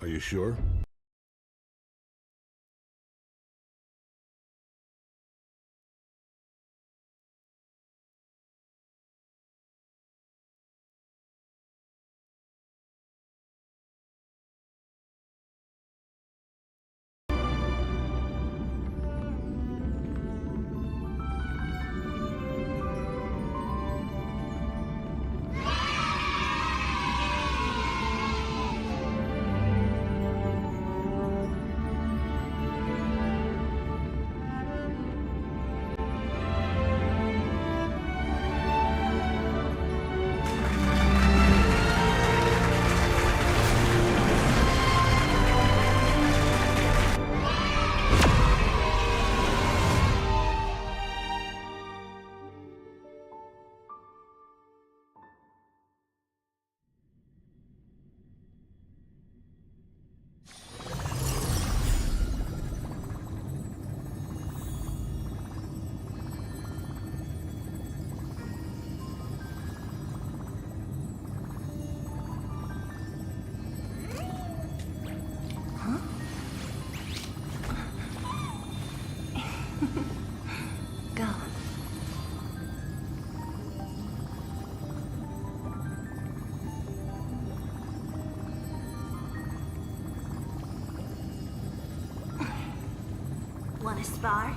Are you sure? Go. Wanna spar?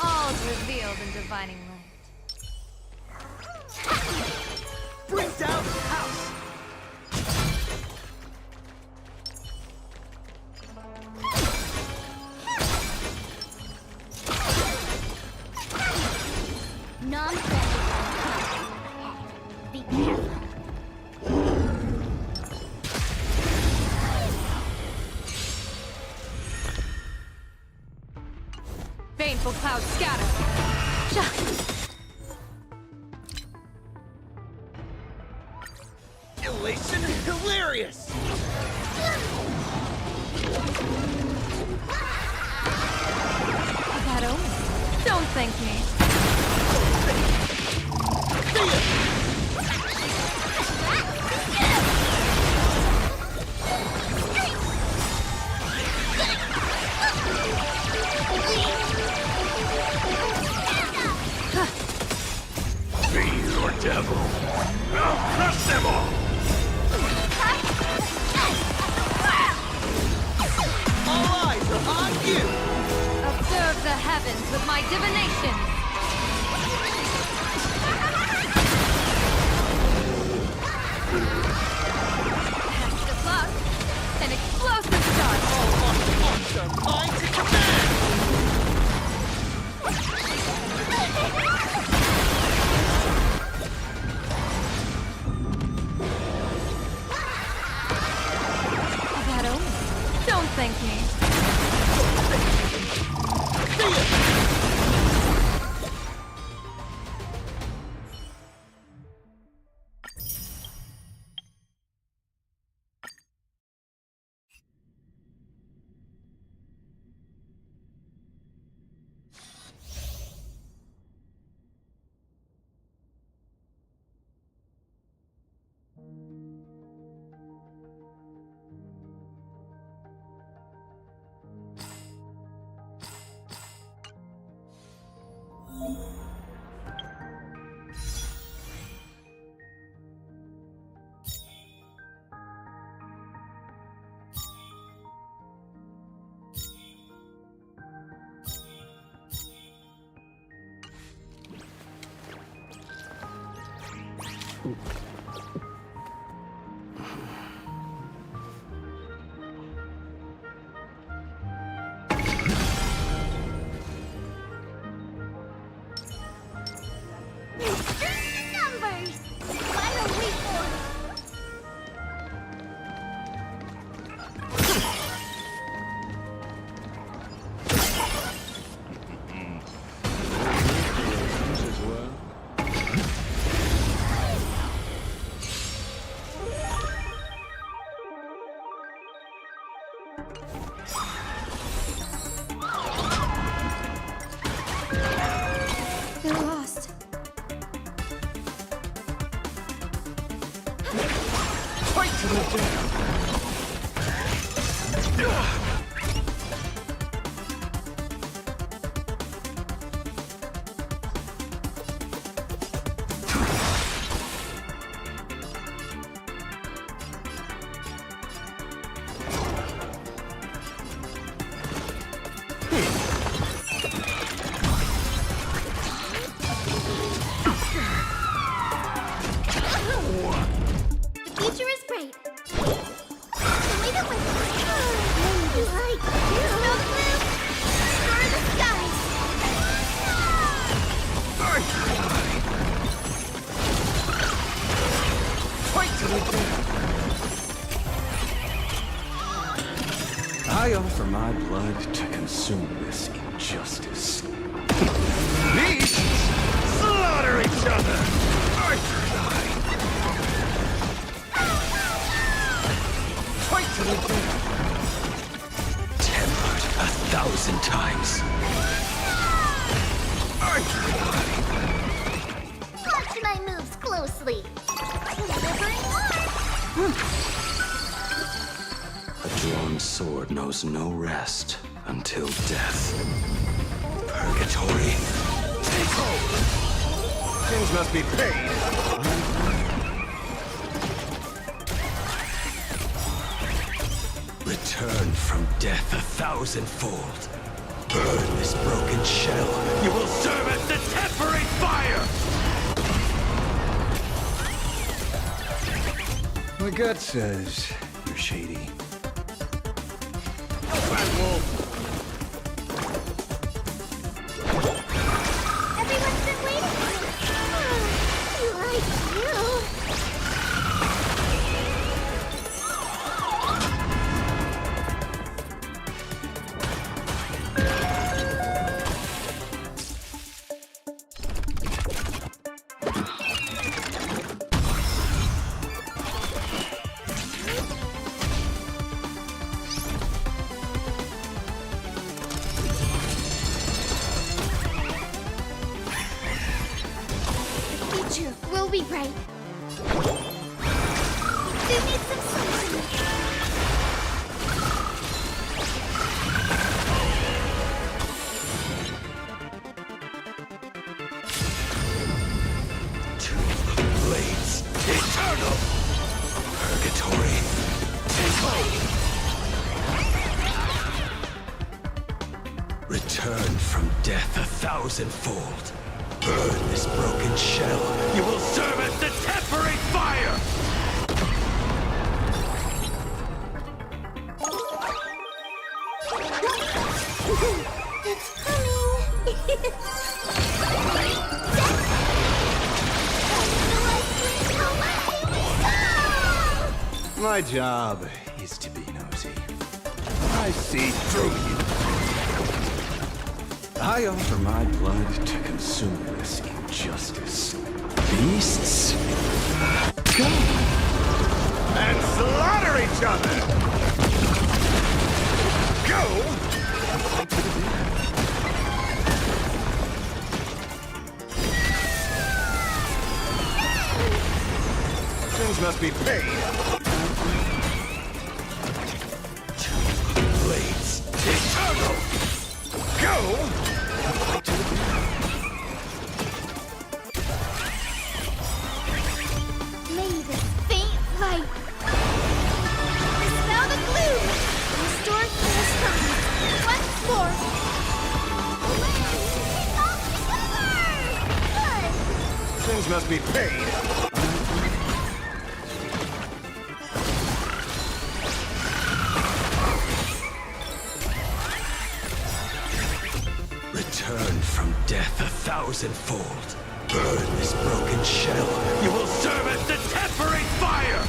All's revealed in divining light. Bring down the house! Non-friendly. Be careful. Baneful clouds scatter. Elation hilarious! That omen. Don't thank me. Fiend or devil? I'll crush them all! All eyes are on you! Observe the heavens with my divination. That's the cloud. An explosive start. All arms are mine to command! That omen. Don't thank me. Numbers! Final report! They're lost. Fight to the death! The future is great. Wait up with you like no blue. Star the skies. Fight to the death! I offer my blood to consume this injustice. Beasts slaughter each other! Archer and I! Fight to the death! Tempered 1,000 times. Archer and I! Watch my moves closely. Delivering more. A drawn sword knows no rest until death. Purgatory. Take hold! Things must be paid! Return from death 1,000-fold. Burn this broken shell. You will serve as the tempering fire! My gut says you're shady. Bad wolf! Everyone's been waiting for me. Like you. Future will be bright. Who needs some sunshine? Blades. Eternal. Purgatory. Take hold. Return from death 1,000-fold. Burn this broken shell. You will serve as the tempering fire! It's coming. My job is to be nosy. I see through you. I offer my blood to consume this injustice. Beasts, go! And slaughter each other! Go! Things must be paid. Blades, Eternal! Go! May this faint light dispel the gloom, restore the sun once more. Away! It's all together! Good! Things must be paid. Return from death 1,000-fold. Burn this broken shell. You will serve as the tempering fire!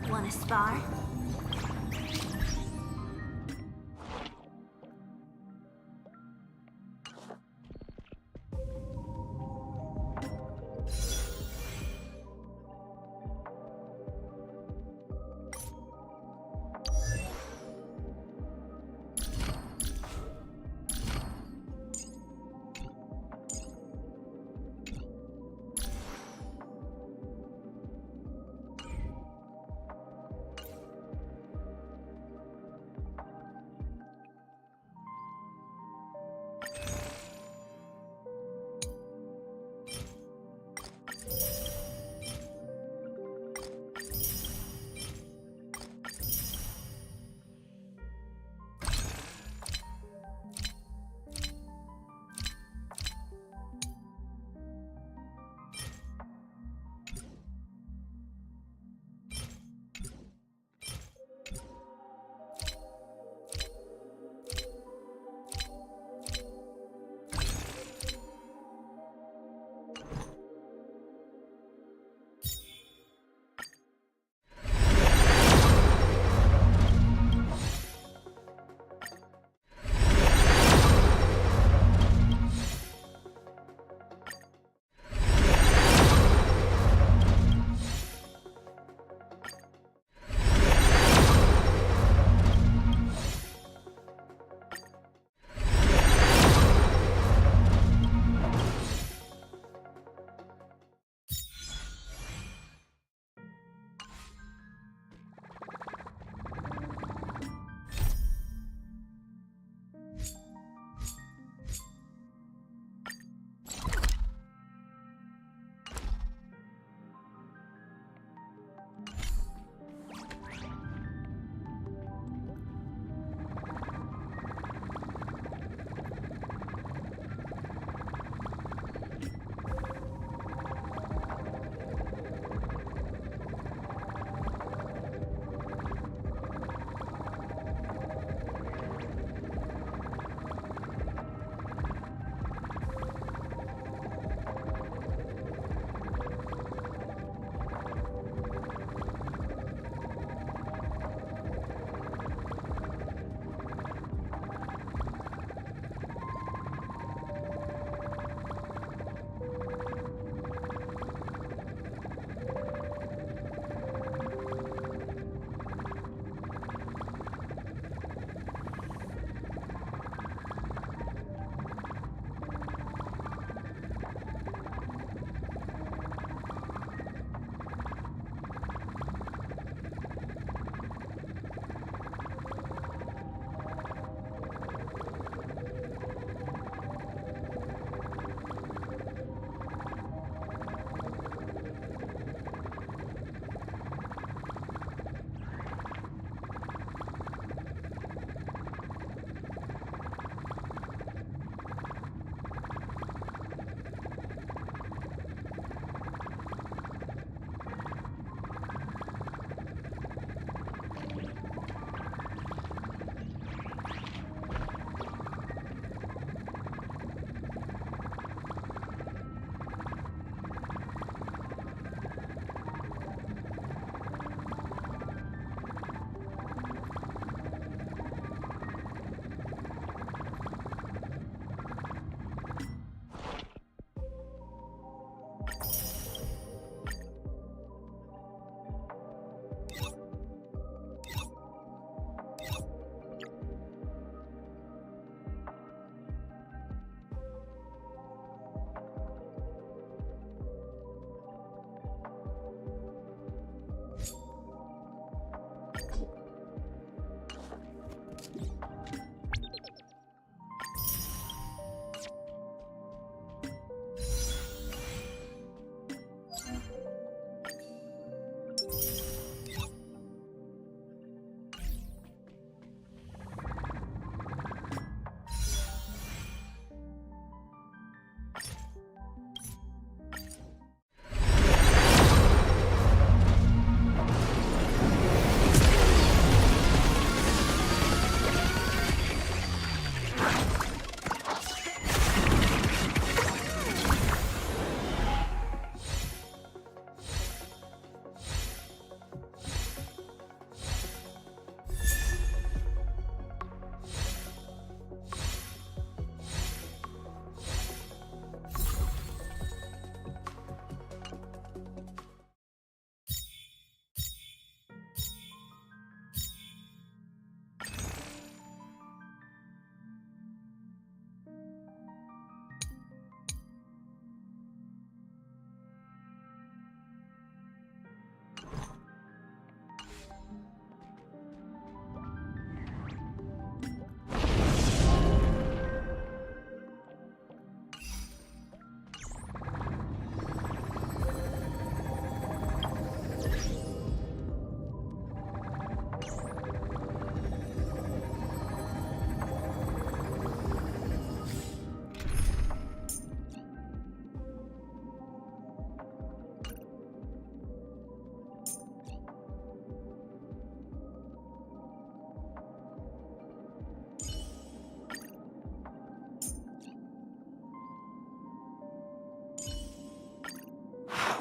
Wanna spar?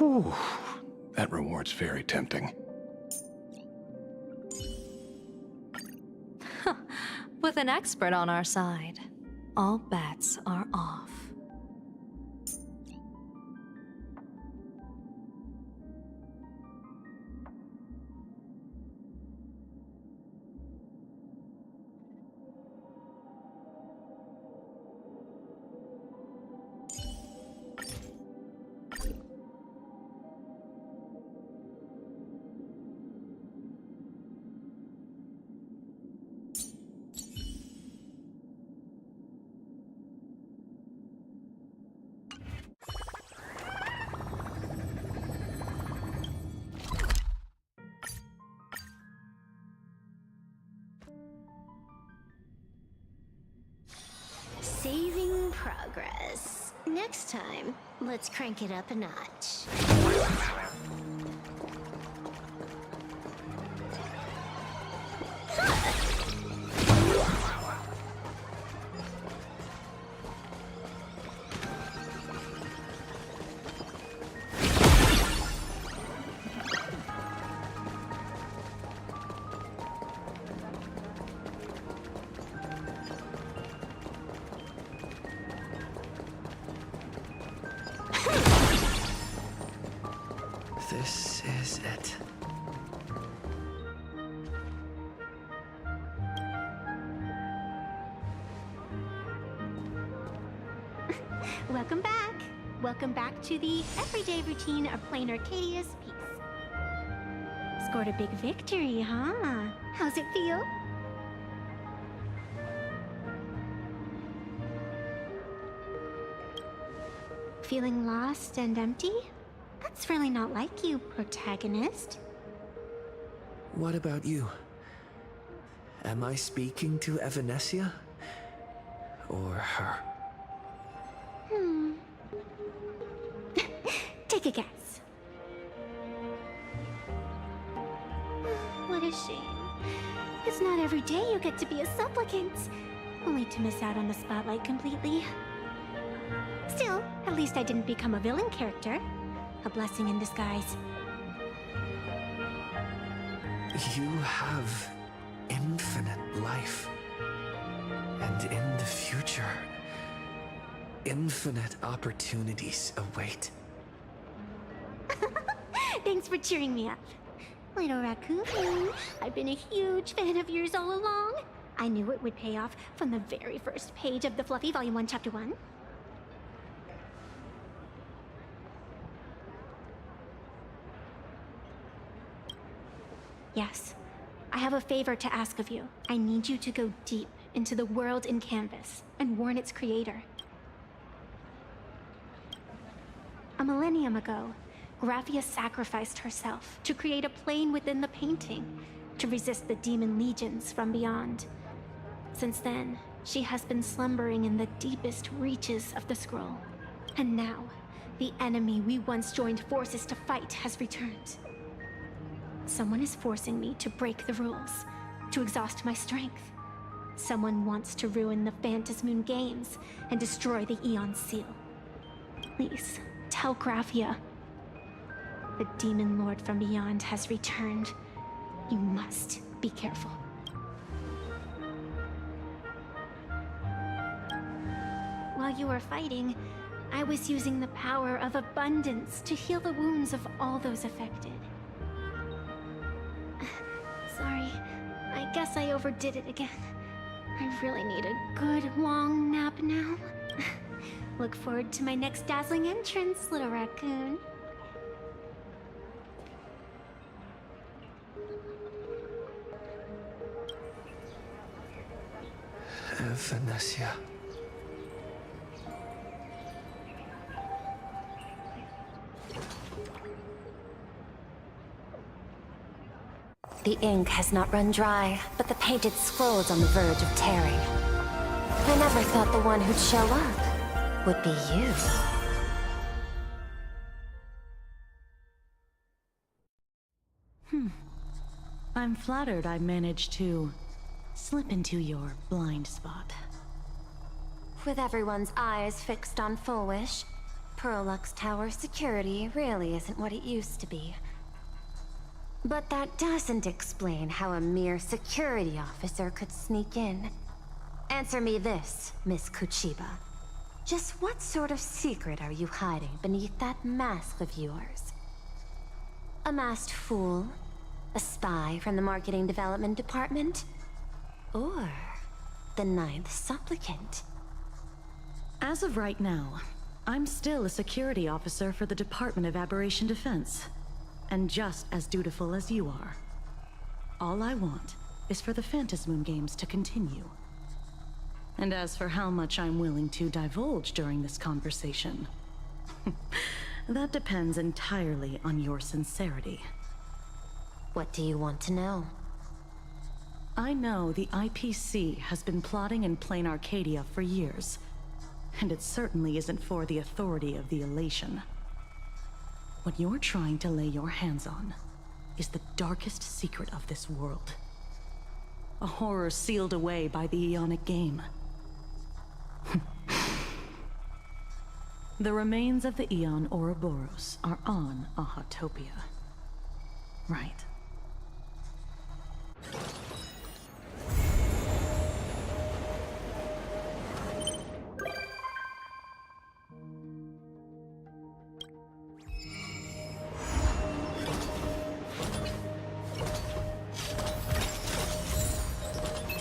Whew. That reward's very tempting. With an expert on our side, all bets are off. Saving progress. Next time, let's crank it up a notch. This is it. Welcome back. Welcome back to the everyday routine of plain Arcadia's piece. Scored a big victory, huh? How's it feel? Feeling lost and empty? That's really not like you, protagonist. What about you? Am I speaking to Evanesia? Or her? Take a guess. What a shame. It's not every day you get to be a supplicant, only to miss out on the spotlight completely. Still, at least I didn't become a villain character. A blessing in disguise. You have infinite life. And in the future, infinite opportunities await. Thanks for cheering me up. Little raccoon, I've been a huge fan of yours all along. I knew it would pay off from the very first page of the Fluffy Volume 1, Chapter 1. Yes, I have a favor to ask of you. I need you to go deep into the world in canvas and warn its creator. A millennium ago, Graphia sacrificed herself to create a plane within the painting to resist the demon legions from beyond. Since then, she has been slumbering in the deepest reaches of the scroll. And now, the enemy we once joined forces to fight has returned. Someone is forcing me to break the rules, to exhaust my strength. Someone wants to ruin the Phantasmoon Games and destroy the Aeon Seal. Please, tell Graphia. The Demon Lord from beyond has returned. You must be careful. While you were fighting, I was using the power of abundance to heal the wounds of all those affected. Sorry, I guess I overdid it again. I really need a good long nap now. Look forward to my next dazzling entrance, little raccoon. Evanesia. The ink has not run dry, but the painted scroll's on the verge of tearing. I never thought the one who'd show up would be you. I'm flattered I managed to slip into your blind spot. With everyone's eyes fixed on Full Wish, Perlux Tower security really isn't what it used to be. But that doesn't explain how a mere security officer could sneak in. Answer me this, Miss Kuchiba. Just what sort of secret are you hiding beneath that mask of yours? A masked fool? A spy from the Marketing Development Department? Or the Ninth Supplicant? As of right now, I'm still a security officer for the Department of Aberration Defense, and just as dutiful as you are. All I want is for the Phantasmoon Games to continue. And as for how much I'm willing to divulge during this conversation, that depends entirely on your sincerity. What do you want to know? I know the IPC has been plotting in plain Arcadia for years, and it certainly isn't for the authority of the Elation. What you're trying to lay your hands on is the darkest secret of this world. A horror sealed away by the Ionic Game. The remains of the Eon Ouroboros are on Ahatopia. Right.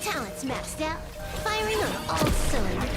Talent's maxed out, firing on all cylinders.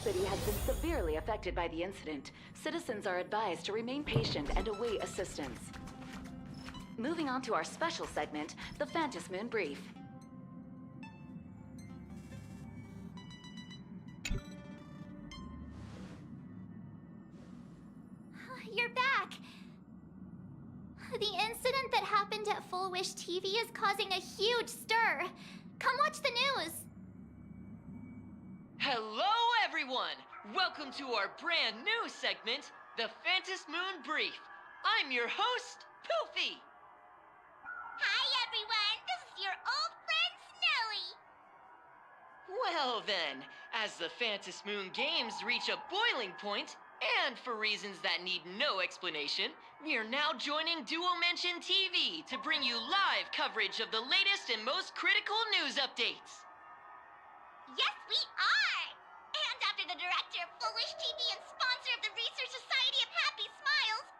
City has been severely affected by the incident. Citizens are advised to remain patient and await assistance. Moving on to our special segment, the Phantasmoon Brief. You're back! The incident that happened at Full Wish TV is causing a huge stir. Come watch the news! Hello, everyone! Welcome to our brand new segment, the Phantasmoon Brief. I'm your host, Poofy. Hi, everyone! This is your old friend, Snowy! Well then, as the Phantasmoon Games reach a boiling point, and for reasons that need no explanation, we are now joining Duo Mention TV to bring you live coverage of the latest and most critical news updates. Yes, we are! And after the director of Foolish TV and sponsor of the Research Society of Happy Smiles,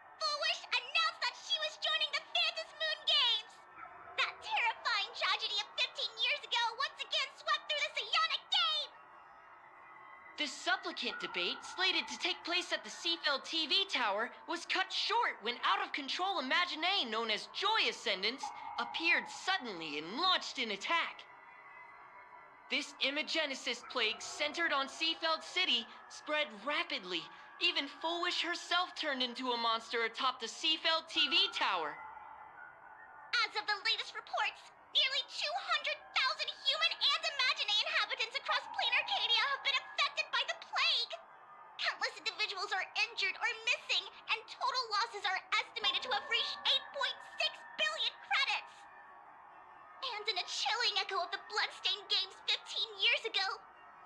The supplicant debate, slated to take place at the Seafeld TV tower, was cut short when out-of-control Imaginee known as Joy Ascendants appeared suddenly and launched an attack. This Imagenesis plague centered on Seafeld City spread rapidly. Even Foolish herself turned into a monster atop the Seafeld TV tower. As of the latest reports, nearly 200,000 human and Imaginee inhabitants across plain Arcadia have been affected by the plague. Countless individuals are injured or missing, and total losses are estimated to have reached 8.6 billion credits. And in a chilling echo of the Bloodstained Games 15 years ago,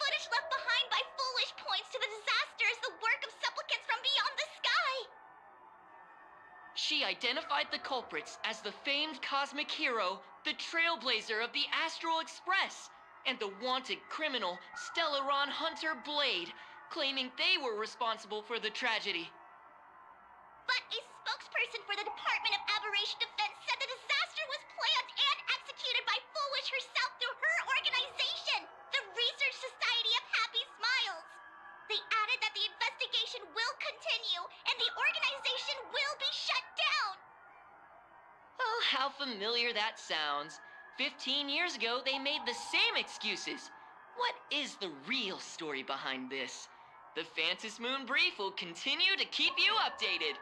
footage left behind by Foolish points to the disaster as the work of supplicants from beyond the sky. She identified the culprits as the famed cosmic hero, the trailblazer of the Astral Express, and the wanted criminal, Stellaron Hunter Blade, claiming they were responsible for the tragedy. But a spokesperson for the Department of Aberration Defense said the disaster was planned and executed by Foolish herself through her organization, the Research Society of Happy Smiles. They added that the investigation will continue and the organization will be shut down. Oh, how familiar that sounds. 15 years ago, they made the same excuses. What is the real story behind this? The Phantom Moon Brief will continue to keep you updated.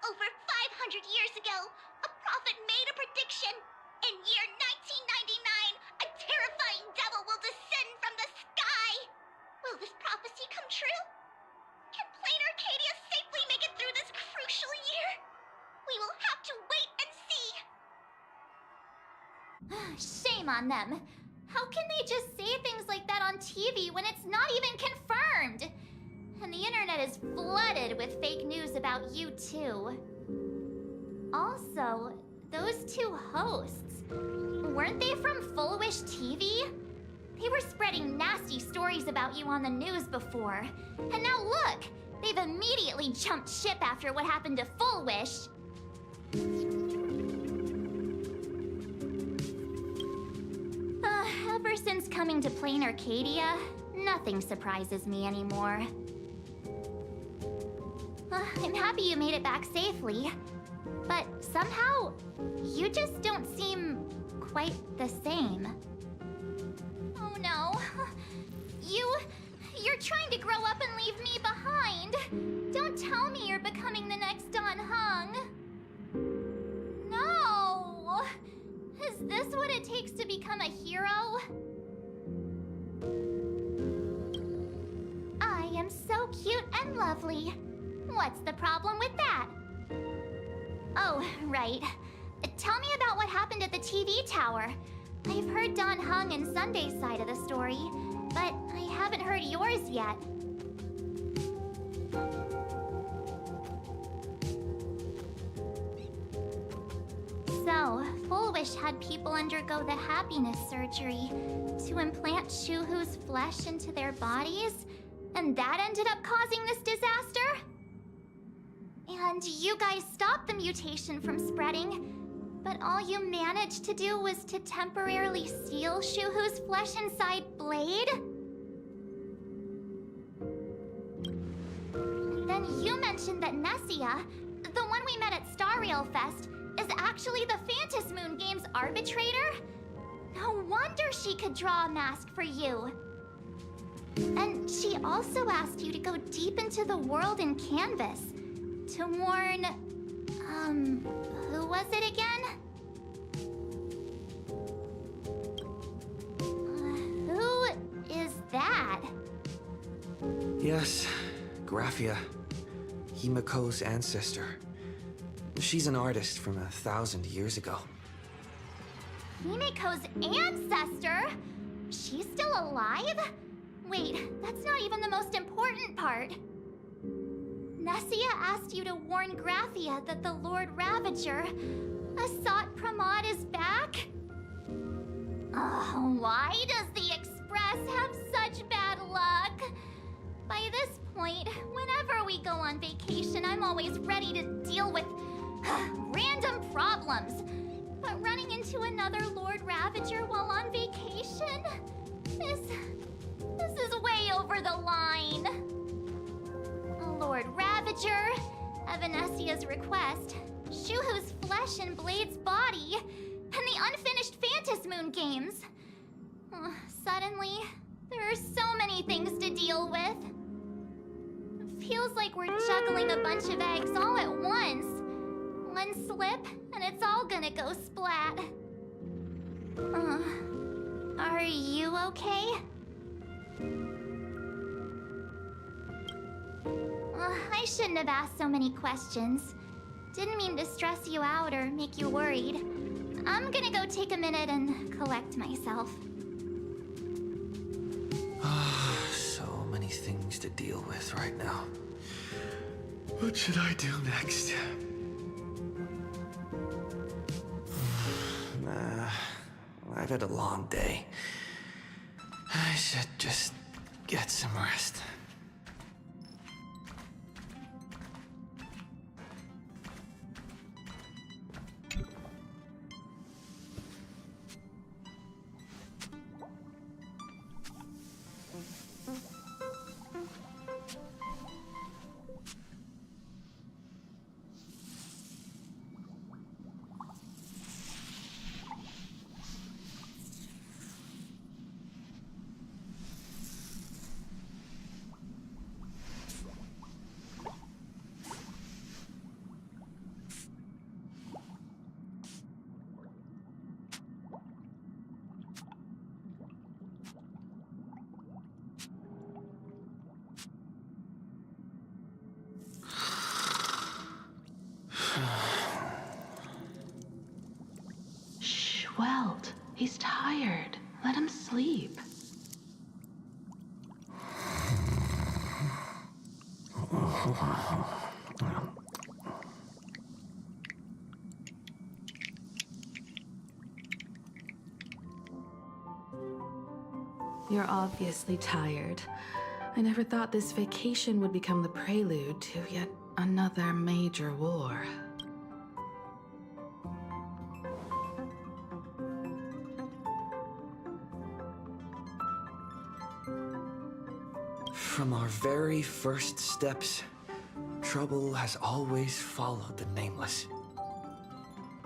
Over 500 years ago, a prophet made a prediction. In year 1999, a terrifying devil will descend from the sky. Will this prophecy come true? Can plain Arcadia safely make it through this crucial year? We will have to wait and see. Shame on them. How can they just say things like that on TV when it's not even confirmed? And the internet is flooded with fake news about you too. Also, those two hosts, weren't they from Foolish TV? They were spreading nasty stories about you on the news before. And now look, they've immediately jumped ship after what happened to Foolish. Ever since coming to Plain Arcadia, nothing surprises me anymore. I'm happy you made it back safely, but somehow, you just don't seem quite the same. Oh no. You're trying to grow up and leave me behind. Don't tell me you're becoming the next Don Hung. No. Is this what it takes to become a hero? I am so cute and lovely. What's the problem with that? Oh, right. Tell me about what happened at the TV tower. I've heard Don Hung and Sunday's side of the story, but I haven't heard yours yet. So, Foolish had people undergo the happiness surgery to implant Shuhu's flesh into their bodies, and that ended up causing this disaster? And you guys stopped the mutation from spreading, but all you managed to do was to temporarily seal Shuhu's flesh inside Blade? Then you mentioned that Nessia, the one we met at Star Rail Fest, is actually the Phantom Moon Games arbitrator? No wonder she could draw a mask for you. And she also asked you to go deep into the world in Canvas to warn... who was it again? Who is that? Yes, Graphia. Himiko's ancestor. She's an artist from 1,000 years ago. Himiko's ancestor? She's still alive? Wait, that's not even the most important part. Nessia asked you to warn Graphia that the Lord Ravager, Asat Pramod, is back? Oh, why does the Express have such bad luck? By this point, whenever we go on vacation, I'm always ready to deal with random problems. But running into another Lord Ravager while on vacation is This is way over the line. Lord Ravager, Evanesia's request, Shuhu's flesh and Blade's body, and the unfinished Phantasmoon games. Suddenly, there are so many things to deal with. Feels like we're juggling a bunch of eggs all at once. One slip, and it's all gonna go splat. Are you okay? I shouldn't have asked so many questions. Didn't mean to stress you out or make you worried. I'm gonna go take a minute and collect myself. So many things to deal with right now. What should I do next? I've had a long day. I should just get some rest. Welt, he's tired. Let him sleep. You're obviously tired. I never thought this vacation would become the prelude to yet another major war. From our very first steps, trouble has always followed the Nameless.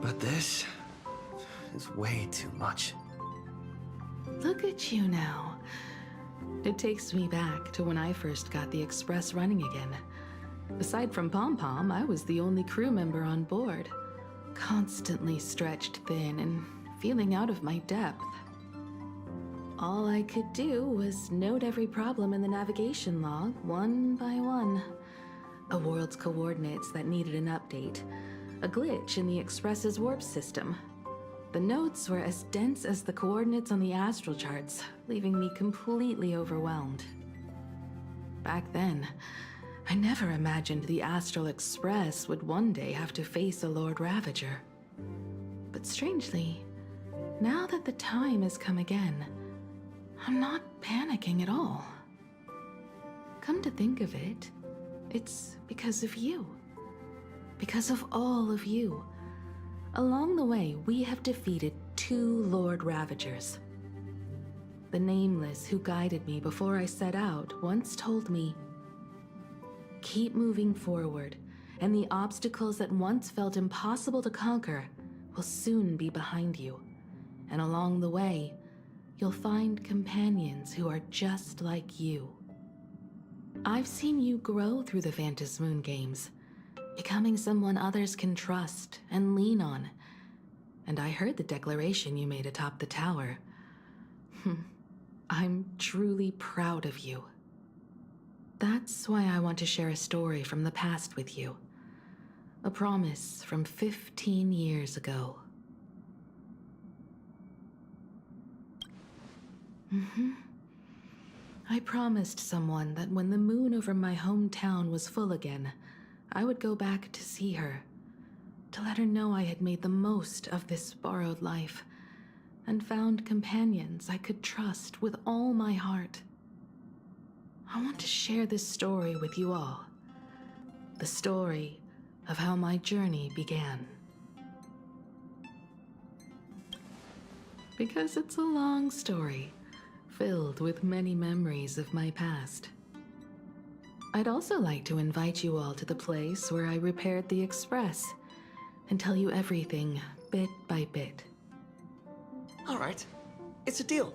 But this is way too much. Look at you now. It takes me back to when I first got the Express running again. Aside from Pom Pom, I was the only crew member on board, constantly stretched thin and feeling out of my depth. All I could do was note every problem in the navigation log, one by one. A world's coordinates that needed an update. A glitch in the Express's warp system. The notes were as dense as the coordinates on the astral charts, leaving me completely overwhelmed. Back then, I never imagined the Astral Express would one day have to face a Lord Ravager. But strangely, now that the time has come again, I'm not panicking at all. Come to think of it, it's because of you. Because of all of you. Along the way, we have defeated 2 Lord Ravagers. The Nameless who guided me before I set out once told me, keep moving forward, and the obstacles that once felt impossible to conquer will soon be behind you. And along the way, you'll find companions who are just like you. I've seen you grow through the Phantasmoon games, becoming someone others can trust and lean on. And I heard the declaration you made atop the tower. I'm truly proud of you. That's why I want to share a story from the past with you. A promise from 15 years ago. I promised someone that when the moon over my hometown was full again, I would go back to see her, to let her know I had made the most of this borrowed life, and found companions I could trust with all my heart. I want to share this story with you all. The story of how my journey began. Because it's a long story. filled with many memories of my past. I'd also like to invite you all to the place where I repaired the Express and tell you everything bit by bit. All right, it's a deal.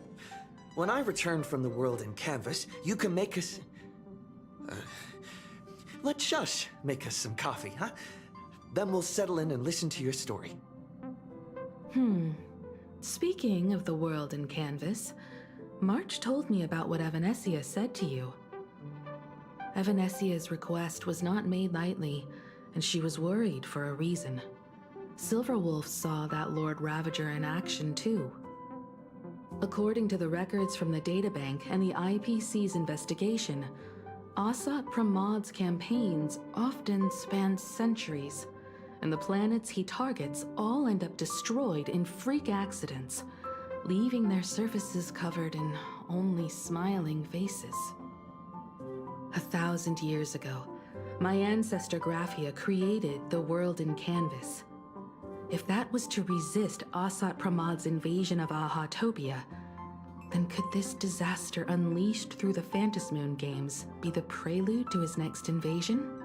When I return from the world in canvas, you can make us... let Shush make us some coffee, huh? Then we'll settle in and listen to your story. Speaking of the world in canvas, March told me about what Evanesia said to you. Evanesia's request was not made lightly, and she was worried for a reason. Silverwolf saw that Lord Ravager in action too. According to the records from the databank and the IPC's investigation, Asat Pramod's campaigns often span centuries, and the planets he targets all end up destroyed in freak accidents, leaving their surfaces covered in only smiling faces. 1,000 years ago, my ancestor Graphia created the world in canvas. If that was to resist Asat Pramod's invasion of Ahatopia, then could this disaster unleashed through the Phantasmoon games be the prelude to his next invasion?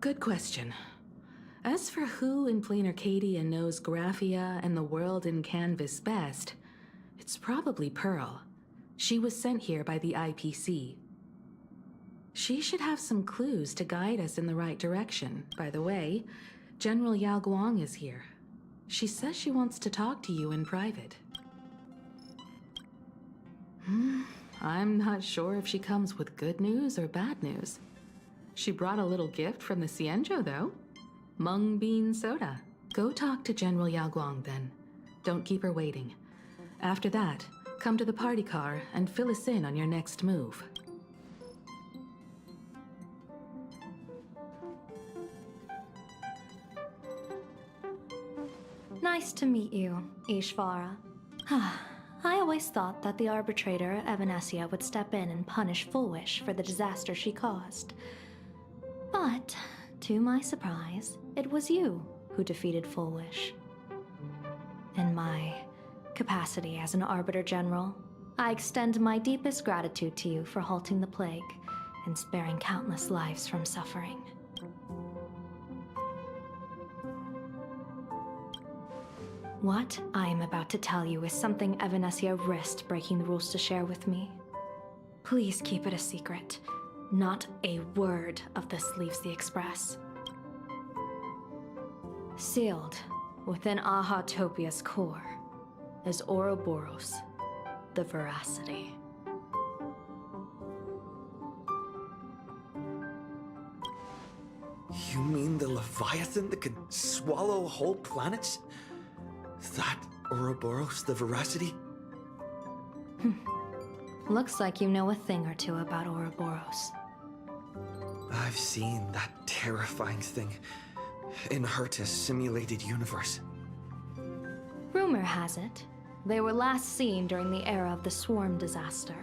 Good question. As for who in Plain Arcadia knows Graphia and the world in Canvas best, it's probably Pearl. She was sent here by the IPC. She should have some clues to guide us in the right direction. By the way, General Yao Guang is here. She says she wants to talk to you in private. I'm not sure if she comes with good news or bad news. She brought a little gift from the Cienjo, though. Mung bean soda. Go talk to General Yao Guang then. Don't keep her waiting. After that, come to the party car and fill us in on your next move. Nice to meet you, Ishvara. I always thought that the arbitrator, Evanesia, would step in and punish Fullwish for the disaster she caused. But, to my surprise, it was you who defeated Fullwish. In my capacity as an Arbiter General, I extend my deepest gratitude to you for halting the plague and sparing countless lives from suffering. What I am about to tell you is something Evanesia risked breaking the rules to share with me. Please keep it a secret. Not a word of this leaves the Express. Sealed within Ahatopia's core is Ouroboros, the Veracity. You mean the Leviathan that could swallow whole planets? That Ouroboros, the Veracity? Looks like you know a thing or two about Ouroboros. I've seen that terrifying thing in Herta's simulated universe. Rumor has it, they were last seen during the era of the Swarm disaster.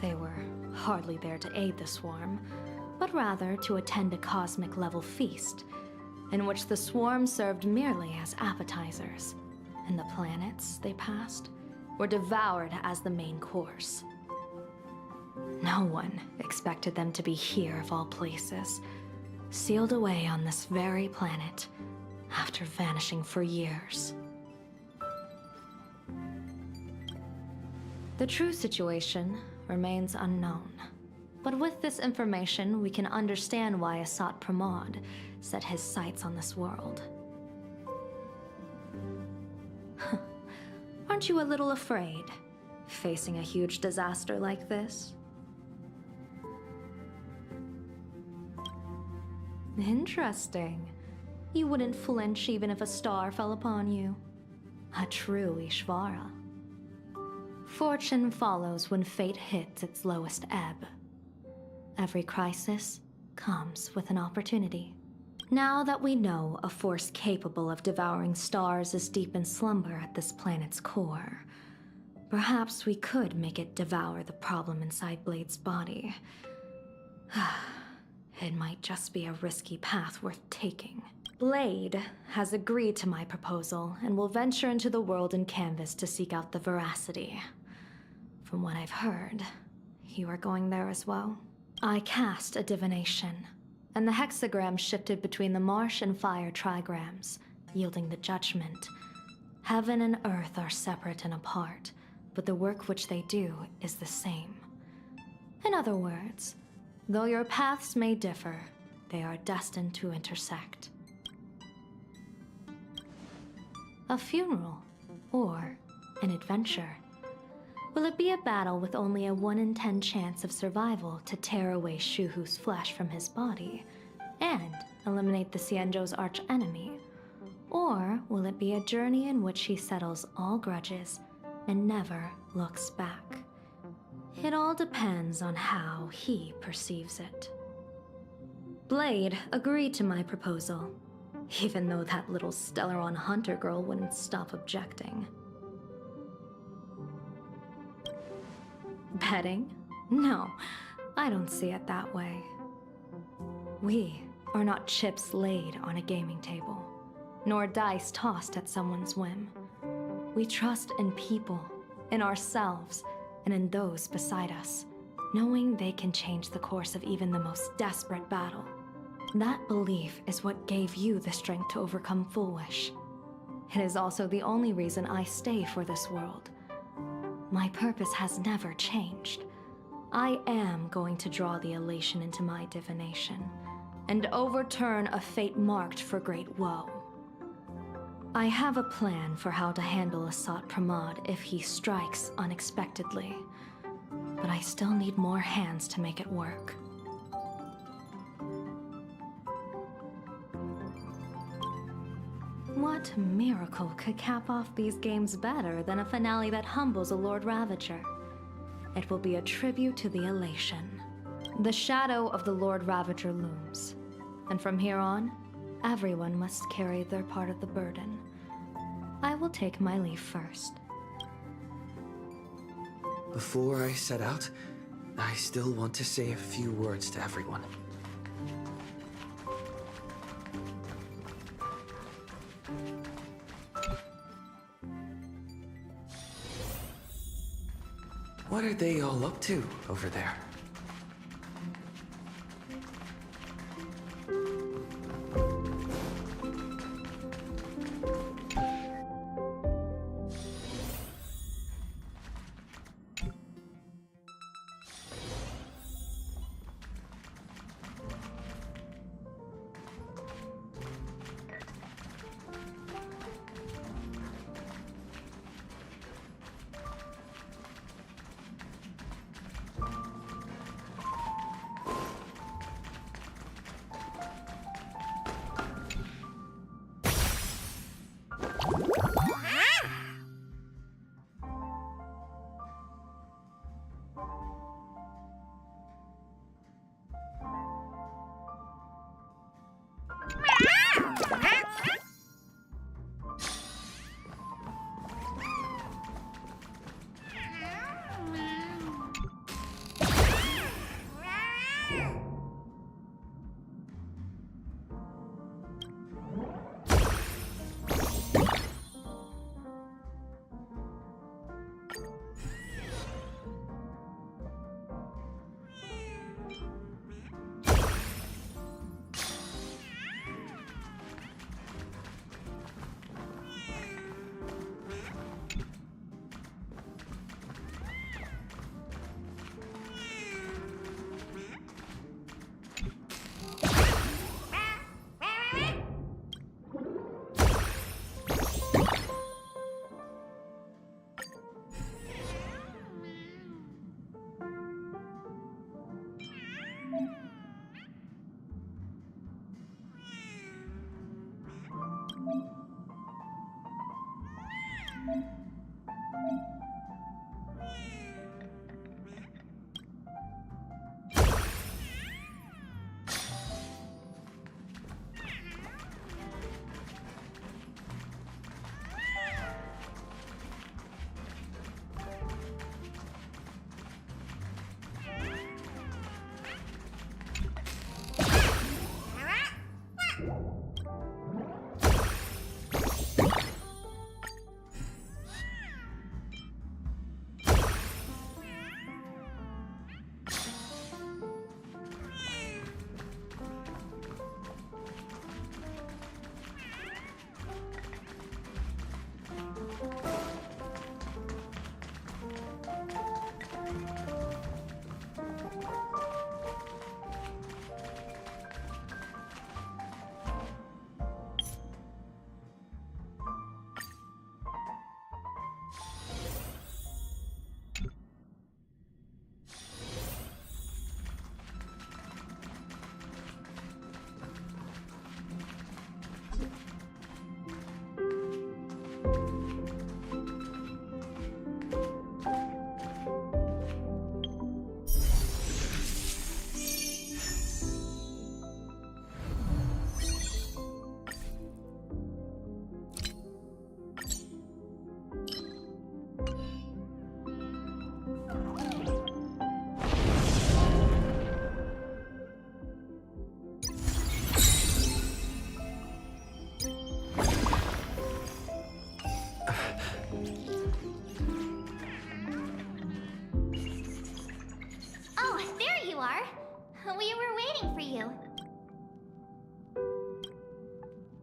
They were hardly there to aid the Swarm, but rather to attend a cosmic-level feast, in which the Swarm served merely as appetizers, and the planets they passed were devoured as the main course. No one expected them to be here of all places, sealed away on this very planet after vanishing for years. The true situation remains unknown, but with this information we can understand why Asat Pramod set his sights on this world. Aren't you a little afraid, facing a huge disaster like this? Interesting. You wouldn't flinch even if a star fell upon you. A true Ishvara. Fortune follows when fate hits its lowest ebb. Every crisis comes with an opportunity. Now that we know a force capable of devouring stars is deep in slumber at this planet's core, perhaps we could make it devour the problem inside Blade's body. It might just be a risky path worth taking. Blade has agreed to my proposal and will venture into the world in canvas to seek out the Veracity. From what I've heard, you are going there as well. I cast a divination, and the hexagram shifted between the marsh and fire trigrams, yielding the judgment. Heaven and earth are separate and apart, but the work which they do is the same. In other words, though your paths may differ, they are destined to intersect. A funeral, or an adventure. Will it be a battle with only a 1 in 10 chance of survival to tear away Shuhu's flesh from his body and eliminate the Xianzhou's arch-enemy? Or will it be a journey in which he settles all grudges and never looks back? It all depends on how he perceives it. Blade agreed to my proposal, even though that little Stellaron hunter girl wouldn't stop objecting. Betting? No, I don't see it that way. We are not chips laid on a gaming table, nor dice tossed at someone's whim. We trust in people, in ourselves, and in those beside us, knowing they can change the course of even the most desperate battle. That belief is what gave you the strength to overcome Fullwish. It is also the only reason I stay for this world. My purpose has never changed. I am going to draw the elation into my divination, and overturn a fate marked for great woe. I have a plan for how to handle Asat Pramod if he strikes unexpectedly, but I still need more hands to make it work. What miracle could cap off these games better than a finale that humbles a Lord Ravager? It will be a tribute to the elation. The shadow of the Lord Ravager looms, and from here on, everyone must carry their part of the burden. I will take my leave first. Before I set out, I still want to say a few words to everyone. What are they all up to over there?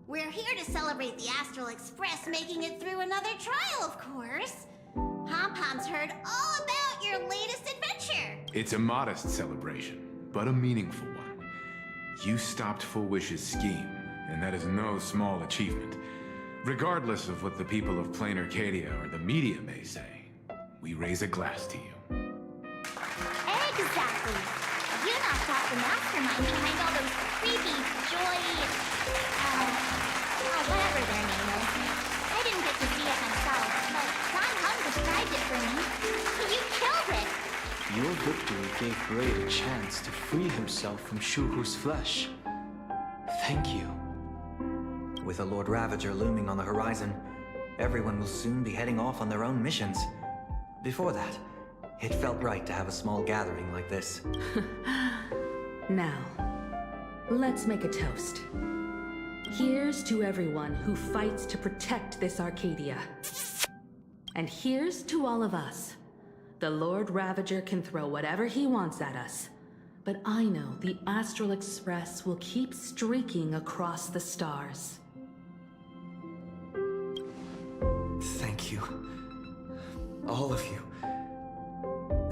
We're here to celebrate the Astral Express making it through another trial, of course. Pom-Pom's heard all about your latest adventure. It's a modest celebration, but a meaningful one. You stopped Full Wish's scheme, and that is no small achievement. Regardless of what the people of Plain Arcadia or the media may say, we raise a glass to you. Exactly. You knocked out the mastermind behind all those creepy, whatever their name is. for me. You killed it! Your victory gave Gray a chance to free himself from Shuhu's flesh. Thank you. With a Lord Ravager looming on the horizon, everyone will soon be heading off on their own missions. Before that, it felt right to have a small gathering like this. Now, let's make a toast. Here's to everyone who fights to protect this Arcadia. And here's to all of us. The Lord Ravager can throw whatever he wants at us. But I know the Astral Express will keep streaking across the stars. Thank you. All of you.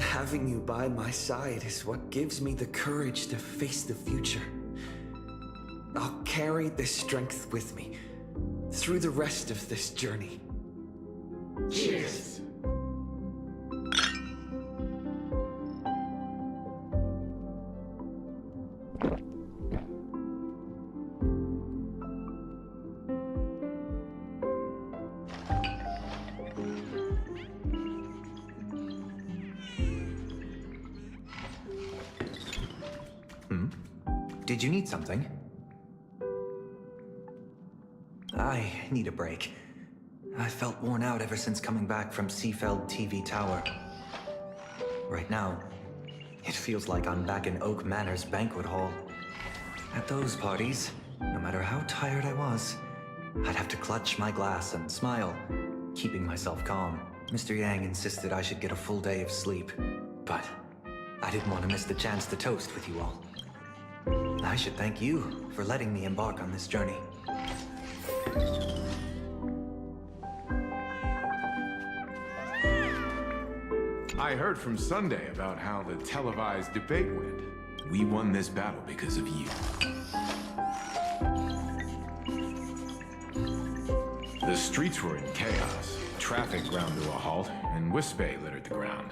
Having you by my side is what gives me the courage to face the future. I'll carry this strength with me through the rest of this journey. Cheers. Did you need something? I need a break. I felt worn out ever since coming back from Seafeld TV Tower. Right now, it feels like I'm back in Oak Manor's banquet hall. At those parties, no matter how tired I was, I'd have to clutch my glass and smile, keeping myself calm. Mr. Yang insisted I should get a full day of sleep, but I didn't want to miss the chance to toast with you all. I should thank you for letting me embark on this journey. I heard from Sunday about how the televised debate went. We won this battle because of you. The streets were in chaos. Traffic ground to a halt, and Wispay littered the ground.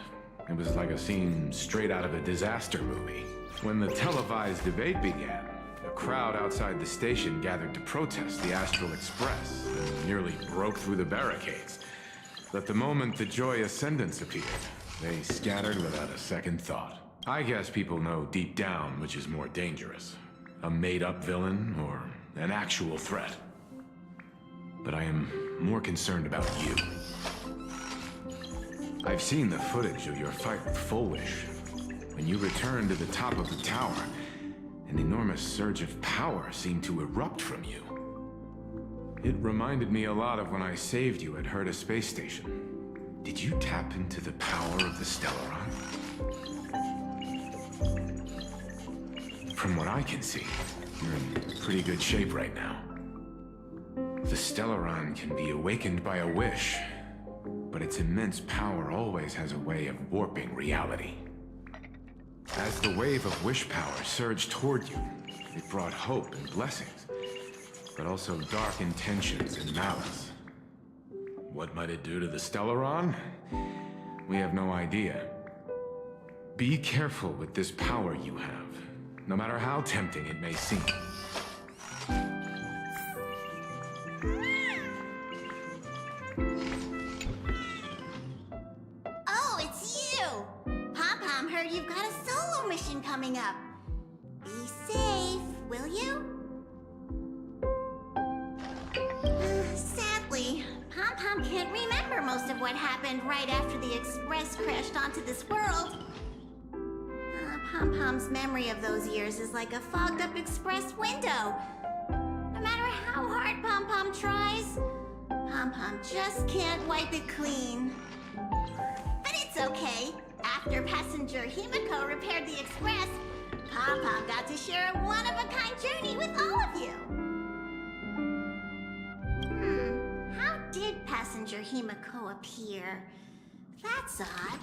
It was like a scene straight out of a disaster movie. When the televised debate began, a crowd outside the station gathered to protest the Astral Express and nearly broke through the barricades. But the moment the Joy Ascendants appeared, they scattered without a second thought. I guess people know deep down which is more dangerous, a made-up villain or an actual threat. But I am more concerned about you. I've seen the footage of your fight with Fullwish. When you returned to the top of the tower, an enormous surge of power seemed to erupt from you. It reminded me a lot of when I saved you at Herta Space Station. Did you tap into the power of the Stellaron? From what I can see, you're in pretty good shape right now. The Stellaron can be awakened by a wish, but its immense power always has a way of warping reality. As the wave of wish power surged toward you, it brought hope and blessings, but also dark intentions and malice. What might it do to the Stellaron? We have no idea. Be careful with this power you have, no matter how tempting it may seem. Oh, it's you! Pom-Pom heard you've got a solo mission coming up. Be safe, will you? Sadly, Pom-Pom can't remember most of what happened right after the Express crashed onto this world. Pom-Pom's memory of those years is like a fogged-up Express window. No matter how hard Pom-Pom tries, Pom-Pom just can't wipe it clean. But it's okay. After passenger Himiko repaired the Express, Pom-Pom got to share a one-of-a-kind journey with all of you. How did passenger Himiko appear? That's odd.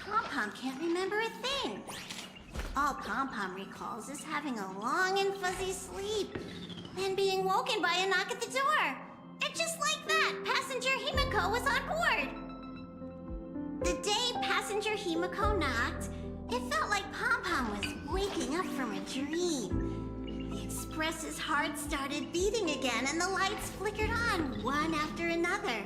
Pom-Pom can't remember a thing. All Pom-Pom recalls is having a long and fuzzy sleep, then being woken by a knock at the door. And just like that, passenger Himiko was on board. The day passenger Himiko knocked, it felt like Pom-Pom was waking up from a dream. The Express's heart started beating again and the lights flickered on one after another.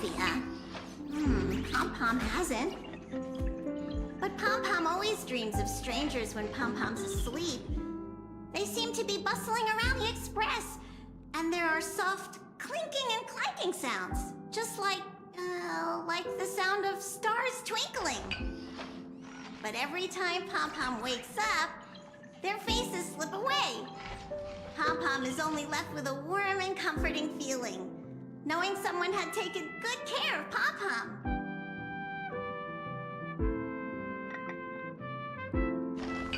Graphia. Pom-Pom hasn't. But Pom-Pom always dreams of strangers when Pom-Pom's asleep. They seem to be bustling around the Express, and there are soft clinking and clanking sounds, just like the sound of stars twinkling. But every time Pom-Pom wakes up, their faces slip away. Pom-Pom is only left with a warm and comforting feeling, knowing someone had taken good care of Pom-Pom.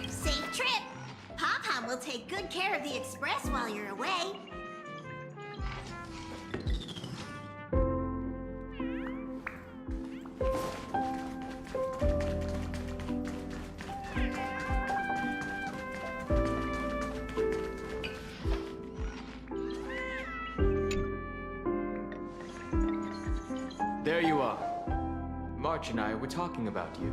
Safe trip! Pom-Pom will take good care of the Express while you're away. There you are. March and I were talking about you.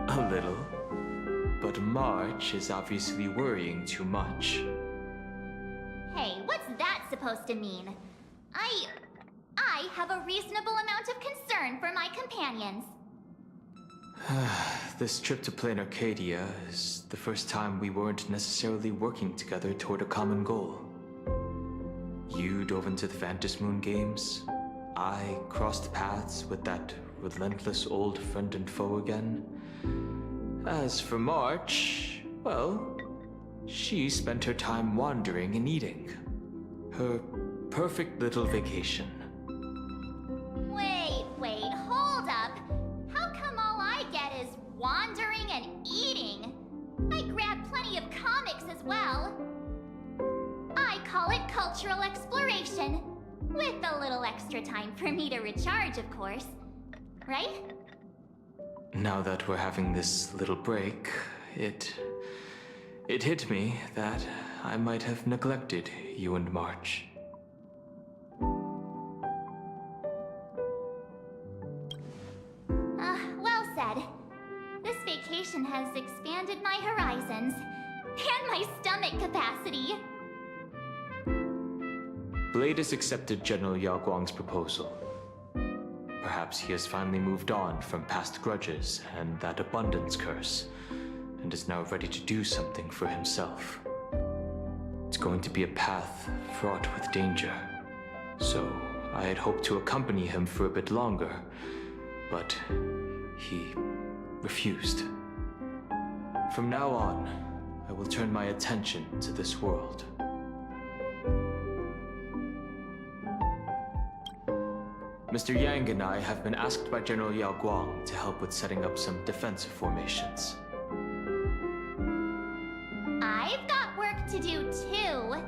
A little. But March is obviously worrying too much. Hey, what's that supposed to mean? I have a reasonable amount of concern for my companions. This trip to Plain Arcadia is the first time we weren't necessarily working together toward a common goal. You dove into the Phantasmoon games. I crossed paths with that relentless old friend and foe again. As for March, well, she spent her time wandering and eating. Her perfect little vacation. Wait, hold up. How come all I get is wandering and eating? I grab plenty of comics as well. I call it cultural exploration, with a little extra time for me to recharge, of course. Right? Now that we're having this little break, it hit me that I might have neglected you and March. Well said. This vacation has expanded my horizons and my stomach capacity. Blade has accepted General Yao Guang's proposal. Perhaps he has finally moved on from past grudges and that abundance curse, and is now ready to do something for himself. It's going to be a path fraught with danger, so I had hoped to accompany him for a bit longer, but he refused. From now on, I will turn my attention to this world. Mr. Yang and I have been asked by General Yao Guang to help with setting up some defensive formations. I've got work to do too.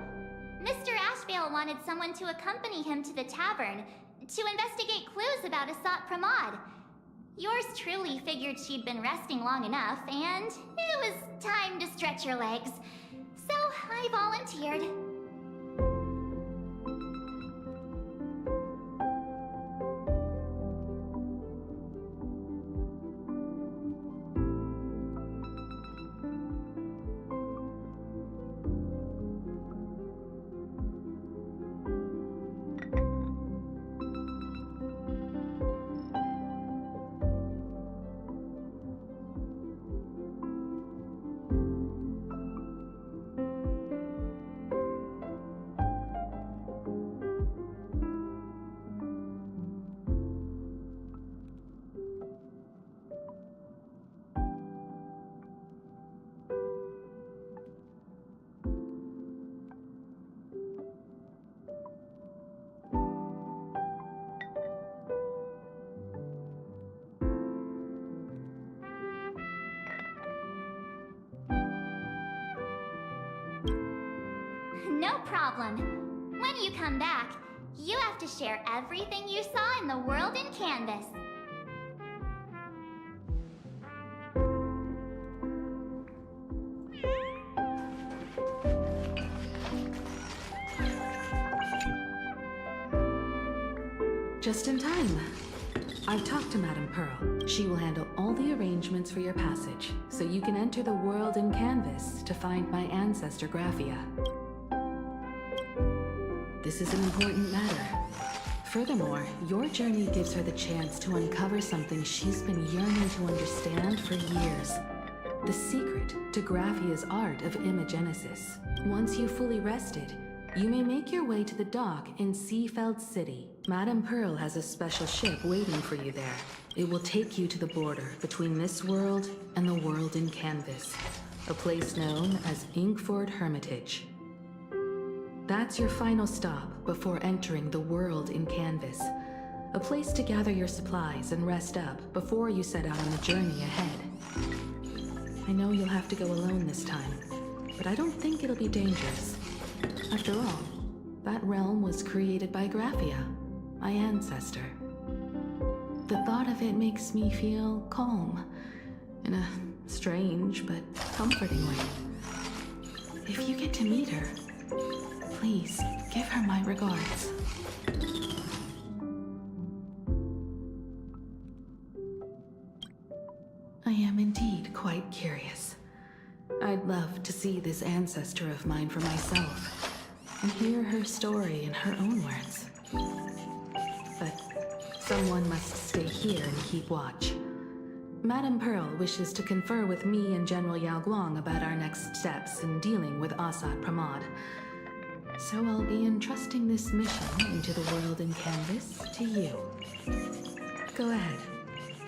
Mr. Ashvale wanted someone to accompany him to the tavern to investigate clues about Asat Pramod. Yours truly figured she'd been resting long enough, and it was time to stretch her legs. So I volunteered. No problem. When you come back, you have to share everything you saw in the world in Canvas. Just in time. I've talked to Madame Pearl. She will handle all the arrangements for your passage, so you can enter the world in canvas to find my ancestor Graphia. This is an important matter. Furthermore, your journey gives her the chance to uncover something she's been yearning to understand for years. The secret to Graphia's art of imagenesis. Once you've fully rested, you may make your way to the dock in Seafeld City. Madame Pearl has a special ship waiting for you there. It will take you to the border between this world and the world in canvas, a place known as Inkford Hermitage. That's your final stop before entering the world in canvas, a place to gather your supplies and rest up before you set out on the journey ahead. I know you'll have to go alone this time, but I don't think it'll be dangerous. After all, that realm was created by Graphia, my ancestor. The thought of it makes me feel calm, in a strange but comforting way. If you get to meet her, please give her my regards. I am indeed quite curious. I'd love to see this ancestor of mine for myself and hear her story in her own words. But someone must stay here and keep watch. Madame Pearl wishes to confer with me and General Yao Guang about our next steps in dealing with Asad Pramod. So I'll be entrusting this mission into the world in canvas to you. Go ahead.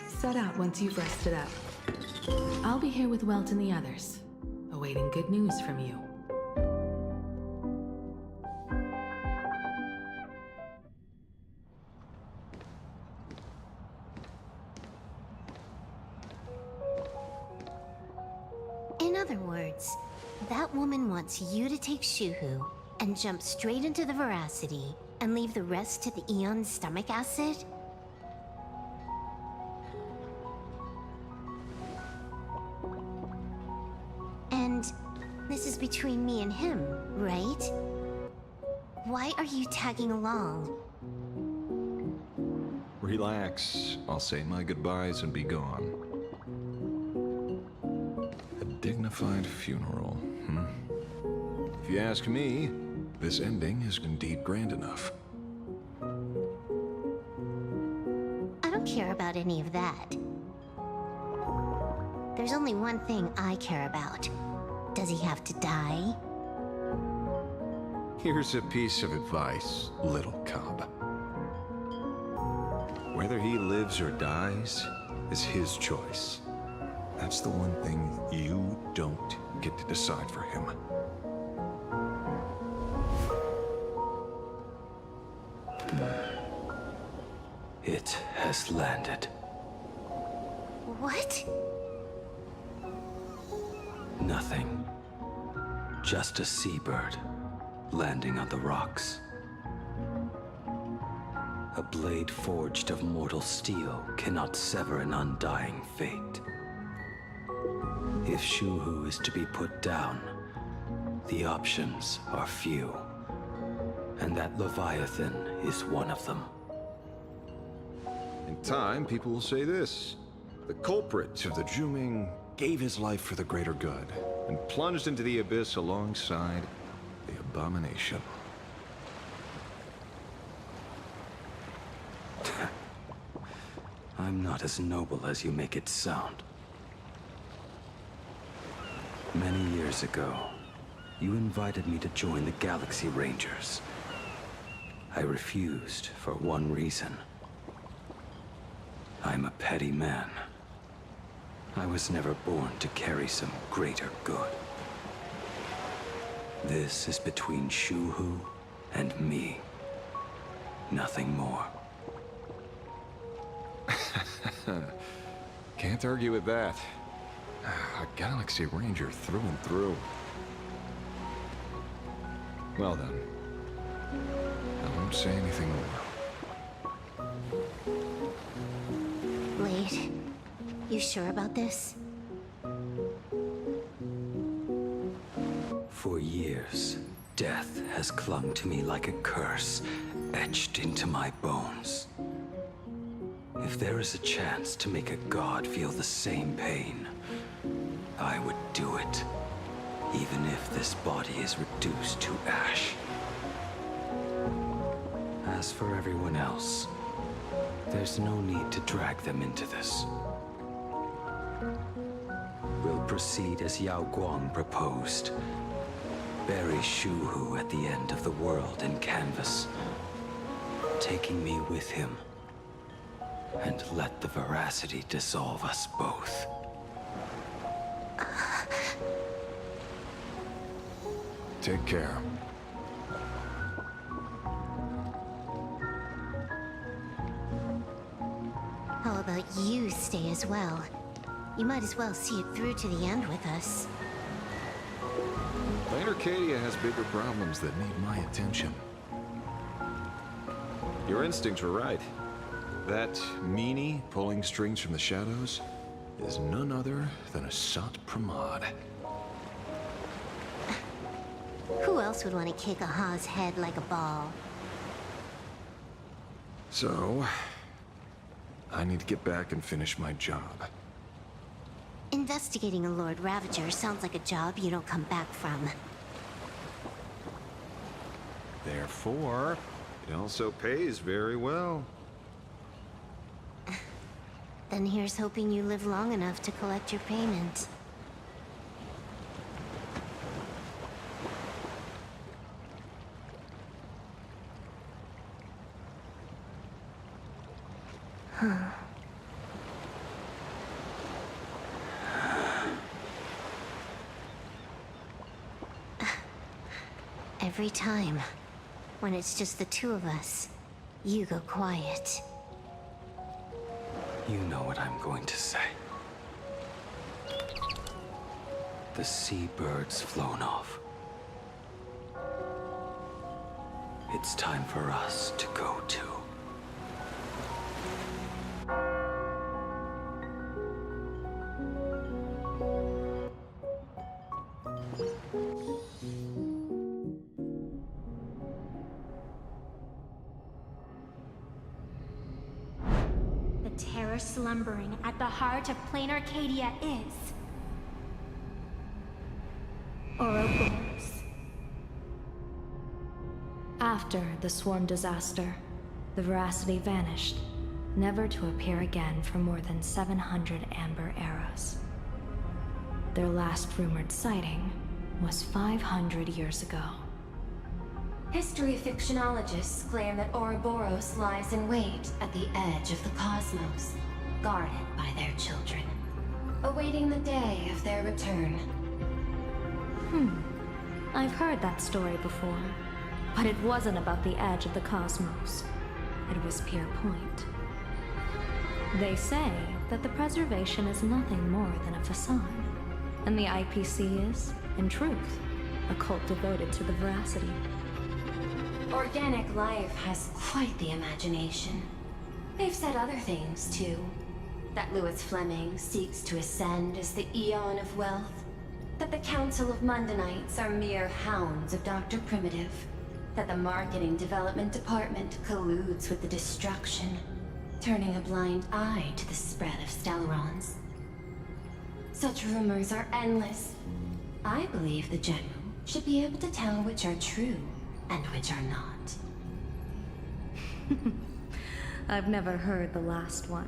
Set out once you've rested up. I'll be here with Welt and the others, awaiting good news from you. In other words, that woman wants you to take Shuhu and jump straight into the Veracity and leave the rest to the Eon's stomach acid? And this is between me and him, right? Why are you tagging along? Relax. I'll say my goodbyes and be gone. A dignified funeral, If you ask me, this ending is indeed grand enough. I don't care about any of that. There's only one thing I care about. Does he have to die? Here's a piece of advice, little cub. Whether he lives or dies is his choice. That's the one thing you don't get to decide for him. It has landed. What? Nothing. Just a seabird landing on the rocks. A blade forged of mortal steel cannot sever an undying fate. If Shuhu is to be put down, the options are few. And that Leviathan is one of them. In time, people will say this. The culprit of the Juming gave his life for the greater good and plunged into the abyss alongside the abomination. I'm not as noble as you make it sound. Many years ago, you invited me to join the Galaxy Rangers. I refused for one reason. I'm a petty man. I was never born to carry some greater good. This is between Shuhu and me. Nothing more. Can't argue with that. A Galaxy Ranger through and through. Well then, I won't say anything more. Blade, you sure about this? For years, death has clung to me like a curse, etched into my bones. If If there is a chance to make a god feel the same pain, I would do it. Even if this body is reduced to ash. As for everyone else, there's no need to drag them into this. We'll proceed as Yao Guang proposed. Bury Shu Hu at the end of the world in canvas, taking me with him, and let the veracity dissolve us both. Take care. How about you stay as well? You might as well see it through to the end with us. Plain Arcadia has bigger problems that need my attention. Your instincts were right. That meanie pulling strings from the shadows is none other than a Sat Pramod. Who else would want to kick a Ha's head like a ball? So, I need to get back and finish my job. Investigating a Lord Ravager sounds like a job you don't come back from. Therefore, it also pays very well. Then here's hoping you live long enough to collect your payment. Huh. Every time, when it's just the two of us, you go quiet. You know what I'm going to say. The seabird's flown off. It's time for us to go too. Terror slumbering at the heart of Plain Arcadia is... Ouroboros. After the swarm disaster, the veracity vanished, never to appear again for more than 700 Amber eras. Their last rumored sighting was 500 years ago. History fictionologists claim that Ouroboros lies in wait at the edge of the cosmos, guarded by their children, awaiting the day of their return. I've heard that story before, but it wasn't about the edge of the cosmos. It was Pier Point. They say that the preservation is nothing more than a facade, and the IPC is, in truth, a cult devoted to the veracity. Organic life has quite the imagination. They've said other things, too. That Louis Fleming seeks to ascend as the Eon of Wealth. That the Council of Mundanites are mere hounds of Dr. Primitive. That the Marketing Development Department colludes with the destruction, turning a blind eye to the spread of Stellarons. Such rumors are endless. I believe the General should be able to tell which are true and which are not. I've never heard the last one,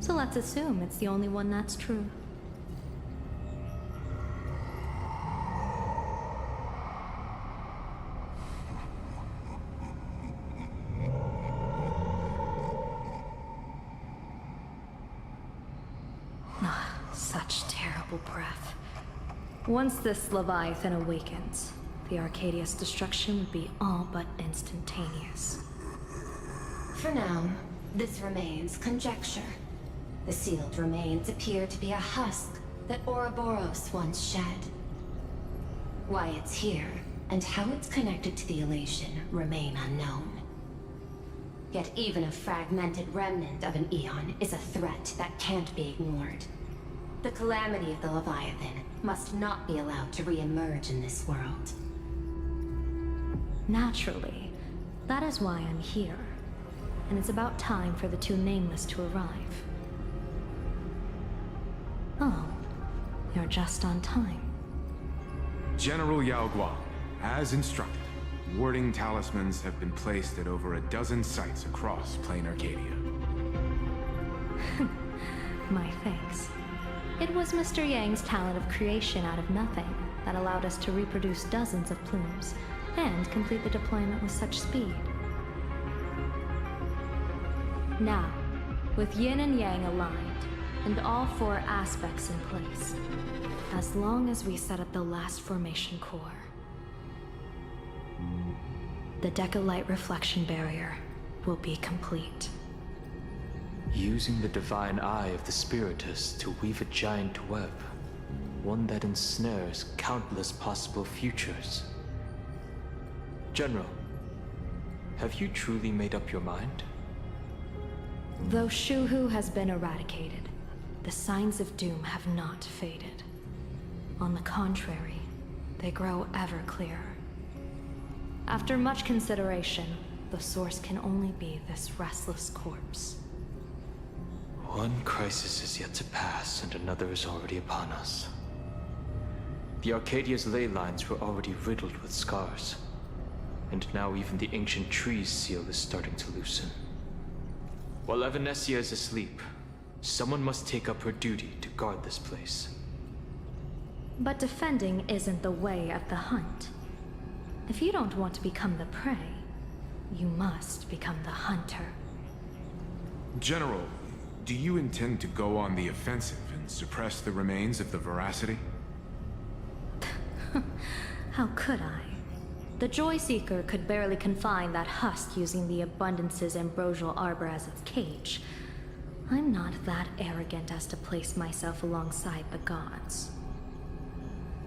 so let's assume it's the only one that's true. Such terrible breath. Once this Leviathan awakens, the Arcadia's destruction would be all but instantaneous. For now, this remains conjecture. The sealed remains appear to be a husk that Ouroboros once shed. Why it's here, and how it's connected to the elation, remain unknown. Yet even a fragmented remnant of an Eon is a threat that can't be ignored. The calamity of the Leviathan must not be allowed to re-emerge in this world. Naturally, that is why I'm here. and it's about time for the two Nameless to arrive. Oh, you're just on time. General Yao Guang, as instructed, warding talismans have been placed at over a dozen sites across Plain Arcadia. My thanks. It was Mr. Yang's talent of creation out of nothing that allowed us to reproduce dozens of plumes and complete the deployment with such speed. Now, with Yin and Yang aligned, and all four aspects in place, as long as we set up the last formation core, the Decalight reflection barrier will be complete. Using the divine eye of the Spiritus to weave a giant web, one that ensnares countless possible futures. General, have you truly made up your mind? Though Shuhu has been eradicated, the signs of doom have not faded. On the contrary, they grow ever clearer. After much consideration, the source can only be this restless corpse. One crisis is yet to pass, and another is already upon us. The Arcadia's ley lines were already riddled with scars, and now even the ancient trees seal is starting to loosen. While Evanesia is asleep, someone must take up her duty to guard this place. But defending isn't the way of the hunt. If you don't want to become the prey, you must become the hunter. General, do you intend to go on the offensive and suppress the remains of the Veracity? How could I? The Joy Seeker could barely confine that husk using the Abundance's ambrosial arbor as its cage. I'm not that arrogant as to place myself alongside the gods.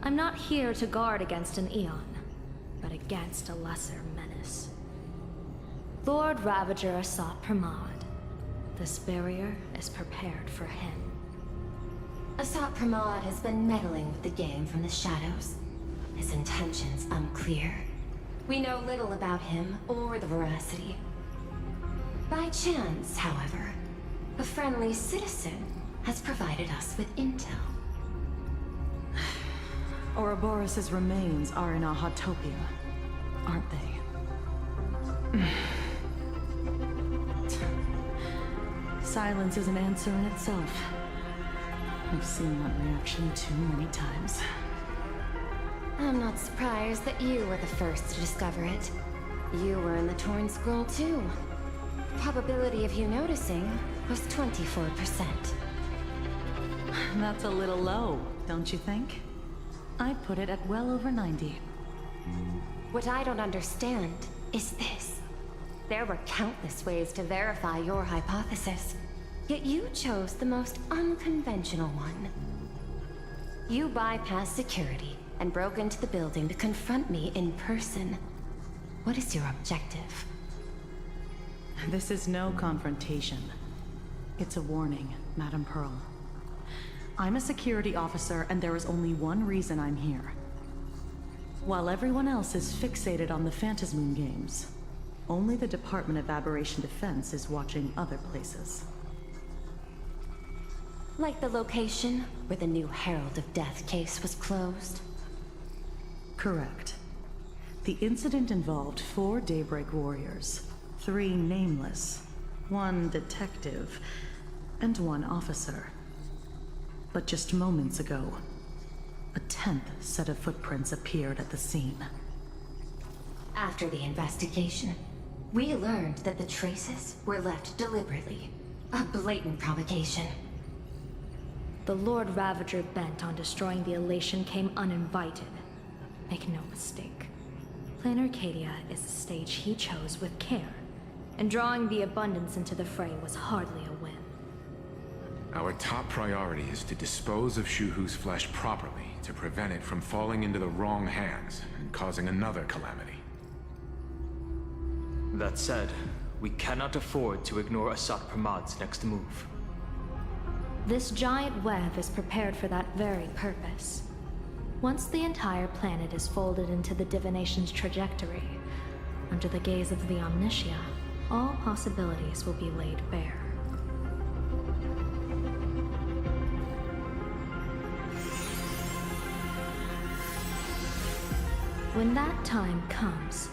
I'm not here to guard against an Eon, but against a lesser menace. Lord Ravager Asat Pramad. This barrier is prepared for him. Asat Pramad has been meddling with the game from the shadows. His intentions unclear. We know little about him or the Veracity. By chance, however, a friendly citizen has provided us with intel. Ouroboros' remains are in Ahatopia, aren't they? Silence is an answer in itself. I've seen that reaction too many times. I'm not surprised that you were the first to discover it. You were in the Torn Scroll too. The probability of you noticing was 24%. That's a little low, don't you think? I'd put it at well over 90. What I don't understand is this. There were countless ways to verify your hypothesis, yet you chose the most unconventional one. You bypassed security and broke into the building to confront me in person. What is your objective? This is no confrontation. It's a warning, Madam Pearl. I'm a security officer, and there is only one reason I'm here. While everyone else is fixated on the Phantasmoon games, only the Department of Aberration Defense is watching other places. Like the location where the new Herald of Death case was closed? Correct. The incident involved 4 Daybreak Warriors, 3 Nameless, 1 detective, and 1 officer. But just moments ago, a 10th set of footprints appeared at the scene. After the investigation, we learned that the traces were left deliberately. A blatant provocation. The Lord Ravager bent on destroying the Elation came uninvited. Make no mistake. Plain Arcadia is a stage he chose with care, and drawing the Abundance into the fray was hardly a win. Our top priority is to dispose of Shuhu's flesh properly to prevent it from falling into the wrong hands and causing another calamity. That said, we cannot afford to ignore Asat Pramad's next move. This giant web is prepared for that very purpose. Once the entire planet is folded into the divination's trajectory, under the gaze of the Omnitia, all possibilities will be laid bare. When that time comes,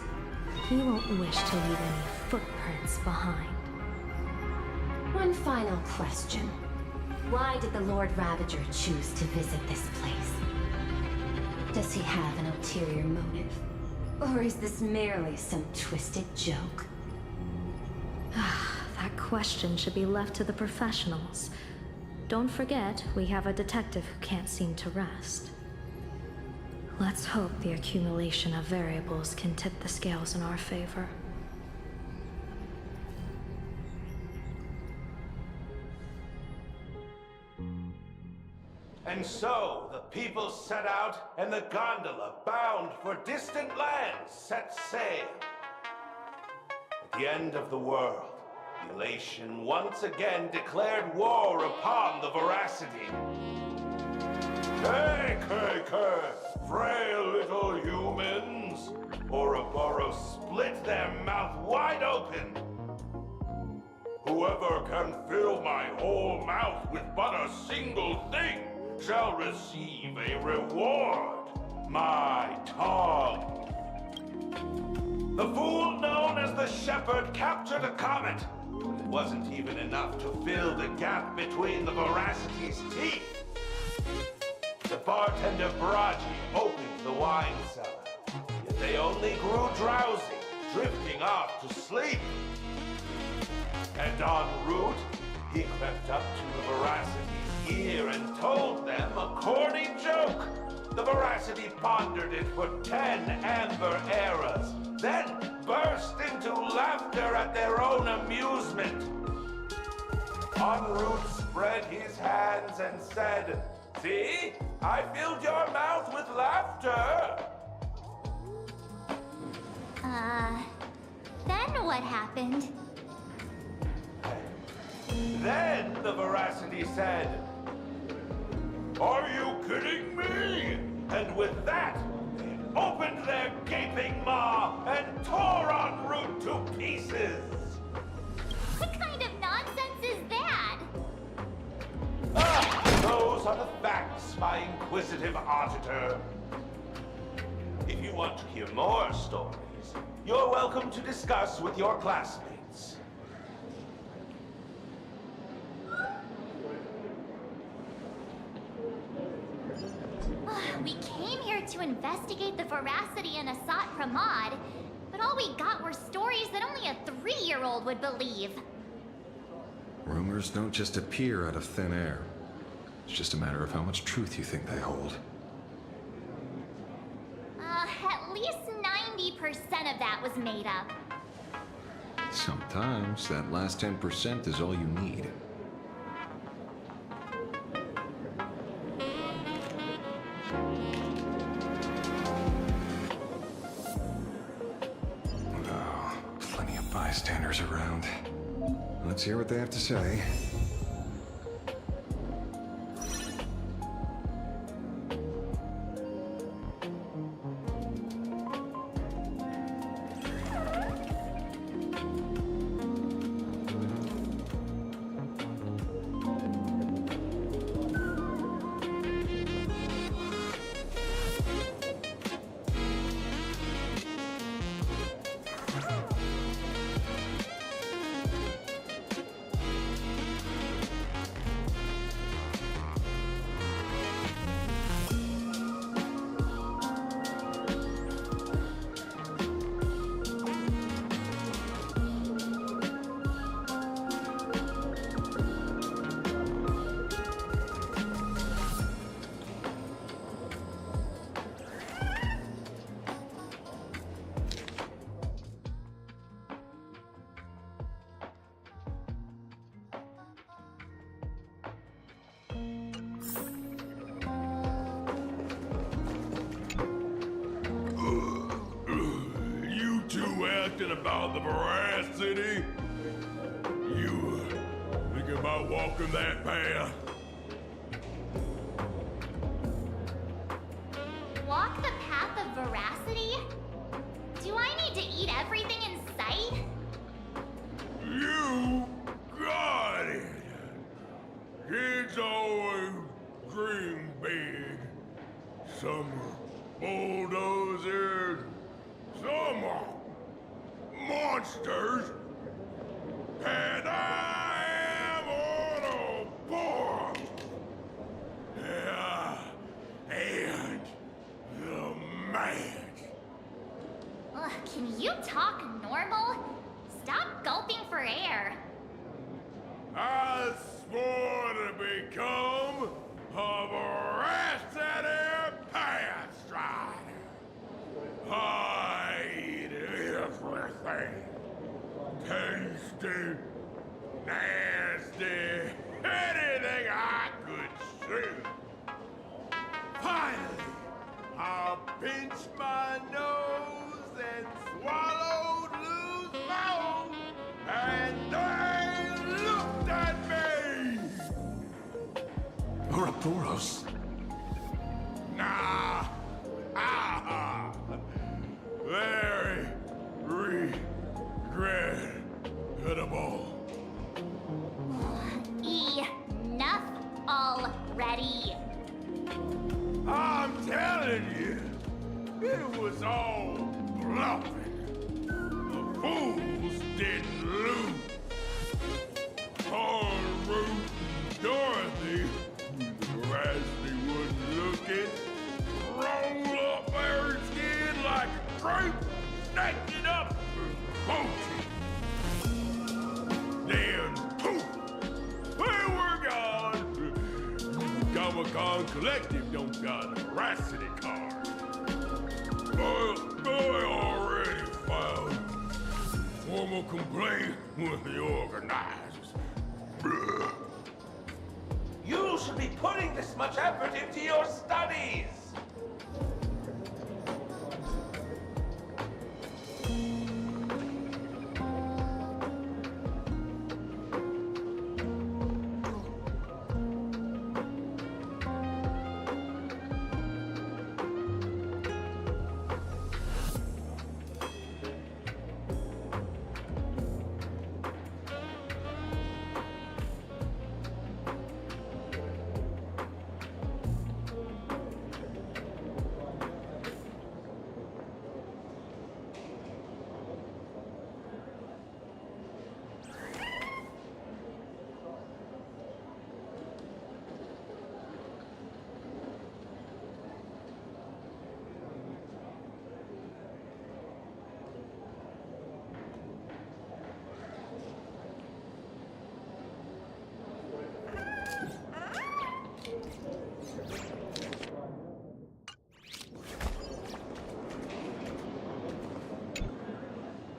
he won't wish to leave any footprints behind. One final question. Why did the Lord Ravager choose to visit this place? Does he have an ulterior motive? Or is this merely some twisted joke? That question should be left to the professionals. Don't forget, we have a detective who can't seem to rest. Let's hope the accumulation of variables can tip the scales in our favor. And so, the people set out, and the gondola, bound for distant lands, set sail. At the end of the world, Elation once again declared war upon the Veracity. Frail little humans! Ouroboros split their mouth wide open! Whoever can fill my whole mouth with but a single thing shall receive a reward, my tongue. The fool known as the Shepherd captured a comet, but it wasn't even enough to fill the gap between the Veracity's teeth. The bartender Baraji opened the wine cellar, yet they only grew drowsy, drifting off to sleep. And en route, he crept up to the Veracity's ear and told them a corny joke. The Veracity pondered it for 10 amber eras, then burst into laughter at their own amusement. En route spread his hands and said, "See? I filled your mouth with laughter." Then what happened? Then the Veracity said, "Are you kidding me?" And with that, they opened their gaping maw and tore en route to pieces. What kind of nonsense is that? Those are the facts, my inquisitive auditor. If you want to hear more stories, you're welcome to discuss with your classmates. We came here to investigate the Veracity and Asat Pramod, but all we got were stories that only a 3-year-old would believe. Rumors don't just appear out of thin air. It's just a matter of how much truth you think they hold. At least 90% of that was made up. Sometimes that last 10% is all you need. Oh, plenty of bystanders around. Let's hear what they have to say. About the Veracity? You think about walking that path? Walk the path of Veracity? Do I need to eat everything in sight? You got it. Kids always dream big. Some are bulldozers, some are monsters, and I am on a board. Yeah, and the man. Ugh, can you talk normal? Stop gulping for air. I swore to become a veracity pathstrider. I eat everything. Tasty, nasty, anything I could see. Finally, I pinched my nose and swallowed loose bone, and they looked at me. Ouroboros. Nah. Very regrettable. Enough already. I'm telling you, it was all bluffing. The fools didn't lose. Poor Ruth and Dorothy, the veracity wasn't looking, roll up their skin like a grape, snatched it up and bolted. Then, poof, they were gone. Comic-Con Collective don't got a veracity card. But I already filed formal complaint with the organizers. You should be putting this much effort into your studies!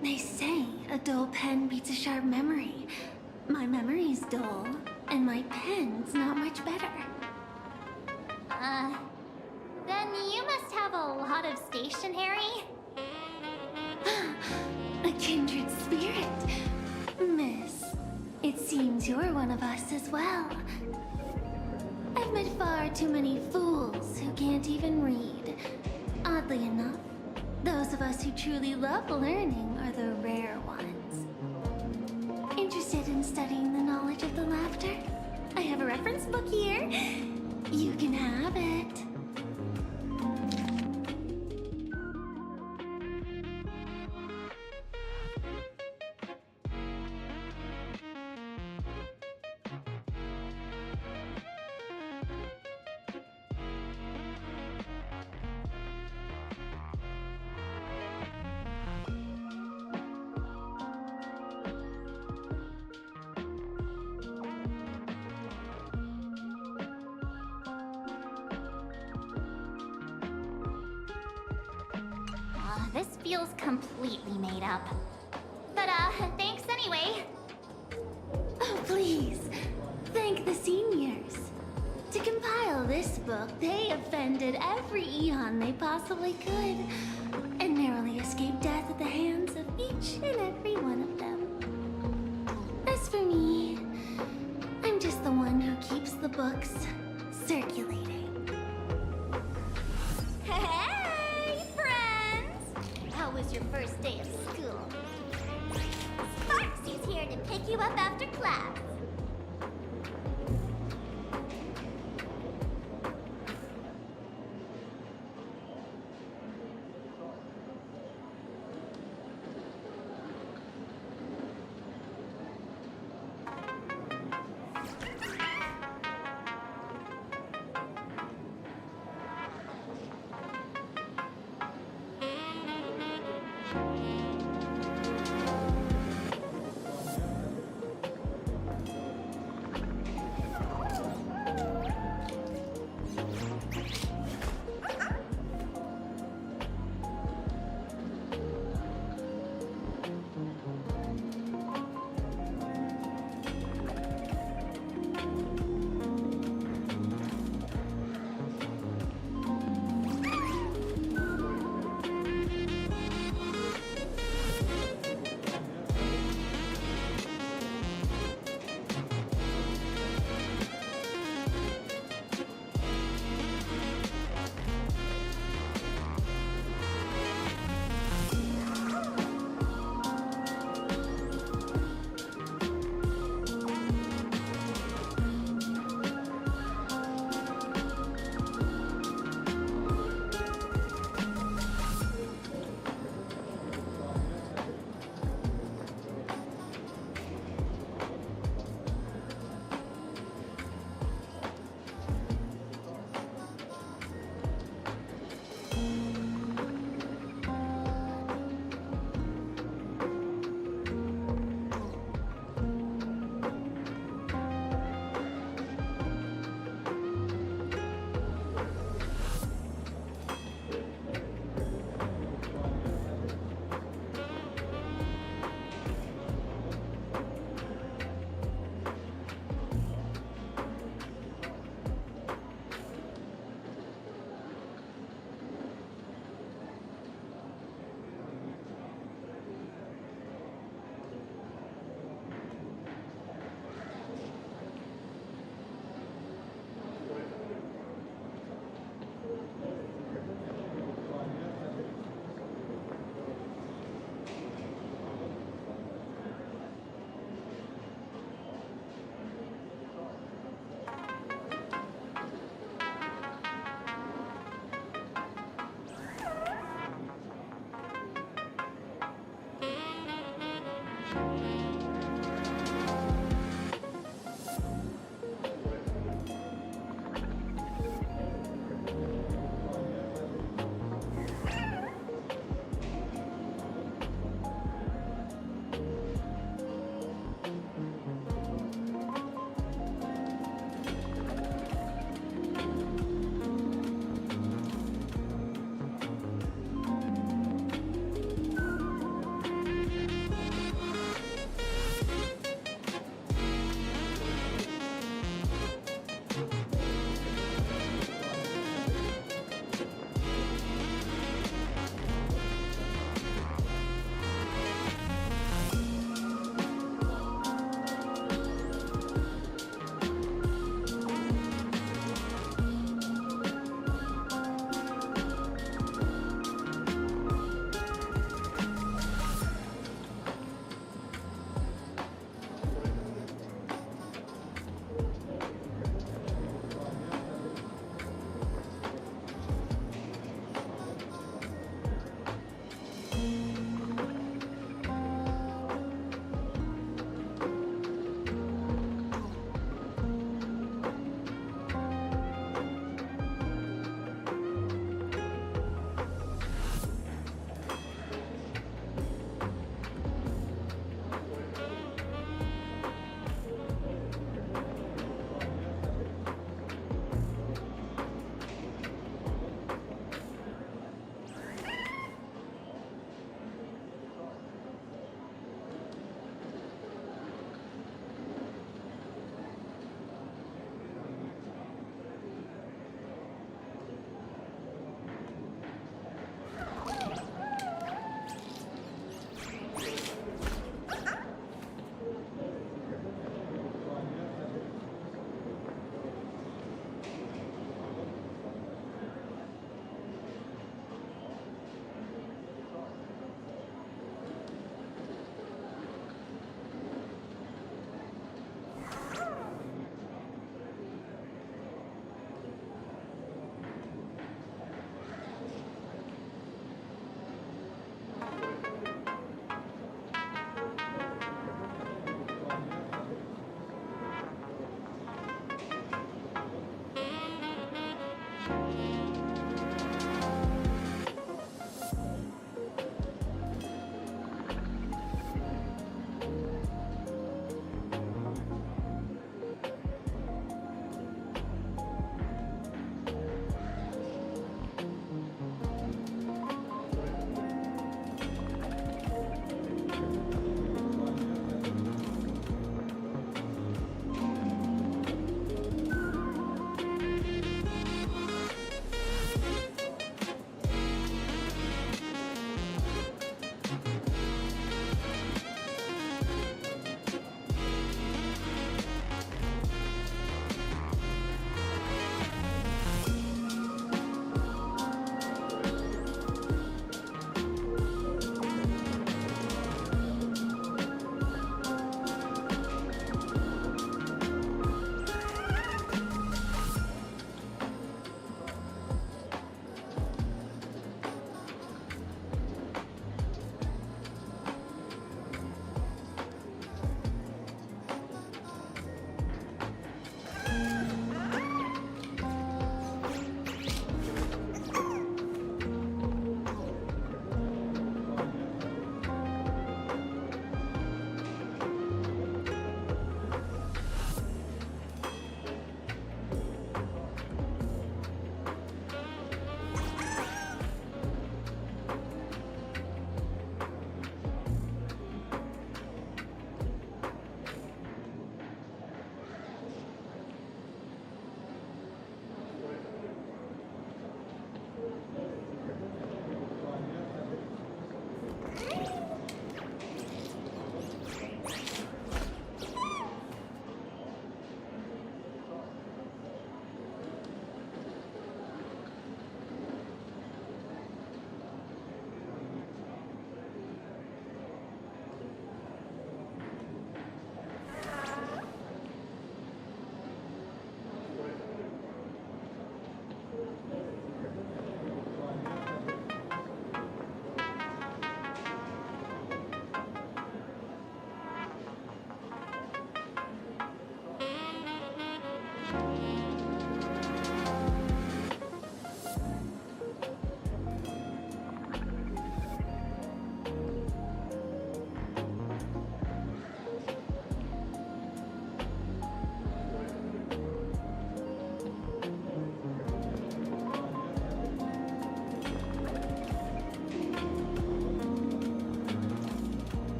They say a dull pen beats a sharp memory. My memory's dull, and my pen's not much better. Then you must have a lot of stationery? A kindred spirit. Miss, it seems you're one of us as well. I've met far too many fools who can't even read. Oddly enough, those of us who truly love learning are the rare ones. Interested in studying the knowledge of the laughter? I have a reference book here. You can have it. This feels completely made up. But, thanks anyway. Oh, please. Thank the seniors. To compile this book, they offended every eon they possibly could, and narrowly escaped death at the hands of each and every one of them. As for me, I'm just the one who keeps the books circulating. Hey, friends! How was your first day of school? Sparks is here to pick pick you up after class.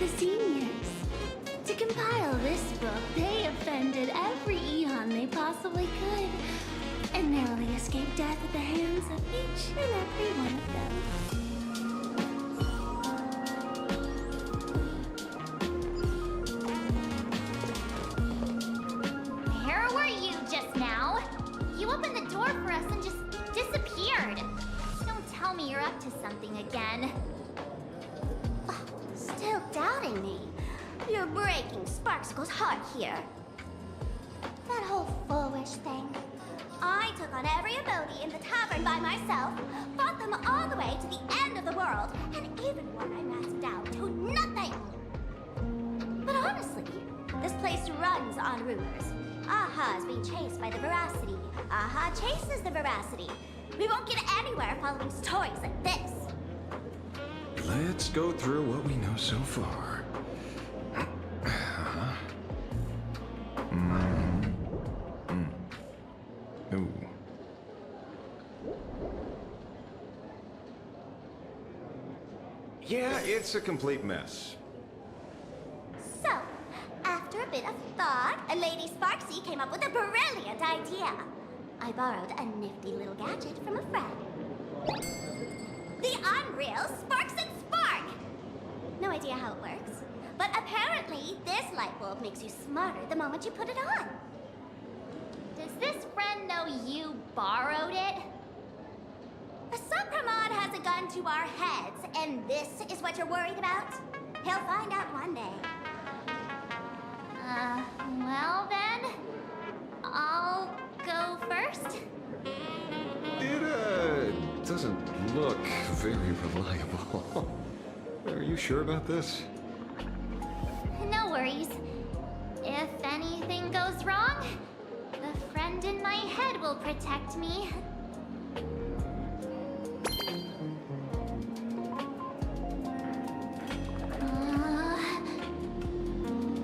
the seniors. To compile this book, they offended every eon they possibly could, and narrowly escaped death at the hands of each and every one of them. Where were you just now? You opened the door for us and just disappeared. Don't tell me you're up to something again. Still doubting me? You're breaking Sparksicle's heart here. That whole foolish thing. I took on every abode in the tavern by myself, fought them all the way to the end of the world, and even when I masked out to nothing. But honestly, this place runs on rumors. Aha is being chased by the veracity. Aha chases the veracity. We won't get anywhere following stories like this. Let's go through what we know so far. Ooh. Yeah, it's a complete mess. So, after a bit of thought, Lady Sparksy came up with a brilliant idea. I borrowed a nifty little gadget from a friend. The unreal Sparks and Spark! No idea how it works, but apparently this light bulb makes you smarter the moment you put it on. Does this friend know you borrowed it? Sopramod has a gun to our heads, and this is what you're worried about? He'll find out one day. Well then, doesn't look very reliable. Are you sure about this? No worries. If anything goes wrong, the friend in my head will protect me.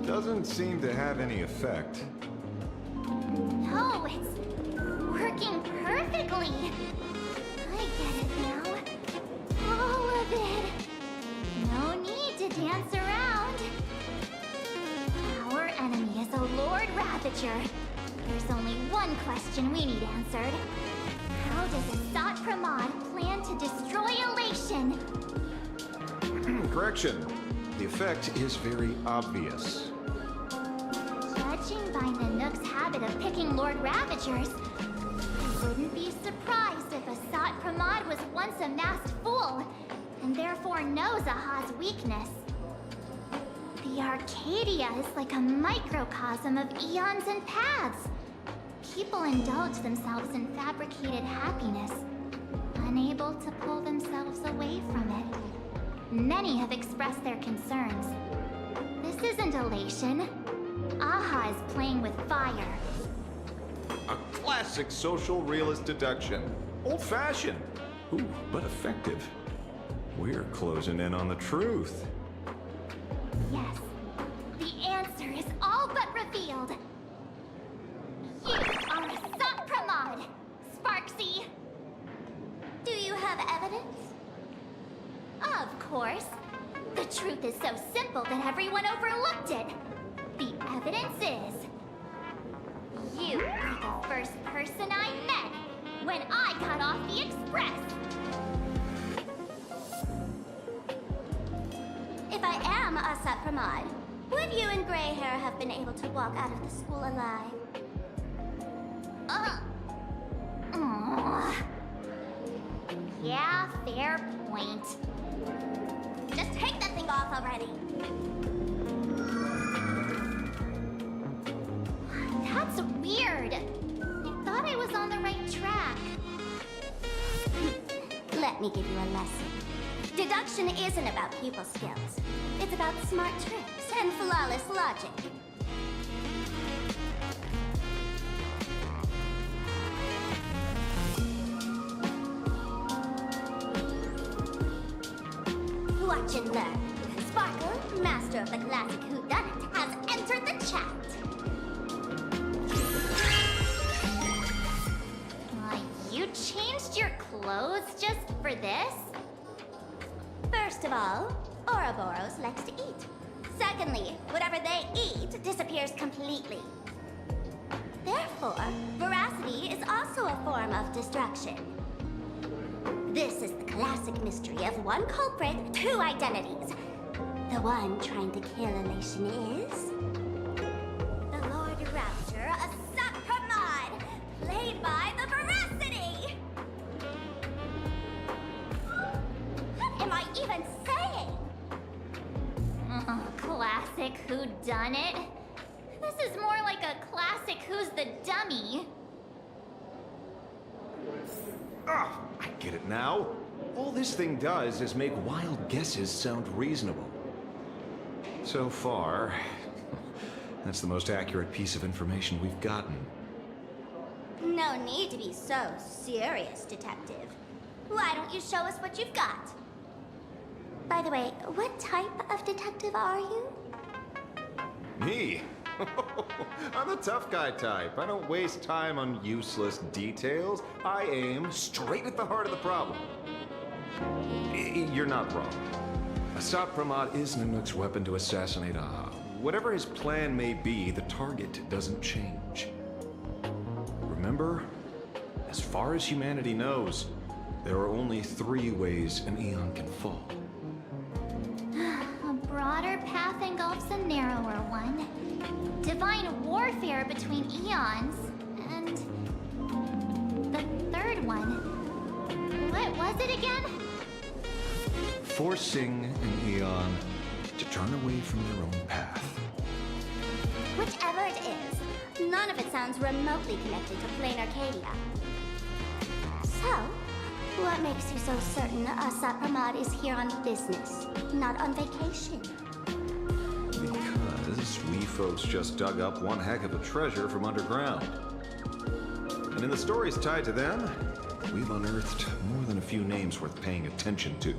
Doesn't seem to have any effect. No, it's working perfectly. I get it now. All of it. No need to dance around. Our enemy is a Lord Ravager. There's only one question we need answered. How does Asat Pramod plan to destroy Elation? Correction. The effect is very obvious. Judging by Nanook's habit of picking Lord Ravagers, I wouldn't be surprised if Asat Pramod was once a masked fool, and therefore knows Aha's weakness. The Arcadia is like a microcosm of eons and paths. People indulge themselves in fabricated happiness, unable to pull themselves away from it. Many have expressed their concerns. This isn't elation. Aha is playing with fire. A classic social realist deduction. Old-fashioned. Ooh, but effective. We're closing in on the truth. Yes. The answer is all but revealed. You are Asat Pramod, Sparksy. Do you have evidence? Of course. The truth is so simple that everyone overlooked it. The evidence is... you were the first person I met when I got off the express. If I am Asat Pramod, would you and Grey Hair have been able to walk out of the school alive? Yeah, fair point. Just take that thing off already. That's weird. I thought I was on the right track. Let me give you a lesson. Deduction isn't about pupil skills. It's about smart tricks and flawless logic. Watch and learn. Sparkle, master of the classic whodunit, has entered the chat. You changed your clothes just for this? First of all, Ouroboros likes to eat. Secondly, whatever they eat disappears completely. Therefore, veracity is also a form of destruction. This is the classic mystery of one culprit, two identities. The one trying to kill Elation is... the Lord Raptor, Asat Pramod, played by the Veracity! What am I even saying? Classic whodunit? This is more like a classic Who's the Dummy. Ah, I get it now. All this thing does is make wild guesses sound reasonable. So far, that's the most accurate piece of information we've gotten. No need to be so serious, Detective. Why don't you show us what you've got? By the way, what type of detective are you? Me? I'm the tough guy type. I don't waste time on useless details. I aim straight at the heart of the problem. You're not wrong. Asat Pramod is Nanook's weapon to assassinate Aha. Whatever his plan may be, the target doesn't change. Remember, as far as humanity knows, there are only 3 ways an Eon can fall. A broader path engulfs a narrower one. Divine warfare between eons, and the third one. What was it again? Forcing an Eon to turn away from their own path. Whichever it is, none of it sounds remotely connected to Plain Arcadia. So, What makes you so certain Asat Pramad is here on business, not on vacation? Because we folks just dug up one heck of a treasure from underground. And in the stories tied to them, we've unearthed more than a few names worth paying attention to.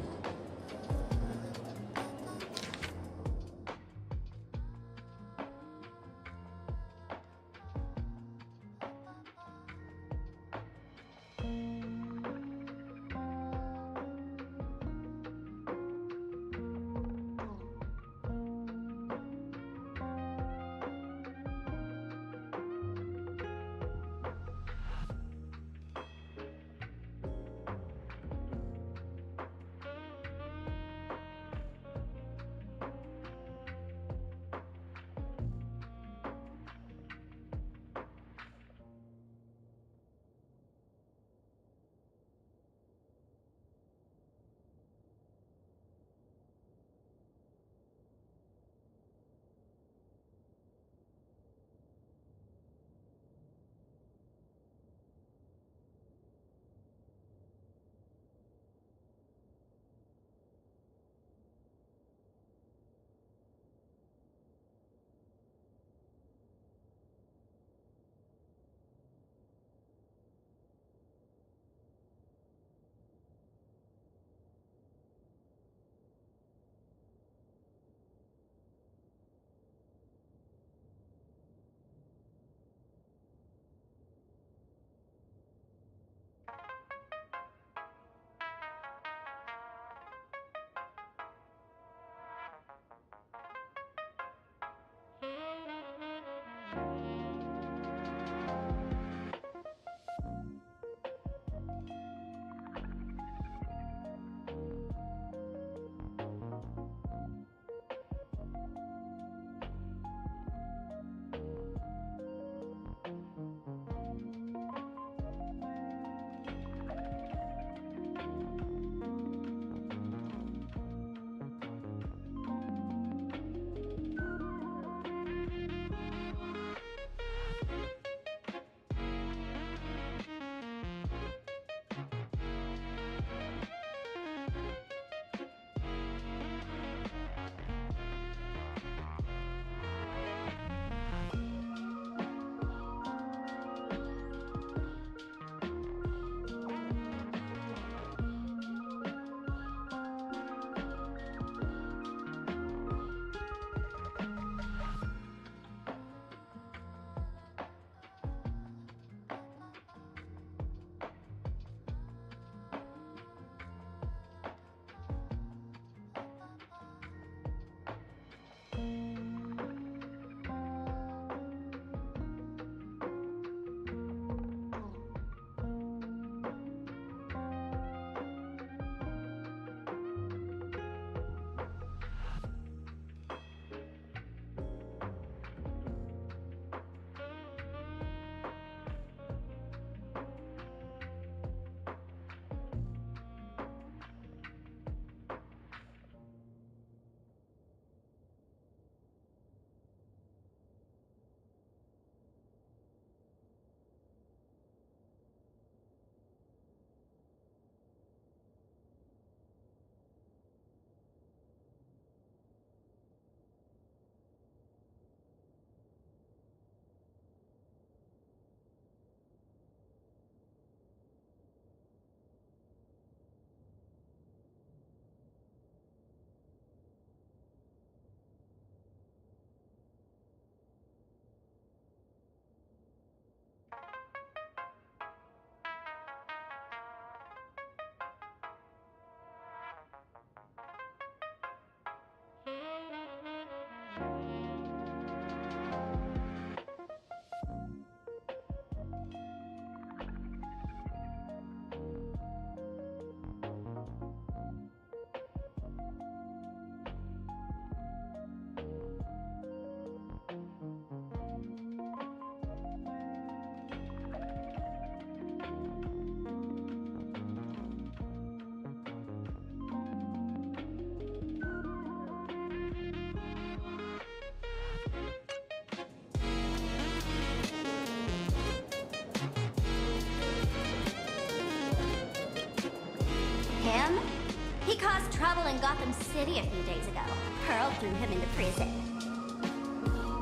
trouble in Gotham City a few days ago. Pearl threw him into prison.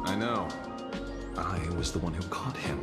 I know. I was the one who caught him.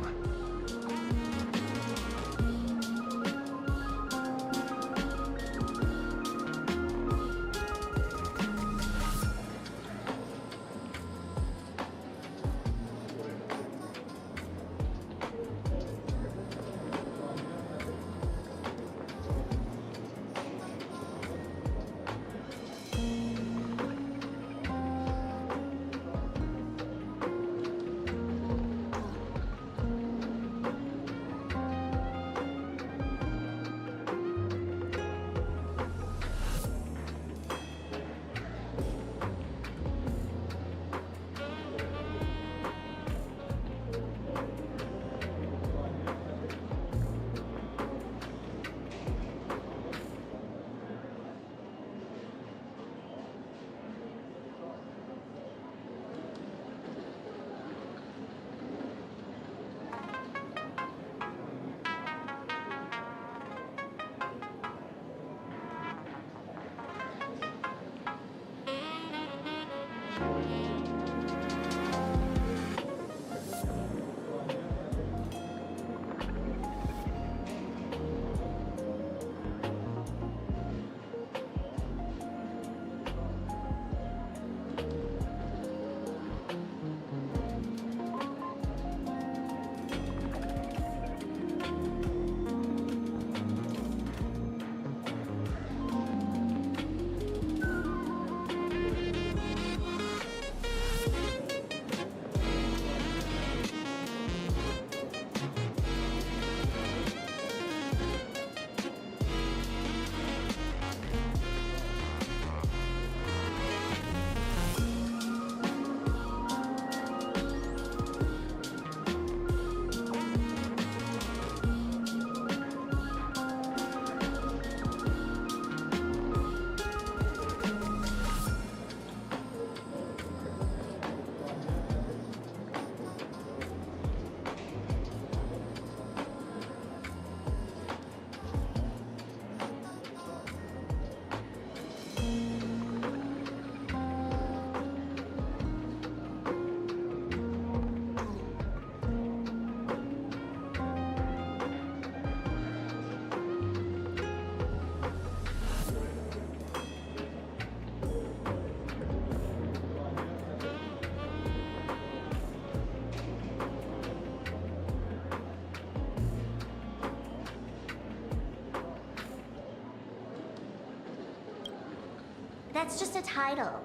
That's just a title.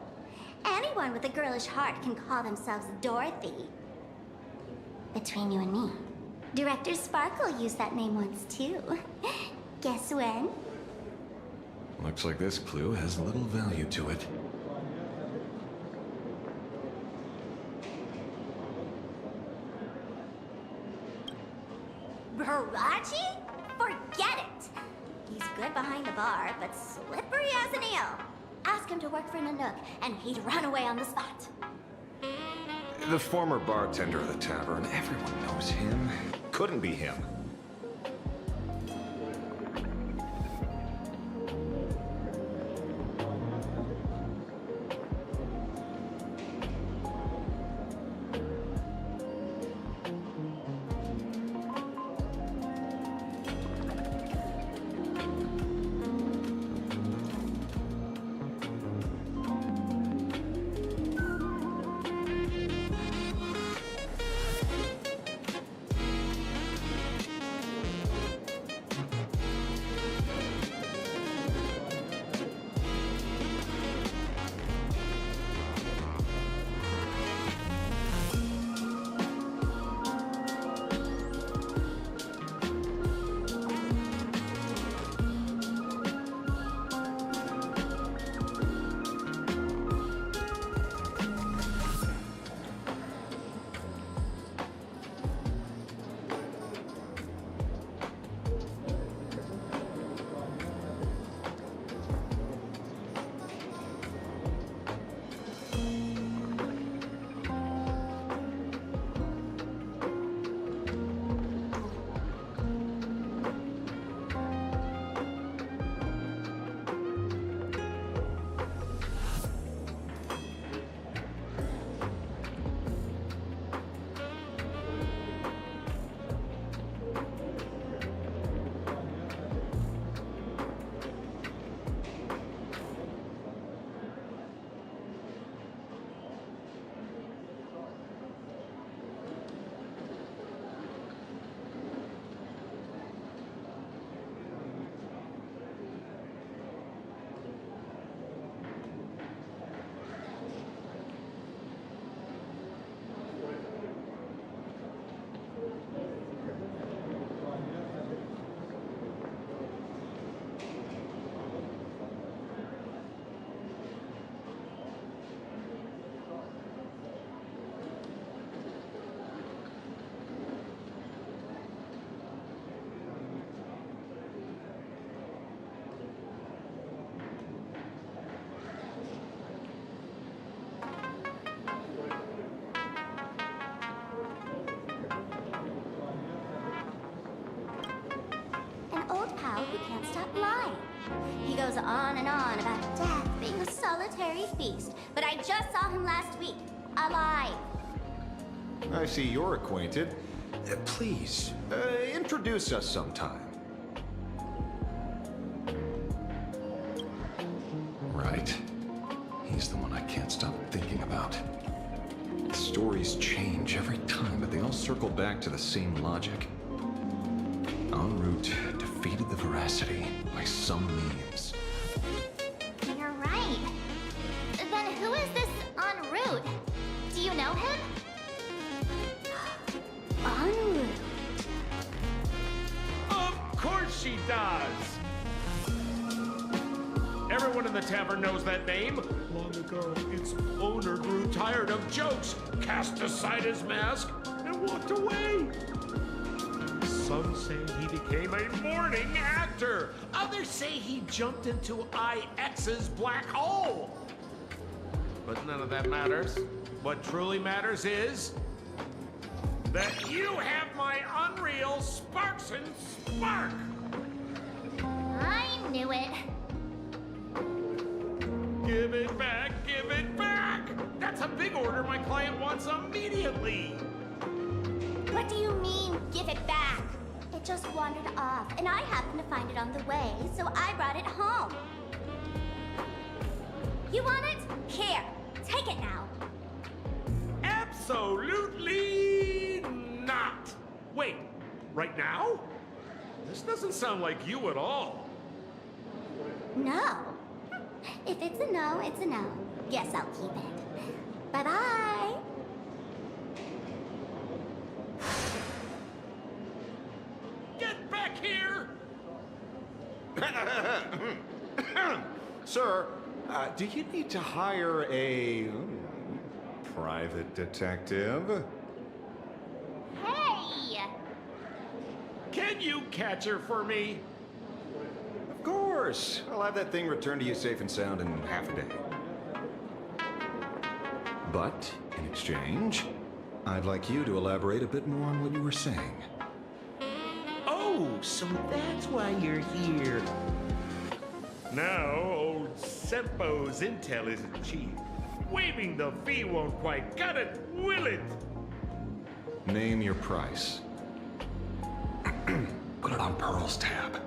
Anyone with a girlish heart can call themselves Dorothy. Between you and me, Director Sparkle used that name once too. Guess when? Looks like this clue has little value to it. Baraji? Forget it! He's good behind the bar, but slippery as an eel. Ask him to work for Nanook, and he'd run away on the spot. The former bartender of the tavern, everyone knows him. Couldn't be him. who can't stop lying. He goes on and on about death being a solitary feast, but I just saw him last week, alive. I see you're acquainted. Please, introduce us sometime. Right. He's the one I can't stop thinking about. Stories change every time, but they all circle back to the same logic. En route defeated the Veracity by some means. You're right. Then who is this en route? Do you know him? En route. Of course she does! Everyone in the tavern knows that name. Long ago, its owner grew tired of jokes, cast aside his mask, and walked away. Some say he became a morning actor. Others say he jumped into IX's black hole. But none of that matters. What truly matters is that you have my unreal Sparks and Spark! I knew it. Give it back, give it back! That's a big order my client wants immediately! What do you mean, give it back? It just wandered off, and I happened to find it on the way, so I brought it home. You want it? Here, take it now. Absolutely not! Wait, right now? This doesn't sound like you at all. No. If it's a no, it's a no. Guess I'll keep it. Bye-bye. Get back here! Sir, do you need to hire a private detective? Hey! Can you catch her for me? Of course. I'll have that thing returned to you safe and sound in half a day. But, in exchange, I'd like you to elaborate a bit more on what you were saying. Oh, so that's why you're here. Now, old Sempo's intel isn't cheap. Waiving the fee won't quite cut it, will it? Name your price. Put it on Pearl's tab.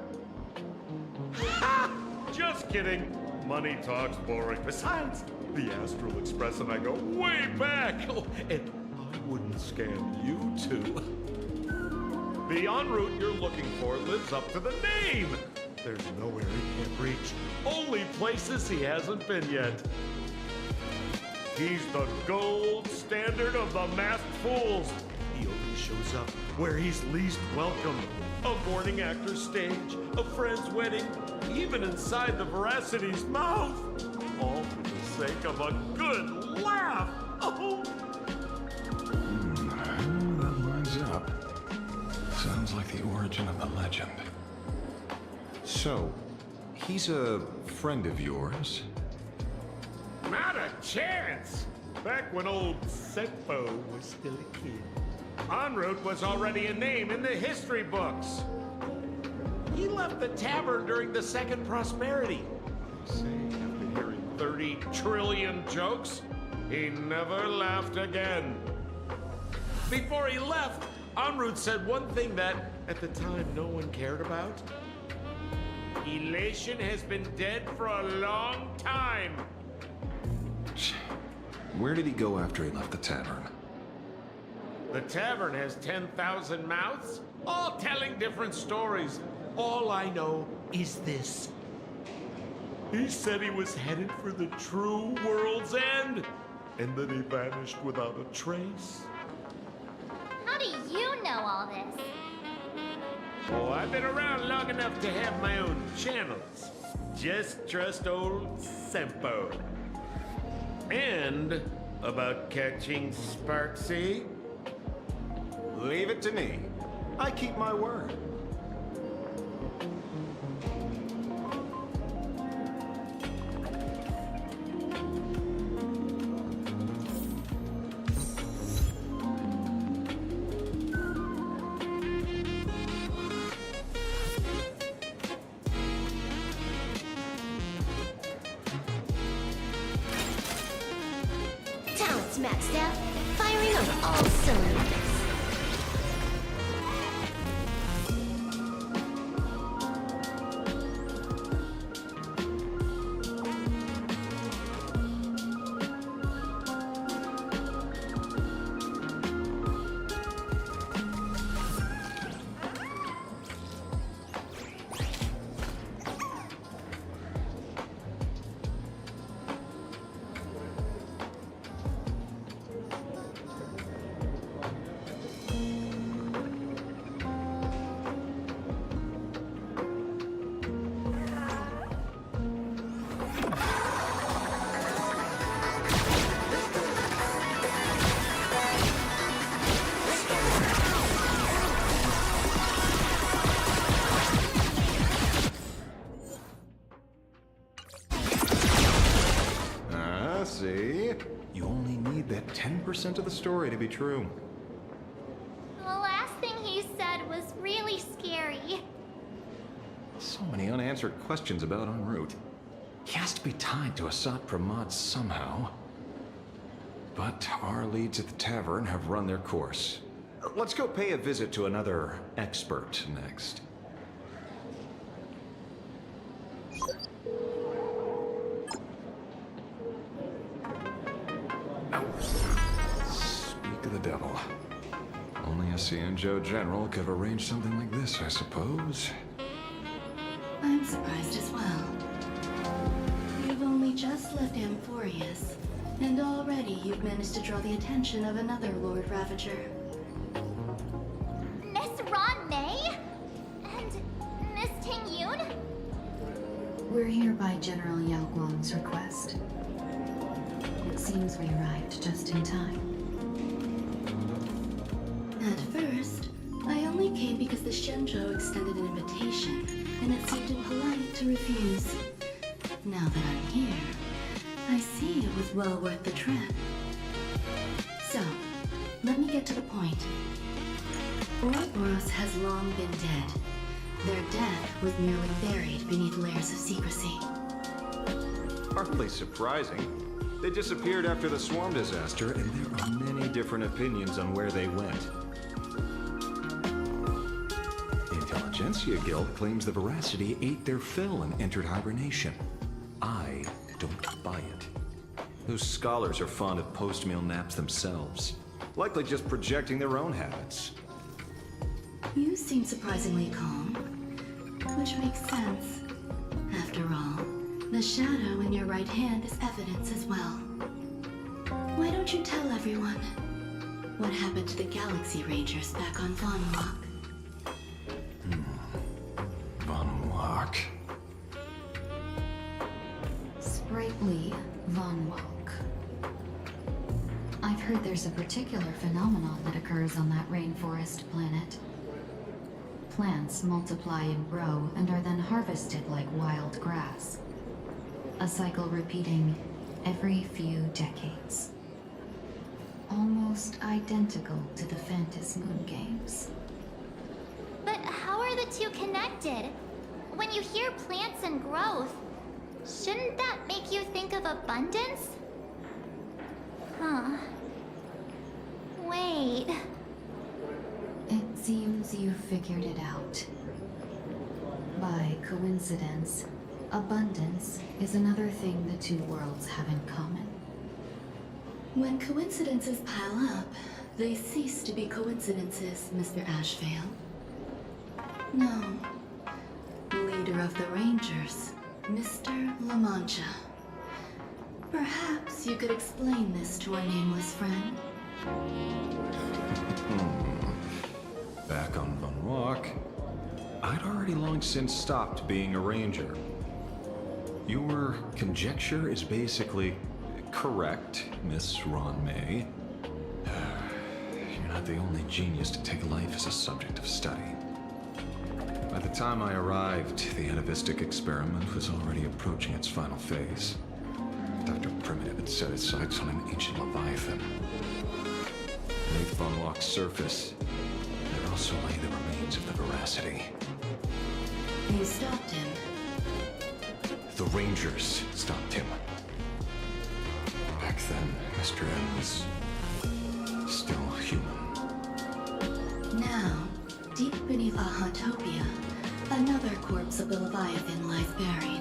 Just kidding. Money talks boring. Besides, the Astral Express and I go way back. Oh, and I wouldn't scam you two. The en route you're looking for lives up to the name. There's nowhere he can't reach. Only places he hasn't been yet. He's the gold standard of the masked fools. He only shows up where he's least welcome. A morning actor's stage, a friend's wedding, even inside the Veracity's mouth. All for the sake of a good laugh. Oh! That lines up. Sounds like the origin of the legend. So, he's a friend of yours? Not a chance! Back when old Sempo was still a kid, en route was already a name in the history books. He left the tavern during the Second Prosperity. They say after hearing 30 trillion jokes, he never laughed again. Before he left, en route said one thing that, at the time, no one cared about. Elation has been dead for a long time. Where did he go after he left the tavern? The tavern has 10,000 mouths, all telling different stories. All I know is this. He said he was headed for the true world's end, and then he vanished without a trace. How do you know all this? Oh, I've been around long enough to have my own channels. Just trust old Sempo. And about catching Sparksy? Leave it to me. I keep my word. maxed out, firing on all cylinders. See? You only need that 10% of the story to be true. The last thing he said was really scary. So many unanswered questions about en route. He has to be tied to Asat Pramod somehow. But our leads at the tavern have run their course. Let's go pay a visit to another expert next. Speak of the devil. Only a Cienjo general could have arranged something like this, I suppose. I'm surprised as well. You've only just left Amphorius, and already you've managed to draw the attention of another Lord Ravager. Miss Ron May? And Miss Ting Yoon? We're here by General Yao Guang's request. It seems we arrived just in time. At first, I only came because the Shenzhou extended an invitation, and it seemed impolite to refuse. Now that I'm here, I see it was well worth the trip. So, let me get to the point. Ouroboros has long been dead. Their death was merely buried beneath layers of secrecy. Hardly surprising. They disappeared after the swarm disaster, and there are many different opinions on where they went. The Intelligentsia Guild claims the Veracity ate their fill and entered hibernation. I don't buy it. Those scholars are fond of post-meal naps themselves, likely just projecting their own habits. You seem surprisingly calm, which makes sense. After all, the shadow in your right hand is evidence as well. Why don't you tell everyone what happened to the Galaxy Rangers back on Von Walk? Von Walk? Sprightly Von Walk. I've heard there's a particular phenomenon that occurs on that rainforest planet. Plants multiply and grow and are then harvested like wild grass. A cycle repeating every few decades. Almost identical to the Phantis Moon Games. But how are the two connected? When you hear plants and growth, shouldn't that make you think of abundance? Huh. Wait. It seems you figured it out. By coincidence, abundance is another thing the two worlds have in common. When coincidences pile up, they cease to be coincidences, Mr. Ashvale. No. Leader of the Rangers, Mr. La Mancha. Perhaps you could explain this to our nameless friend. Back on Von Walk, I'd already long since stopped being a ranger. Your conjecture is basically correct, Miss Ron May. You're not the only genius to take life as a subject of study. By the time I arrived, the atavistic experiment was already approaching its final phase. Dr. Primitive had set his sights on an ancient leviathan. Beneath Von Walk's surface, there also lay the remains of the Veracity. You stopped him. The Rangers stopped him. Back then, Mr. M was still human. Now, deep beneath Ahatopia, another corpse of the Leviathan lies buried.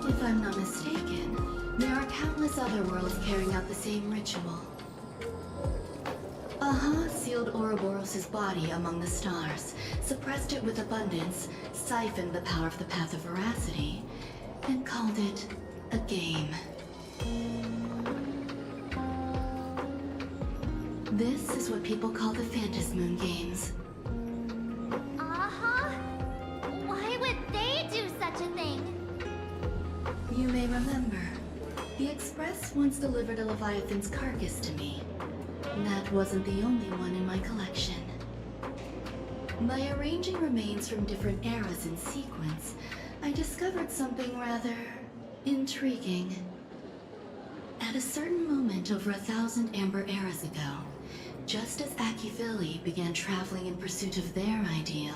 If I'm not mistaken, there are countless other worlds carrying out the same ritual. Aha sealed Ouroboros' body among the stars, suppressed it with abundance, siphoned the power of the Path of Veracity, and called it a game. This is what people call the Phantasmoon Games. Uh-huh. Why would they do such a thing? You may remember, the Express once delivered a Leviathan's carcass to me. That wasn't the only one in my collection. By arranging remains from different eras in sequence, I discovered something rather intriguing. At a certain moment over 1,000 Amber eras ago, just as Akivili began traveling in pursuit of their ideal,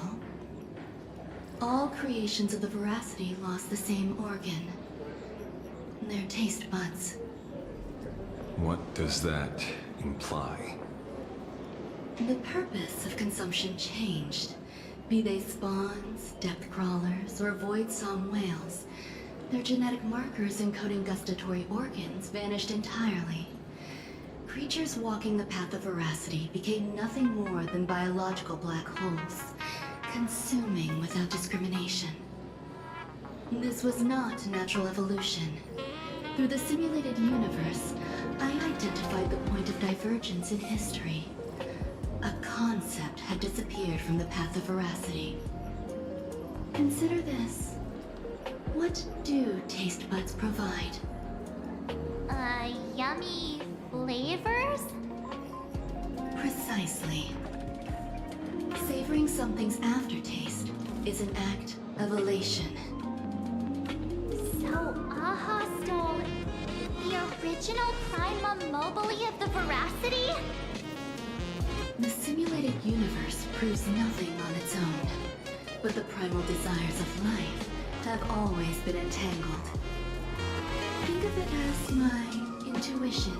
all creations of the Veracity lost the same organ. Their taste buds. What does that imply? The purpose of consumption changed. Be they spawns, depth crawlers, or void song whales, their genetic markers encoding gustatory organs vanished entirely. Creatures walking the path of veracity became nothing more than biological black holes, consuming without discrimination. This was not natural evolution. Through the simulated universe, I identified the point of divergence in history. A concept had disappeared from the path of veracity. Consider this. What do taste buds provide? Yummy flavors? Precisely. Savoring something's aftertaste is an act of elation. So, Aha stole the original Prima Mobile of the Veracity? The simulated universe proves nothing on its own, but the primal desires of life have always been entangled. Think of it as my intuition.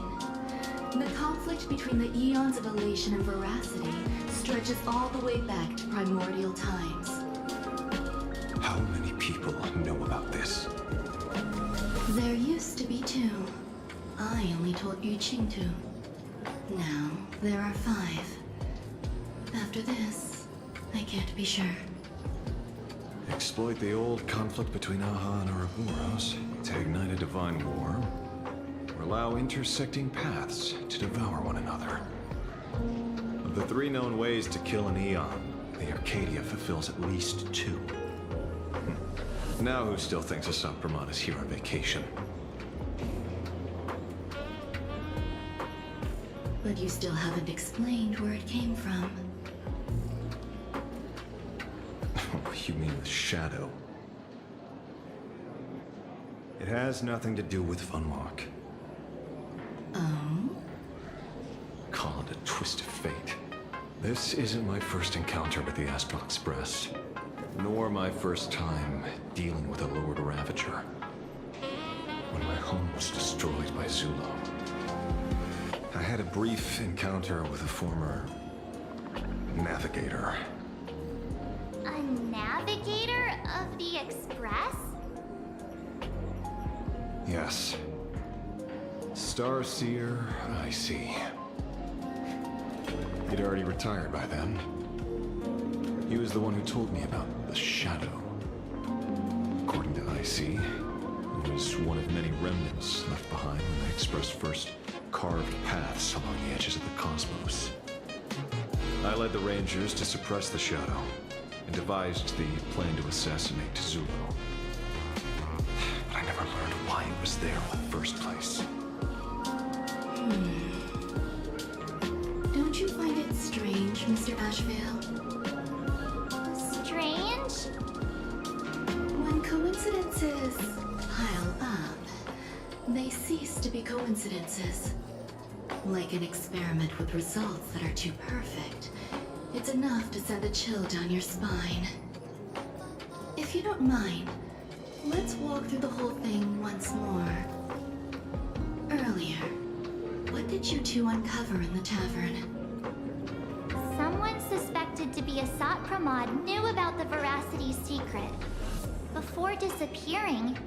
The conflict between the eons of elation and veracity stretches all the way back to primordial times. How many people know about this? There used to be 2. I only told Yu Qing 2. Now, there are 5. After this, I can't be sure. Exploit the old conflict between Aha and Ouroboros to ignite a divine war, or allow intersecting paths to devour one another. Of the 3 known ways to kill an Eon, the Arcadia fulfills at least 2. Now who still thinks Asapramon is here on vacation? But you still haven't explained where it came from. You mean the shadow? It has nothing to do with Funwalk. Oh? Call it a twist of fate. This isn't my first encounter with the Astral Express, nor my first time dealing with a Lord Ravager. When my home was destroyed by Zulo, I had a brief encounter with a former navigator. A navigator of the Express? Yes. Starseer, I see. He'd already retired by then. He was the one who told me about the Shadow. According to IC, it was one of many remnants left behind when the Express first carved paths along the edges of the cosmos. I led the Rangers to suppress the Shadow, and devised the plan to assassinate Zulo. But I never learned why it was there in the first place. Don't you find it strange, Mr. Ashvale? Strange? When coincidences pile up, they cease to be coincidences. Like an experiment with results that are too perfect, it's enough to send a chill down your spine. If you don't mind, let's walk through the whole thing once more. Earlier. earlier. What did you two uncover in the tavern? Someone suspected to be a Sot Pramod knew about the Veracity secret. Before disappearing,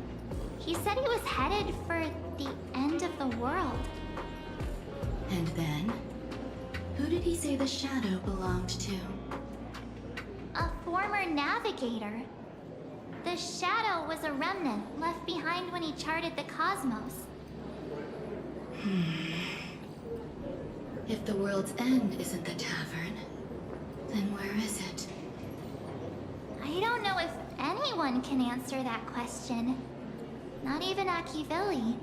he said he was headed for the end of the world. And then? Who did he say the shadow belonged to? A former navigator. The shadow was a remnant left behind when he charted the cosmos. If the world's end isn't the tavern, then where is it? I don't know if anyone can answer that question. Not even Akivili.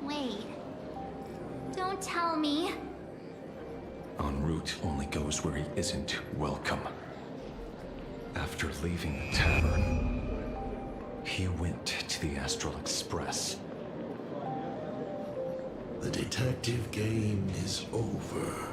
Wait. Don't tell me. En route only goes where he isn't welcome. After leaving the tavern, he went to the Astral Express. The detective game is over.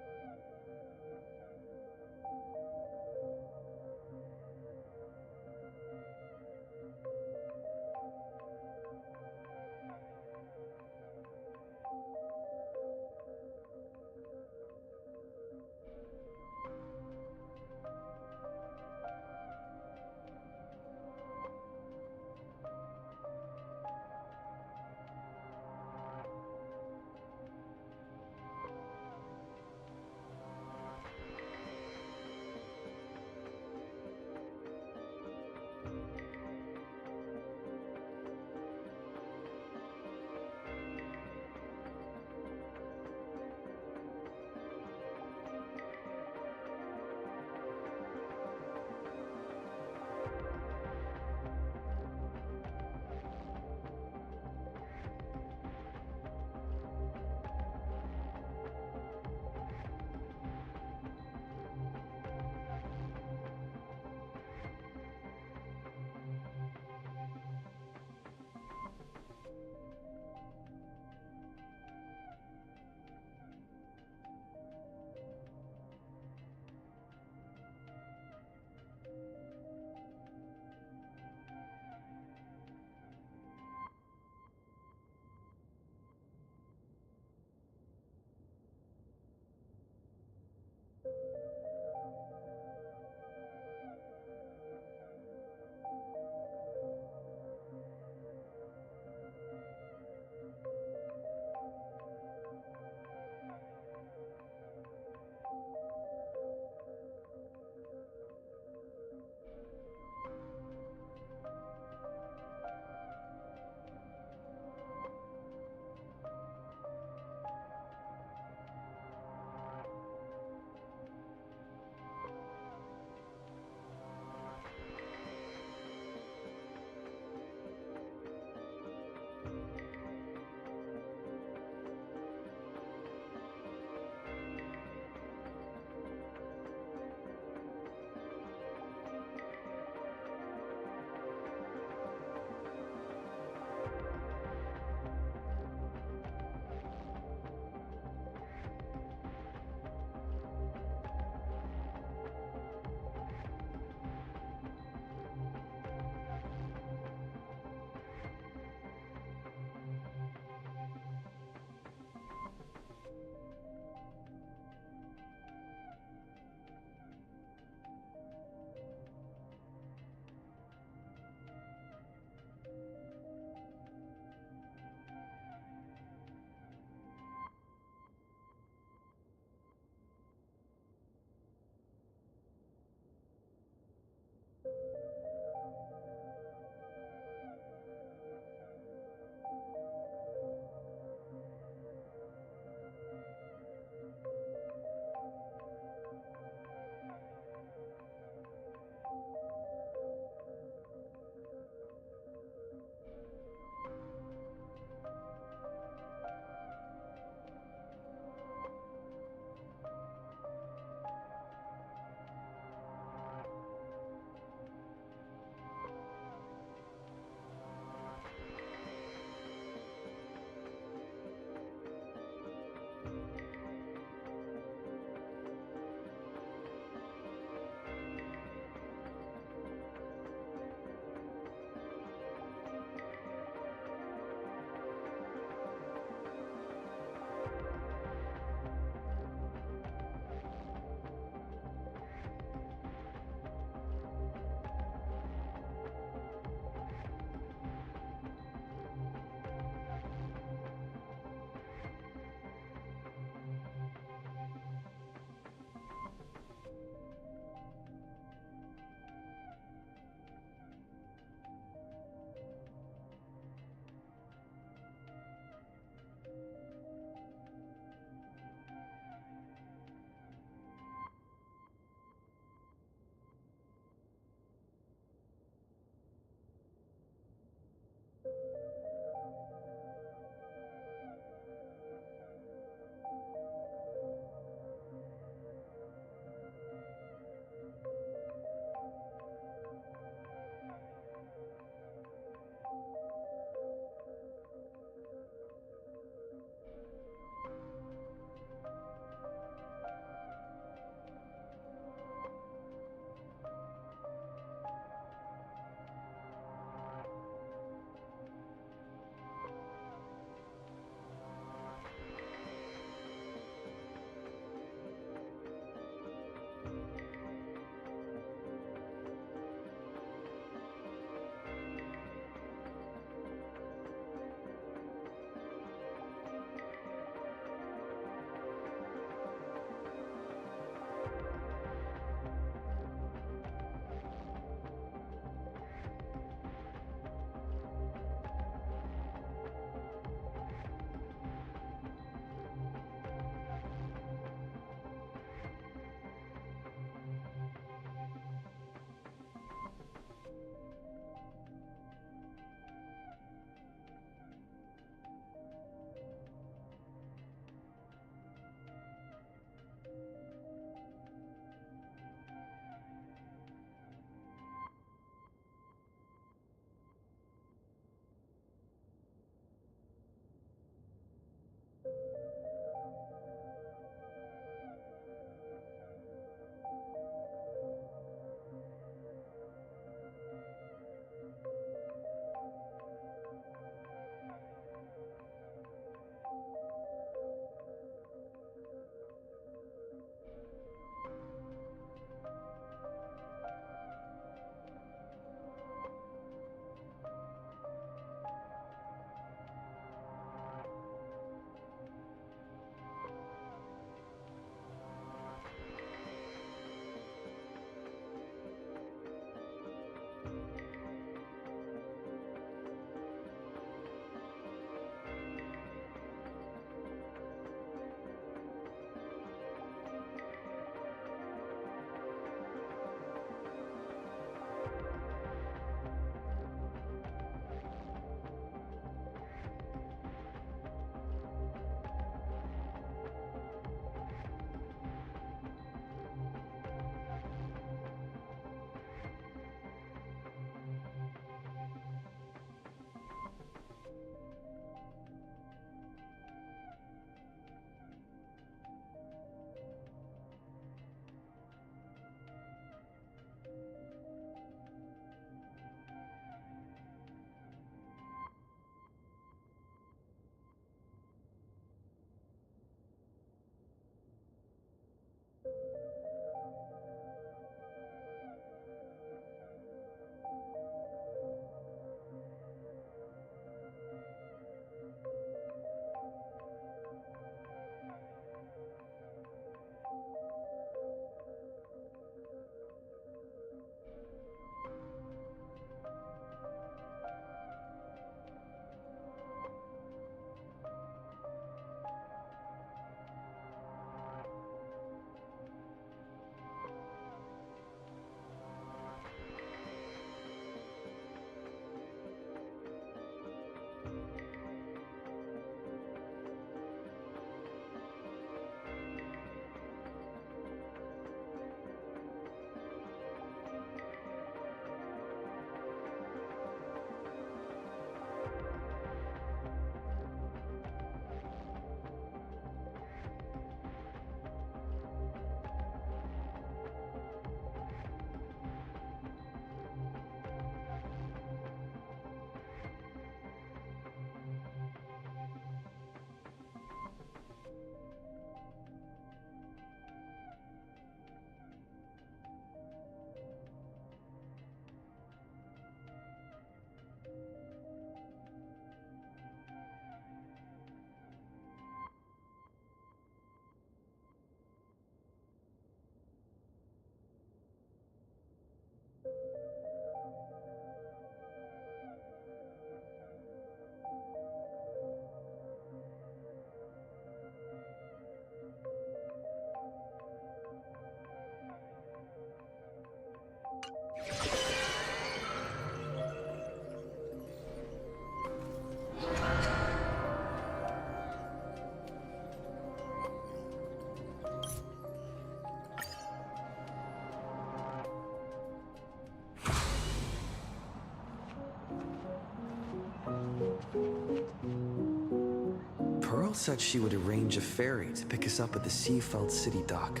Mortal said she would arrange a ferry to pick us up at the Seafeld City dock.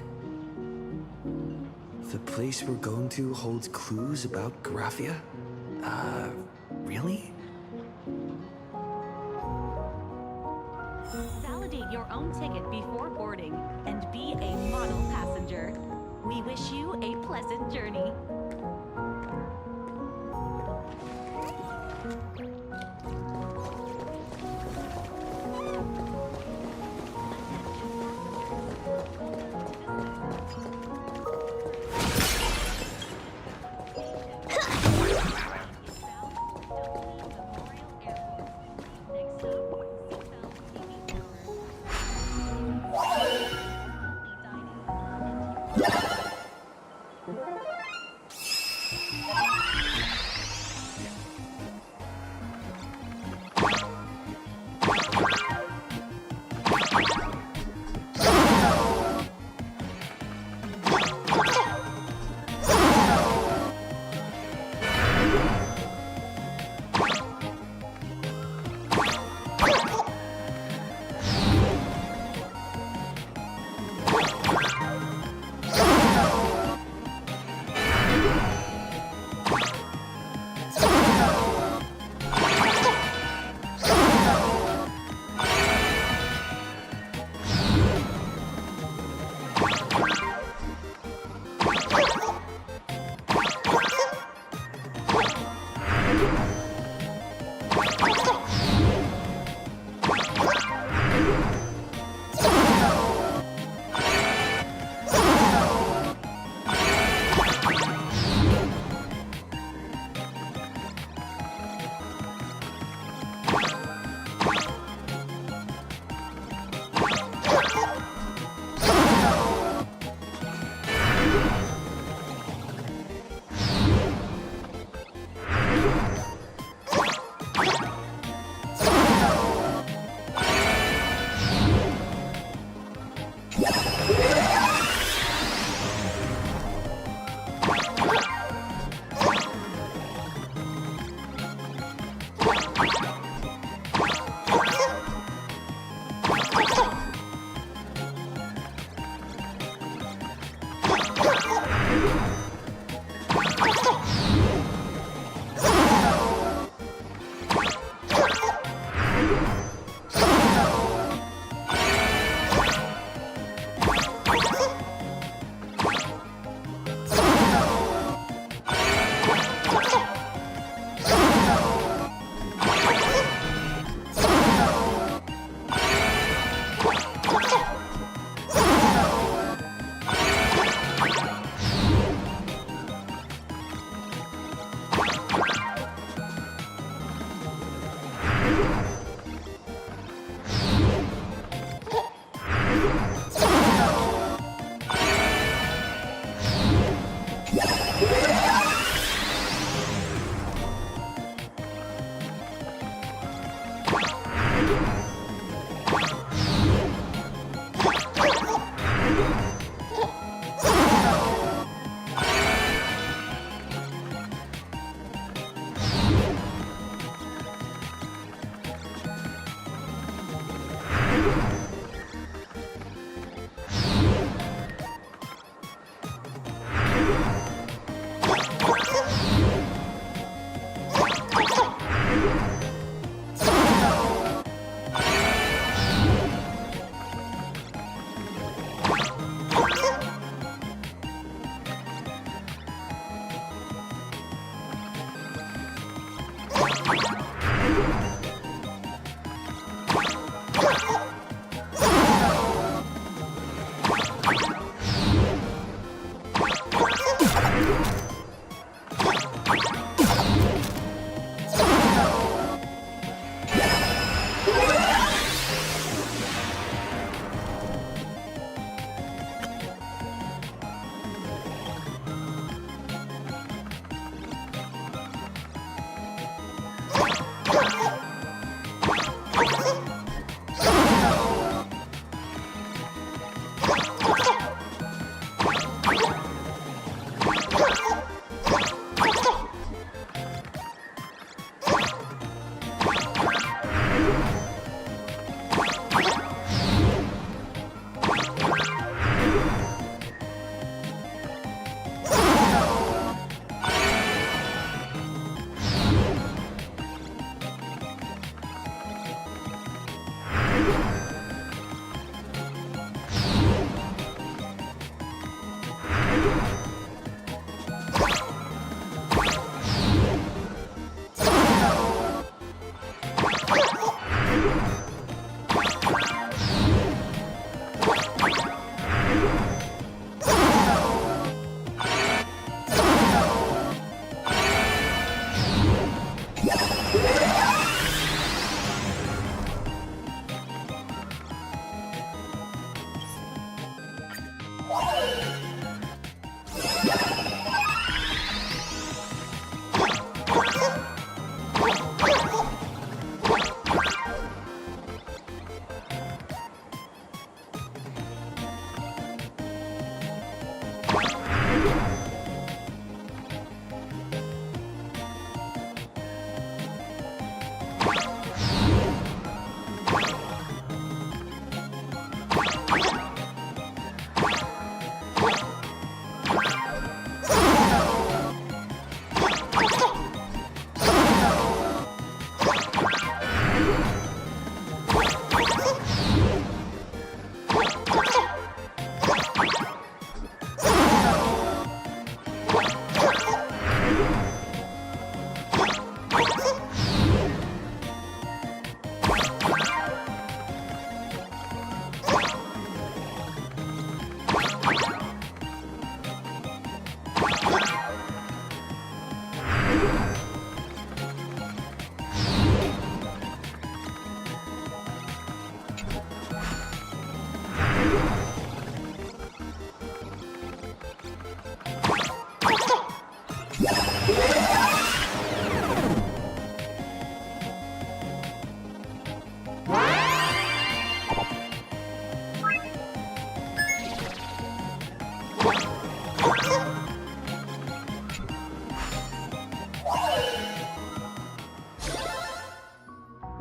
The place we're going to holds clues about Graphia? Really? Validate your own ticket before boarding and be a model passenger. We wish you a pleasant journey.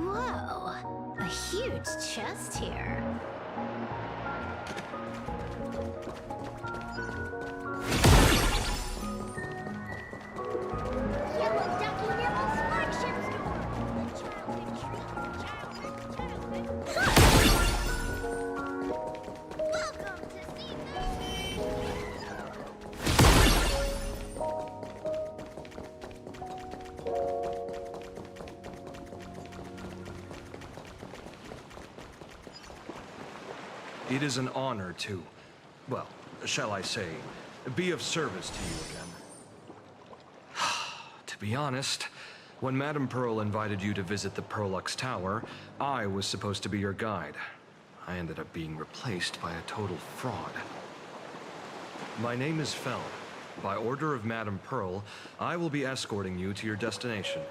Whoa, a huge chest here. Yellow Ducky Nibble's flagship Welcome to It is an honor to, well, shall I say, be of service to you again. To be honest, when Madame Pearl invited you to visit the Perlux Tower, I was supposed to be your guide. I ended up being replaced by a total fraud. My name is Fel. By order of Madame Pearl, I will be escorting you to your destination.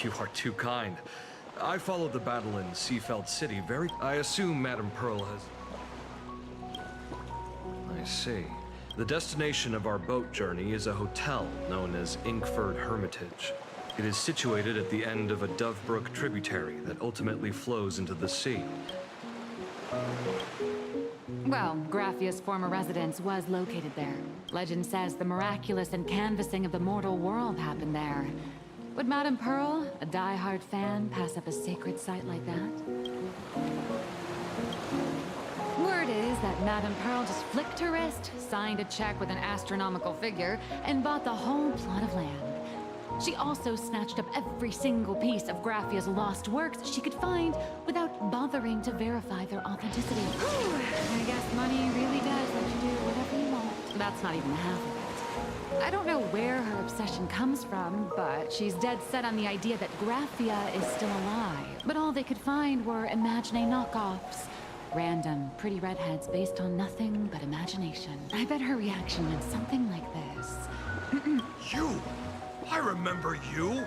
You are too kind. I followed the battle in Seafeld City very... I assume Madame Pearl has... I see. The destination of our boat journey is a hotel known as Inkford Hermitage. It is situated at the end of a Dovebrook tributary that ultimately flows into the sea. Well, Graphia's former residence was located there. Legend says the miraculous and canvassing of the mortal world happened there. Would Madame Pearl, a die-hard fan, pass up a sacred site like that? Word is that Madame Pearl just flicked her wrist, signed a check with an astronomical figure, and bought the whole plot of land. She also snatched up every single piece of Graphia's lost works she could find without bothering to verify their authenticity. I guess money really does let you do whatever you want. That's not even half of it. I don't know where her obsession comes from, but she's dead set on the idea that Graphia is still alive. But all they could find were Imagine knockoffs. Random, pretty redheads based on nothing but imagination. I bet her reaction went something like this. You! I remember you!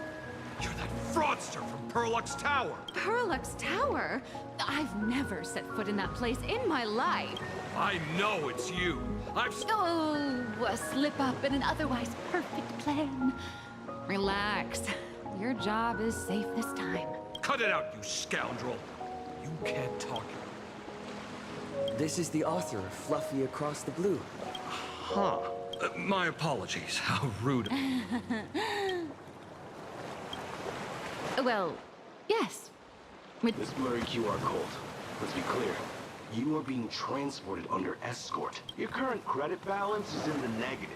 You're that fraudster from Perlux Tower! Perlux Tower? I've never set foot in that place in my life. I know it's you! Oh, a slip-up in an otherwise perfect plan. Relax. Your job is safe this time. Cut it out, you scoundrel! You can't talk. This is the author of Fluffy Across the Blue. Huh. My apologies. How rude. Well, yes. This blurry QR code. Let's be clear. You are being transported under escort. Your current credit balance is in the negative.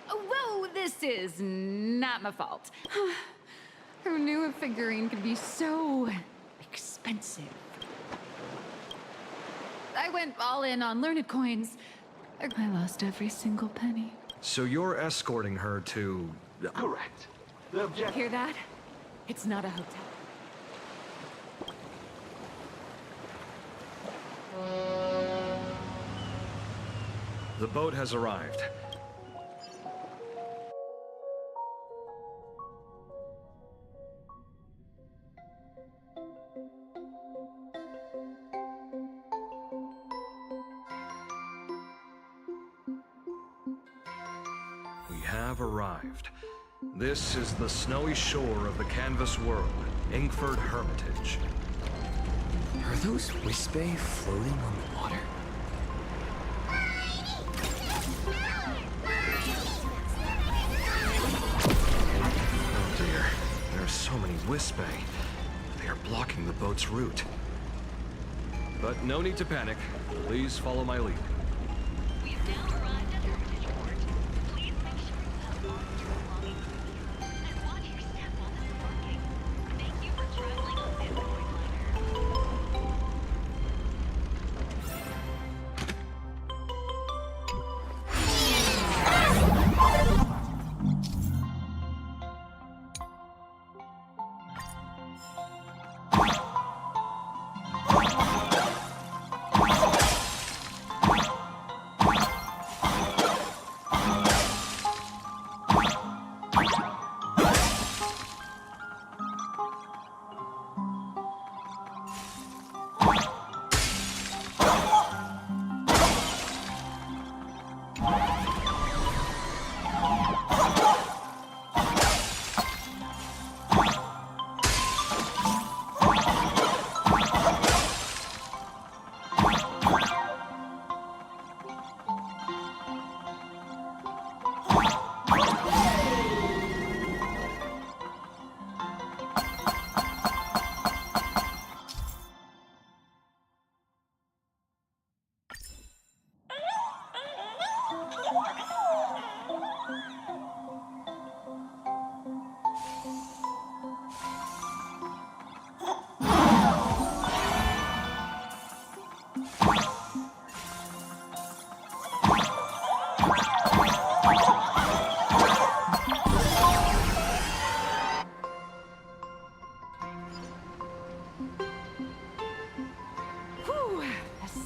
Whoa, this is not my fault. Who knew a figurine could be so expensive? I went all in on learned coins. I lost every single penny. So you're escorting her to... Correct. The objective... Hear that? It's not a hotel. The boat has arrived. We have arrived. This is the snowy shore of the canvas world, Inkford Hermitage. Are those Wispe floating on the water? Oh dear, there are so many Wispe. They are blocking the boat's route. But no need to panic. Please follow my lead.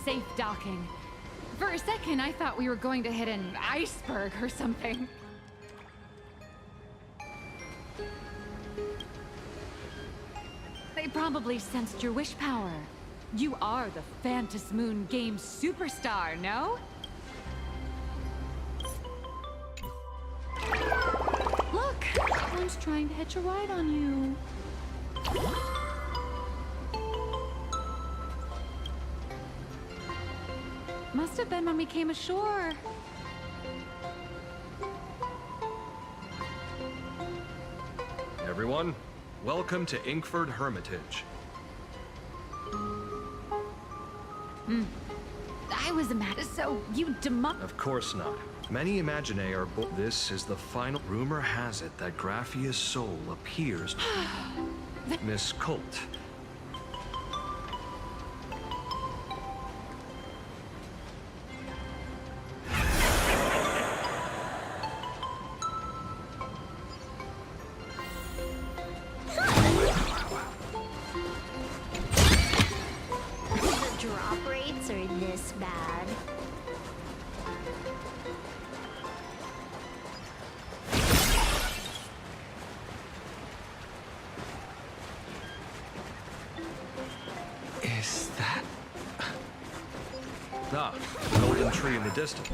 Safe docking. For a second, I thought we were going to hit an iceberg or something. They probably sensed your wish power. You are the Phantasy Moon game superstar, no? Look, someone's trying to hitch a ride on you. Must have been when we came ashore. Everyone, welcome to Inkford Hermitage. I was mad, so you Of course not. Many Imaginae are This is the final... Rumor has it that Graphia's soul appears... Miss Colt. The drop rates are this bad. Is that... Ah, the golden tree in the distance.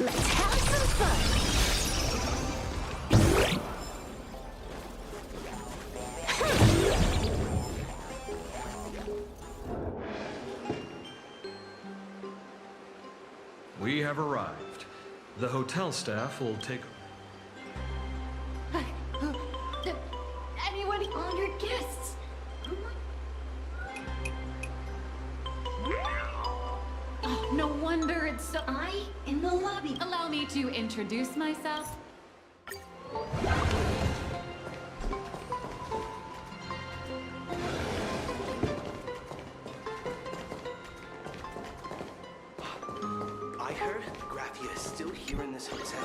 Let's have some fun! We have arrived. The hotel staff will take... Anyone honored guests? Oh, no wonder it's so... I in the lobby. Allow me to introduce myself. I heard Graphia is still here in this hotel.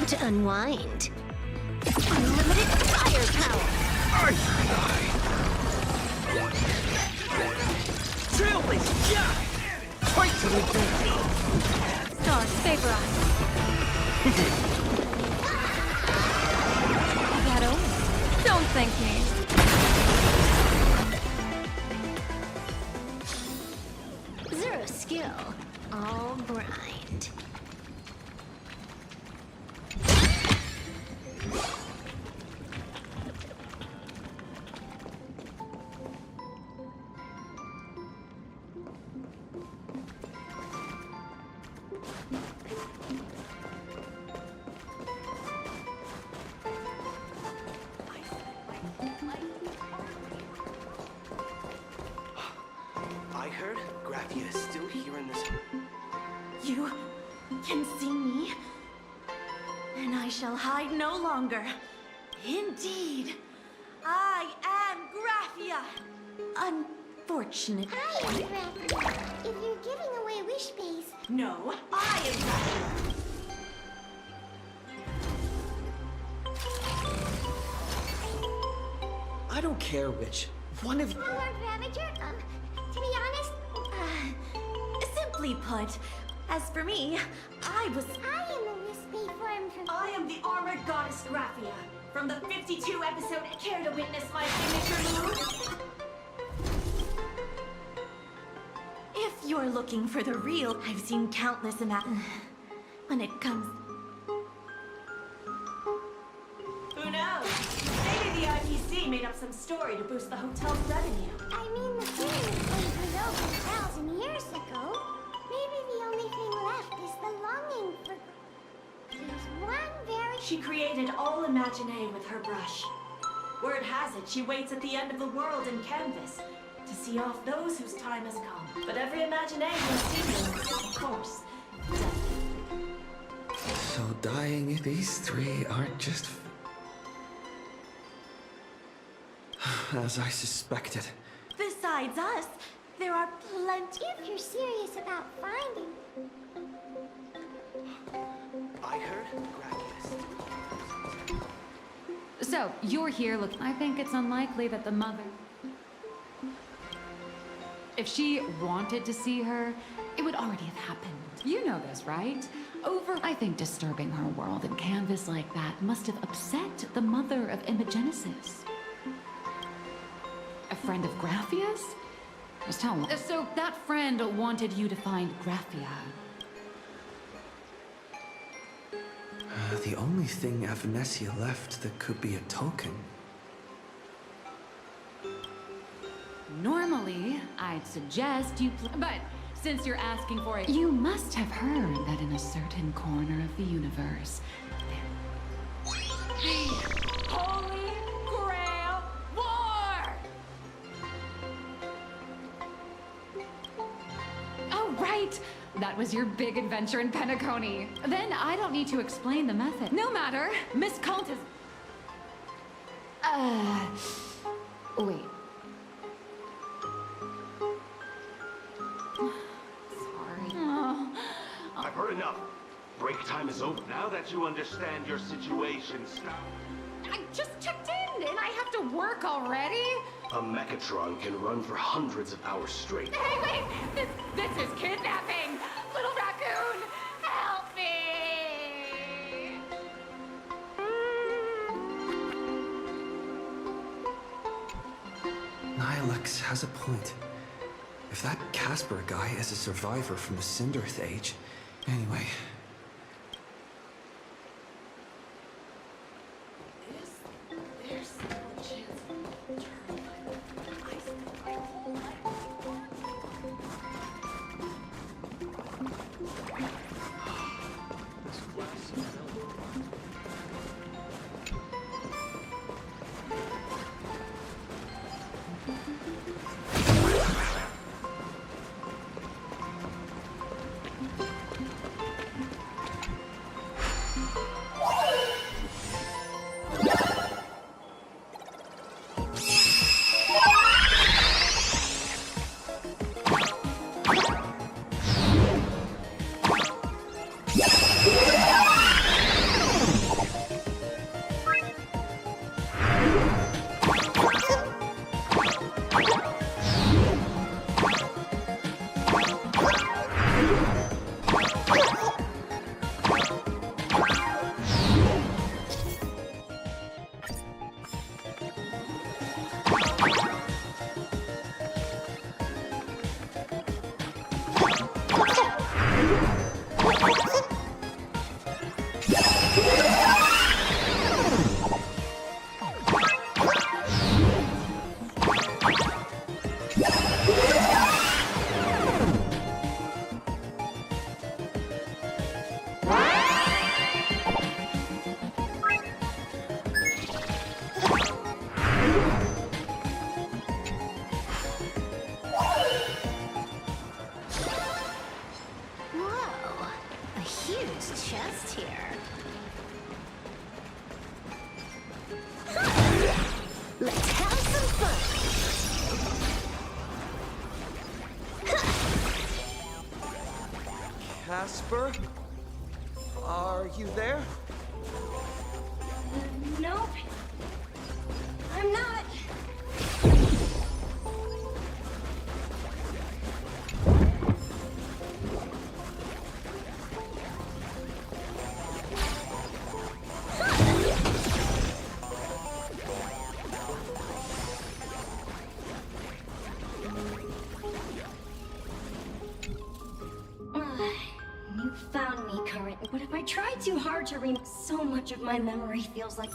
to unwind. Unlimited firepower! Trailblazer, yeah! Fight to the death! Stars favor us. That over. Don't thank me. Zero skill, all grind. I heard Graphia is still here in this. You can see me, and I shall hide no longer. Indeed, I am Graphia. Unfortunate. I am Graphia. If you're giving away wish space. No, I am Graphia. I don't care, Rich. One of... Lord Ravager, to be honest, Simply put, as for me, I am a wispy form from... I am the armored goddess Graphia. From the 52 episode, care to witness my signature move? If you're looking for the real, I've seen countless when it comes... Who knows? Maybe the IPC made up some story to boost the hotel's revenue. I mean, the feeling was over 1,000 years ago. Maybe the only thing left is the longing for... There's one very... She created all Imagine with her brush. Word has it, she waits at the end of the world in canvas to see off those whose time has come. But every Imagine has seen them, of course, death. So dying, these three aren't just... as I suspected. Besides us, there are plenty. If you're serious about finding... I heard Graphia. So, you're here, look, I think it's unlikely that the mother... If she wanted to see her, it would already have happened. You know this, right? I think disturbing her world in canvas like that must have upset the mother of Imogenesis. A friend of Graphia's? Just how long? So that friend wanted you to find Graphia. The only thing Avanesia left that could be a token. Normally, I'd suggest you but since you're asking for it, you must have heard that in a certain corner of the universe, the Holy Grail War! Oh, right! That was your big adventure in Penacony. Then I don't need to explain the method. No matter, Miss Countess... wait. Sorry. Oh. I've heard enough. Break time is over. Now that you understand your situation, stop. I just checked in, and I have to work already? A Mechatron can run for hundreds of hours straight. Hey, wait! This is kidnapping! Little raccoon, help me! Nilex has a point. If that Casper guy is a survivor from the Cinderth Age... Anyway... There's no chance of turning I spent my whole life. Whoa, a huge chest here. Let's have some fun. Casper? Are you there? Nope. I'm not. You found me, Current, but if I try too hard to so much of my memory feels like...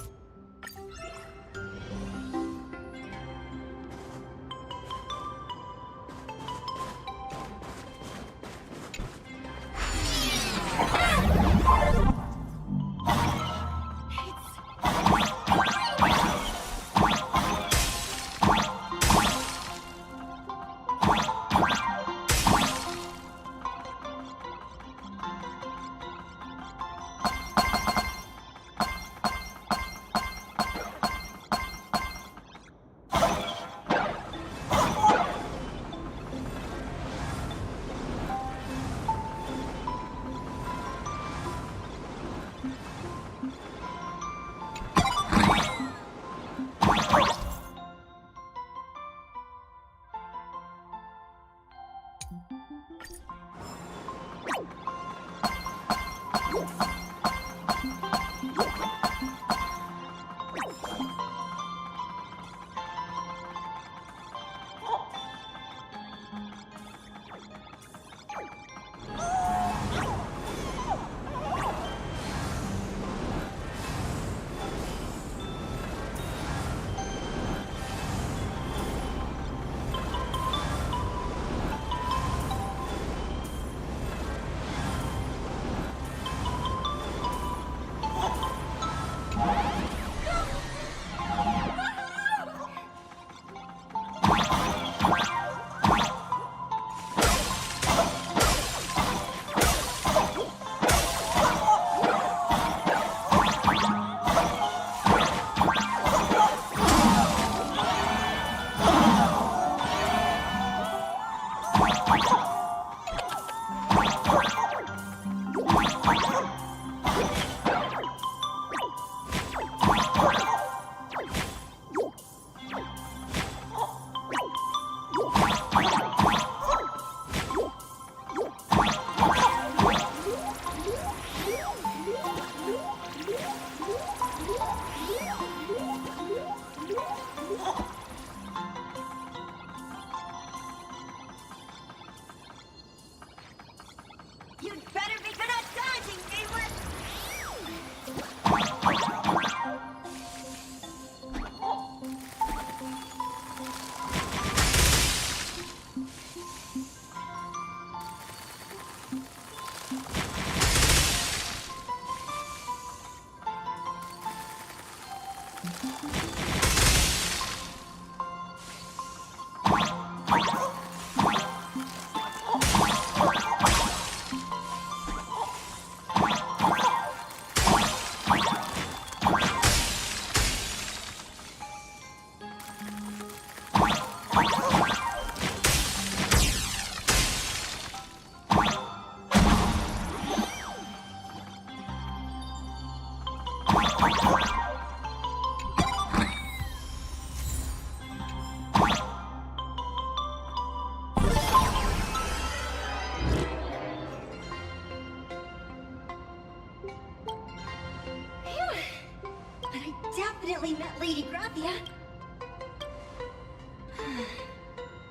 Definitely met Lady Graphia.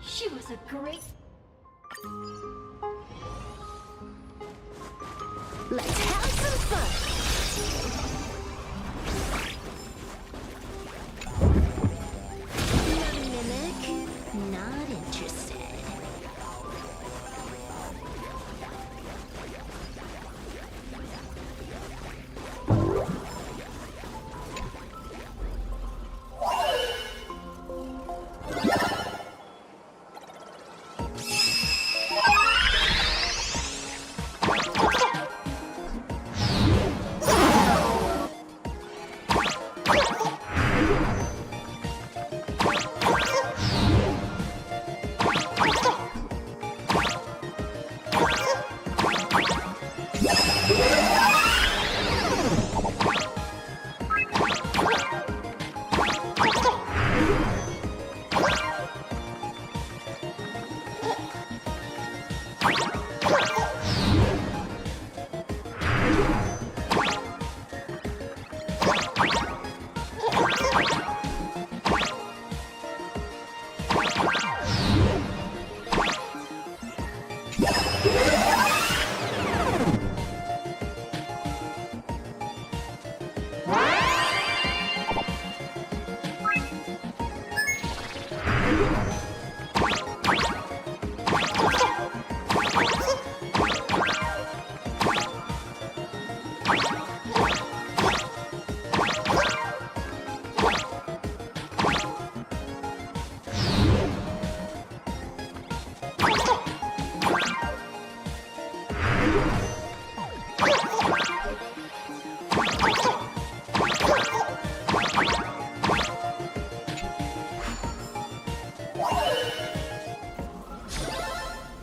She was a great... Let's have some fun! Not a mimic? Not interested.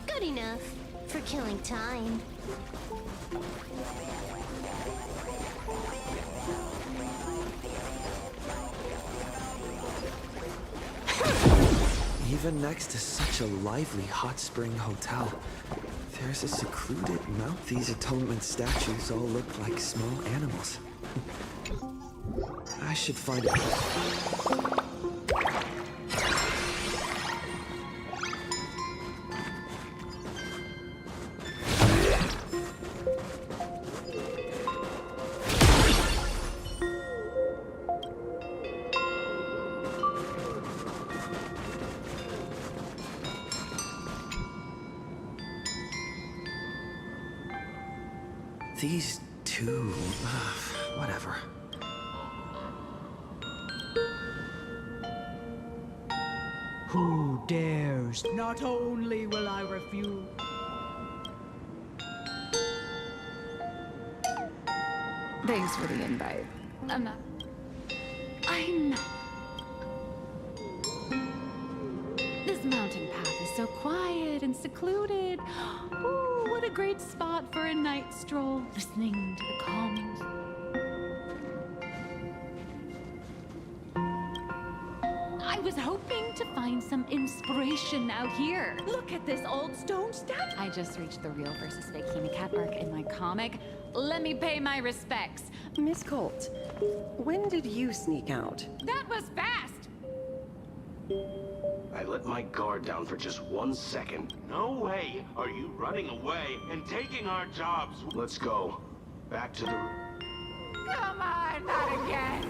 Good enough for killing time. Even next to such a lively hot spring hotel, there's a secluded mount. These atonement statues all look like small animals. I should find it. These two, whatever. Who dares? Not only will I refuse. Thanks for the invite. I'm This mountain path is so quiet and secluded. Ooh, what a great spot for a night stroll, listening to the calming. I was hoping to find some inspiration out here. Look at this old stone statue. I just reached the real versus fake Cat arc in my comic. Let me pay my respects. Miss Colt, when did you sneak out? That was fast! I let my guard down for just 1 second. No way are you running away and taking our jobs. Let's go. Back to the... Come on, not again!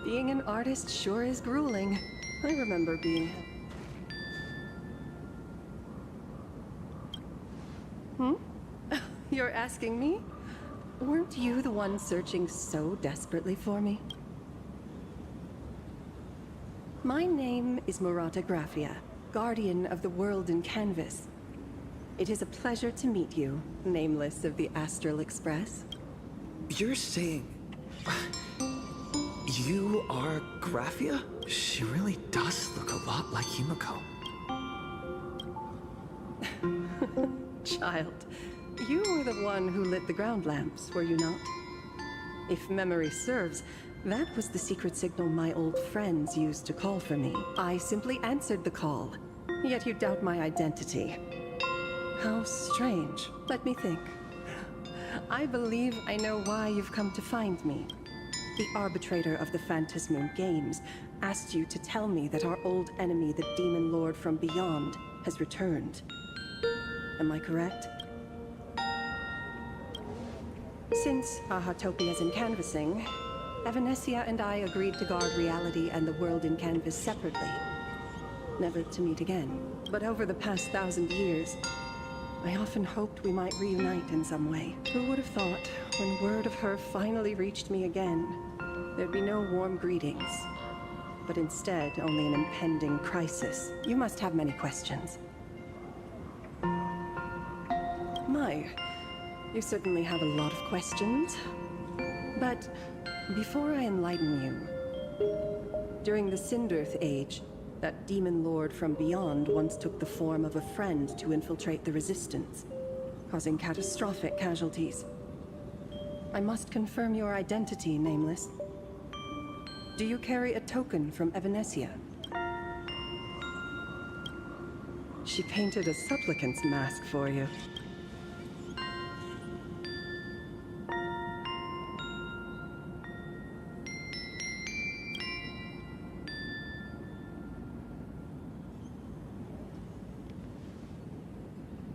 Being an artist sure is grueling. I remember being... You're asking me? Weren't you the one searching so desperately for me? My name is Graphia, guardian of the world in canvas. It is a pleasure to meet you, nameless of the Astral Express. You're saying... you are Graphia? She really does look a lot like Himiko. Child, you were the one who lit the ground lamps, were you not? If memory serves, that was the secret signal my old friends used to call for me. I simply answered the call, yet you doubt my identity. How strange. Let me think. I believe I know why you've come to find me. The arbitrator of the Phantasmoon Games asked you to tell me that our old enemy, the Demon Lord from Beyond, has returned. Am I correct? Since Ahatopia's in canvassing, Evanesia and I agreed to guard reality and the world in canvas separately, never to meet again. But over the past 1,000 years, I often hoped we might reunite in some way. Who would have thought, when word of her finally reached me again, there'd be no warm greetings, but instead only an impending crisis. You must have many questions. My, you certainly have a lot of questions. But before I enlighten you, during the Sindirth Age, that demon lord from beyond once took the form of a friend to infiltrate the Resistance, causing catastrophic casualties. I must confirm your identity, Nameless. Do you carry a token from Evanesia? She painted a supplicant's mask for you.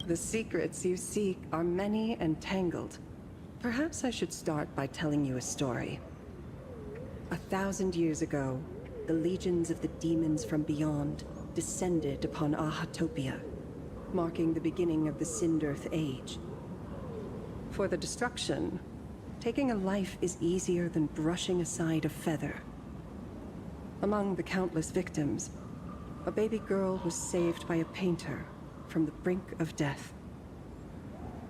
The secrets you seek are many and tangled. Perhaps I should start by telling you a story. 1,000 years ago, the legions of the demons from beyond descended upon Ahatopia, marking the beginning of the Sindirth Age. For the destruction, taking a life is easier than brushing aside a feather. Among the countless victims, a baby girl was saved by a painter from the brink of death.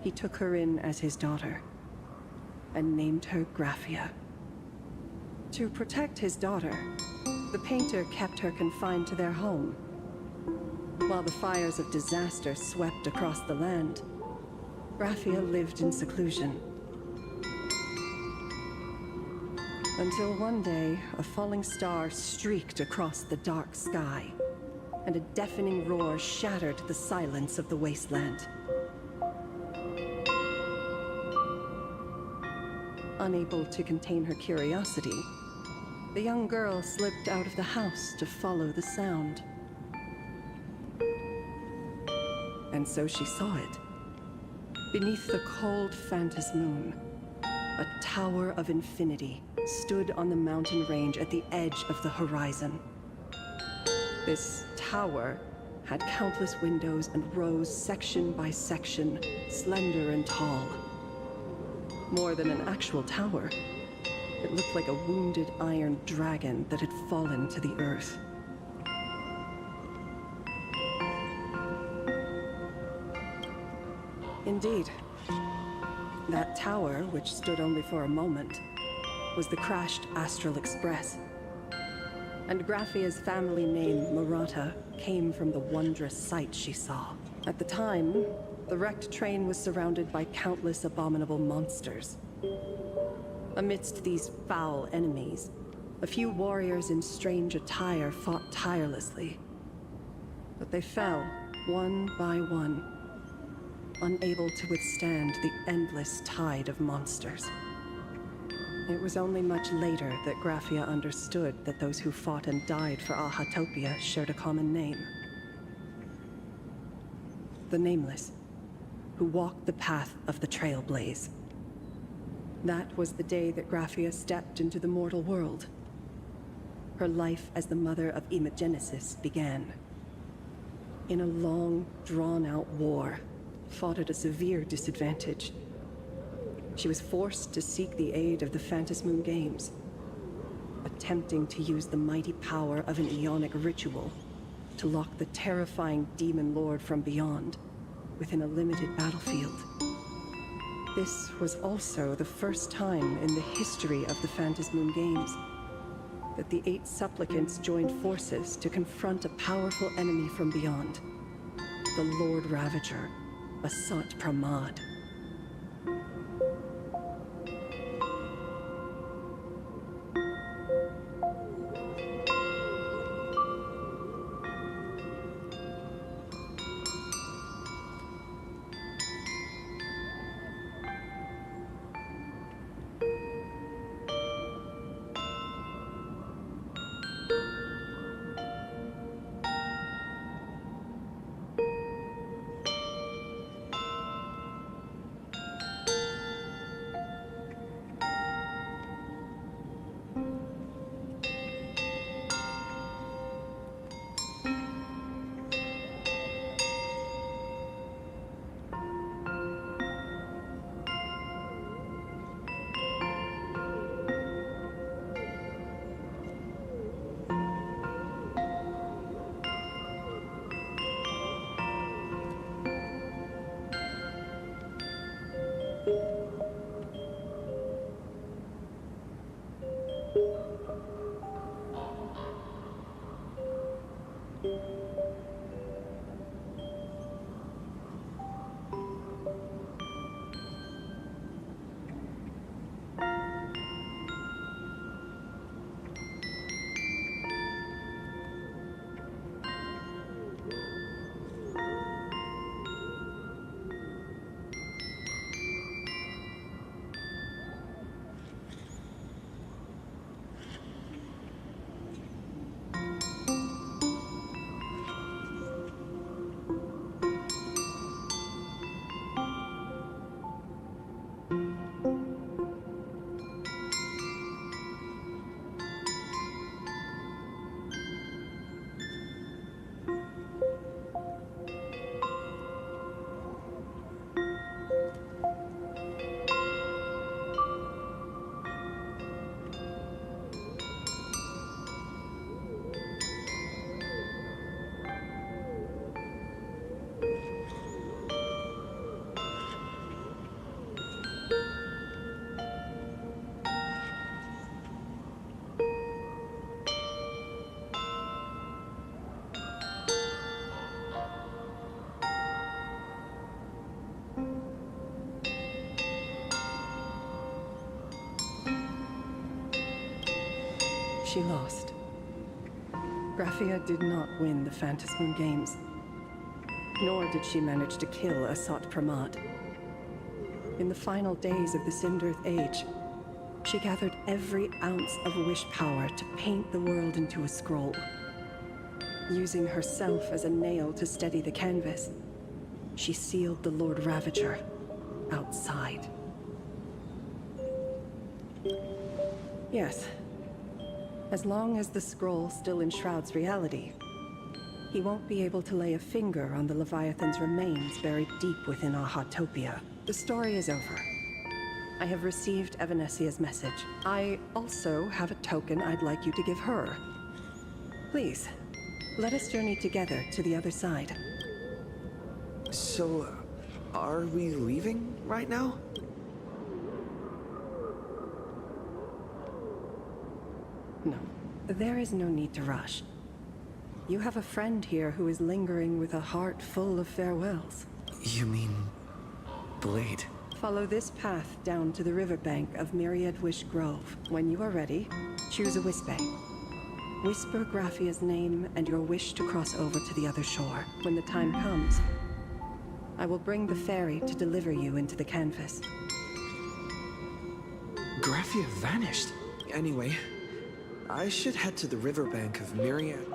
He took her in as his daughter and named her Graphia. To protect his daughter, the painter kept her confined to their home. While the fires of disaster swept across the land, Graphia lived in seclusion. Until one day, a falling star streaked across the dark sky, and a deafening roar shattered the silence of the wasteland. Unable to contain her curiosity, the young girl slipped out of the house to follow the sound. And so she saw it. Beneath the cold Phantasmoon, a tower of infinity stood on the mountain range at the edge of the horizon. This tower had countless windows and rose section by section, slender and tall. More than an actual tower, it looked like a wounded iron dragon that had fallen to the earth. Indeed, that tower, which stood only for a moment, was the crashed Astral Express. And Graphia's family name, Murata, came from the wondrous sight she saw. At the time, the wrecked train was surrounded by countless abominable monsters. Amidst these foul enemies, a few warriors in strange attire fought tirelessly. But they fell, one by one, unable to withstand the endless tide of monsters. It was only much later that Graphia understood that those who fought and died for Ahatopia shared a common name. The Nameless, who walked the path of the Trailblaze. That was the day that Graphia stepped into the mortal world. Her life as the mother of Imogenesis began. In a long, drawn-out war, fought at a severe disadvantage. She was forced to seek the aid of the Phantasmoon Games, attempting to use the mighty power of an Ionic ritual to lock the terrifying demon lord from beyond within a limited battlefield. This was also the first time in the history of the Phantasmoon Games that the 8 supplicants joined forces to confront a powerful enemy from beyond, the Lord Ravager, Asat Pramad. She lost. Graphia did not win the Phantasmoon Games, nor did she manage to kill Asat Pramat. In the final days of the Sindirth Age, she gathered every ounce of wish power to paint the world into a scroll. Using herself as a nail to steady the canvas, she sealed the Lord Ravager outside. Yes. As long as the scroll still enshrouds reality, he won't be able to lay a finger on the Leviathan's remains buried deep within Ahatopia. The story is over. I have received Evanesia's message. I also have a token I'd like you to give her. Please, let us journey together to the other side. So, are we leaving right now? No, there is no need to rush. You have a friend here who is lingering with a heart full of farewells. You mean... Blade? Follow this path down to the riverbank of Myriad Wish Grove. When you are ready, choose a Wispe. Whisper Graphia's name and your wish to cross over to the other shore. When the time comes, I will bring the ferry to deliver you into the canvas. Graphia vanished. Anyway, I should head to the riverbank of Myriad.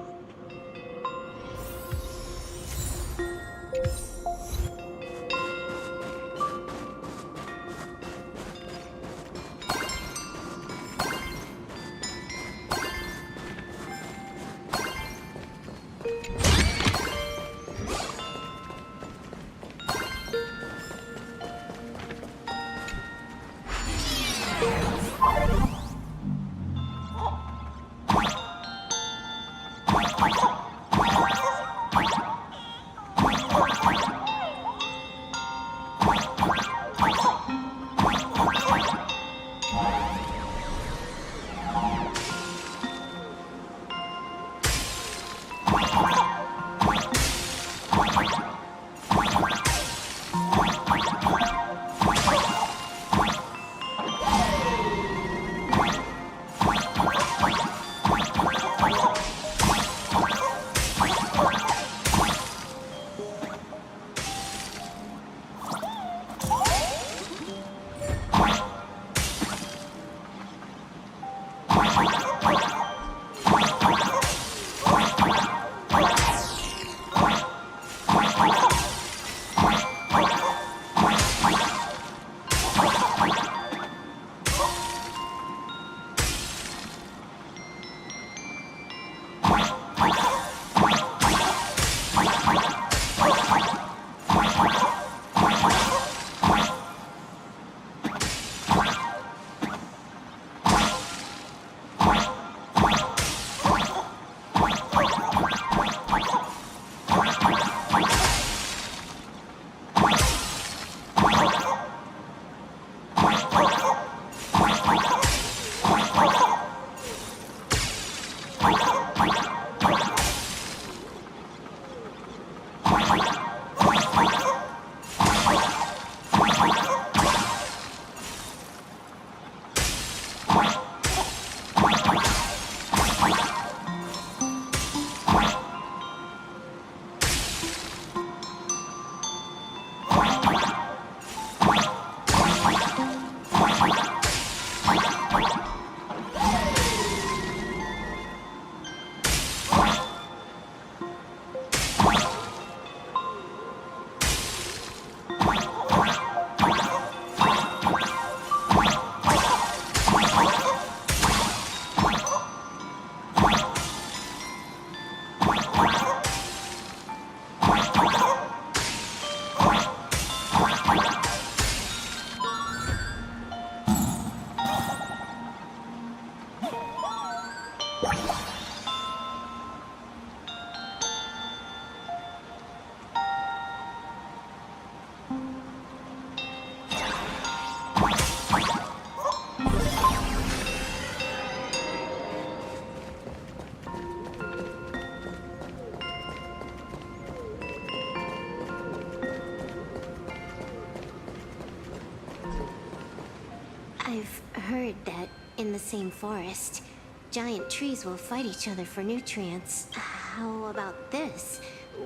in the same forest. Giant trees will fight each other for nutrients. How about this?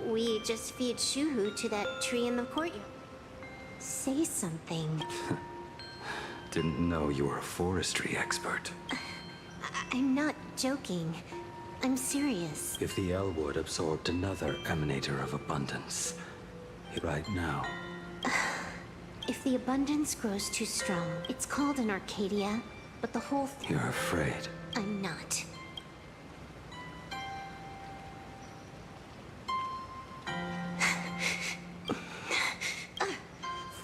We just feed Shuhu to that tree in the courtyard. Say something. Didn't know you were a forestry expert. I'm not joking. I'm serious. If the Elwood absorbed another emanator of abundance, right now. If the abundance grows too strong, it's called an Arcadia, but the whole thing... You're afraid. I'm not.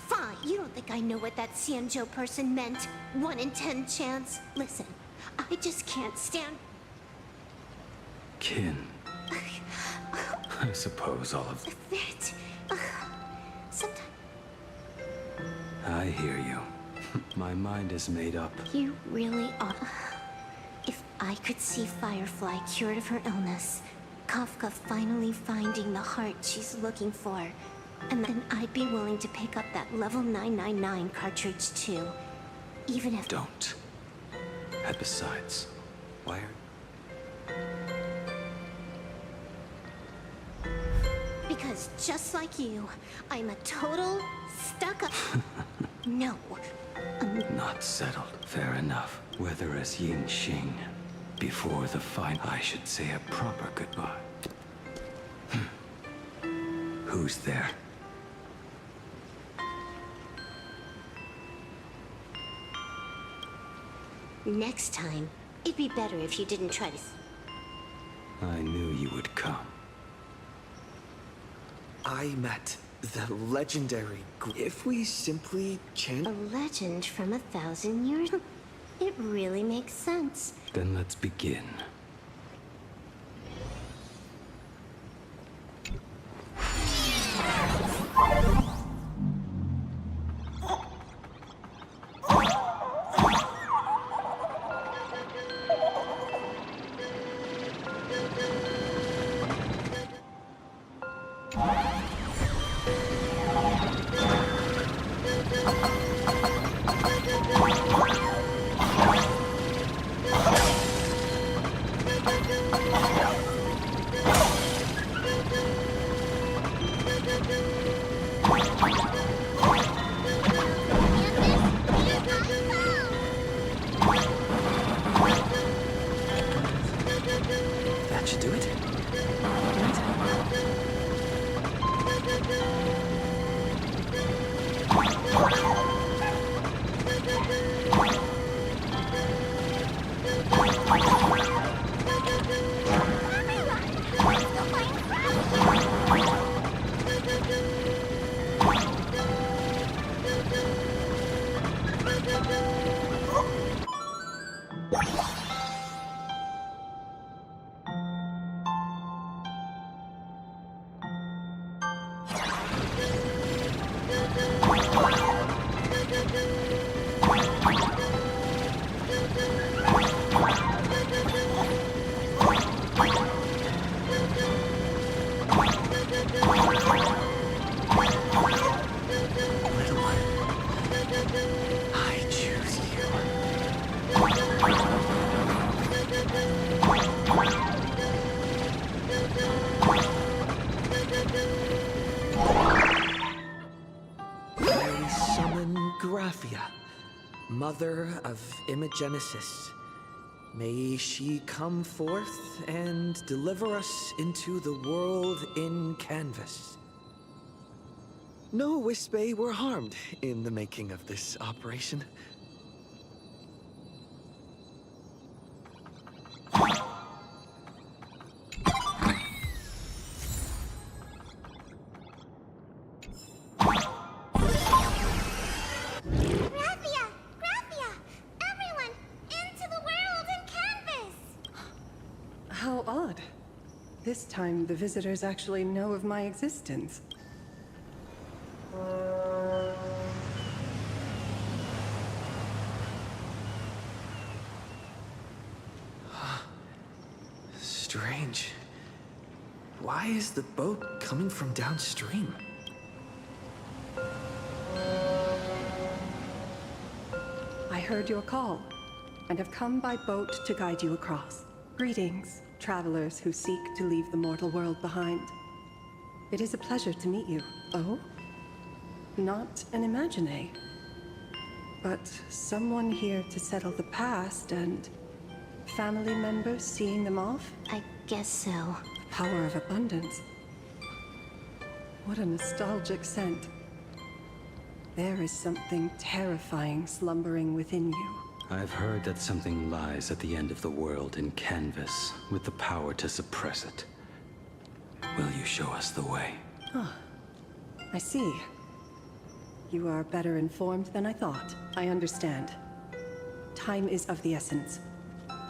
Fine, you don't think I know what that Xianzhou person meant? 1 in 10 chance? Listen, I just can't stand... Kin. I suppose all of... It... Sometimes... I hear you. My mind is made up. You really are... If I could see Firefly cured of her illness, Kafka finally finding the heart she's looking for, and then I'd be willing to pick up that level 999 cartridge too. Even if... Don't. And besides, why are... Because just like you, I'm a total stuck-up... No. Not settled. Fair enough. Whether as Ying Xing, before the fight, I should say a proper goodbye. Who's there? Next time, it'd be better if you didn't try to... I knew you would come. I met the legendary... If we simply chant... A legend from 1,000 years? It really makes sense. Then let's begin. That should do it. I summon Graphia, mother of Imogenesis. May she come forth and deliver us into the world in canvas. No Wispe were harmed in the making of this operation. Graphia! Graphia! Everyone, into the world in canvas! How odd. This time, the visitors actually know of my existence. Strange. Why is the boat coming from downstream? I heard your call. and have come by boat to guide you across. Greetings, travelers who seek to leave the mortal world behind. It is a pleasure to meet you. Oh? Not an Imagine, but someone here to settle the past and family members seeing them off? I guess so. The power of abundance. What a nostalgic scent. There is something terrifying slumbering within you. I've heard that something lies at the end of the world in canvas with the power to suppress it. Will you show us the way? Ah, I see. You are better informed than I thought. I understand. Time is of the essence.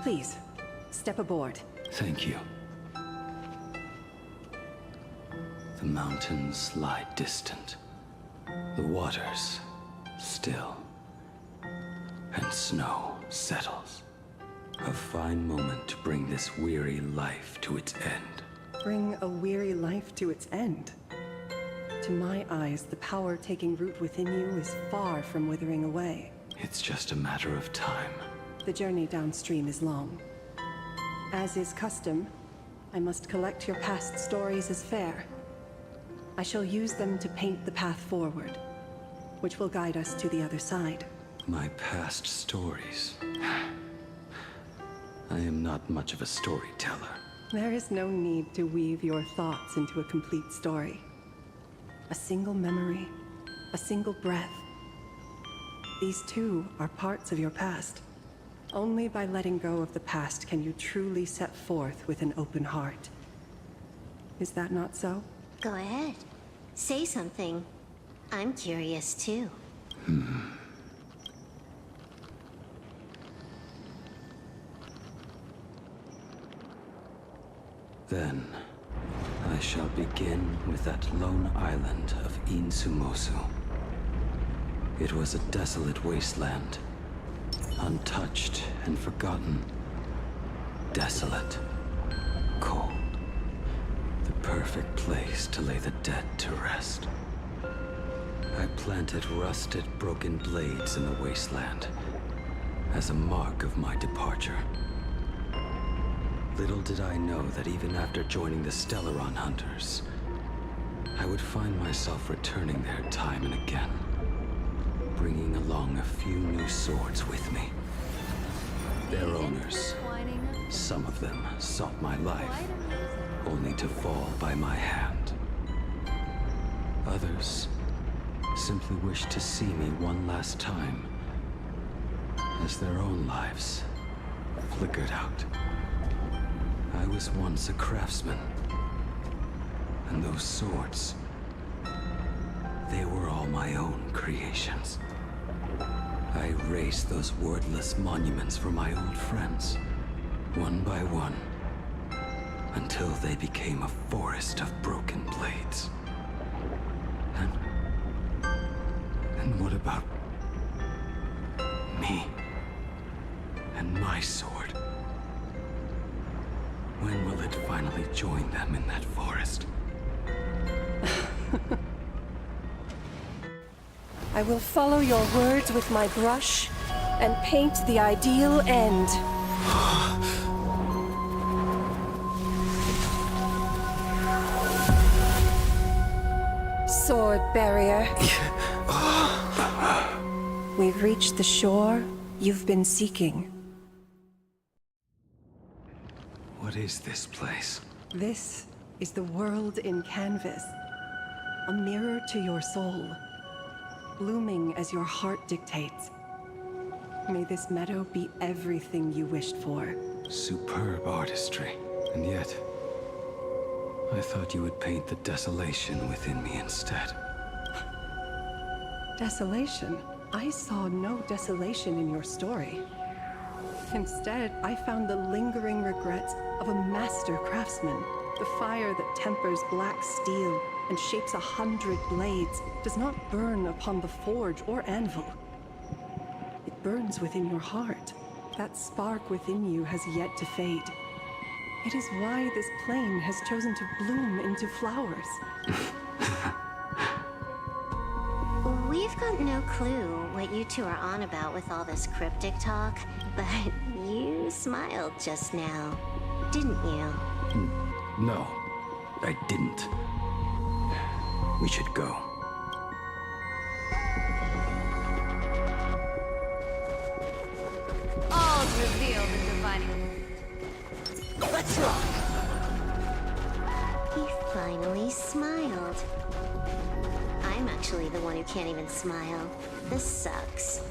Please, step aboard. Thank you. The mountains lie distant. The waters still. And snow settles. A fine moment to bring this weary life to its end. Bring a weary life to its end? To my eyes, the power taking root within you is far from withering away. It's just a matter of time. The journey downstream is long. As is custom, I must collect your past stories as fair. I shall use them to paint the path forward, which will guide us to the other side. My past stories. I am not much of a storyteller. There is no need to weave your thoughts into a complete story. A single memory, a single breath. These too are parts of your past. Only by letting go of the past can you truly set forth with an open heart. Is that not so? Go ahead. Say something. I'm curious too. Then, I shall begin with that lone island of Insumosu. It was a desolate wasteland, untouched and forgotten. Desolate, cold, the perfect place to lay the dead to rest. I planted rusted, broken blades in the wasteland as a mark of my departure. Little did I know that even after joining the Stellaron Hunters, I would find myself returning there time and again, bringing along a few new swords with me. Their owners, some of them sought my life, only to fall by my hand. Others simply wished to see me one last time, as their own lives flickered out. I was once a craftsman, and those swords, they were all my own creations. I raised those wordless monuments for my old friends, one by one, until they became a forest of broken blades. And what about me and my sword? When will it finally join them in that forest? I will follow your words with my brush and paint the ideal end. Sword barrier. We've reached the shore you've been seeking. What is this place? This is the world in canvas. A mirror to your soul, blooming as your heart dictates. May this meadow be everything you wished for. Superb artistry. And yet, I thought you would paint the desolation within me instead. Desolation? I saw no desolation in your story. Instead, I found the lingering regrets of a master craftsman. The fire that tempers black steel and shapes 100 blades does not burn upon the forge or anvil. It burns within your heart. That spark within you has yet to fade. It is why this plane has chosen to bloom into flowers. We've got no clue what you two are on about with all this cryptic talk. But you smiled just now, didn't you? No, I didn't. We should go. All's revealed in divining. Let's rock! He finally smiled. I'm actually the one who can't even smile. This sucks.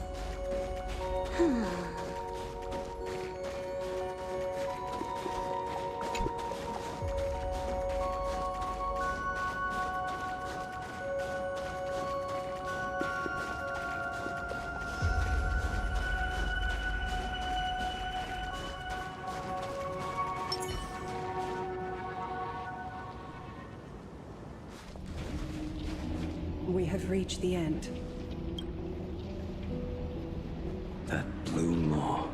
We have reached the end. That blue maw.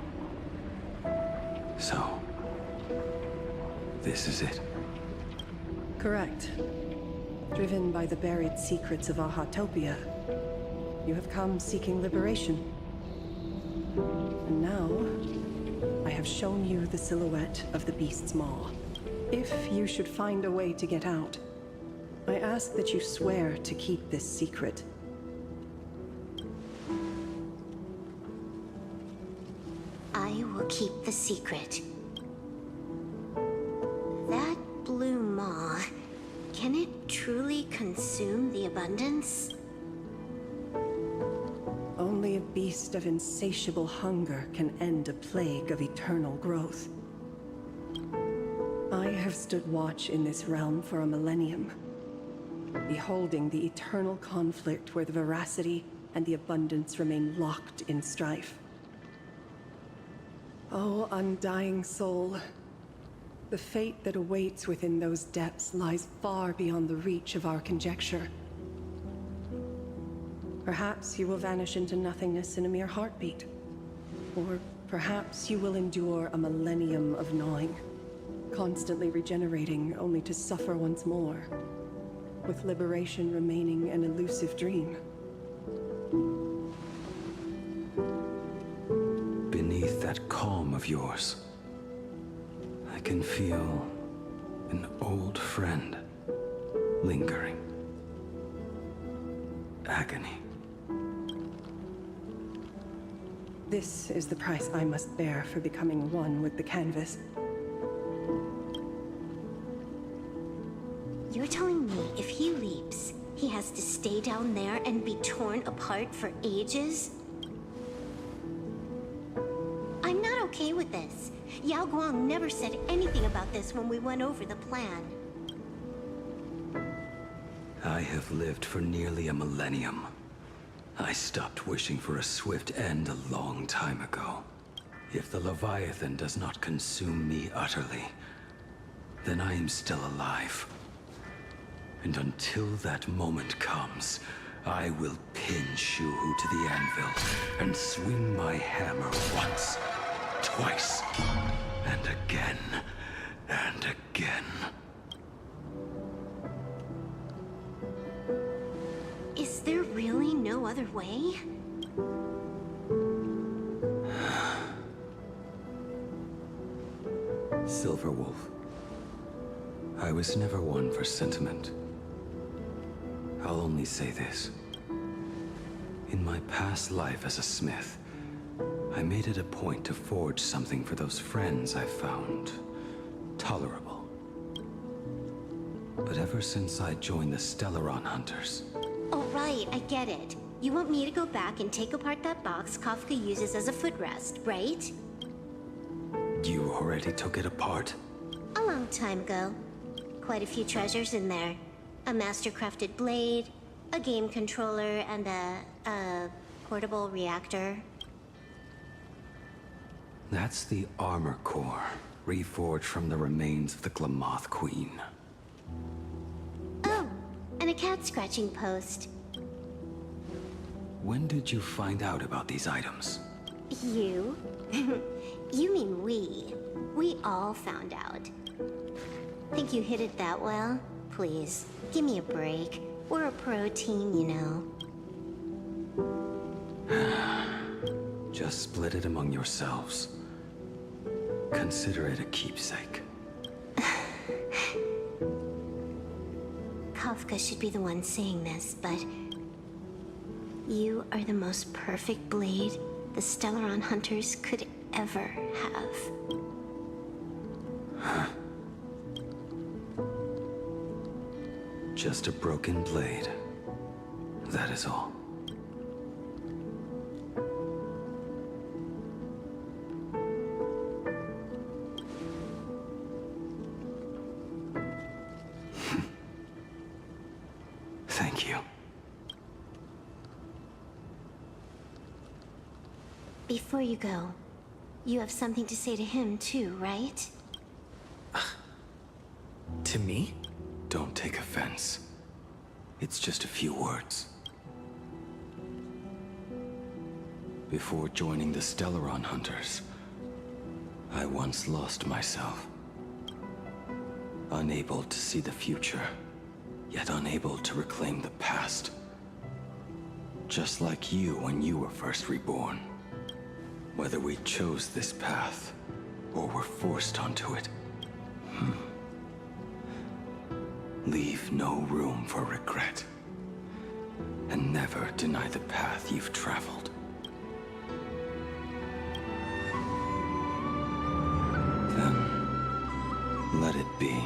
So, this is it. Correct. Driven by the buried secrets of Ahatopia, you have come seeking liberation. And now, I have shown you the silhouette of the beast's maw. If you should find a way to get out, I ask that you swear to keep this secret. I will keep the secret. That blue maw, can it truly consume the abundance? Only a beast of insatiable hunger can end a plague of eternal growth. I have stood watch in this realm for a millennium, beholding the eternal conflict where the veracity and the abundance remain locked in strife. Oh, undying soul, the fate that awaits within those depths lies far beyond the reach of our conjecture. Perhaps you will vanish into nothingness in a mere heartbeat. Or perhaps you will endure a millennium of gnawing, constantly regenerating only to suffer once more, with liberation remaining an elusive dream. Beneath that calm of yours, I can feel an old friend lingering. Agony. This is the price I must bear for becoming one with the canvas. You're telling me if he leaps, he has to stay down there and be torn apart for ages? I'm not okay with this. Yao Guang never said anything about this when we went over the plan. I have lived for nearly a millennium. I stopped wishing for a swift end a long time ago. If the Leviathan does not consume me utterly, then I am still alive. And until that moment comes, I will pin Shuhu to the anvil and swing my hammer once, twice, and again, and again. Is there really no other way? Silver Wolf, I was never one for sentiment. I'll only say this. In my past life as a smith, I made it a point to forge something for those friends I found tolerable. But ever since I joined the Stellaron Hunters... Oh, right, I get it. You want me to go back and take apart that box Kafka uses as a footrest, right? You already took it apart? A long time ago. Quite a few treasures in there. A master-crafted blade, a game controller, and a portable reactor. That's the armor core, reforged from the remains of the Glamoth Queen. Oh, and a cat-scratching post. When did you find out about these items? You? You mean we. We all found out. Think you hid it that well? Please, give me a break. We're a pro team, you know. Just split it among yourselves. Consider it a keepsake. Kafka should be the one saying this, but you are the most perfect blade the Stellaron hunters could ever have. Just a broken blade. That is all. Thank you. Before you go, you have something to say to him too, right? To me? Don't take offense. It's just a few words. Before joining the Stellaron Hunters, I once lost myself. Unable to see the future, yet unable to reclaim the past. Just like you when you were first reborn. Whether we chose this path, or were forced onto it. Leave no room for regret. And never deny the path you've traveled. Then, let it be.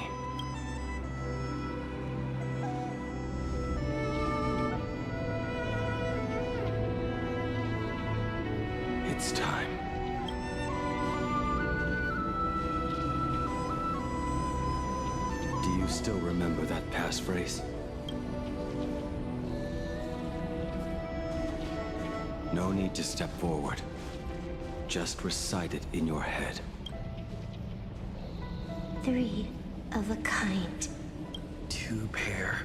It's time. Do you still remember that passphrase? No need to step forward. Just recite it in your head. 3 of a kind. 2 pair.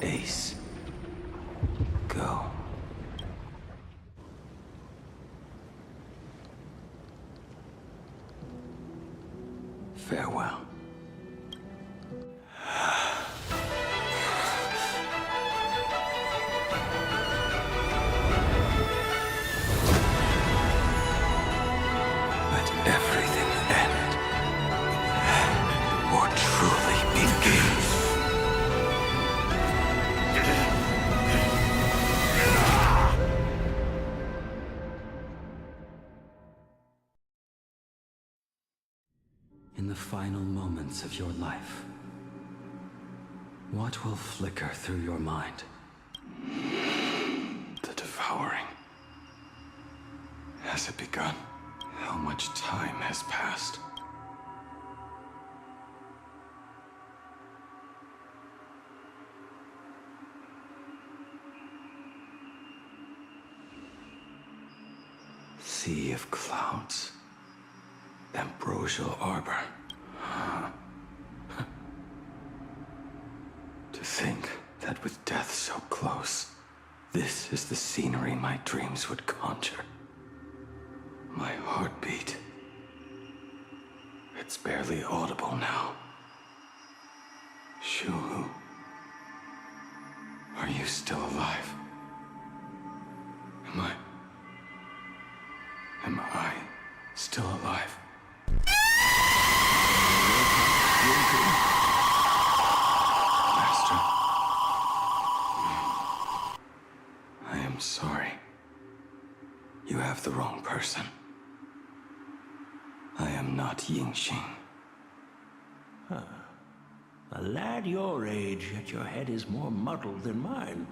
Ace. Go. Farewell. Let everything end, or truly begin. In the final moments of your life, what will flicker through your mind? The devouring. Has it begun? How much time has passed? Sea of clouds. Ambrosial arbor. To think that with death so close, this is the scenery my dreams would conjure. My heartbeat. It's barely audible now. Shuhu. Are you still alive? Am I still alive? Master. I am sorry. You have the wrong person. I am not Yingxing. Huh. A lad your age, yet your head is more muddled than mine.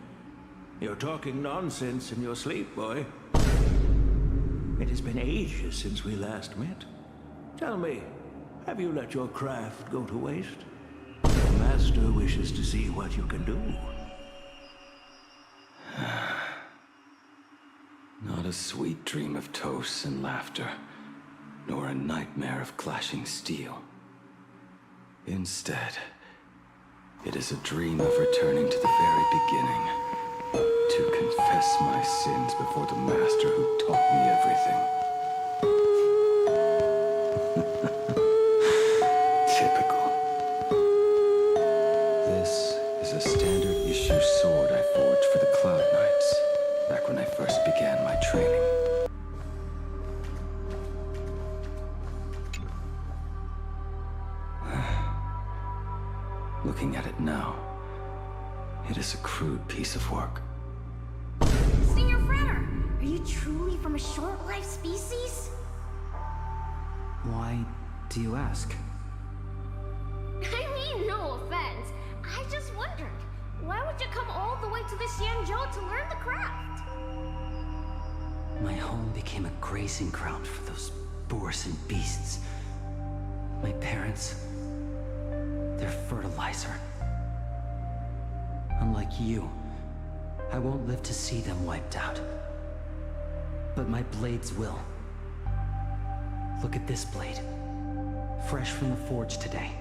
You're talking nonsense in your sleep, boy. It has been ages since we last met. Tell me, have you let your craft go to waste? The Master wishes to see what you can do. Not a sweet dream of toasts and laughter, nor a nightmare of clashing steel. Instead, it is a dream of returning to the very beginning, to confess my sins before the Master who taught me everything. Typical. This is a standard issue sword I forged for the Cloud Knights. back when I first began my training. Looking at it now, it is a crude piece of work. Senior Frater, are you truly from a short-lived species? Why do you ask? I mean, no offense. I just wondered, why would you come all the way to the Xianzhou to learn the craft? My home became a grazing ground for those boars and beasts. My parents, they're fertilizer. Unlike you, I won't live to see them wiped out. But my blades will. Look at this blade. Fresh from the forge today.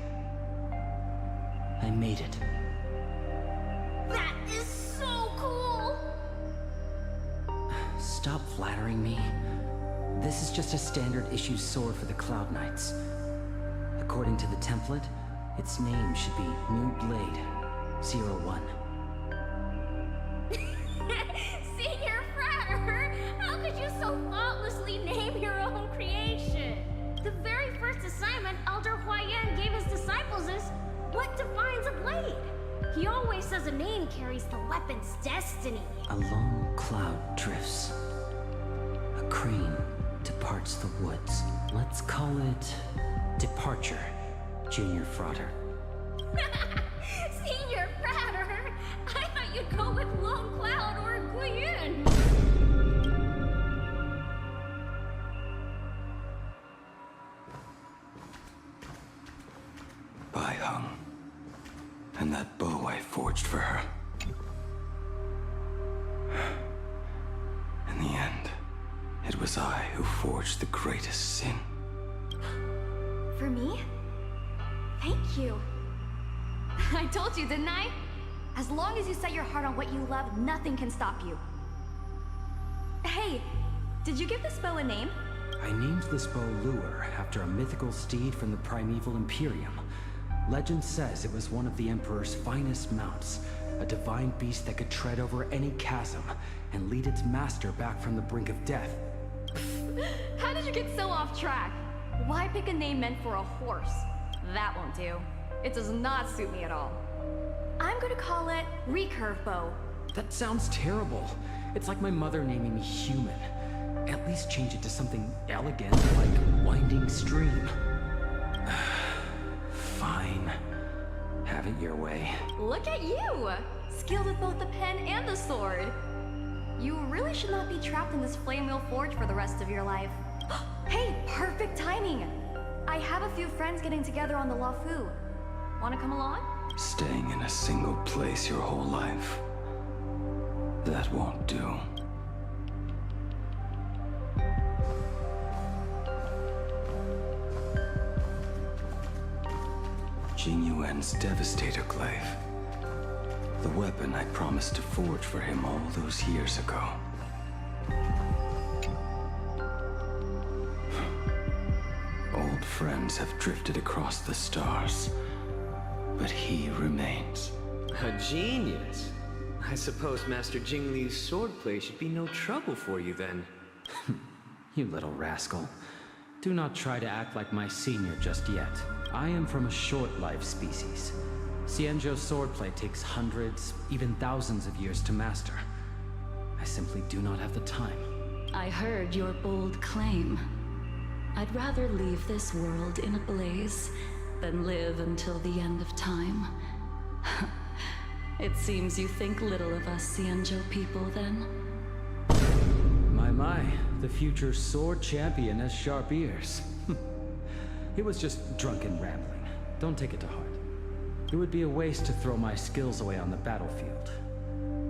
I made it. That is so cool! Stop flattering me. This is just a standard issue sword for the Cloud Knights. According to the template, its name should be New Blade 01. Senior Frater, how could you so thoughtlessly name your own creation? The very first assignment Elder Huayan gave his disciples is, what defines a blade? He always says a name carries the weapon's destiny. A lone cloud drifts. A crane departs the woods. Let's call it Departure, Junior Frater. Senior Frater, I thought you'd go with Lone Cloud or Guiyun. Bai Hung. And that bow I forged for her. In the end, it was I who forged the greatest sin. For me? Thank you. I told you, didn't I? As long as you set your heart on what you love, nothing can stop you. Hey, did you give this bow a name? I named this bow Lure after a mythical steed from the primeval Imperium. Legend says it was one of the Emperor's finest mounts, a divine beast that could tread over any chasm and lead its master back from the brink of death. How did you get so off track? Why pick a name meant for a horse? That won't do. It does not suit me at all. I'm gonna call it Recurve Bow. That sounds terrible. It's like my mother naming me Human. At least change it to something elegant, like Winding Stream. Fine. Have it your way. Look at you! Skilled with both the pen and the sword. You really should not be trapped in this flame wheel forge for the rest of your life. Hey, perfect timing! I have a few friends getting together on the Luofu. Wanna come along? Staying in a single place your whole life. That won't do. Jing Yuan's Devastator Glaive. The weapon I promised to forge for him all those years ago. Old friends have drifted across the stars, but he remains. A genius. I suppose Master Jing Li's swordplay should be no trouble for you then. You little rascal. Do not try to act like my senior just yet. I am from a short-lived species. Xianzhou's swordplay takes hundreds, even thousands of years to master. I simply do not have the time. I heard your bold claim. I'd rather leave this world in a blaze than live until the end of time. It seems you think little of us Xianzhou people, then? My, the future sword champion has sharp ears. It was just drunken rambling. Don't take it to heart. It would be a waste to throw my skills away on the battlefield.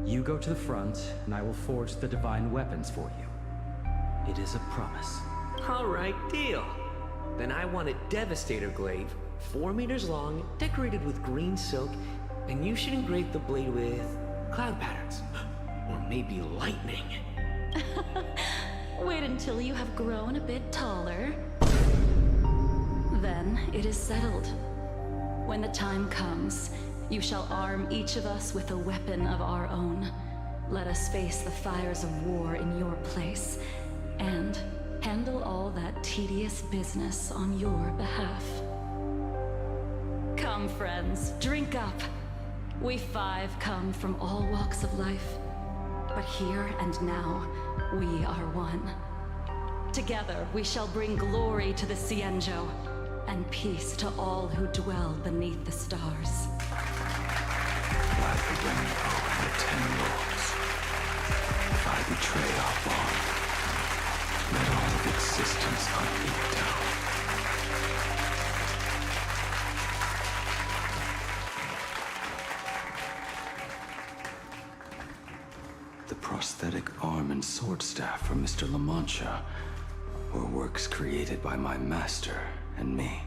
You go to the front, and I will forge the divine weapons for you. It is a promise. Alright, deal. Then I want a Devastator Glaive, 4 meters long, decorated with green silk, and you should engrave the blade with cloud patterns. Or maybe lightning. Wait until you have grown a bit taller. Then it is settled. When the time comes, you shall arm each of us with a weapon of our own. Let us face the fires of war in your place, and handle all that tedious business on your behalf. Come, friends, drink up. We five come from all walks of life, but here and now, we are one. Together, we shall bring glory to the Cienjo, and peace to all who dwell beneath the stars. By the rainbow and the 10 lords, if I betray our bond, let all of existence hunt me down. The prosthetic arm and sword staff from Mr. La Mancha were works created by my master and me.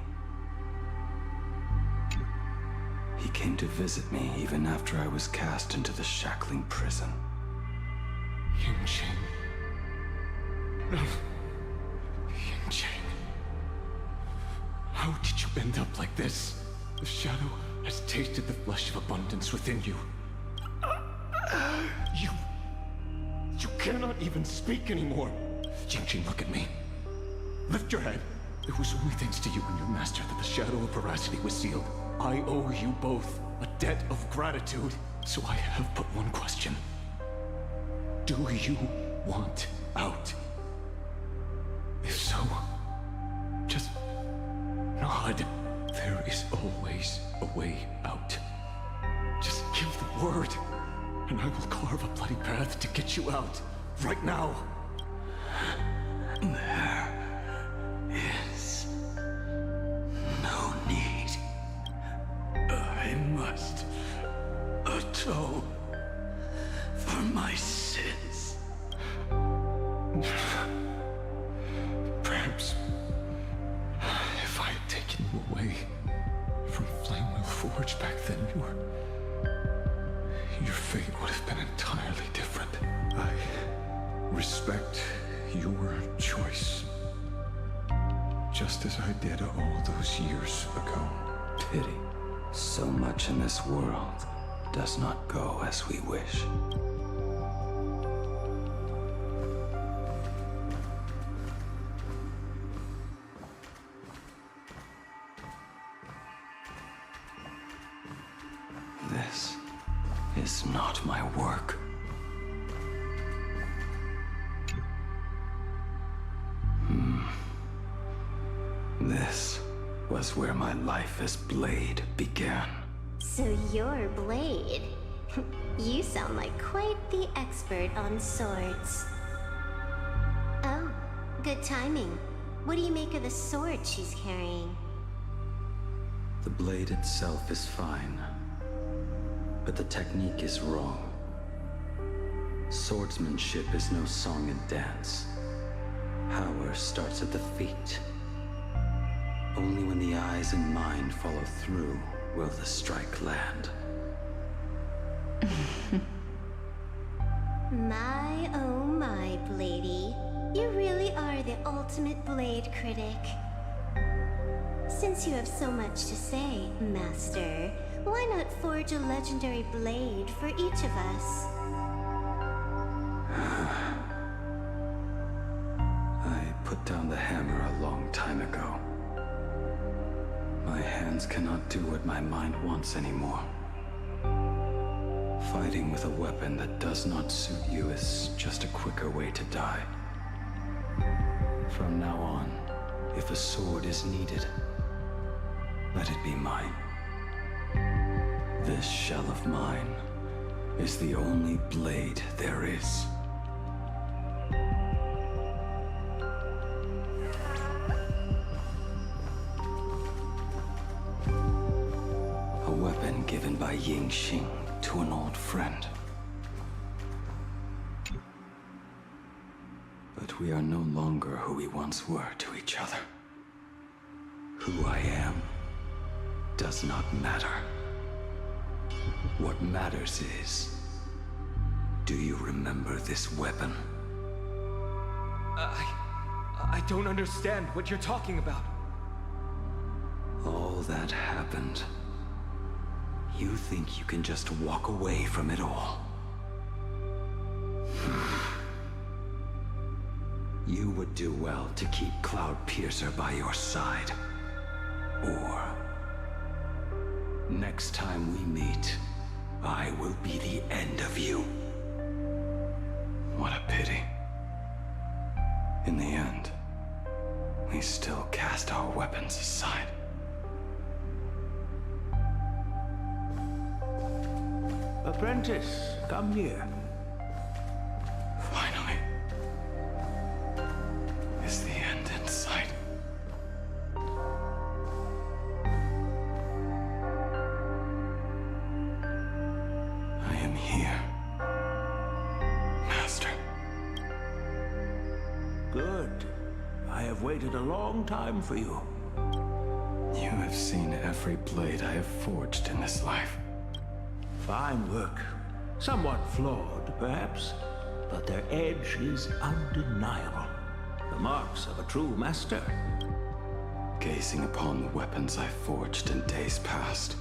He came to visit me even after I was cast into the shackling prison. Ying-Ching. No. Ying-Ching. How did you end up like this? The shadow has tasted the flesh of abundance within you. You cannot even speak anymore. Ying-Ching, look at me. Lift your head. It was only thanks to you and your master that the shadow of veracity was sealed. I owe you both a debt of gratitude, so I have but one question. Do you want out? If so, just nod. There is always a way out. Just give the word, and I will carve a bloody path to get you out, right now. There is no need. I must atone for my sins. Perhaps if I had taken you away from Flamewheel Forge back then, your fate would have been entirely different. I respect your choice, just as I did all those years ago. Pity. So much in this world does not go as we wish. This is not my work. This was where my life as Blade began. So you're Blade. You sound like quite the expert on swords. Oh, good timing. What do you make of the sword she's carrying? The blade itself is fine, but the technique is wrong. Swordsmanship is no song and dance. Power starts at the feet. Only when the eyes and mind follow through will the strike land. My oh my, Bladey. You really are the ultimate blade critic. Since you have so much to say, Master, why not forge a legendary blade for each of us? I put down the hammer a long time ago. My hands cannot do what my mind wants anymore. Fighting with a weapon that does not suit you is just a quicker way to die. From now on, if a sword is needed, let it be mine. This shell of mine is the only blade there is. A weapon given by Ying-Xing to an old friend. But we are no longer who we once were to each other. Who I am does not matter. What matters is, do you remember this weapon? I don't understand what you're talking about. All that happened. You think you can just walk away from it all. you would do well to keep Cloud Piercer by your side. Or, next time we meet, I will be the end of you. What a pity. In the end, we still cast our weapons aside. Apprentice, come here. Finally. Is the end in sight? I am here, Master. Good. I have waited a long time for you. You have seen every blade I have forged in this life. Fine work. Somewhat flawed, perhaps, but their edge is undeniable. The marks of a true master. Gazing upon the weapons I forged in days past,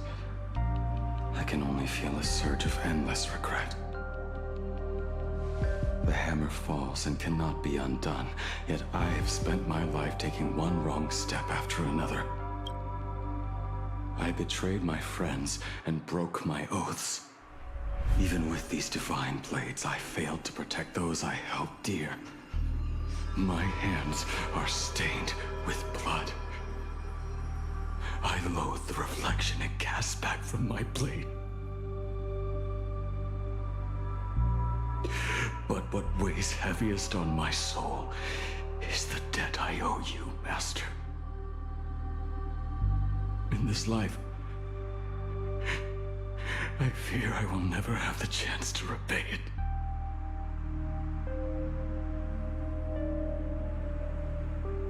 I can only feel a surge of endless regret. The hammer falls and cannot be undone, yet I have spent my life taking one wrong step after another. I betrayed my friends and broke my oaths. Even with these divine blades, I failed to protect those I held dear. My hands are stained with blood. I loathe the reflection it casts back from my blade. But what weighs heaviest on my soul is the debt I owe you, Master. In this life, I fear I will never have the chance to repay it.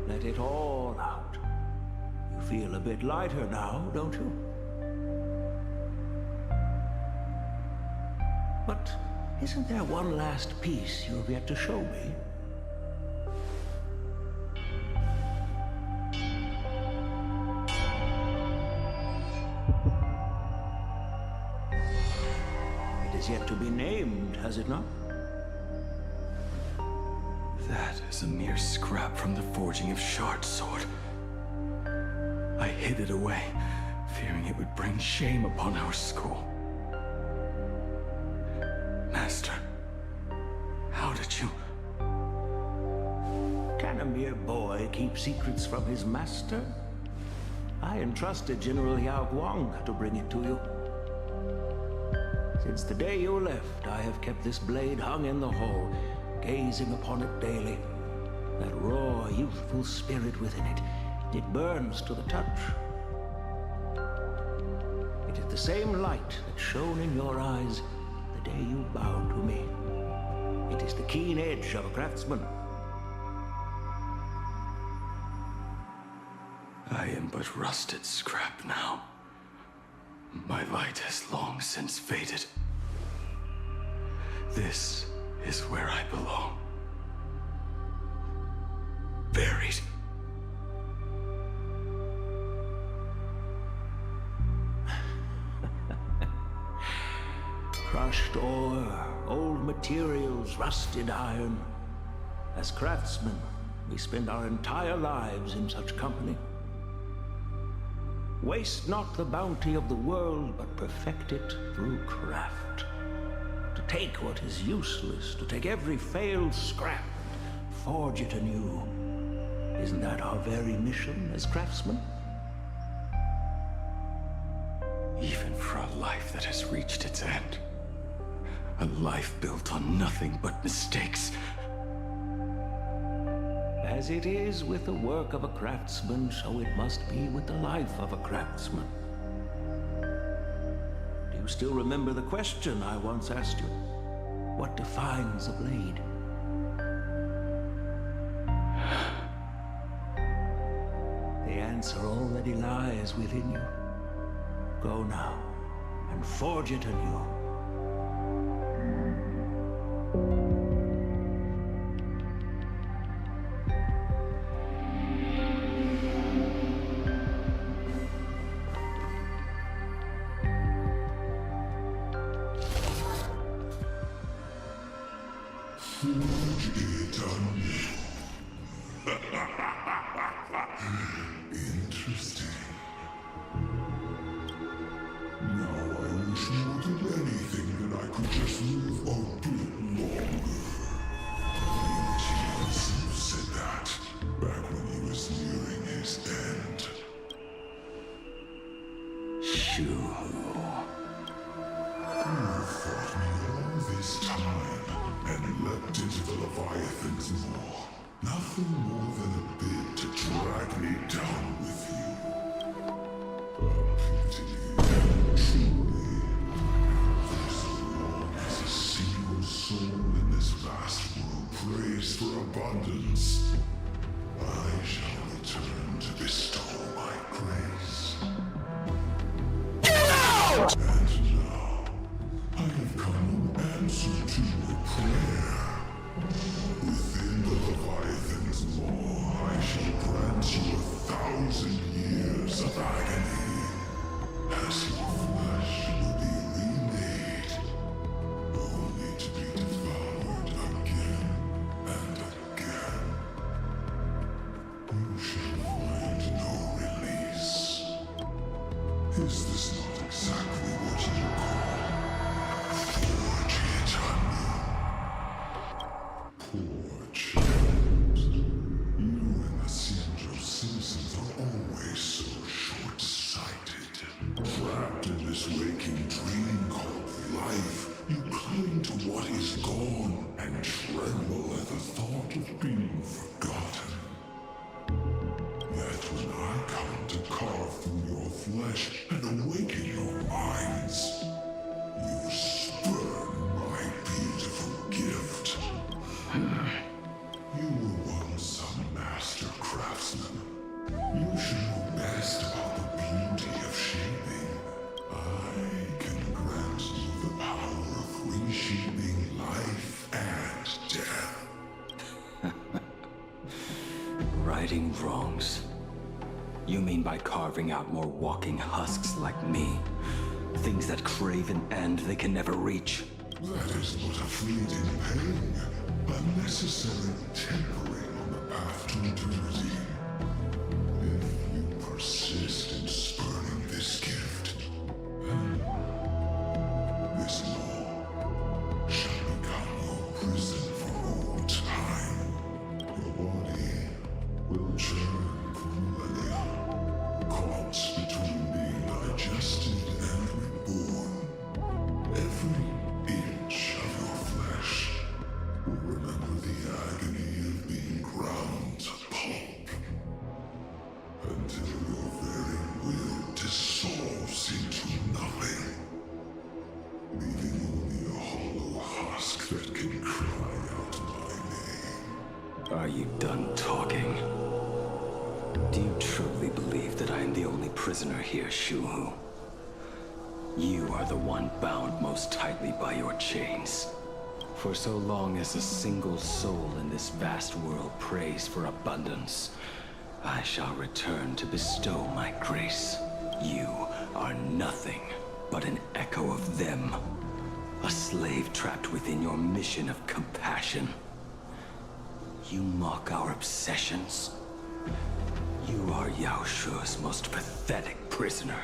Let it all out. You feel a bit lighter now, don't you? But isn't there one last piece you've yet to show me? It is yet to be named, has it not? That is a mere scrap from the forging of Shard's sword. I hid it away, fearing it would bring shame upon our school. Master, how did you... Can a mere boy keep secrets from his master? I entrusted General Yao Guang to bring it to you. Since the day you left, I have kept this blade hung in the hall, gazing upon it daily. That raw, youthful spirit within it, it burns to the touch. It is the same light that shone in your eyes the day you bowed to me. It is the keen edge of a craftsman. I am but rusted scrap now. My light has long since faded. This is where I belong. Buried. Crushed ore, old materials, rusted iron. As craftsmen, we spend our entire lives in such company. Waste not the bounty of the world, but perfect it through craft. To take what is useless, to take every failed scrap, forge it anew. Isn't that our very mission as craftsmen? Even for a life that has reached its end. A life built on nothing but mistakes. As it is with the work of a craftsman, so it must be with the life of a craftsman. Do you still remember the question I once asked you? What defines a blade? The answer already lies within you. Go now, and forge it anew. Forge it anew. Shu. You fought me all this time and leapt into the Leviathan's maw. Nothing more than a bid to drag me down with you. A pity. Truly. As long as a single soul in this vast world prays for abundance, I shall return to bestow my grace. Get out! And now, I have come in answer to your prayer. Within the Leviathan's maw, I shall grant you 1,000 years of agony, as your flesh will be remade, only to be devoured again and again. You shall find no release. Is this not exactly what you call forge eternal? Poor James. You and the Sindro citizens are always so short-sighted. Trapped in this waking dream called life, you cling to what is gone and tremble at the thought of being forgotten. Yet when I come to carve through your flesh and awaken your minds, you spurn my beautiful gift. You were once a master craftsman. You should know best about the beauty of shaping. I can grant you the power of reshaping life and death. Righting wrongs. You mean by carving out more walking husks like me? Things that crave an end they can never reach? That is but a fleeting pang, a necessary tempering on the path to eternity. If you persist in spurning this gift, this law shall become your prison for all time. Your body will churn for millennia, caught between being digested and reborn. Every inch of your flesh will remember the agony of being ground to pulp, until your very will dissolves into nothing, leaving only a hollow husk that can cry out my name. Are you done talking? Do you truly believe that I am the only prisoner here, Shuhu? You are the one bound most tightly by your chains. For so long as a single soul in this vast world prays for abundance, I shall return to bestow my grace. You are nothing but an echo of them. A slave trapped within your mission of compassion. You mock our obsessions. You are Yao Shu's most pathetic prisoner.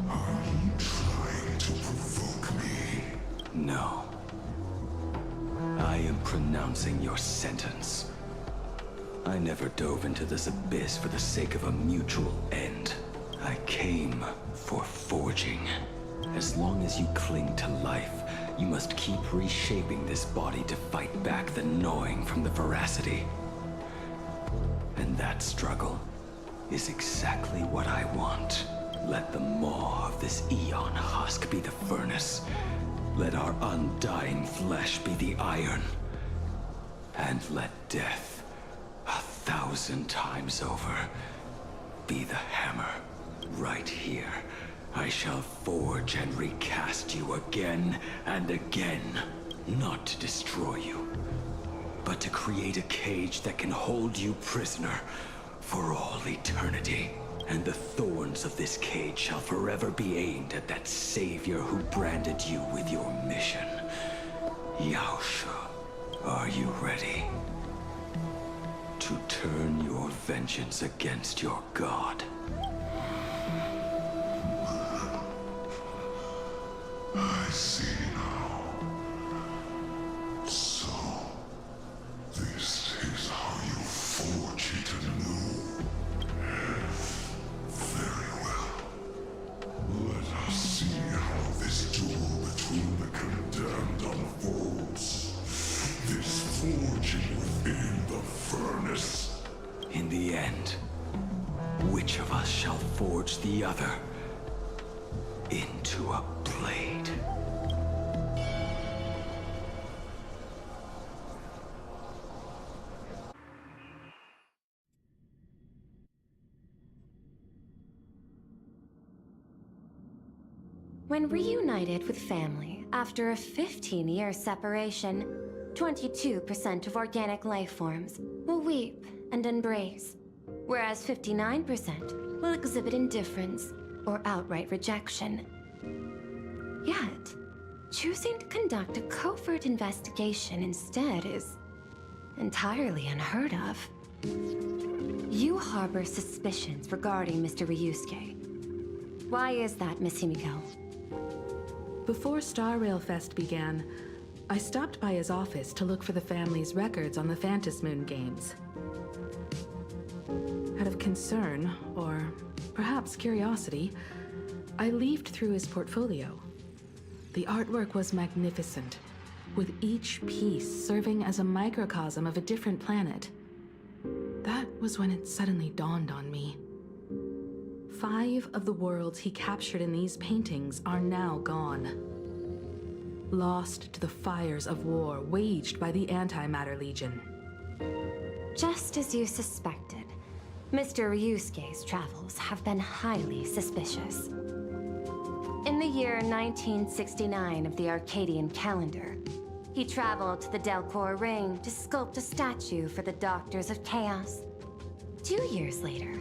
Are you trying to provoke me? No. I am pronouncing your sentence. I never dove into this abyss for the sake of a mutual end. I came for forging. As long as you cling to life, you must keep reshaping this body to fight back the gnawing from the veracity. And that struggle is exactly what I want. Let the maw of this eon husk be the furnace. Let our undying flesh be the iron. And let death, 1,000 times over, be the hammer. Right here, I shall forge and recast you again and again. Not to destroy you, but to create a cage that can hold you prisoner for all eternity. And the thorns of this cage shall forever be aimed at that savior who branded you with your mission. Yao Shu, are you ready to turn your vengeance against your god? I see now. So, this is how you forge it anew. Very well. the other into a blade. When reunited with family after a 15-year separation, 22% of organic life forms will weep and embrace, whereas 59% will exhibit indifference or outright rejection. Yet, choosing to conduct a covert investigation instead is entirely unheard of. You harbor suspicions regarding Mr. Ryusuke. Why is that, Miss Himiko? Before Star Rail Fest began, I stopped by his office to look for the family's records on the Phantom Moon games. Out of concern, or perhaps curiosity, I leafed through his portfolio. The artwork was magnificent, with each piece serving as a microcosm of a different planet. That was when it suddenly dawned on me. 5 of the worlds he captured in these paintings are now gone. Lost to the fires of war waged by the Antimatter Legion. Just as you suspected, Mr. Ryusuke's travels have been highly suspicious. In the year 1969 of the Arcadian calendar, he traveled to the Delcor Ring to sculpt a statue for the Doctors of Chaos. 2 years later,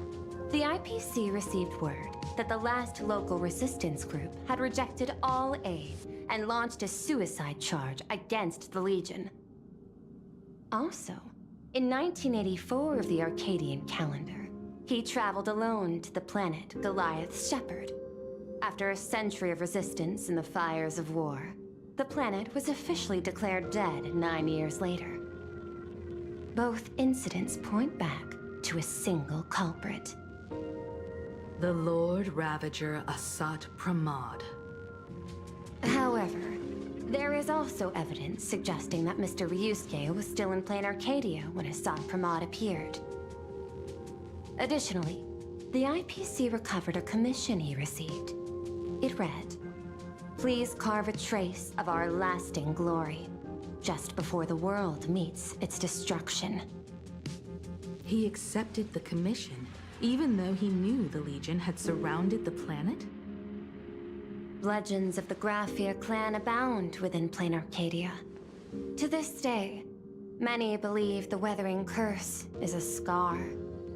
the IPC received word that the last local resistance group had rejected all aid and launched a suicide charge against the Legion. Also, in 1984 of the Arcadian calendar, he traveled alone to the planet Goliath's Shepherd. After a century of resistance in the fires of war, the planet was officially declared dead 9 years later. Both incidents point back to a single culprit. The Lord Ravager Asat Pramod. However, there is also evidence suggesting that Mr. Ryusuke was still in plain Arcadia when Asat Pramod appeared. Additionally, the IPC recovered a commission he received. It read, "Please carve a trace of our lasting glory, just before the world meets its destruction." He accepted the commission, even though he knew the Legion had surrounded the planet? Legends of the Graphia clan abound within plain Arcadia. To this day, many believe the Weathering Curse is a scar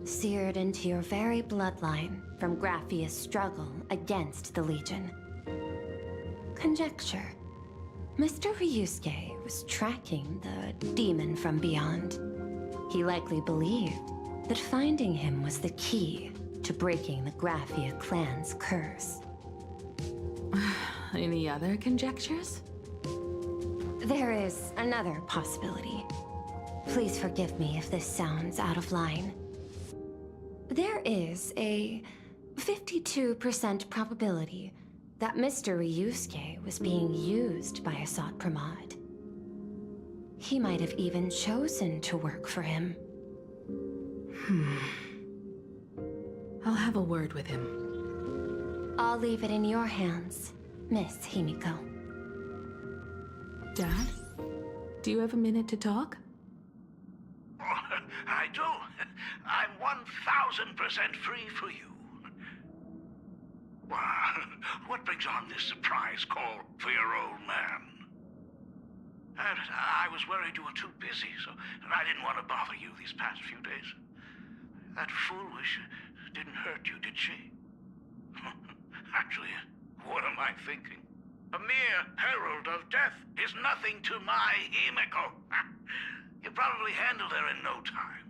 seared into your very bloodline from Graphia's struggle against the Legion. Conjecture. Mr. Ryusuke was tracking the demon from beyond. He likely believed that finding him was the key to breaking the Graphia clan's curse. Any other conjectures? There is another possibility. Please forgive me if this sounds out of line. There is a 52% probability that Mr. Ryusuke was being used by Asat Pramod. He might have even chosen to work for him. I'll have a word with him. I'll leave it in your hands, Miss Himiko. Dad? Do you have a minute to talk? I do. I'm 1000% free for you. What brings on this surprise call for your old man? I was worried you were too busy, so I didn't want to bother you these past few days. That foolish didn't hurt you, did she? Actually, what am I thinking? A mere herald of death is nothing to my Himiko. You probably handled her in no time.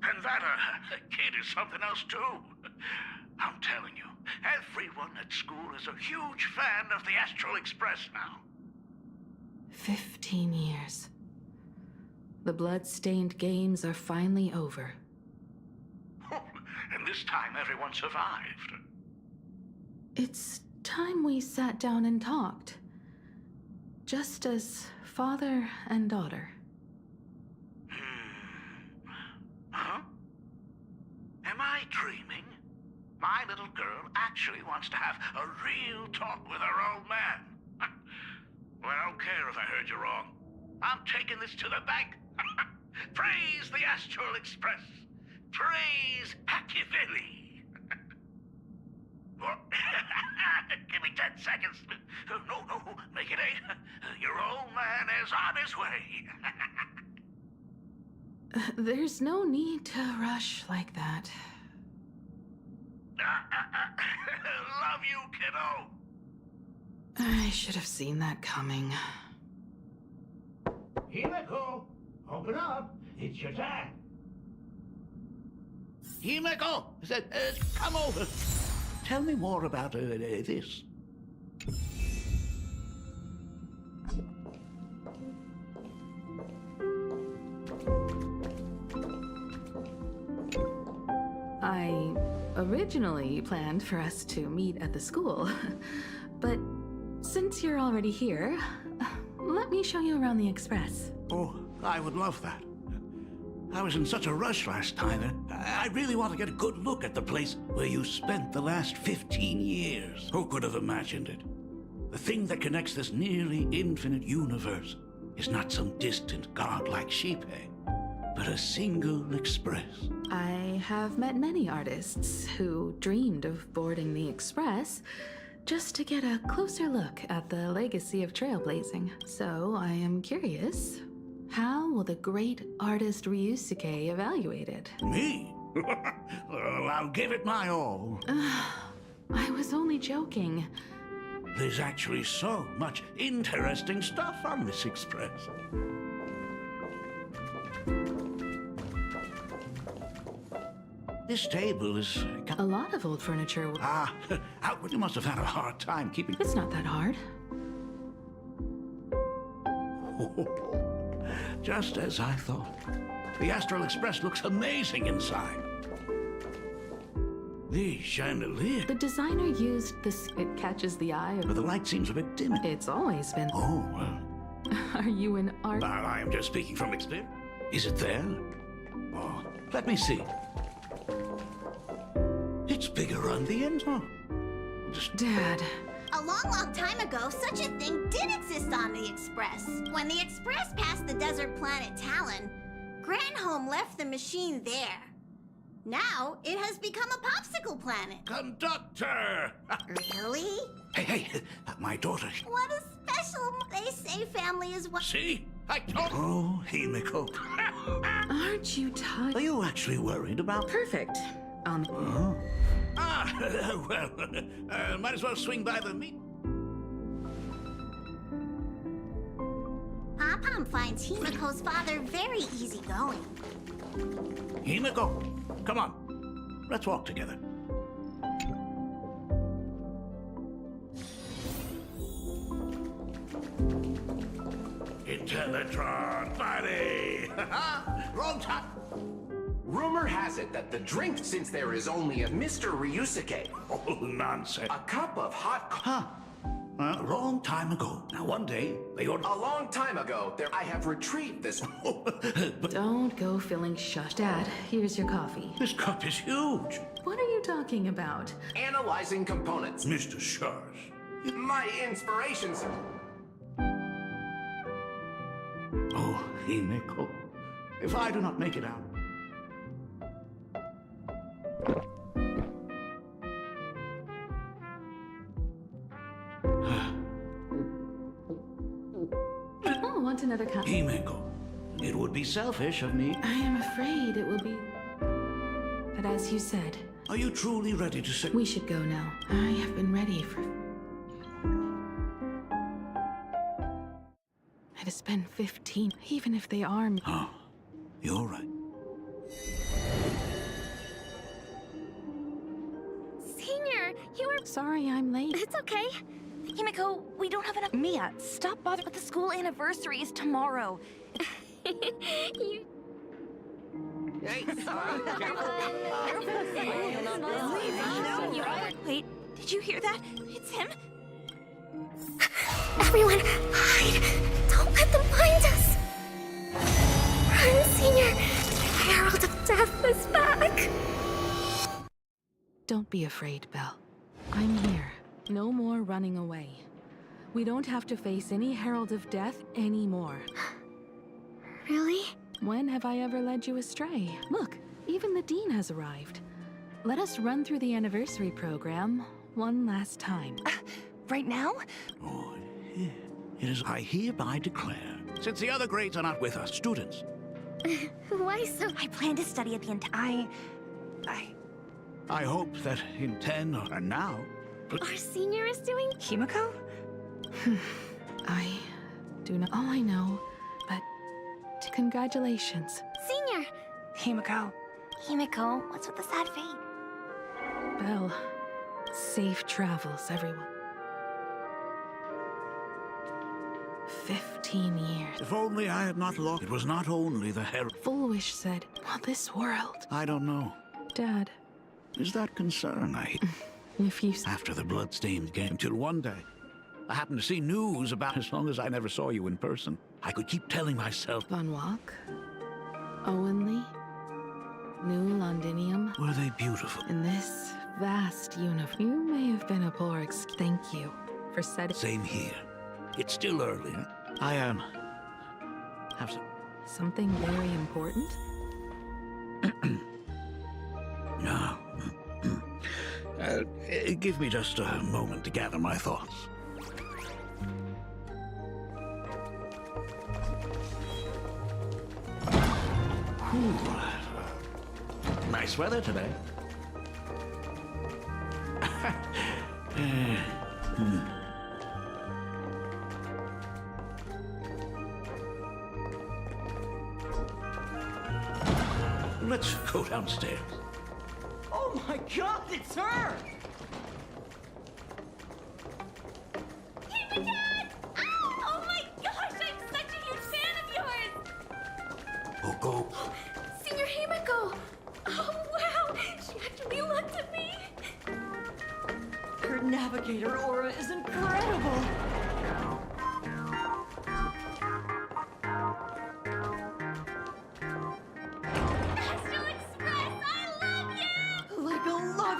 And that kid is something else too. I'm telling you, everyone at school is a huge fan of the Astral Express now. 15 years. The blood-stained games are finally over. And this time everyone survived. It's time we sat down and talked. Just as father and daughter. Huh? Am I dreaming? My little girl actually wants to have a real talk with her old man. Well, I don't care if I heard you wrong. I'm taking this to the bank. Praise the Astral Express. Praise Hackivili. Give me 10 seconds. No, make it 8. Your old man is on his way. There's no need to rush like that. Love you, kiddo. I should have seen that coming. Himeko, open up. It's your time. Himeko, come over. Tell me more about this. I originally planned for us to meet at the school, but since you're already here, let me show you around the Express. Oh, I would love that. I was in such a rush last time. I really want to get a good look at the place where you spent the last 15 years. Who could have imagined it? The thing that connects this nearly infinite universe is not some distant godlike sheep, but a single express. I have met many artists who dreamed of boarding the Express just to get a closer look at the legacy of trailblazing. So I am curious, how will the great artist Ryusuke evaluate it? Me? Well, I'll give it my all. I was only joking. There's actually so much interesting stuff on this express. This table is... A lot of old furniture. Outward, you must have had a hard time keeping... It's not that hard. Just as I thought. The Astral Express looks amazing inside. The chandelier. The designer used this. It catches the eye. But the light seems a bit dim. It's always been. Oh, well. Are you an art? I am just speaking from experience. Is it there? Oh, let me see. It's bigger on the inside. Dad. A long time ago, such a thing did exist on the Express. When the Express passed the desert planet Talon, Granholm left the machine there. Now, it has become a popsicle planet. Conductor! Really? Hey, my daughter. What a special... They say family is what... See? I told... Oh, Himeko. Aren't you tired? Are you actually worried about... Perfect. Oh. Well, might as well swing by the meet. Pom finds Himeko's father very easygoing. Himeko, come on. Let's walk together. Intellatron, buddy! Wrong time! Rumor has it that the drink, since there is only a Mr. Ryusuke. Oh, nonsense. A cup of hot a long time ago. Now, one day, they ordered... A long time ago, I have retrieved this... Don't go feeling shushed. Dad, here's your coffee. This cup is huge. What are you talking about? Analyzing components. Mr. Shars. My inspirations... Oh, Himeko. If I do not make it out... Oh, want another cup? Himeko, it would be selfish of me. I am afraid it will be... But as you said... Are you truly ready to say... We should go now. I have been ready for... It has been 15, even if they are... Oh, you're right. Senior, you were... Sorry, I'm late. It's okay. Himeko, we don't have enough... Mia, stop bothering. The school anniversary is tomorrow. You... Hey, Wait, did you hear that? It's him. Everyone, hide! Don't let them find us! Run, Senior! The Herald of Death is back! Don't Don't be afraid, Belle. I'm here. No more running away. We don't have to face any Herald of Death anymore. Really? When have I ever led you astray? Look, even the Dean has arrived. Let us run through the anniversary program one last time. Right now? Oh, it is I hereby declare, since the other grades are not with us, students. Why so? I plan to study at the I hope that in 10 or now... Our senior is doing... Himiko? I do not... All I know, but... Congratulations. Senior! Himiko. Himiko, what's with the sad fate? Belle, safe travels, everyone. 15 years. If only I had not lost... It was not only the Herald... Foolish said, well, this world... I don't know. Dad. Is that concern, If you... After the bloodstained game, till one day, I happened to see news about... As long as I never saw you in person, I could keep telling myself... Von Walk? Owenley? New Londinium? Were they beautiful? In this vast universe, you may have been a poor Thank you for setting... Same here. It's still early. Huh? I am... have some... Something very important? No. Give me just a moment to gather my thoughts. Nice weather today. Let's go downstairs. Oh my god, it's her! Hey, my dad! Oh my gosh, I'm such a huge fan of yours! Oh, go. Senior Himiko! Oh wow, she actually looked at me! Her navigator aura is incredible!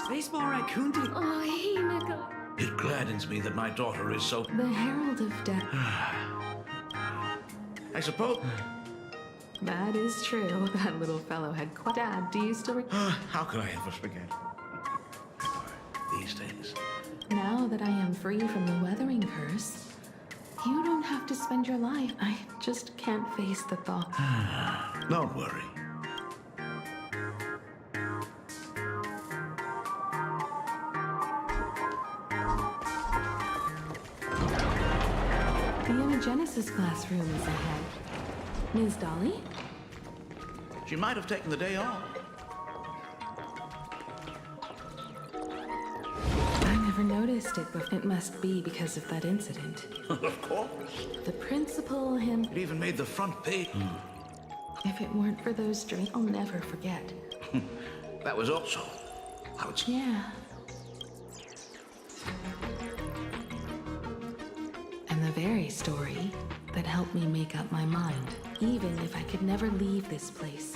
Baseball raccoon did... Oh, Himiko. It gladdens me that my daughter is so... The Herald of Death. I suppose... That is true. That little fellow had quite... Dad, do you still... How could I ever forget? These days. Now that I am free from the weathering curse, you don't have to spend your life. I just can't face the thought. Don't worry. The Genesis classroom is ahead. Ms. Dolly? She might have taken the day off. I never noticed it, but it must be because of that incident. Of course. The principal, him... It even made the front page. If it weren't for those dreams, I'll never forget. That was also how it's... Yeah. And the very story that helped me make up my mind, even if I could never leave this place.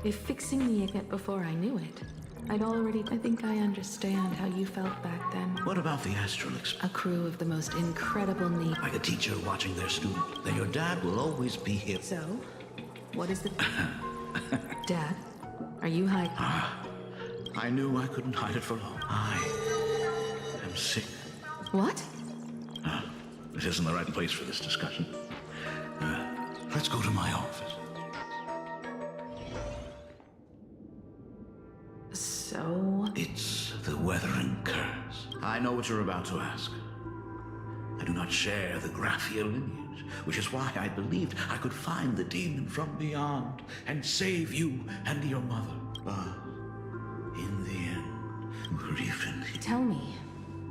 If fixing the ignite before I knew it, I'd already... I think I understand how you felt back then. What about the astral A crew of the most incredible need. Like a teacher watching their student. Then your dad will always be here. So, what is the... Dad, are you hiding? I knew I couldn't hide it for long. I am sick. What? This isn't the right place for this discussion. Let's go to my office. So? It's the weathering curse. I know what you're about to ask. I do not share the Graphia lineage, which is why I believed I could find the demon from beyond and save you and your mother. But in the end, grief and... Tell me,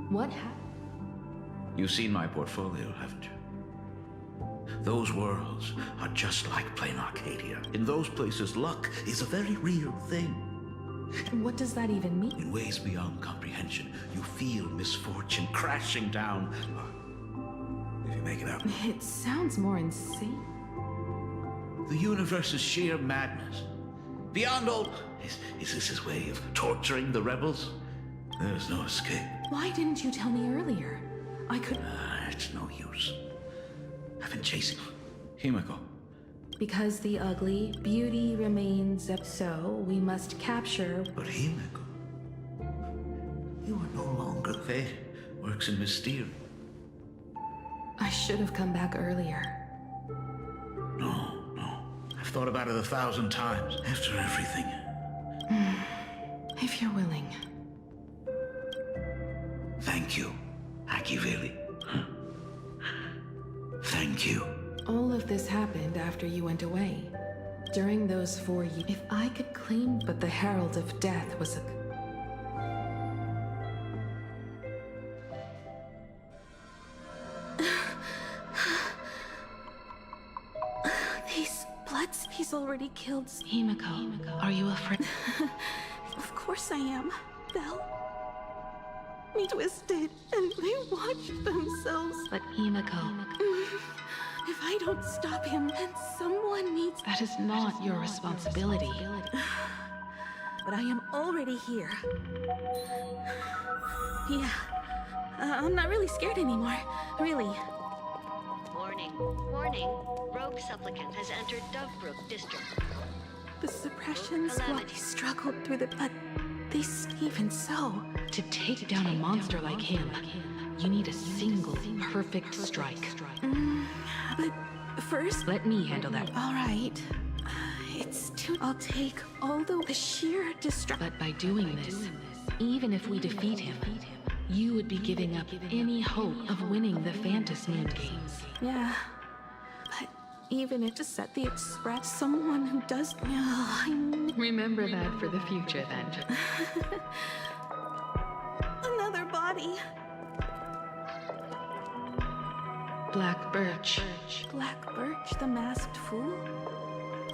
what happened? You've seen my portfolio, haven't you? Those worlds are just like plain Arcadia. In those places, luck is a very real thing. What does that even mean? In ways beyond comprehension, you feel misfortune crashing down. If you make it out. It sounds more insane. The universe is sheer madness. Beyond all... Is this his way of torturing the rebels? There's no escape. Why didn't you tell me earlier? I could... It's no use. I've been chasing Himiko. Because the ugly beauty remains up, so we must capture... But Himiko, you are no longer fate. Works in Mysterium. I should have come back earlier. No. I've thought about it 1,000 times. After everything. If you're willing. Thank you, Akiveli. Thank you. All of this happened after you went away. During those 4 years, if I could claim, but the Herald of Death was a... These bloods, he's already killed Himiko. Are you afraid? Of course I am, Belle. Me twisted, and they watched themselves. But Himiko... If I don't stop him, then someone needs... That is not your responsibility. But I am already here. Yeah. I'm not really scared anymore. Really. Warning. Rogue supplicant has entered Dovebrook District. The suppression squad struggled through the... But even so... To take down a monster like him, you need a single perfect strike. But first... Let me handle that. All right. It's too... I'll take all the sheer destruction. But by doing this, even if we defeat him, you would be giving up any hope of winning the Phantos Moon Games. Yeah. But even if to set the Express, someone who does... Remember that for the future, then. Another body. Black Birch. Black Birch, the masked fool?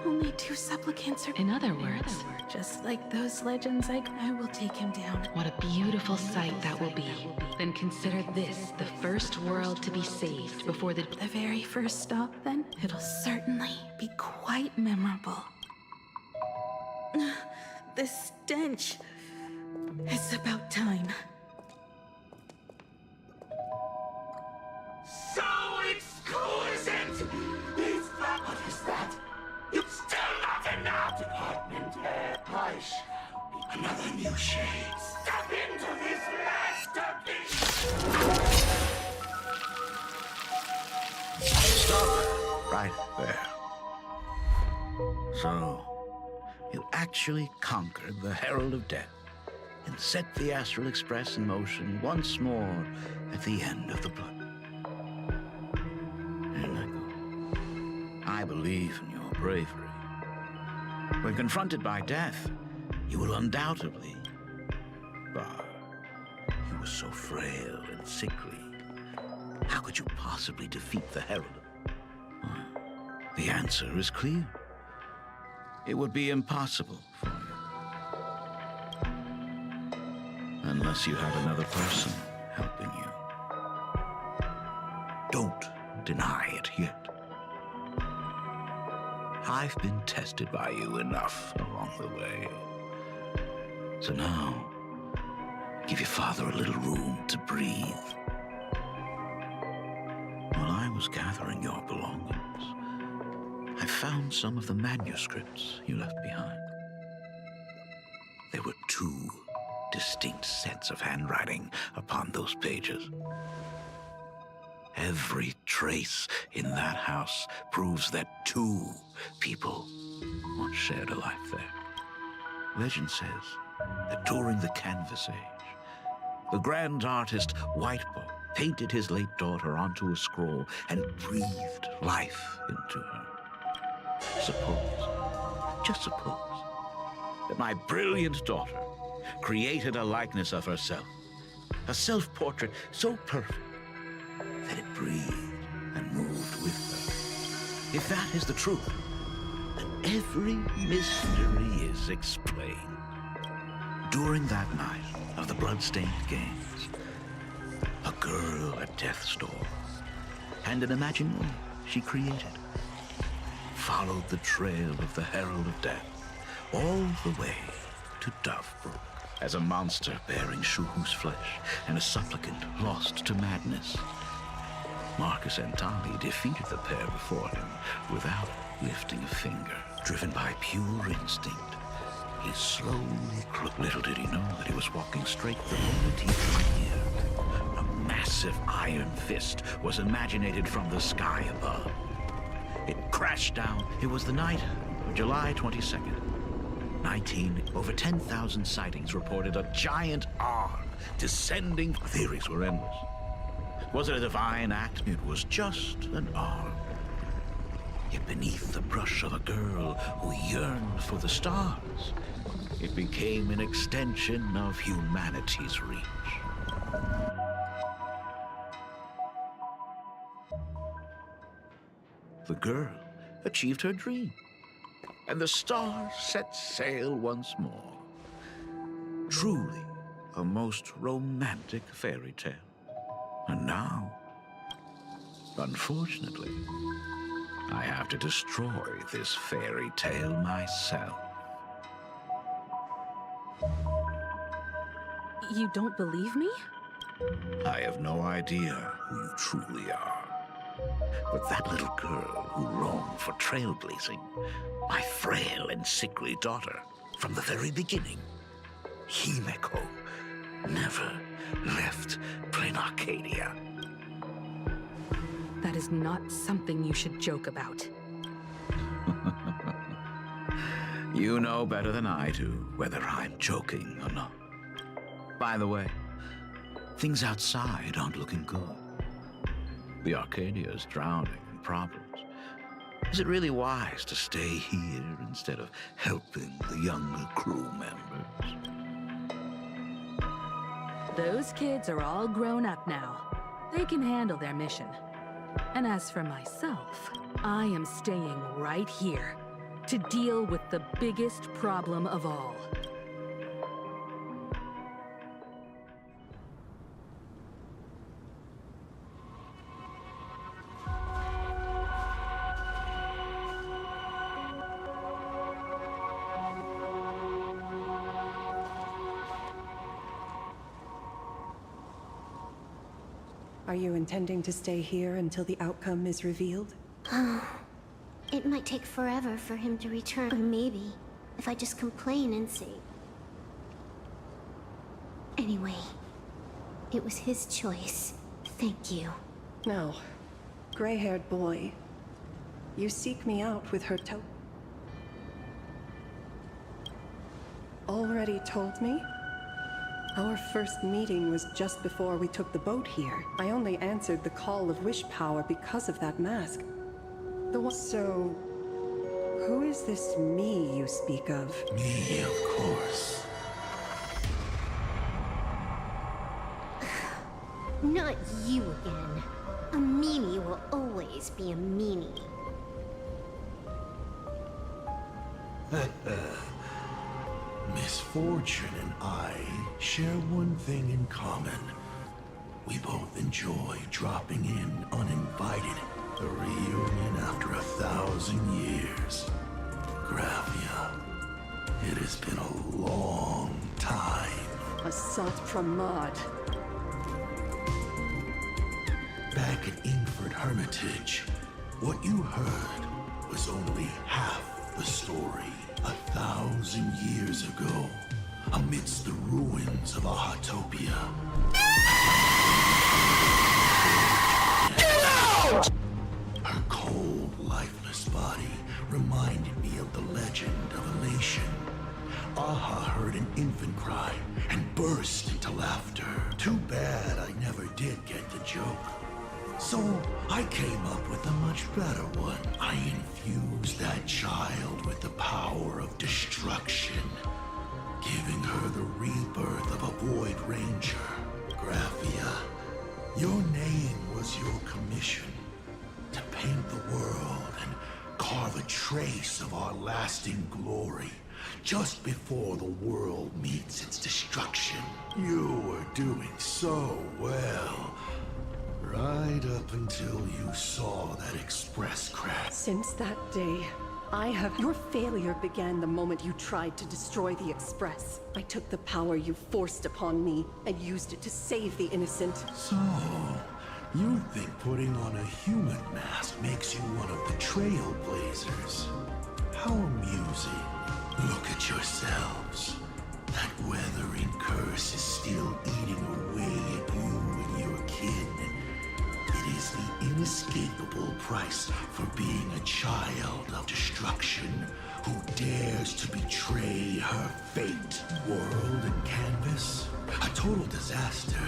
Only 2 supplicants are... In other words... Just like those legends, I will take him down. What a beautiful sight that will be. Then consider this the first world to be saved before the very first stop, then? It'll certainly be quite memorable. The stench. It's about time. So exquisite! Is that what is that? It's still not enough, department. I shall be another new shade. Step into this masterpiece! Stop right there. So, you actually conquered the Herald of Death and set the Astral Express in motion once more at the end of the blood. I believe in your bravery. When confronted by death, you will undoubtedly... But you were so frail and sickly. How could you possibly defeat the Herald? Well, the answer is clear. It would be impossible for you. Unless you have another person helping you. Don't deny it yet. I've been tested by you enough along the way. So now, give your father a little room to breathe. While I was gathering your belongings, I found some of the manuscripts you left behind. There were 2 distinct sets of handwriting upon those pages. Every trace in that house proves that 2 people once shared a life there. Legend says that during the Canvas Age, the grand artist Whitebow painted his late daughter onto a scroll and breathed life into her. Just suppose, that my brilliant daughter created a likeness of herself, a self-portrait so perfect that it breathed and moved with her. If that is the truth, then every mystery is explained. During that night of the bloodstained games, a girl at death's door, and an imaginary she created, followed the trail of the Herald of Death all the way to Dovebrook. as a monster bearing Shuhu's flesh and a supplicant lost to madness. Marcus and Tali defeated the pair before him without lifting a finger. Driven by pure instinct, he slowly crooked. Little did he know that he was walking straight the moment he drew near. A massive iron fist was imaginated from the sky above. It crashed down. It was the night of July 22nd. Over 10,000 sightings reported a giant arm descending. Theories were endless. Was it a divine act? It was just an arm. Yet beneath the brush of a girl who yearned for the stars, it became an extension of humanity's reach. The girl achieved her dream, and the stars set sail once more. Truly a most romantic fairy tale. And now, unfortunately, I have to destroy this fairy tale myself. You don't believe me? I have no idea who you truly are. But that little girl who roamed for trailblazing, my frail and sickly daughter, from the very beginning, Himeko, never left Plain Arcadia. That is not something you should joke about. You know better than I do whether I'm joking or not. By the way, things outside aren't looking good. The Arcadia is drowning in problems. Is it really wise to stay here instead of helping the younger crew members? Those kids are all grown up now. They can handle their mission. And as for myself, I am staying right here to deal with the biggest problem of all. Are you intending to stay here until the outcome is revealed? It might take forever for him to return. Or maybe, if I just complain and say... Anyway, it was his choice. Thank you. Now, gray-haired boy, you seek me out with her already told me? Our first meeting was just before we took the boat here. I only answered the call of wish power because of that mask. So, who is this me you speak of? Me, of course. Not you again. A meanie will always be a meanie. Misfortune and I share one thing in common. We both enjoy dropping in uninvited. A reunion after 1,000 years. Graphia, it has been a long time. Assault Pramod. Back at Ingford Hermitage, what you heard was only half the story. 1,000 years ago, amidst the ruins of a Autopia. Her cold, lifeless body reminded me of the legend of Elation. Aha heard an infant cry and burst into laughter. Too bad I never did get the joke. So I came up with a much better one. I infused that child with the power of destruction, giving her the rebirth of a Void Ranger. Graphia, your name was your commission. To paint the world and carve a trace of our lasting glory just before the world meets its destruction. You were doing so well. Right up until you saw that express crash. Since that day, Your failure began the moment you tried to destroy the Express. I took the power you forced upon me and used it to save the innocent. So, you think putting on a human mask makes you one of the Trailblazers? How amusing. Look at yourselves. That weathering curse is still eating away at you and your kin. It is the inescapable price for being a child of destruction who dares to betray her fate. World and canvas, a total disaster.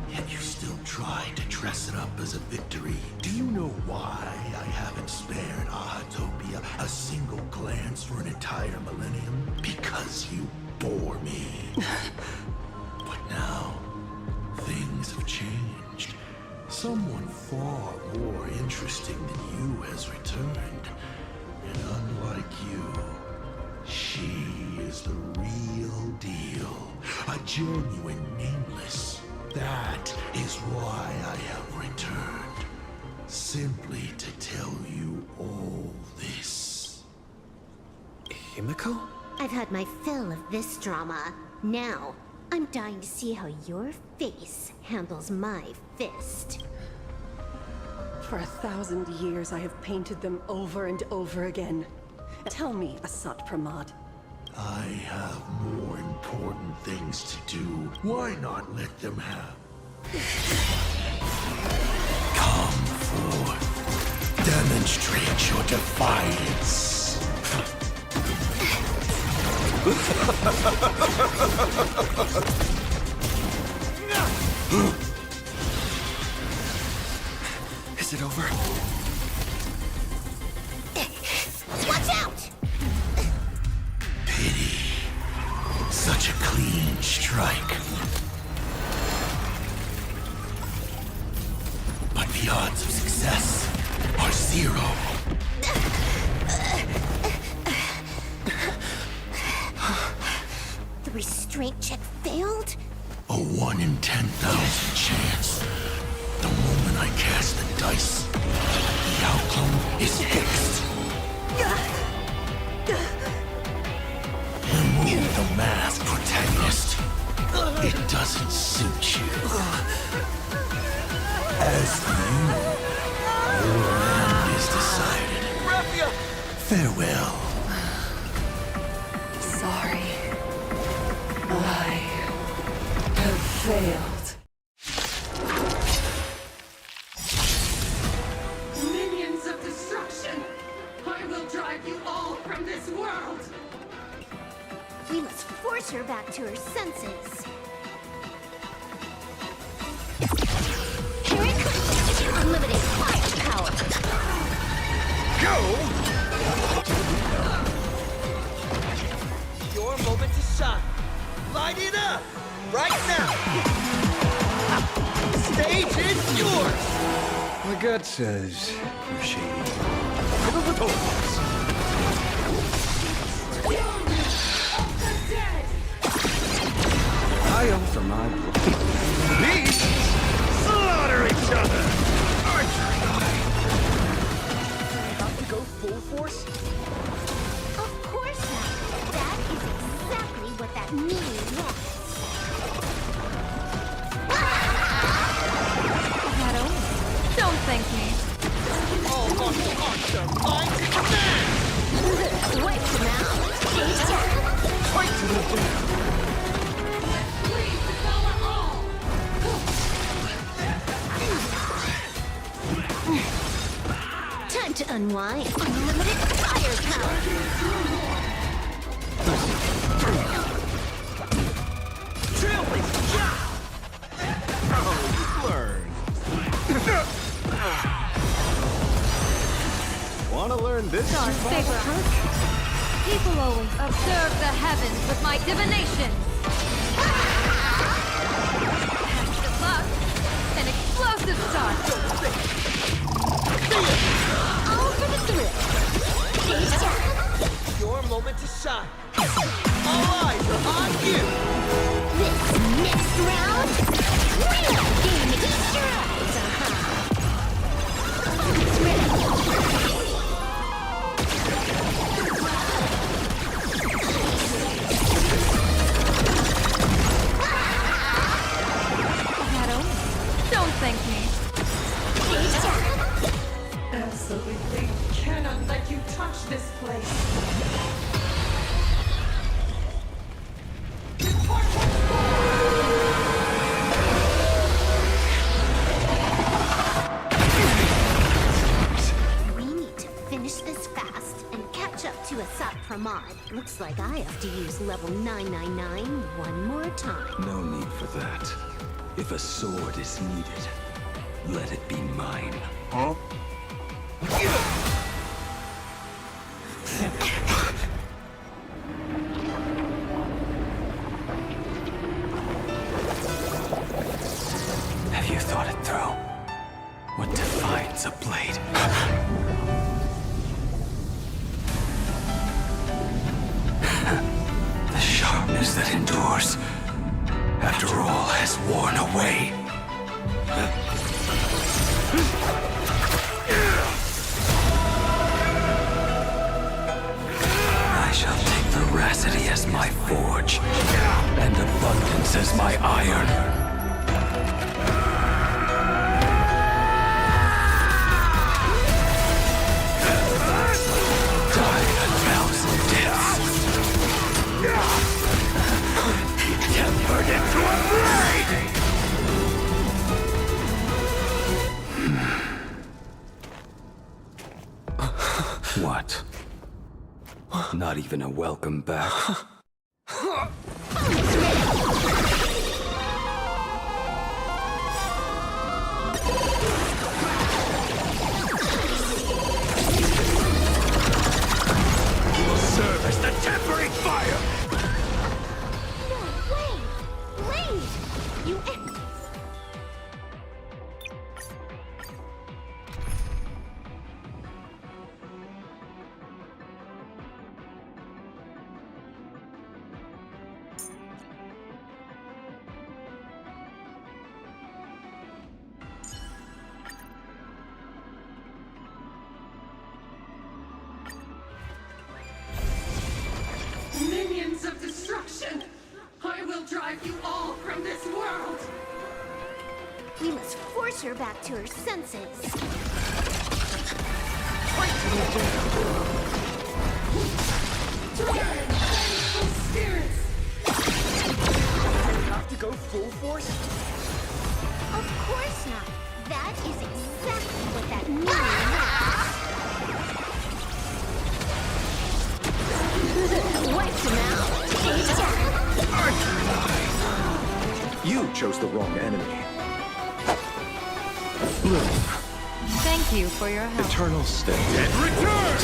Yet you still try to dress it up as a victory. Do you know why I haven't spared Ahatopia a single glance for an entire millennium? Because you bore me. But now, things have changed. Someone far more interesting than you has returned. And unlike you, she is the real deal. A genuine nameless. That is why I have returned. Simply to tell you all this. Himiko? I've had my fill of this drama. Now, I'm dying to see how your face handles my fist. For 1,000 years, I have painted them over and over again. Tell me, Asat Pramad. I have more important things to do. Why not let them have? Come forth. Demonstrate your defiance. Is it over? Watch out! Pity. Such a clean strike. But the odds of success are 0. The restraint check failed? A 1 in 10,000 chance. The moment I cast the dice, the outcome is fixed. Remove the mask, protagonist. It doesn't suit you. As for you, your end is decided. Graphia! Farewell. Sorry. I have failed. Minions of destruction! I will drive you all from this world! We must force her back to her senses. Here it comes! Unlimited firepower! Go! Your moment to shine. Light it up! Right now! The stage is yours! My gut says you're shady. I offer my blood. These slaughter each other! About to go full force? Of course not. That is exactly what that means. Shadow, don't thank me. All martial arts are mine to command! Wait now. Fight to the death! Time to unwind. Unlimited firepower. Trailblazer! Yeah! Oh, learn. Wanna learn this? Our favorite hunt? People always observe the heavens with my divination. Extra luck, an explosive start. All for the thrill. Your moment to shine. All eyes are on you. This next round, we'll game it strides. It's ready. thank me. Absolutely cannot let you touch this place. We need to finish this fast and catch up to Asat Pramod. Looks like I have to use level 999 one more time. No need for that. If a sword is needed, let it be mine. Huh? Have you thought it through? What defines a blade? The sharpness that endures, after all has worn away. I shall take veracity as my forge, and abundance as my iron. Tempered into a blade! What? Not even a welcome back? Will serve as the tempering fire! You Minions of destruction! I will drive you all from this world! We must force her back to her senses. Spirits! Have to go full force? Of course not. That is exactly what that means. Wiped him out. You chose the wrong enemy. Thank you for your help. Eternal state. And return!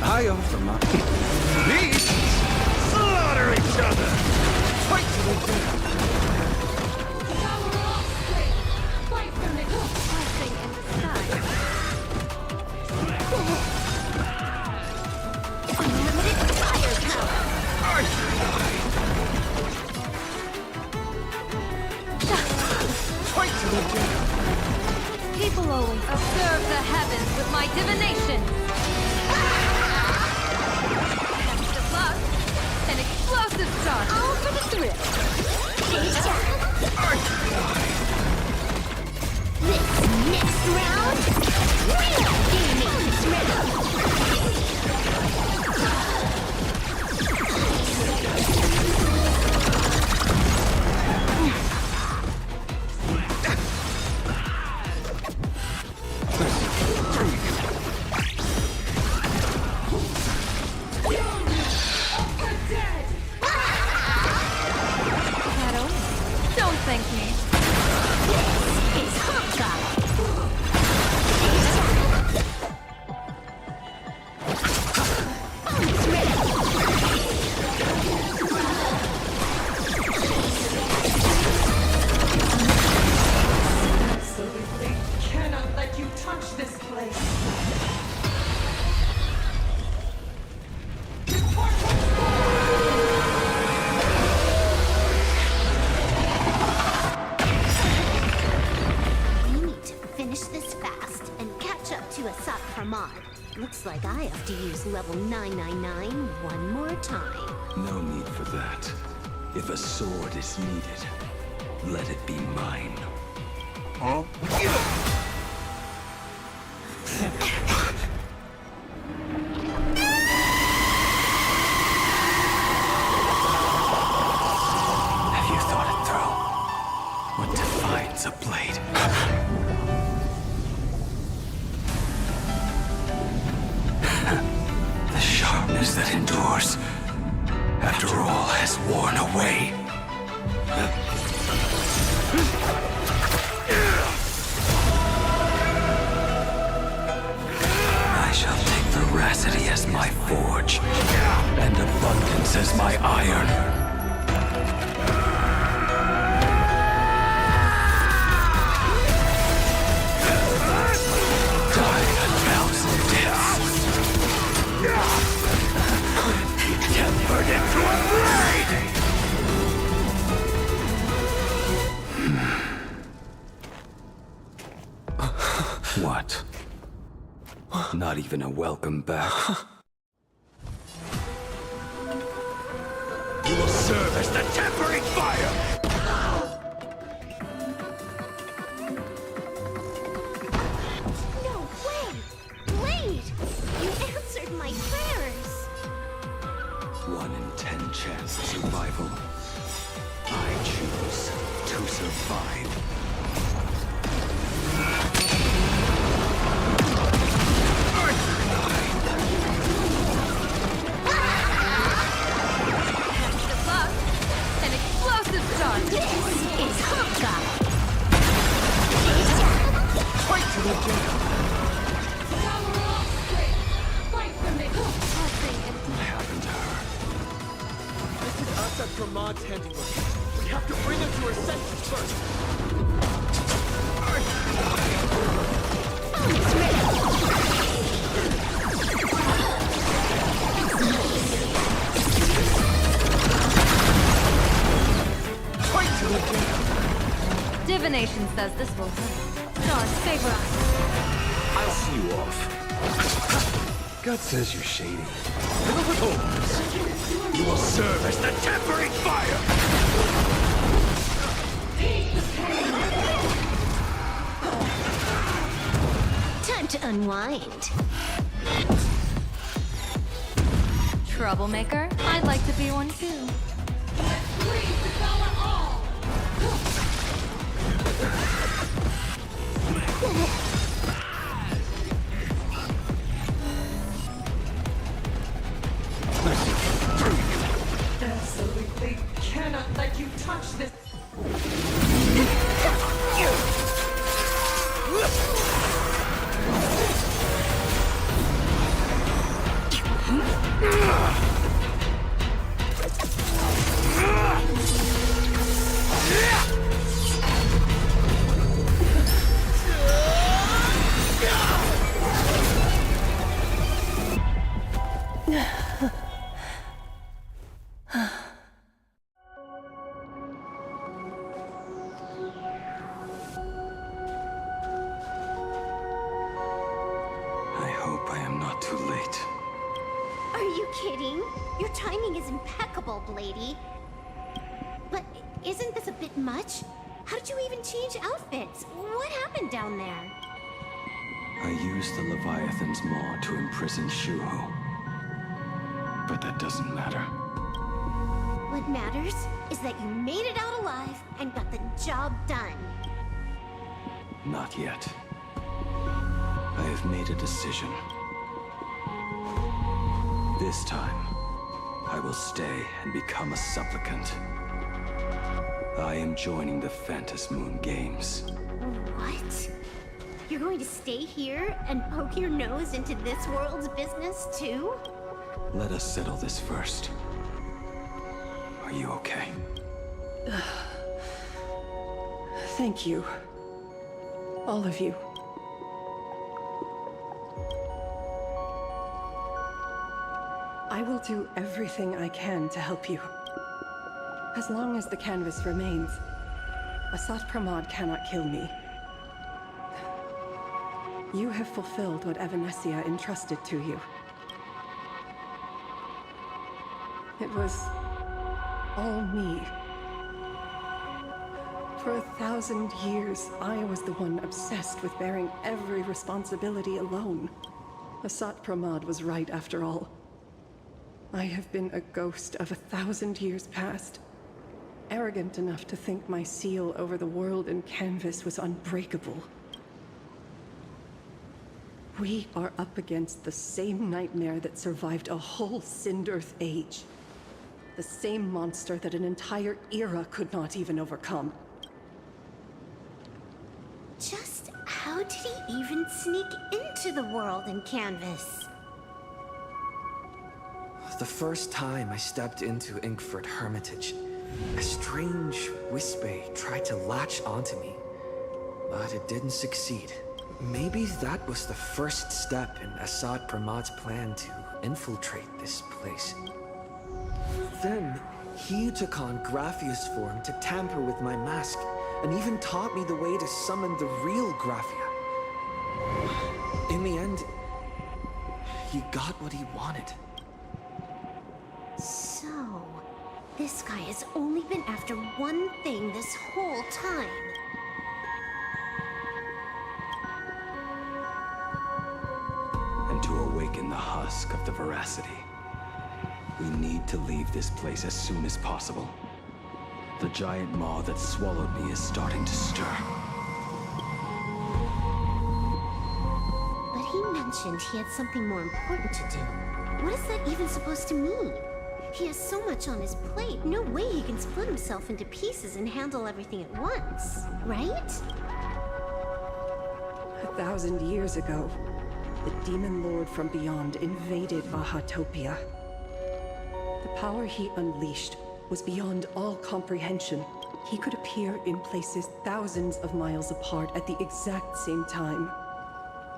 I offer my... Beasts slaughter each other! Fight to the death! Fight from the Blessing in disguise. Unlimited fire power. Fight to the death! People always observe the heavens with my divination. Best of luck. An explosive start. All for the thrill. This next round, real gaming is ready. Don't thank me. It's Hawkeye. Absolutely cannot let you touch this place. We need to finish this fast and catch up to Asat Pramod. Looks like I have to use level 999 one more time. No need for that. If a sword is needed, Let it be mine. Huh? Have you thought it through? What defines a blade? The sharpness that endures, after all has worn away. I shall take veracity as my forge, and abundance as my iron. Die a thousand deaths. Tempered into a blade! What? Not even a welcome back? You will serve as the tempering fire! No way! Blade! You answered my prayers! 1 in 10 chance of survival. I choose to survive. An explosive shot! This is Hawkeye! Fight to the death! What happened to her? This is us at Pramod's handiwork. We have to bring her to her senses first. Fight to the death! Divination says this will hurt. Gods favor us. I'll see you off. God says you're shady. Fill with holes. You will serve as the tempering fire! Time to unwind. Troublemaker? I'd like to be one too. Absolutely cannot let you touch this. I hope I am not too late. Are you kidding? Your timing is impeccable, Blady. But isn't this a bit much? How did you even change outfits? What happened down there? I used the Leviathan's maw to imprison Shuho. But that doesn't matter. What matters is that you made it out alive and got the job done. Not yet. I have made a decision. This time, I will stay and become a supplicant. I am joining the Phantas Moon Games. What? You're going to stay here and poke your nose into this world's business too? Let us settle this first. Are you okay? Thank you. All of you. I will do everything I can to help you. As long as the canvas remains, Asat Pramod cannot kill me. You have fulfilled what Evanescia entrusted to you. It was all me. For 1,000 years, I was the one obsessed with bearing every responsibility alone. Asat Pramad was right after all. I have been a ghost of 1,000 years past. Arrogant enough to think my seal over the world in canvas was unbreakable. We are up against the same nightmare that survived a whole Sindearth age. The same monster that an entire era could not even overcome. Just how did he even sneak into the world in canvas? The first time I stepped into Inkford Hermitage, a strange whisper tried to latch onto me, but it didn't succeed. Maybe that was the first step in Asad Pramad's plan to infiltrate this place. Then, he took on Graphia's form to tamper with my mask, and even taught me the way to summon the real Graphia. In the end, he got what he wanted. So, this guy has only been after one thing this whole time. And to awaken the husk of the veracity, we need to leave this place as soon as possible. The giant maw that swallowed me is starting to stir. But he mentioned he had something more important to do. What is that even supposed to mean? He has so much on his plate, no way he can split himself into pieces and handle everything at once, right? 1,000 years ago, the demon lord from beyond invaded Ahatopia. The power he unleashed was beyond all comprehension. He could appear in places thousands of miles apart at the exact same time,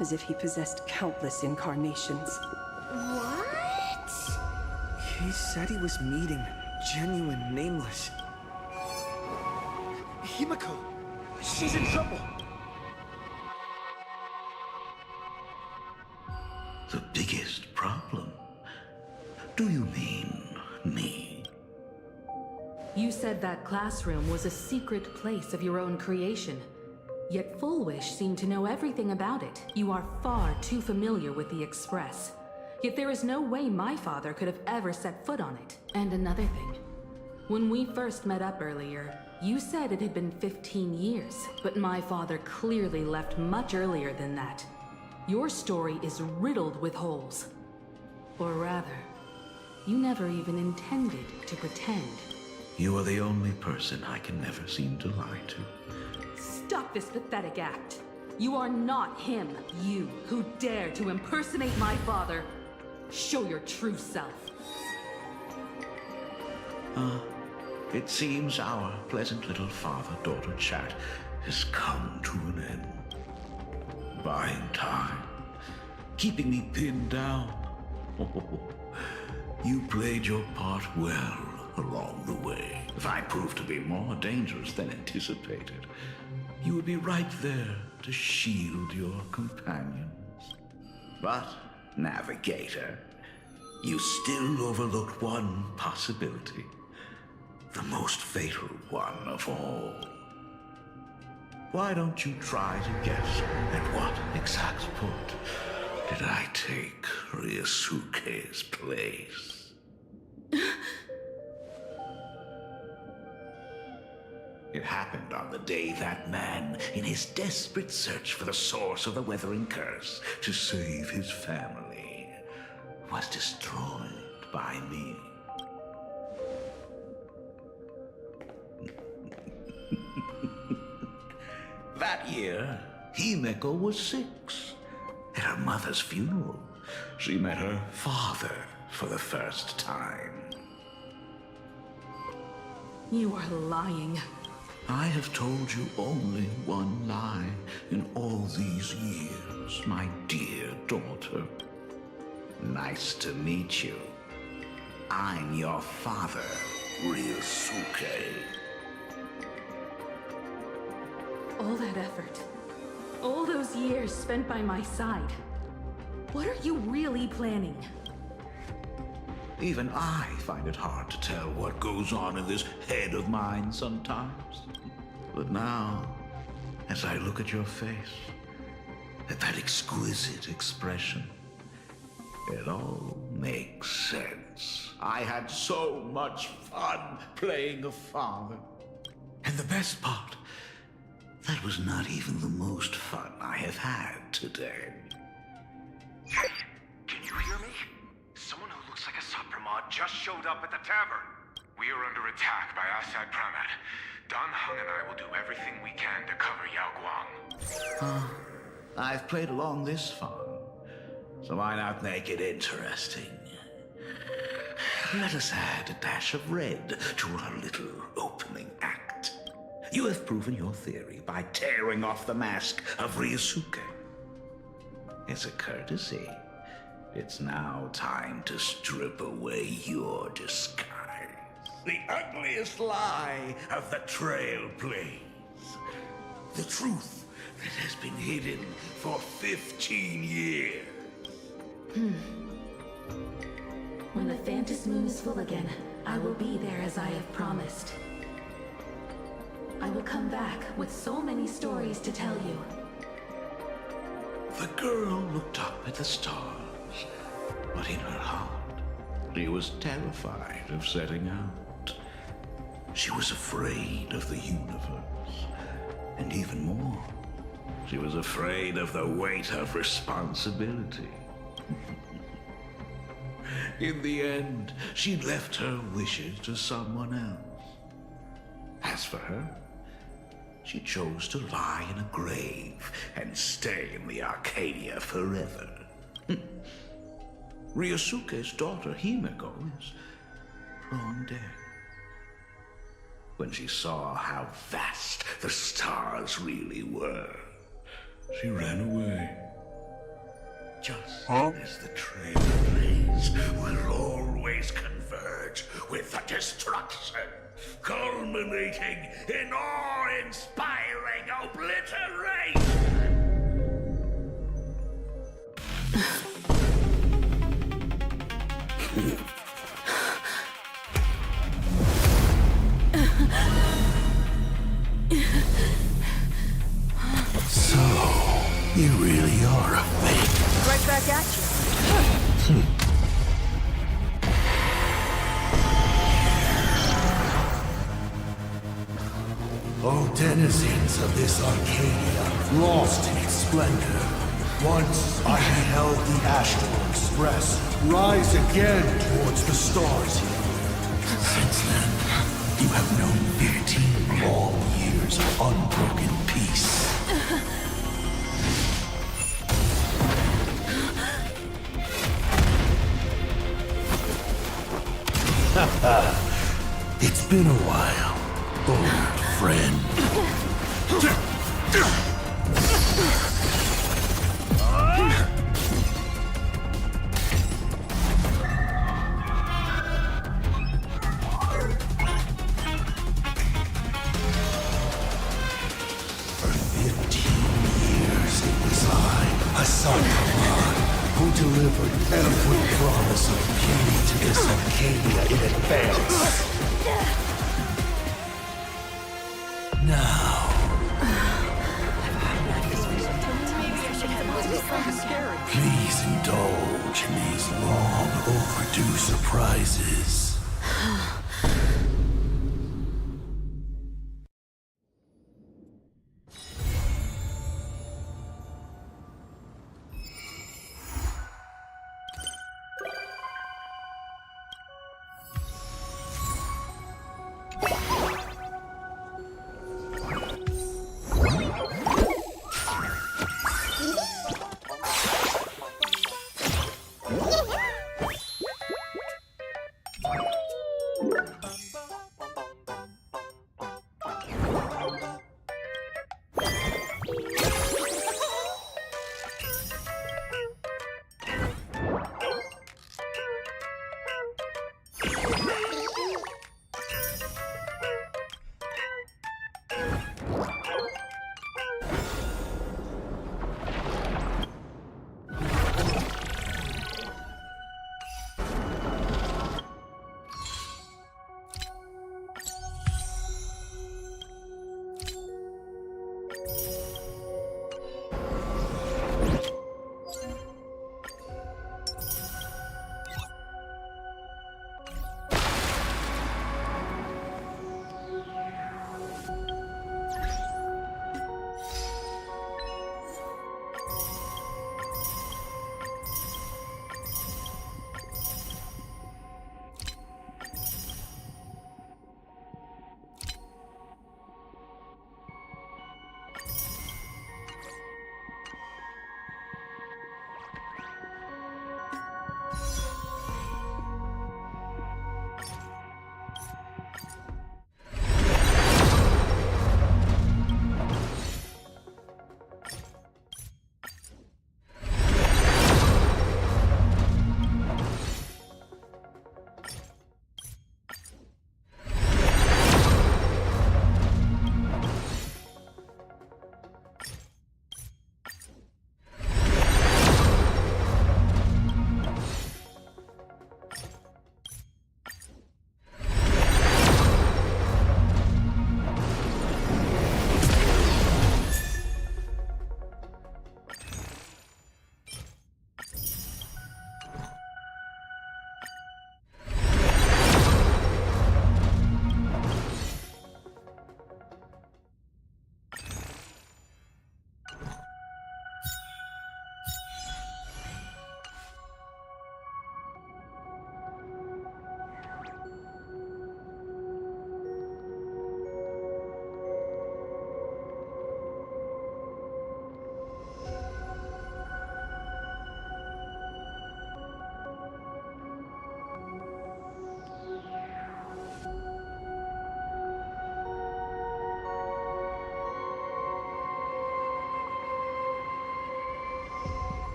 as if he possessed countless incarnations. What? He said he was meeting genuine Nameless. Himiko! She's in trouble! The biggest problem? Do you mean me? You said that classroom was a secret place of your own creation. Yet Fullwish seemed to know everything about it. You are far too familiar with the Express. Yet there is no way my father could have ever set foot on it. And another thing. When we first met up earlier, you said it had been 15 years, but my father clearly left much earlier than that. Your story is riddled with holes. Or rather, you never even intended to pretend. You are the only person I can never seem to lie to. Stop this pathetic act. You are not him, you, who dare to impersonate my father. Show your true self. It seems our pleasant little father-daughter chat has come to an end. Buying time. Keeping me pinned down. You played your part well along the way. If I proved to be more dangerous than anticipated, you would be right there to shield your companions. But, Navigator, you still overlooked one possibility. The most fatal one of all. Why don't you try to guess at what exact point did I take Ryusuke's place? It happened on the day that man, in his desperate search for the source of the Weathering Curse to save his family, was destroyed by me. That year, Himeko was 6. At her mother's funeral, she met her father for the first time. You are lying. I have told you only one lie in all these years, my dear daughter. Nice to meet you. I'm your father, Ryusuke. All that effort, all those years spent by my side. What are you really planning? Even I find it hard to tell what goes on in this head of mine sometimes. But now, as I look at your face, at that exquisite expression, it all makes sense. I had so much fun playing a father. And the best part, that was not even the most fun I have had today. Can you hear me? Someone who looks like a Supremod just showed up at the tavern. We are under attack by Asad Pramat. Don Hung and I will do everything we can to cover Yao Guang. I've played along this far, so why not make it interesting? Let us add a dash of red to our little opening act. You have proven your theory by tearing off the mask of Ryosuke. As a courtesy, it's now time to strip away your disguise. The ugliest lie of the Trailblaze. The truth that has been hidden for 15 years. When the Phantom Moon is full again, I will be there as I have promised. I will come back with so many stories to tell you. The girl looked up at the stars, but in her heart, she was terrified of setting out. She was afraid of the universe, and even more, she was afraid of the weight of responsibility. In the end, she left her wishes to someone else. As for her, she chose to lie in a grave and stay in the Arcadia forever. Ryosuke's daughter Himeko is long dead. When she saw how vast the stars really were, she ran away. Just as the Trailblaze will always converge with the destruction, culminating in awe-inspiring obliteration. So, you really are a fake. Right back at you. O denizens of this Arcadia, lost in its splendor. Once I beheld the Astral Express rise again towards the stars here. Since then, you have known 15 long years of unbroken peace. It's been a while, old friend. For 15 years it was I, Hassan Khan, who delivered every promise of beauty to this Arcadia in advance. Now... Please indulge in these long overdue surprises.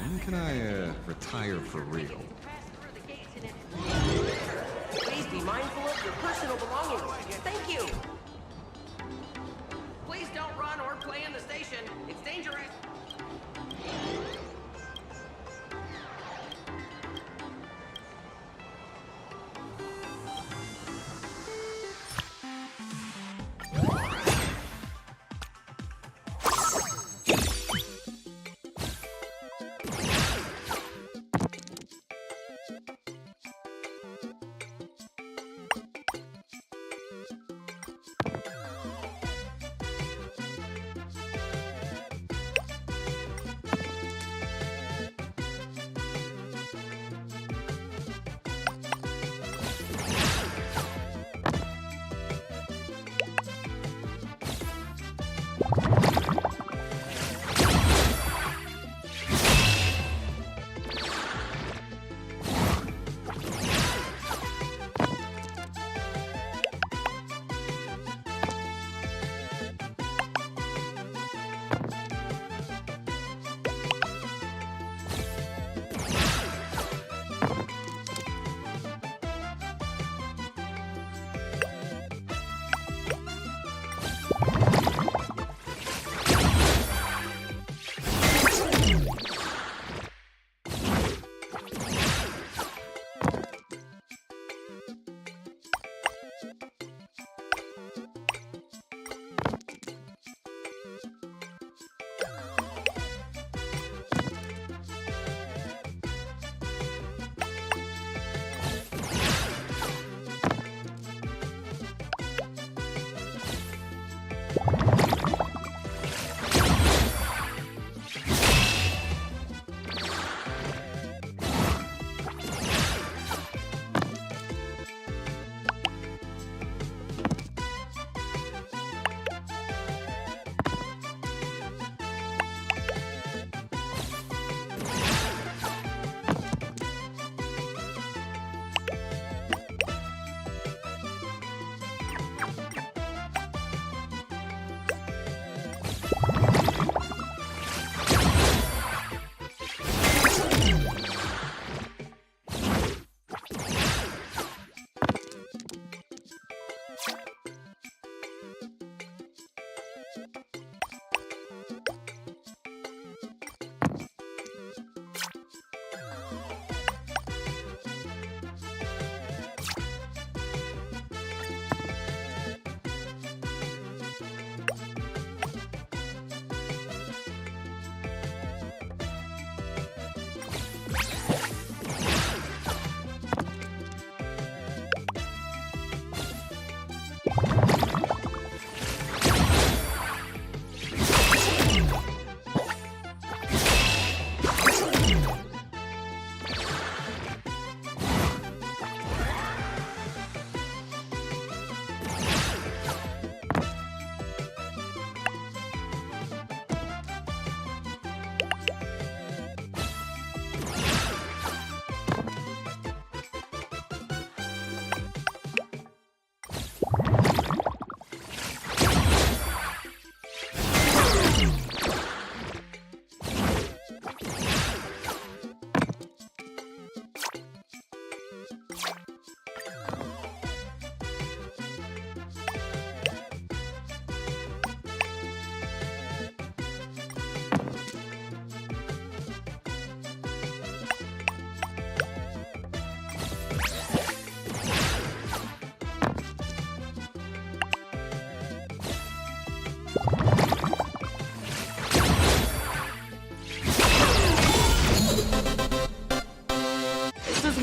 When can I, retire for real? Please be mindful of your personal belongings. Thank you. Please don't run or play in the station. It's dangerous.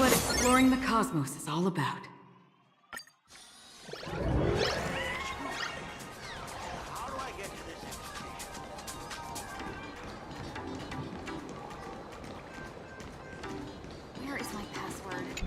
Exploring the cosmos is all about. Where is my password?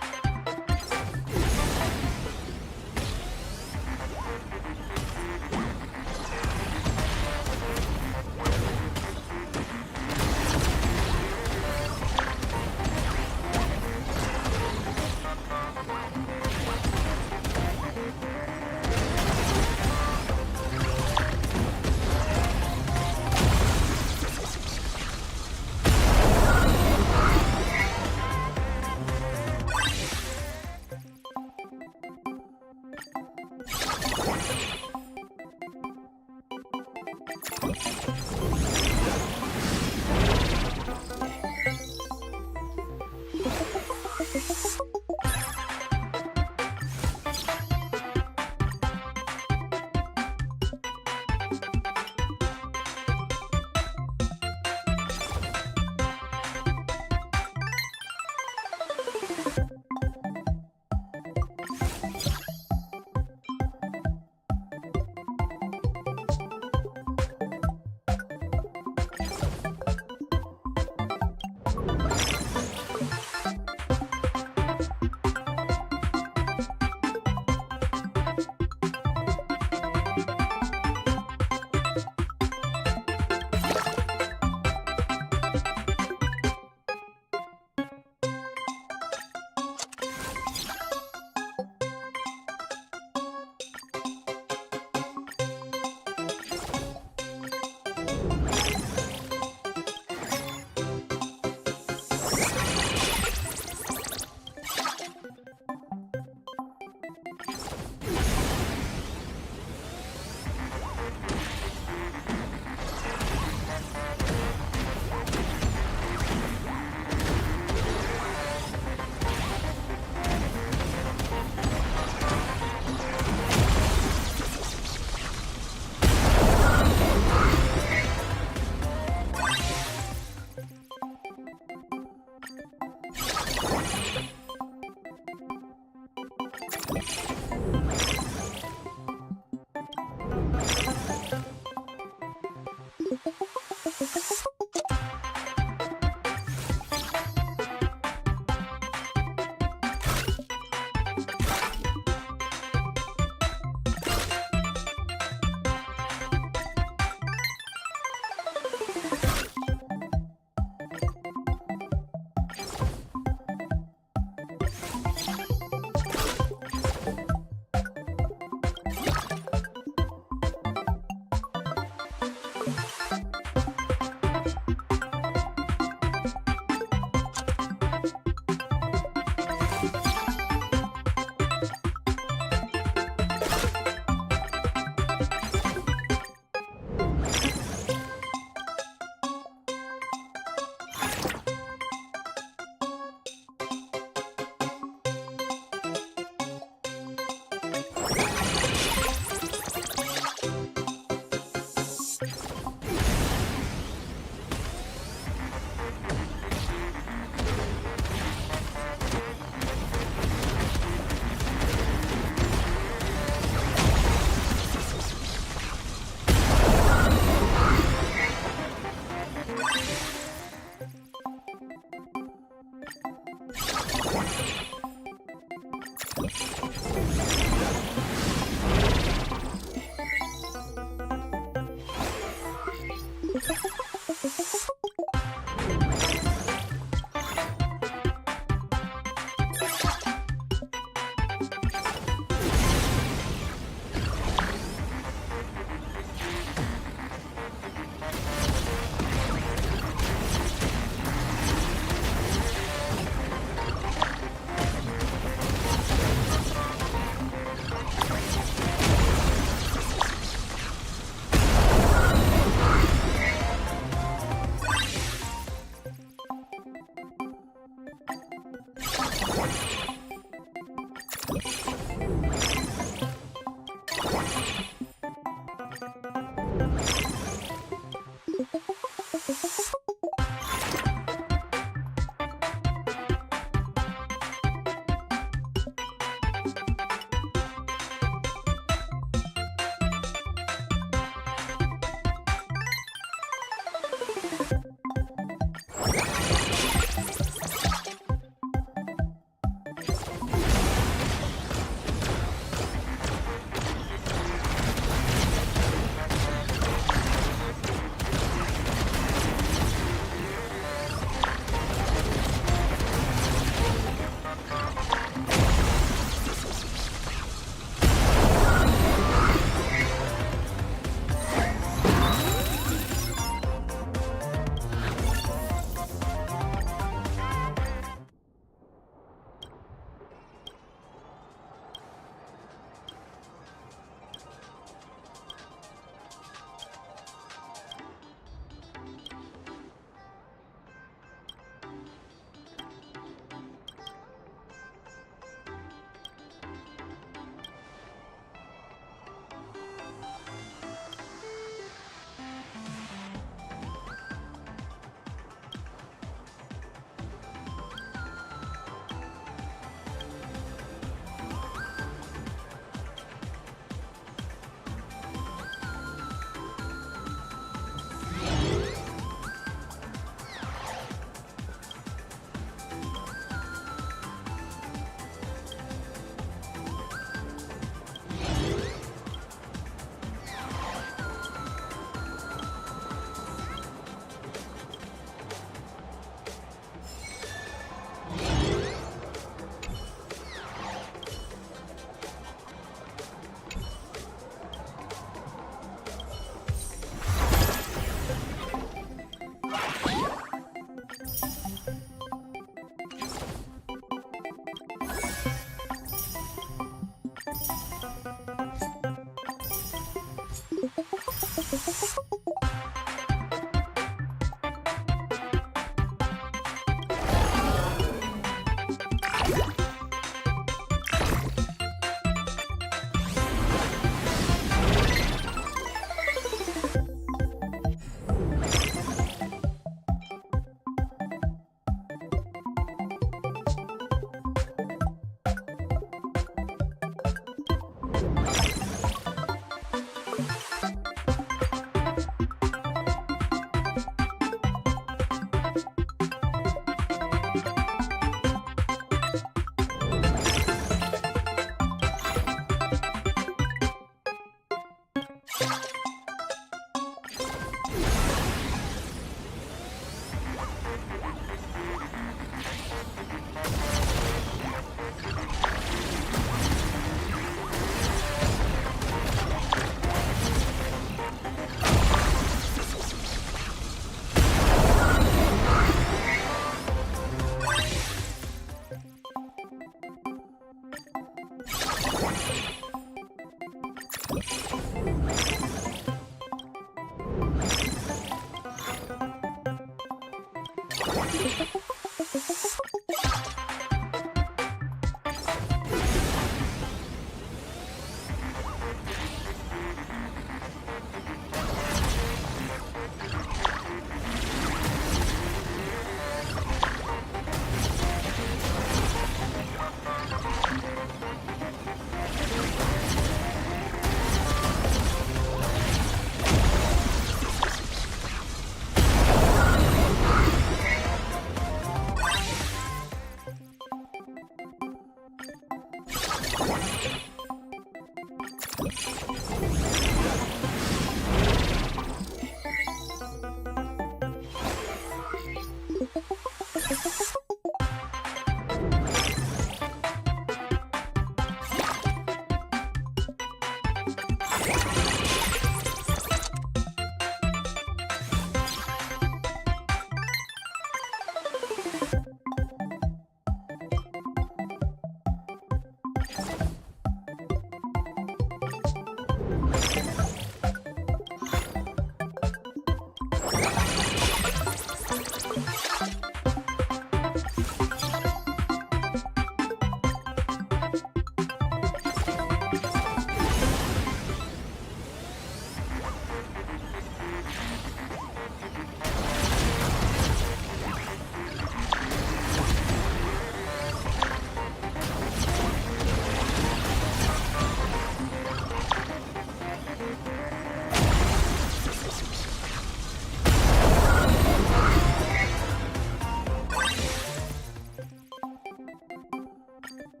Thank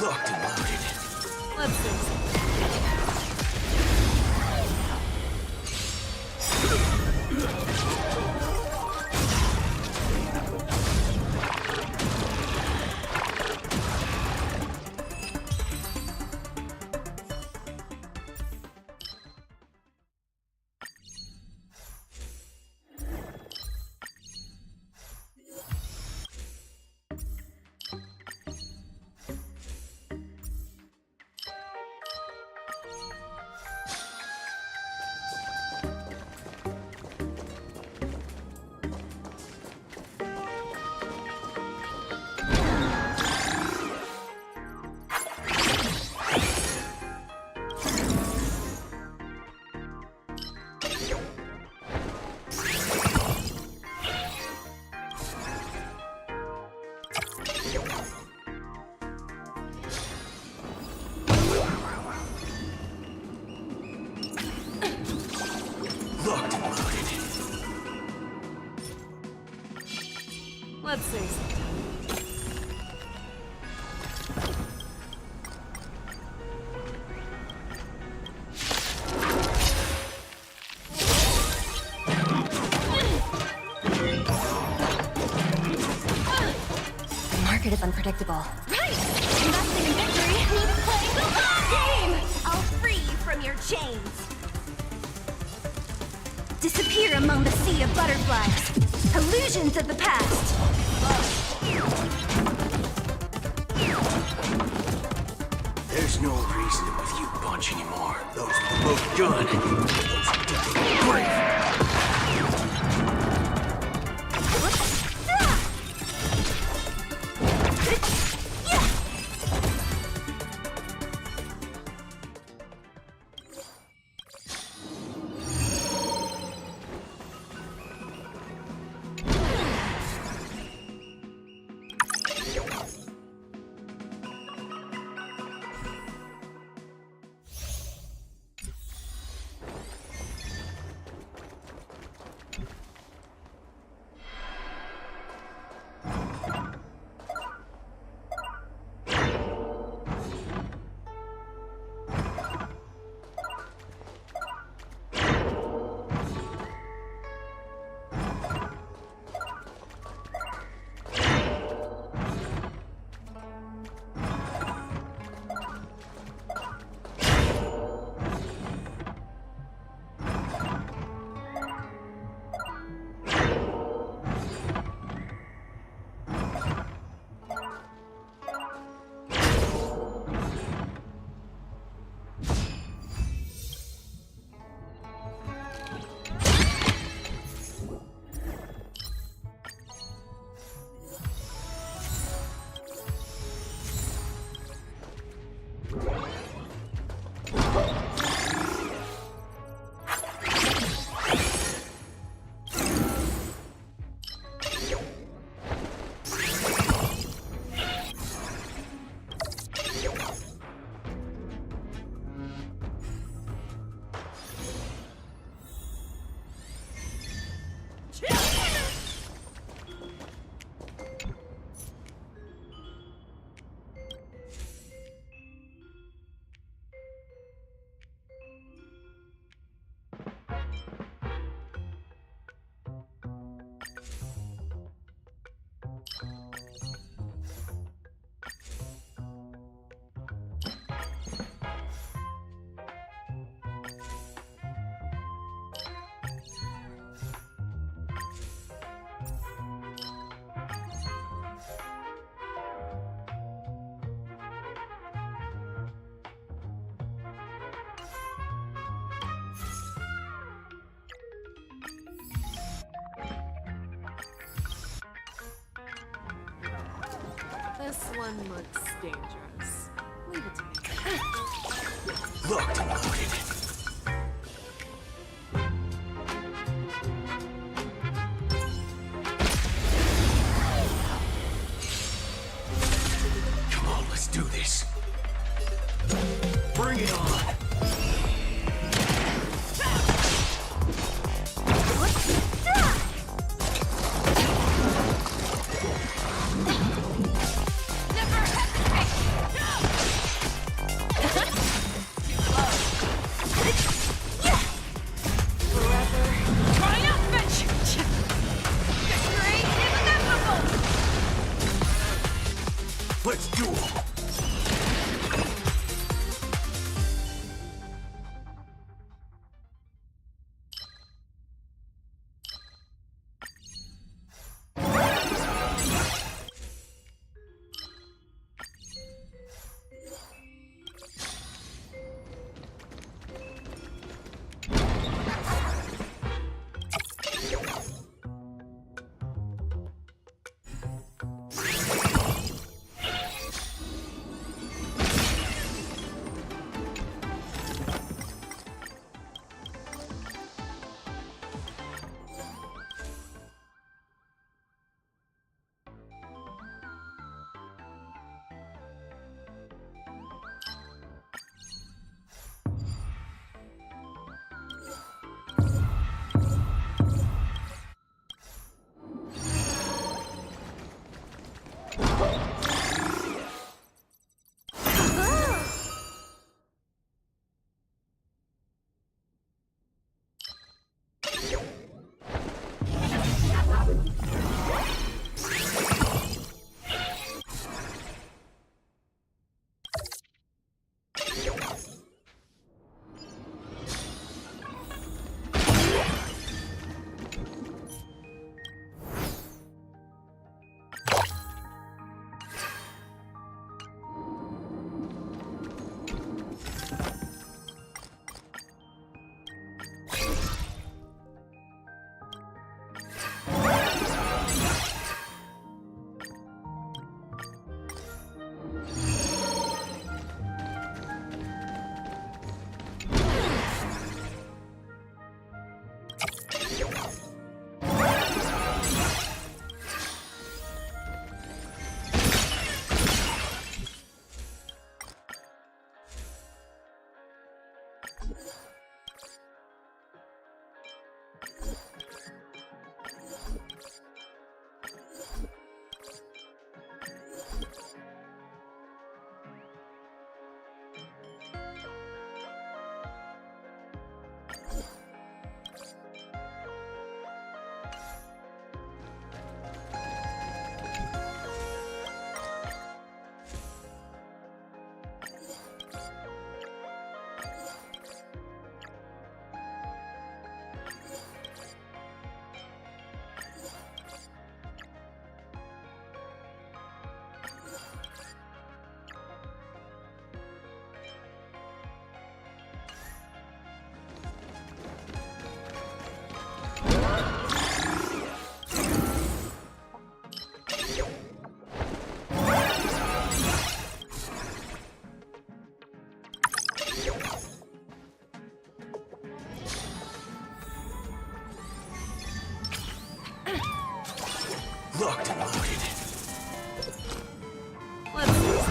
Locked and loaded. Let's see. Locked and loaded. Let's see. The market is unpredictable. Right! Investing in victory means playing the long game! I'll free you from your chains. Disappear among the sea of butterflies. Illusions of the past. There's no reason to with you bunch anymore. Those are both done. Those brave. This one looks dangerous. Leave it to me. Locked and loaded. Come on, let's do this. Bring it on. Let's do it! Locked and loaded. Let's see.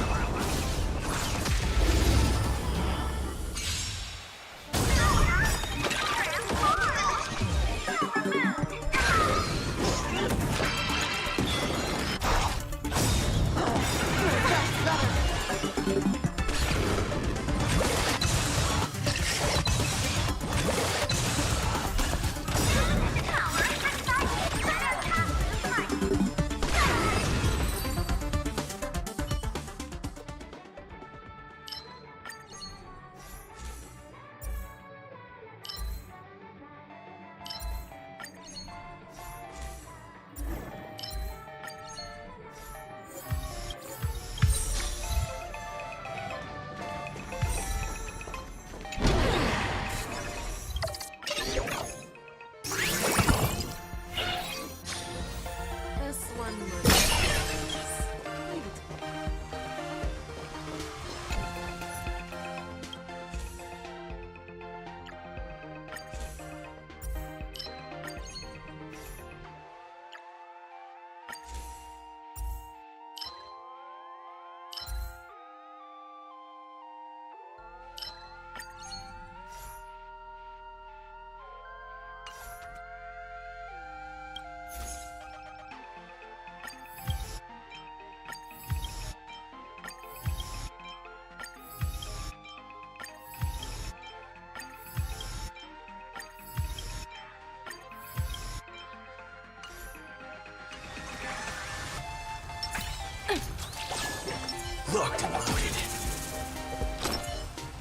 Locked and loaded.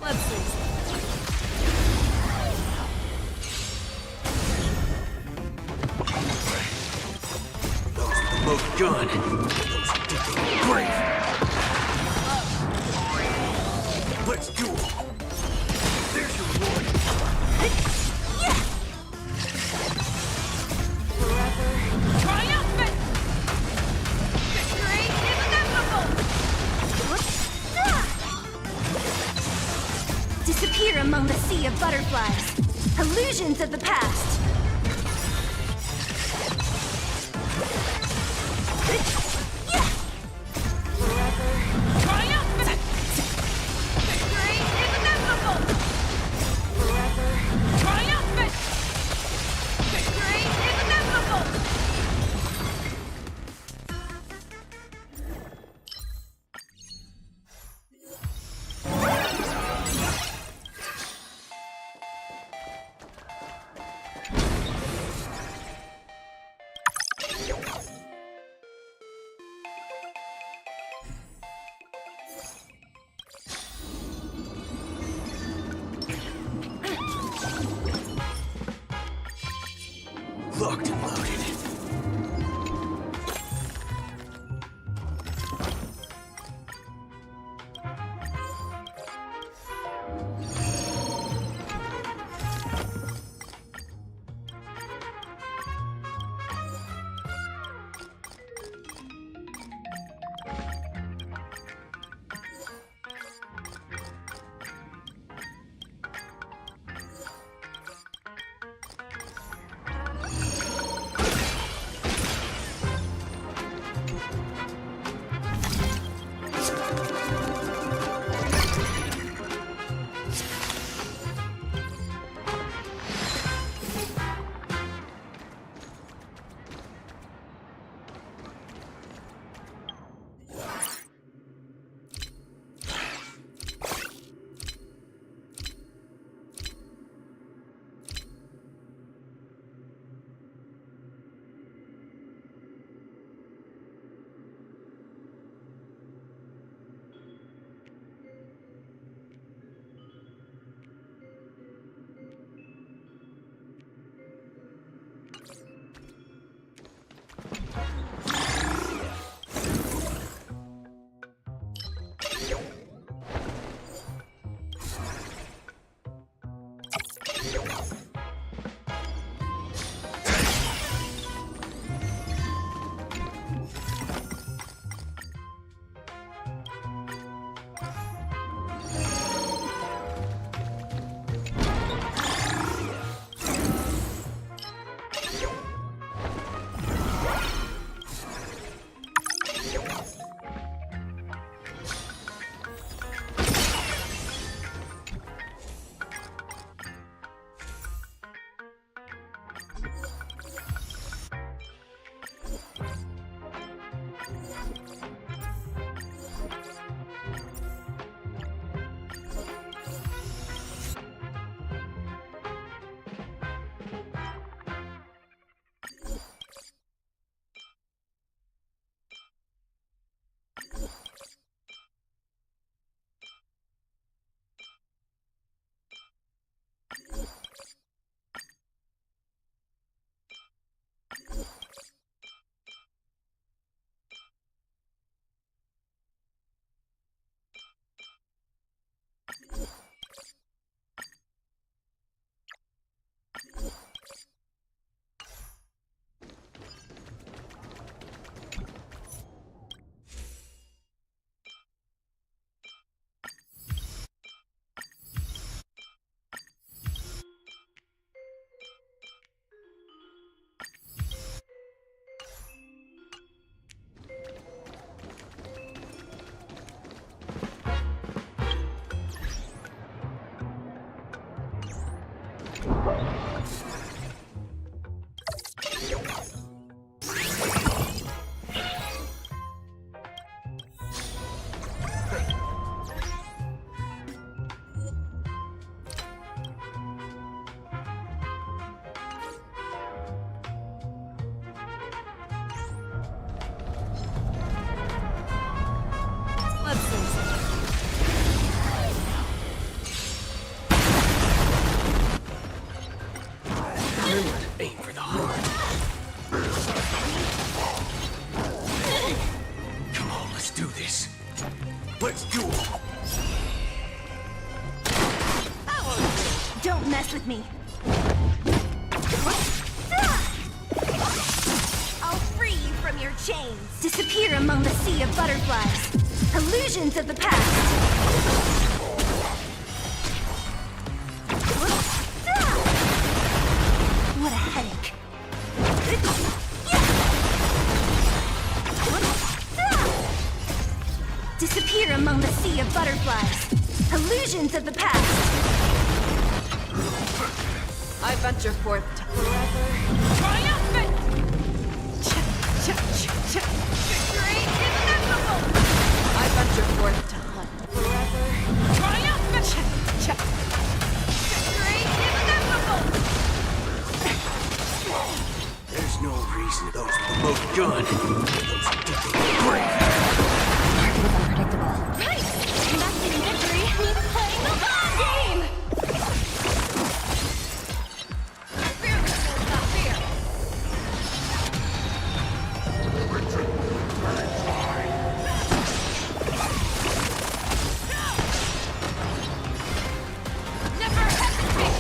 Let's see. Those with the most gun. Those who dig their own grave. Let's do it. There's your reward. Forever triumphant! Victory is inevitable! Disappear among the sea of butterflies. Illusions of the past. Forever triumphant! Victory is inevitable! Forever triumphant! Victory is inevitable! Locked and loaded. with me. I'll free you from your chains. Disappear among the sea of butterflies. Illusions of the past. What a headache. Disappear among the sea of butterflies. Illusions of the past. I venture forth to forever triumphant! Victory is inevitable! I venture forth to hunt forever triumphant! Victory is inevitable! There's no reason those with the most good. Those who did the great. Market is unpredictable. Right! And that's getting victory means playing the long game! Never hesitate!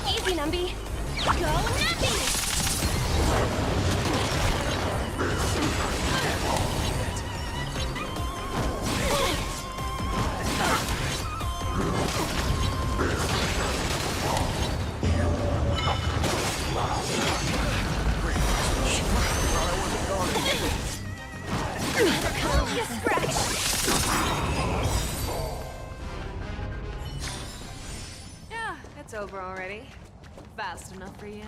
Easy, Numby. Go, Numby! Yeah, it's over already. Fast enough for you.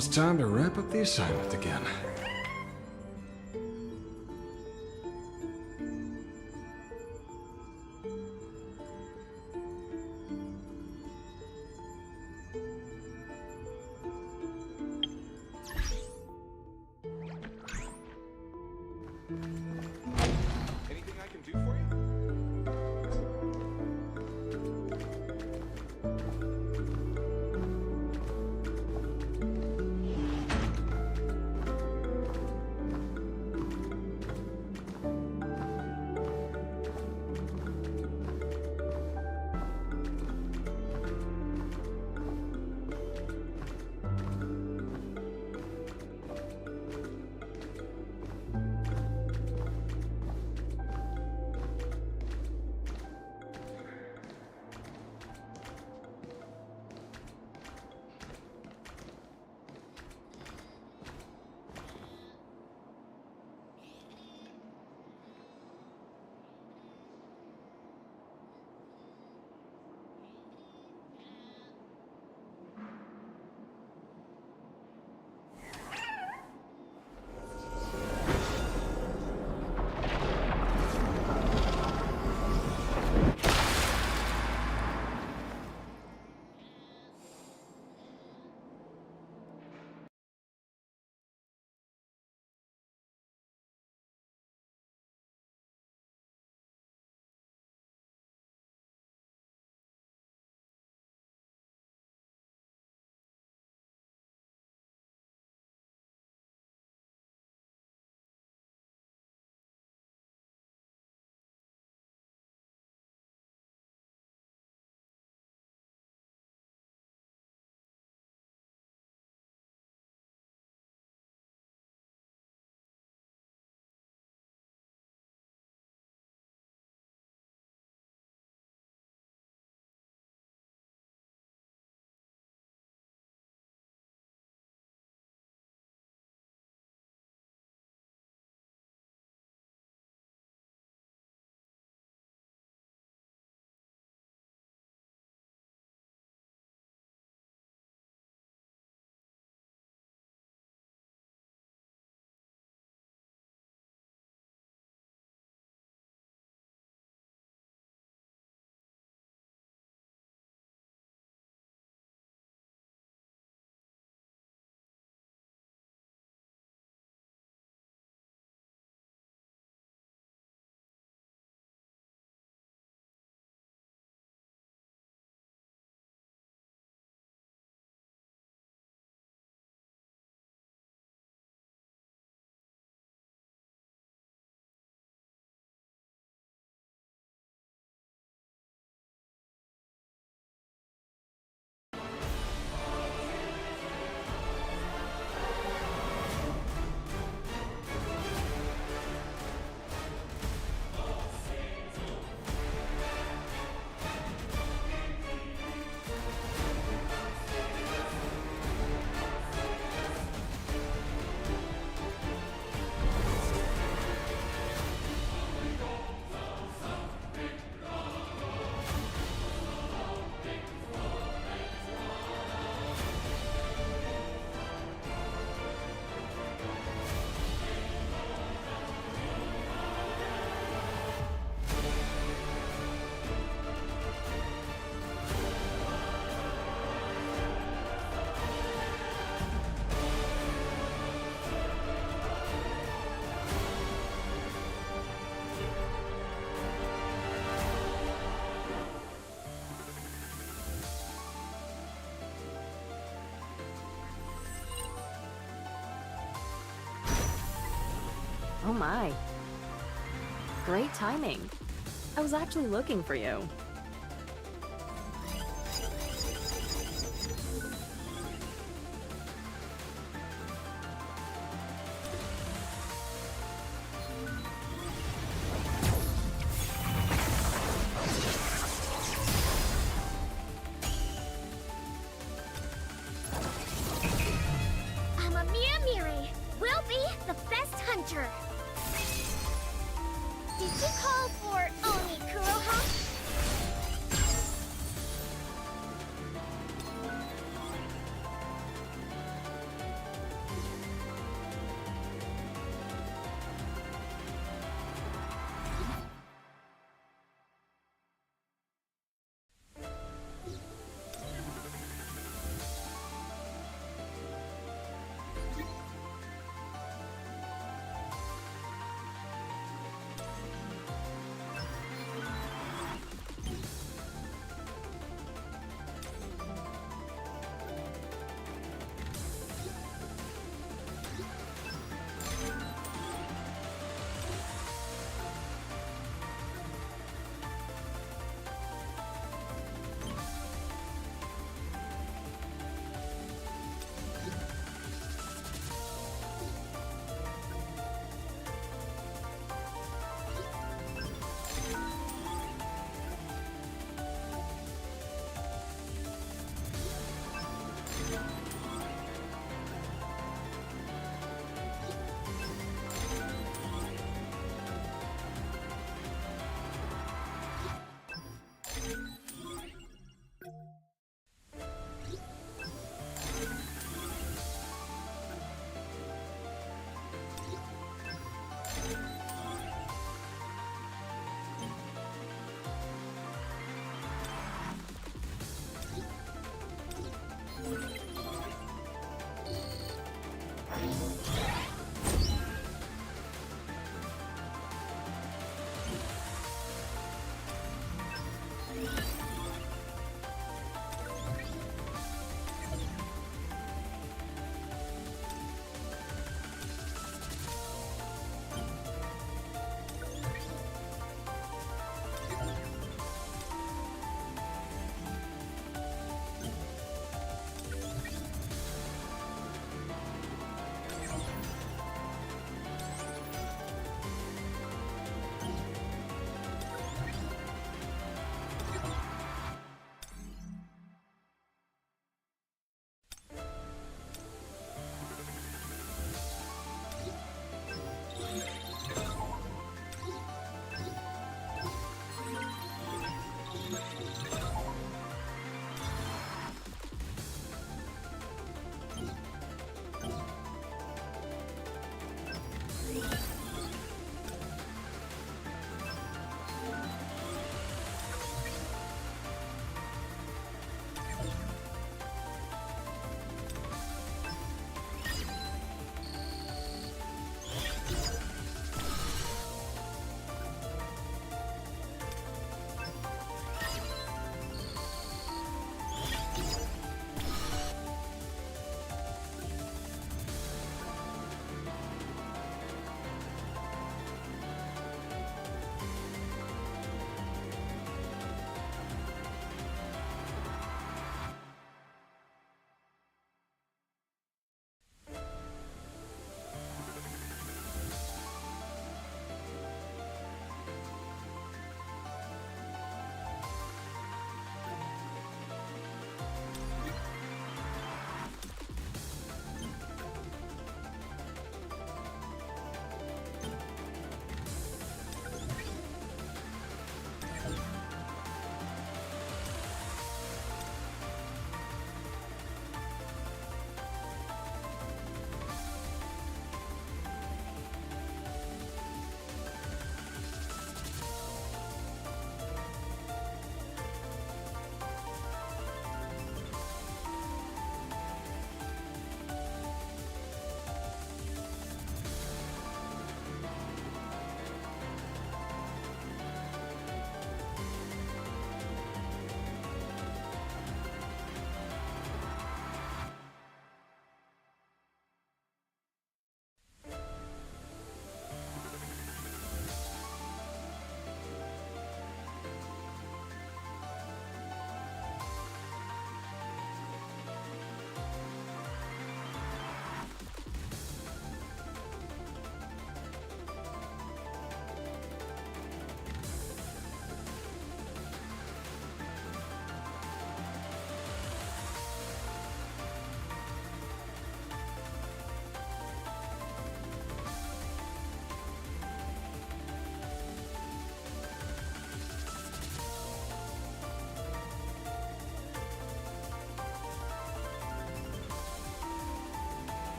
almost time to wrap up the assignment again. Anything I can do for you? Oh my. Great timing. I was actually looking for you. Amamia will be the best hunter. Did you call for Oni Kuroha?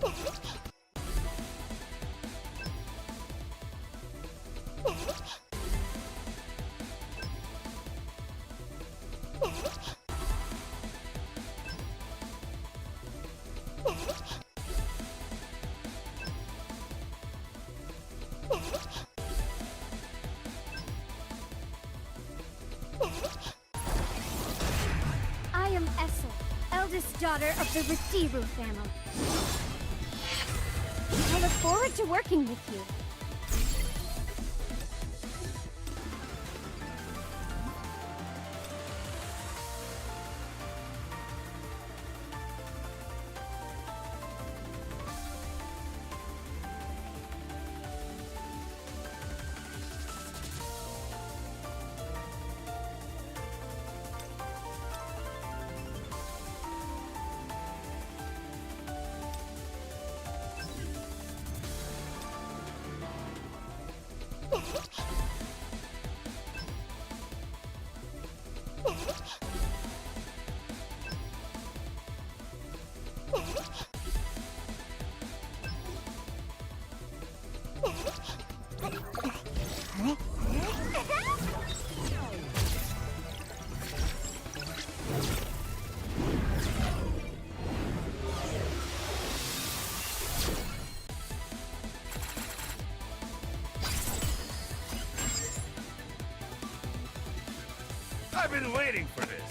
I am Essel, eldest daughter of the Retiru family. I look forward to working with you. I've been waiting for this.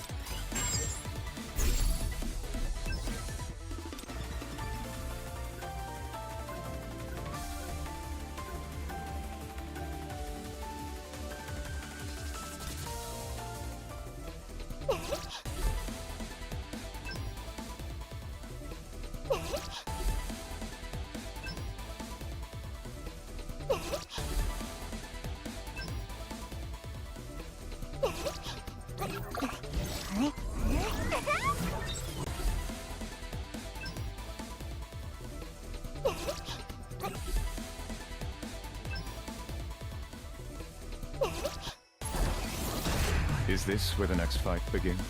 Is this where the next fight begins?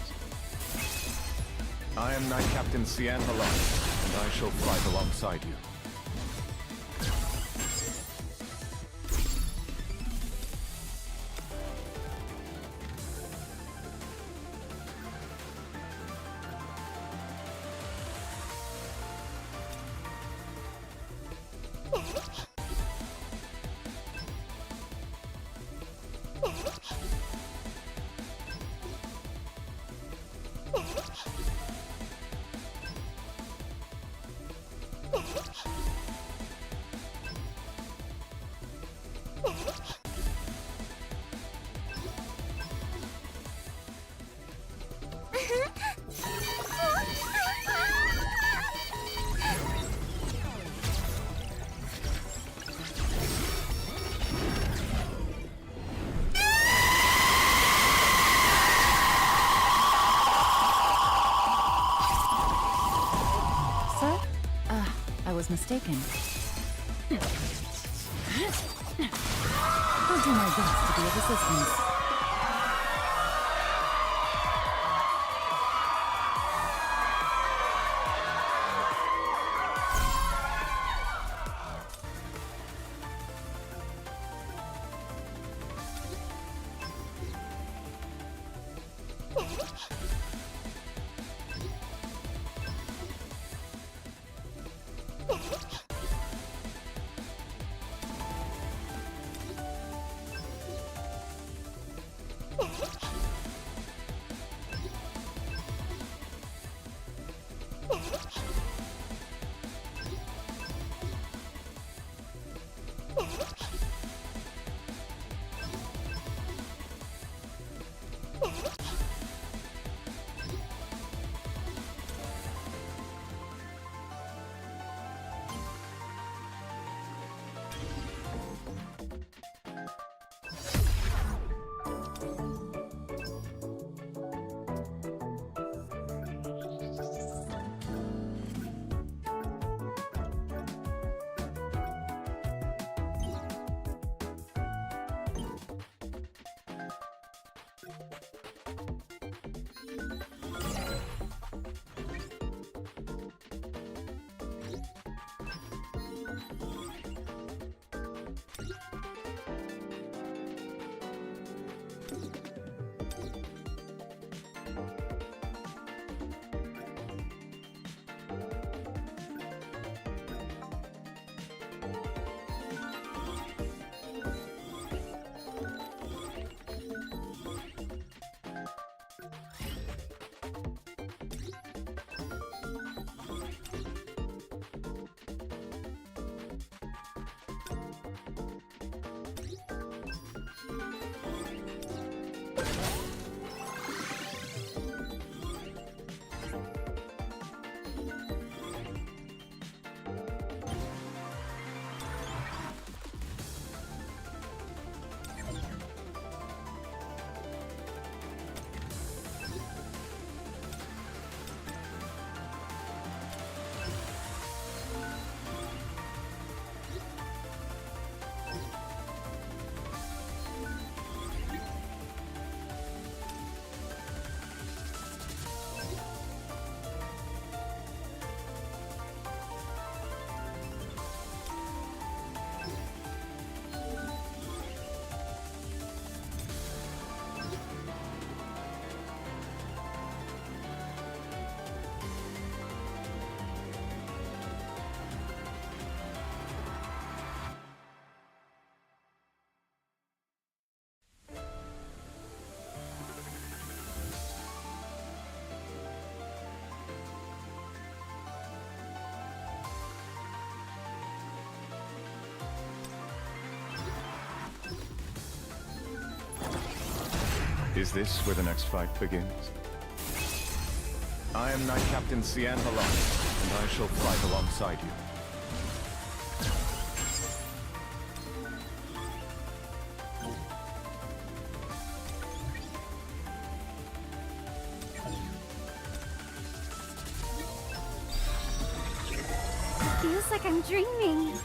I am Knight Captain Cian Halon, and I shall fight alongside you. I was mistaken. I'll do my best to be of assistance. Is this where the next fight begins? I am Knight Captain Cian Halon, and I shall fight alongside you. It feels like I'm dreaming.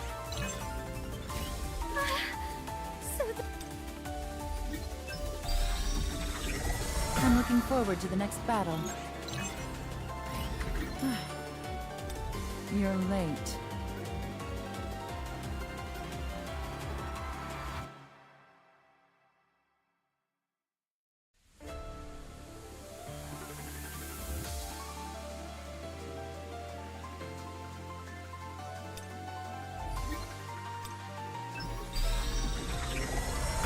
I'm looking forward to the next battle. You're late.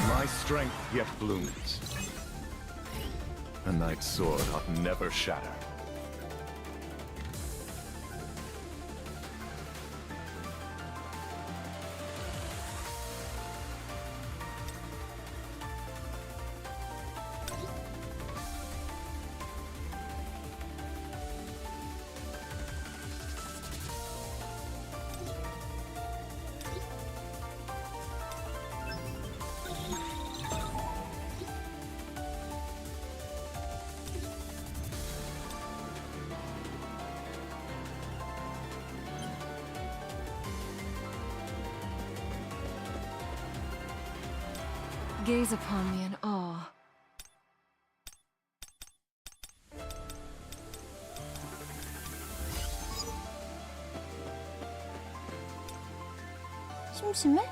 My strength yet blooms. A knight's sword ought never shatter. Gaze upon me in awe. 심심해?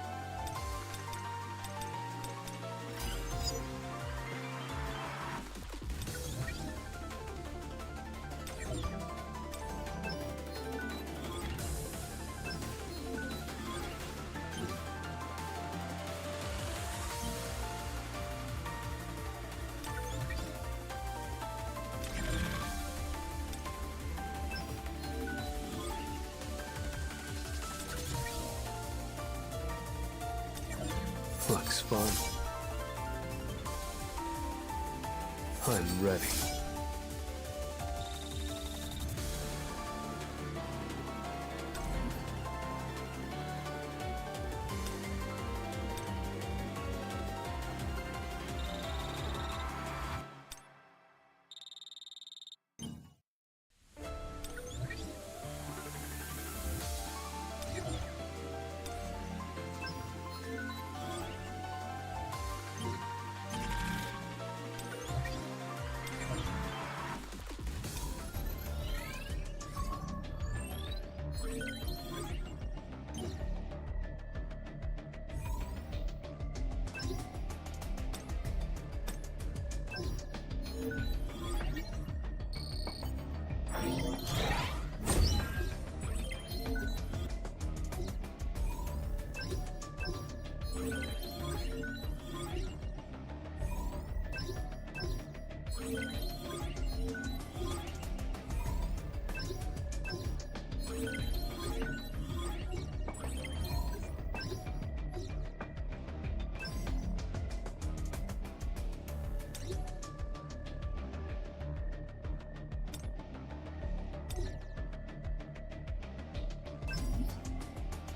Looks fun. I'm ready.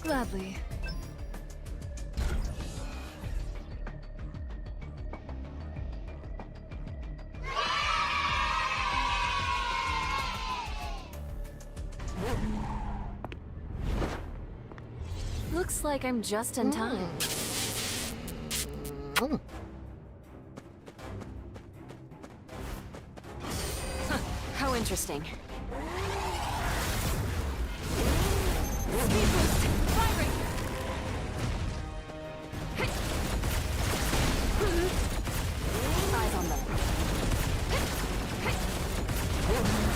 Gladly. Looks like I'm just in time. Huh, how interesting. Speed boost! Firing! Eyes on them.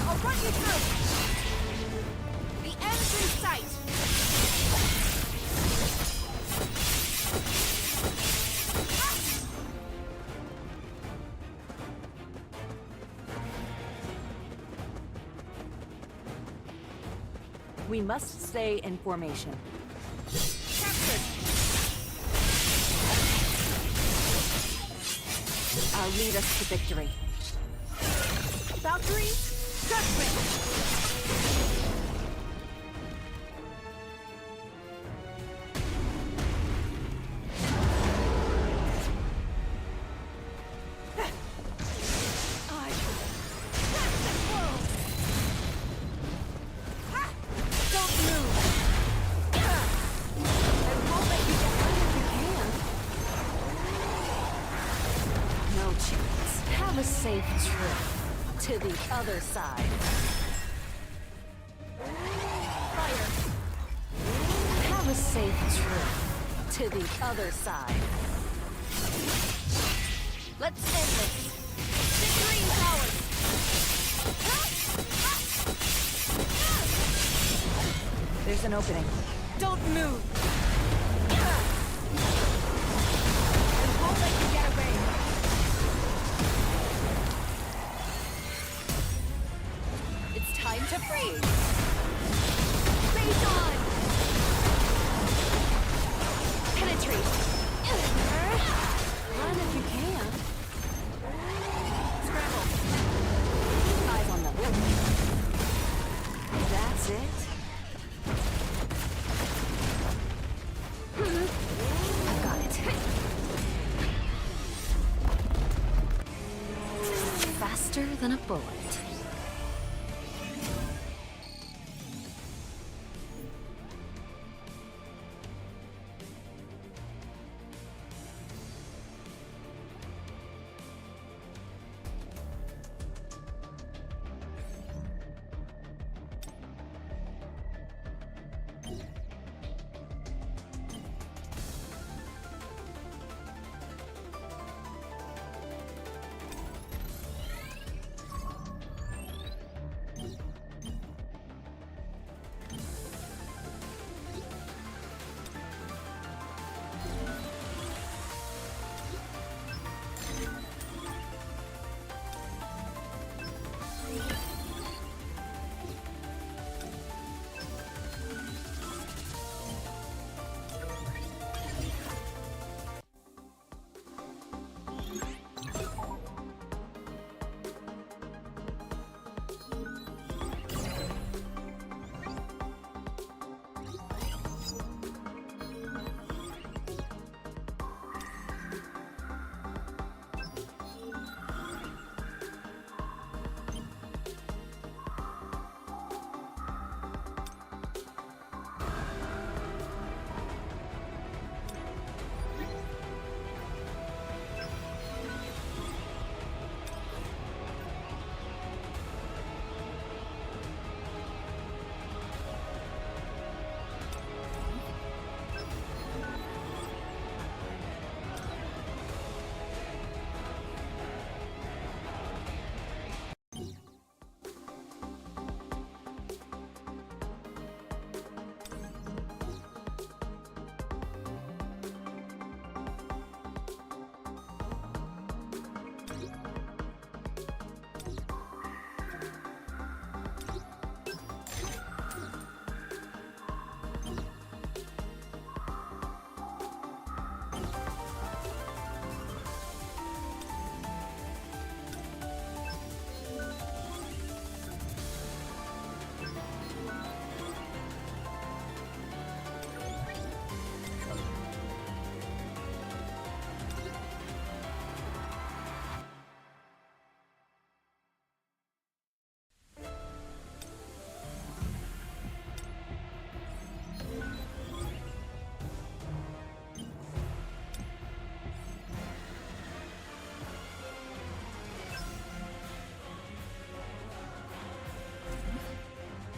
I'll run you through! The end's in sight! We must stay in formation. shall lead us to victory. Valkyrie, judgment! Have a safe trip to the other side. Fire! Have a safe trip to the other side. Let's end this. Victory is ours! There's an opening. Don't move! I won't let you get away! Time to freeze! Face on! Penetrate! Run if you can. Scramble! Eyes on them. That's it. I've got it. Faster than a bullet.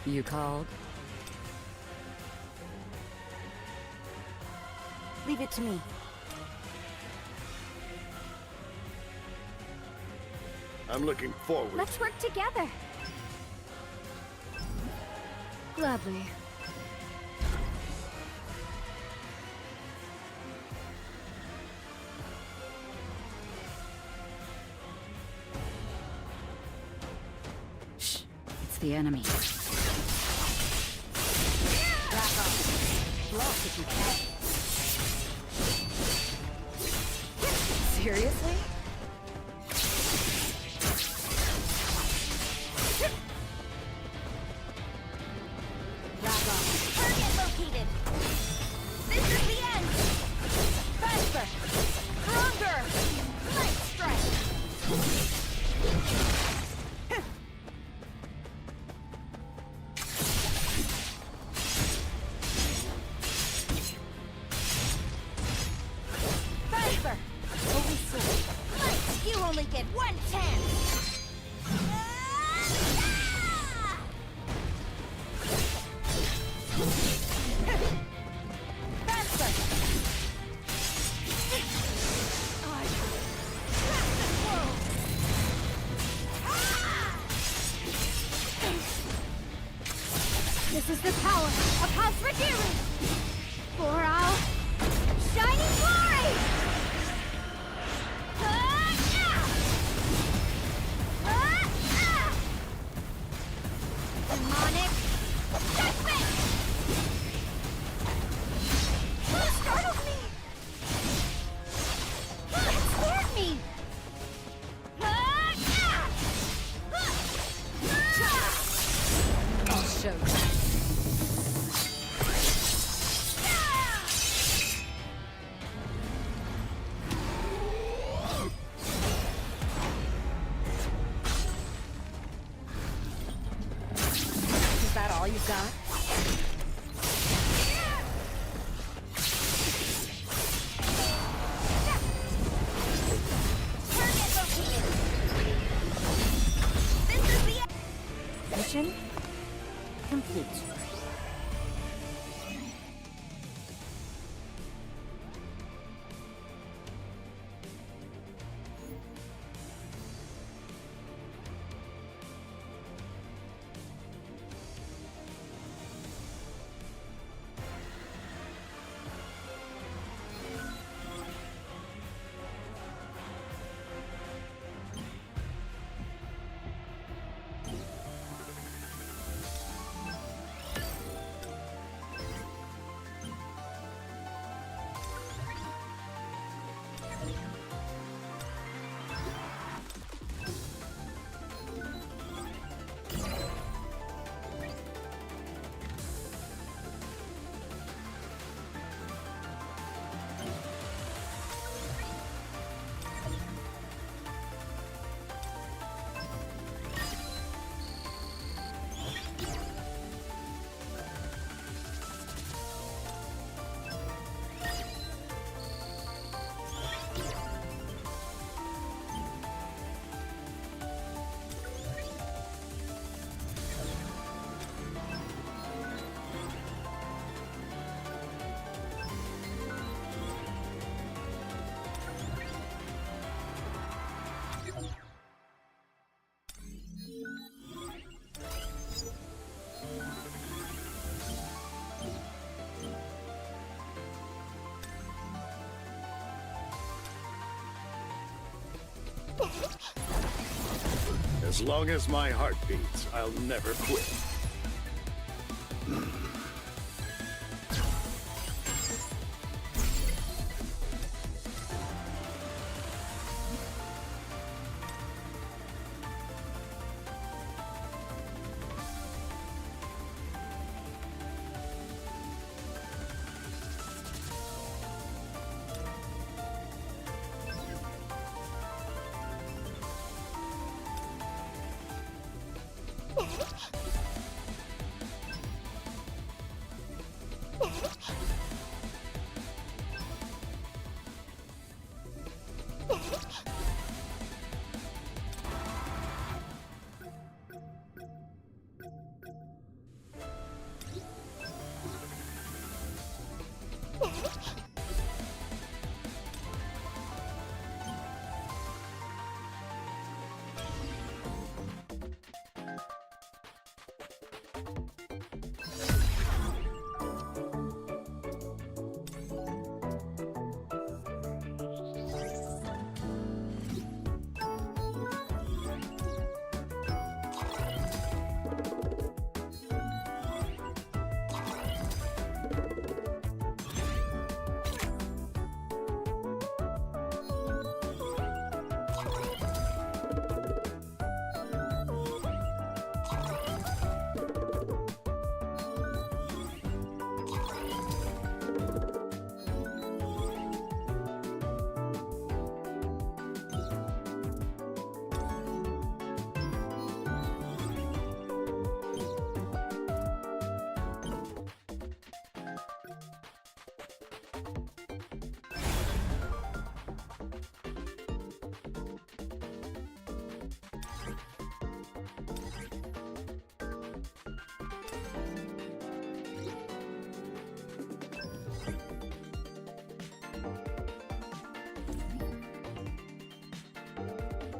You called? Leave it to me. I'm looking forward. Let's work together. Gladly. Shh. It's the enemy. Bluff if you can. Seriously? power of House Radiru! For our shining glory! Demonic judgment! That startled me! It scared me! I'll show you. Is that all you've got? Mission complete. As long as my heart beats, I'll never quit.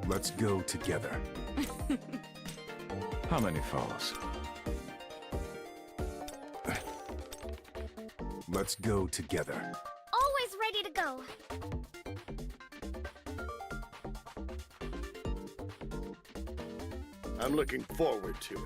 Let's go together. How many foes? Let's go together. Always ready to go. I'm looking forward to it.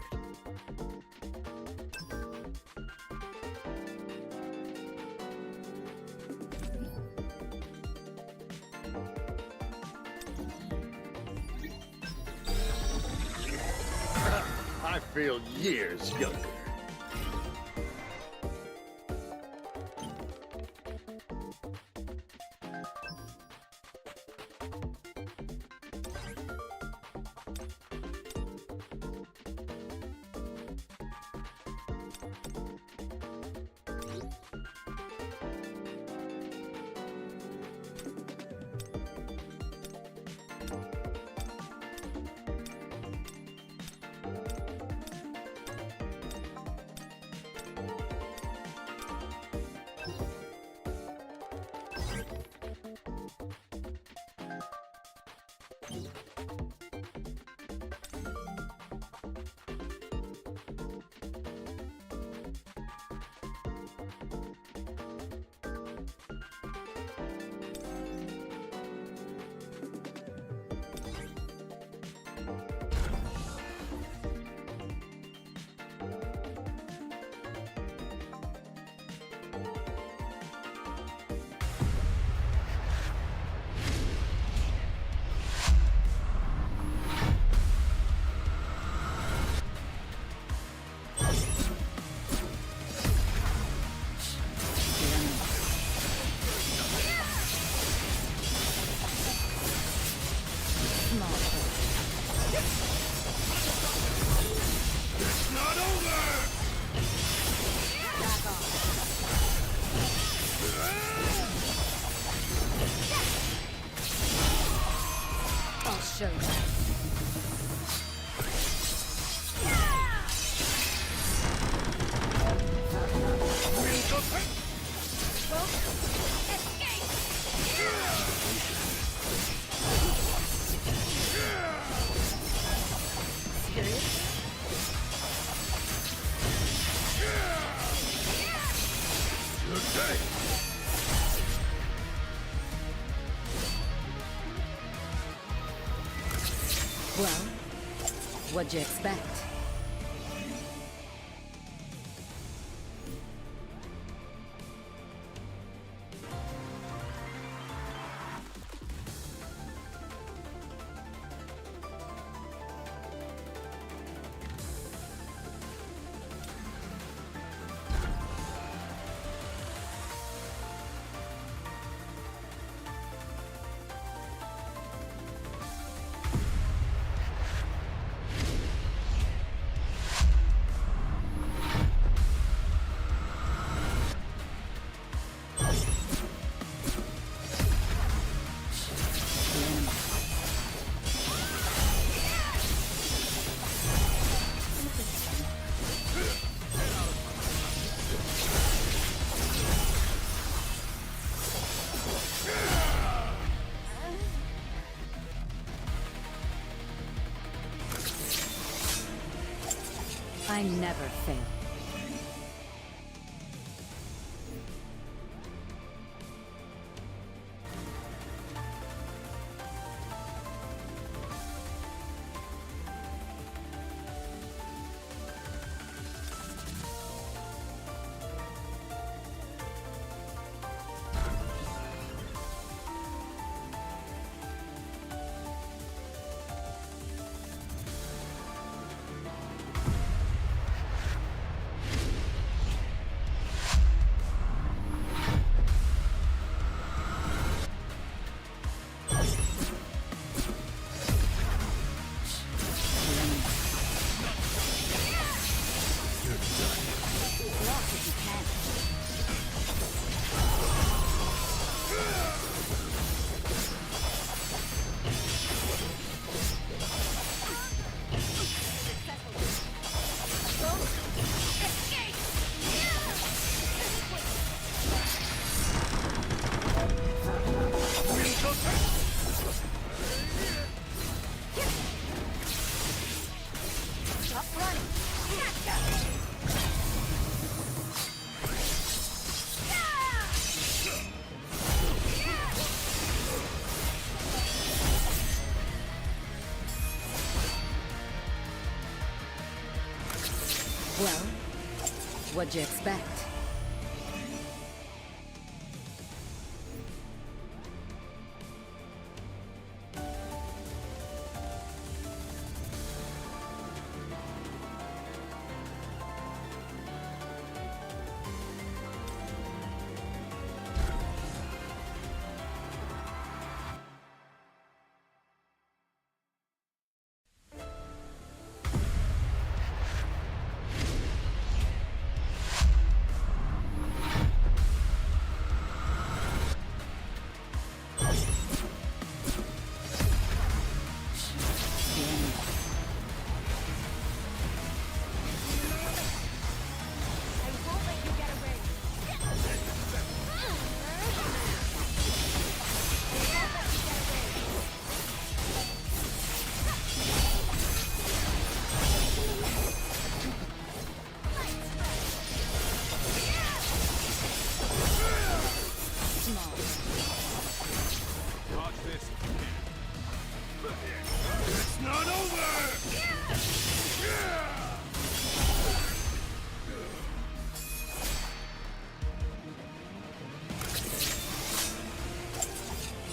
I feel years younger. It's not over! Back off. I'll show you. Well, what'd you expect? I never fail. What'd you expect?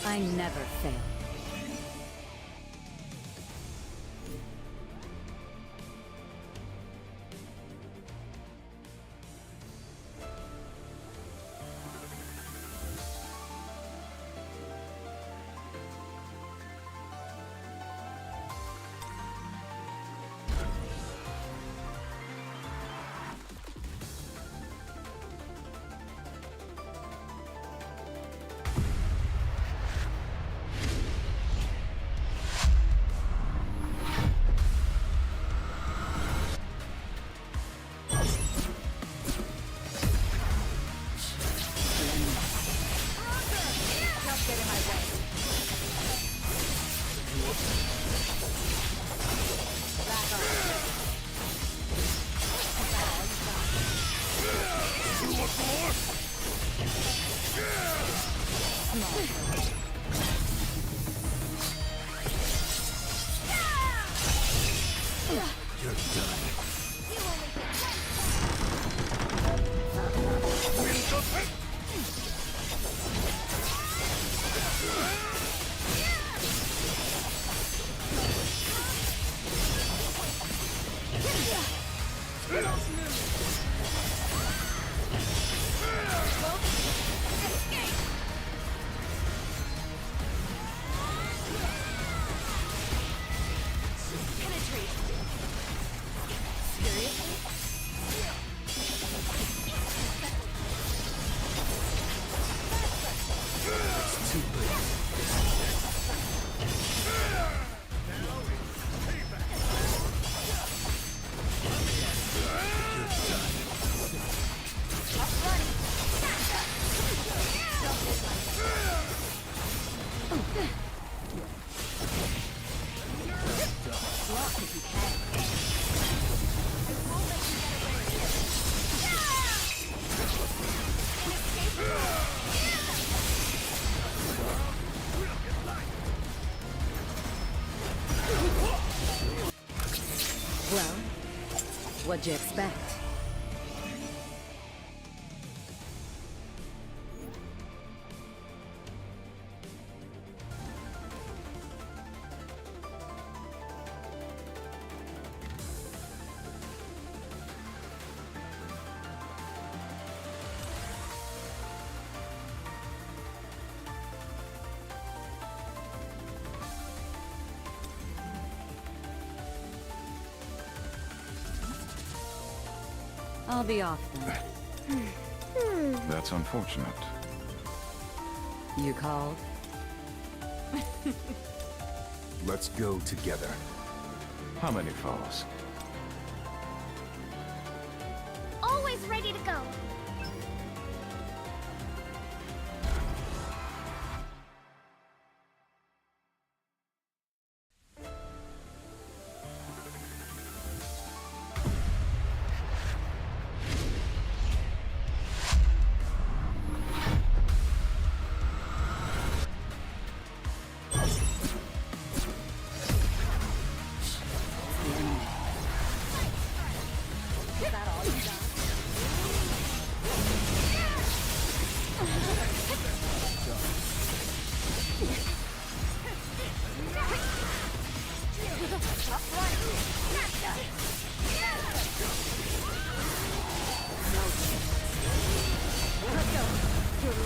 I never fail. Well, what'd you expect? I'll be off then. That's unfortunate. You called? Let's go together. How many foes? Always ready to go.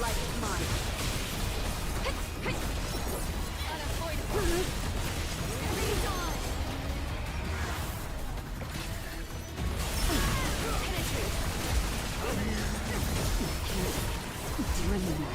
light is mine. Unavoidable. Freeze on. Penetrate. Can't do anymore.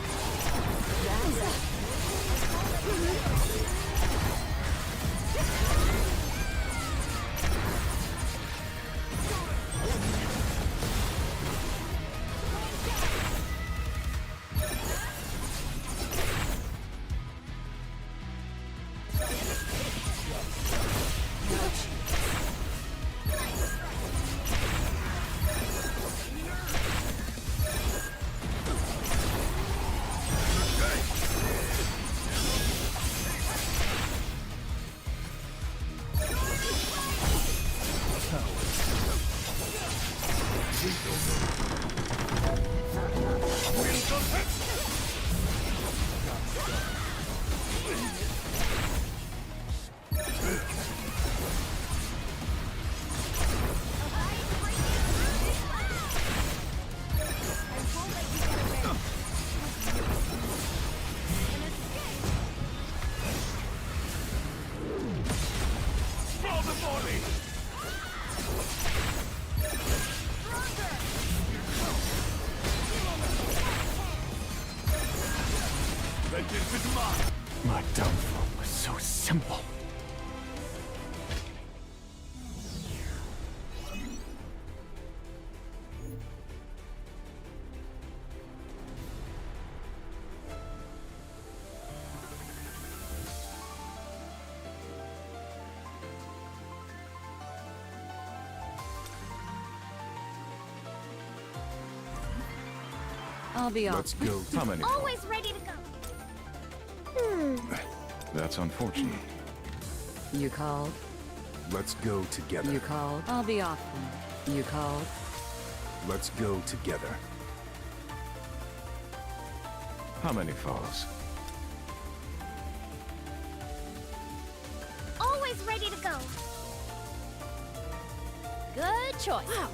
My downfall was so simple. I'll be off. Let's go. How many? Always ready to go. That's unfortunate. You called? Let's go together. You called? I'll be off then. You called? Let's go together. How many falls? Always ready to go. Good choice. Wow.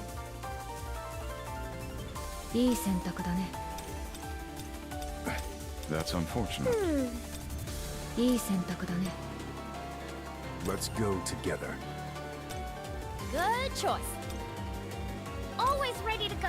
いい選択だね。 That's unfortunate. いい選択だね。 Let's go together. Good choice. Always ready to go.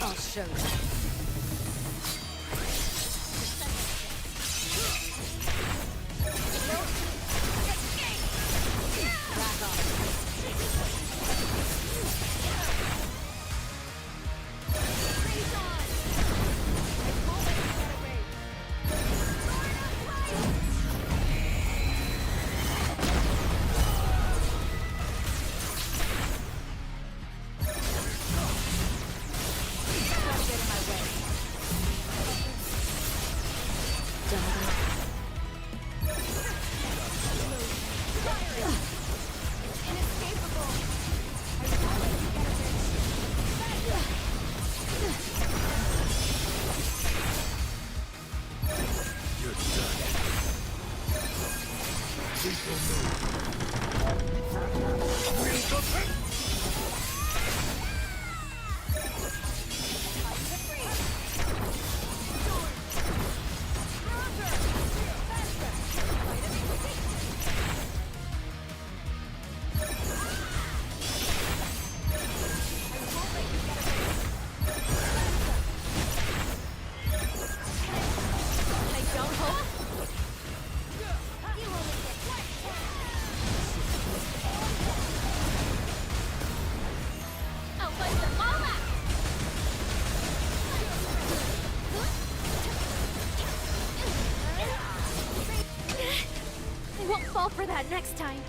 I'll show you. Get in my way. next time.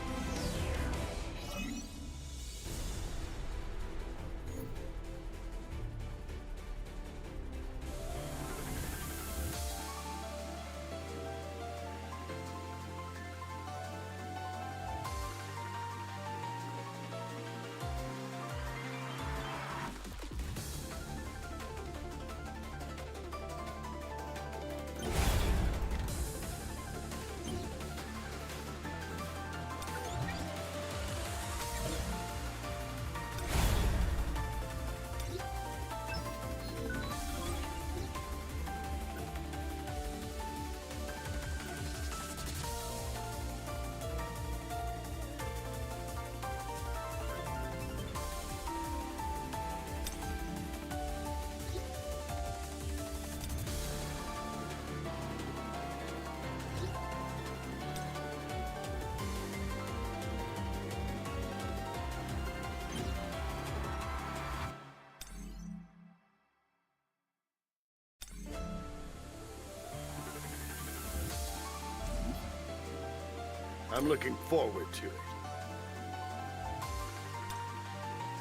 I'm looking forward to it.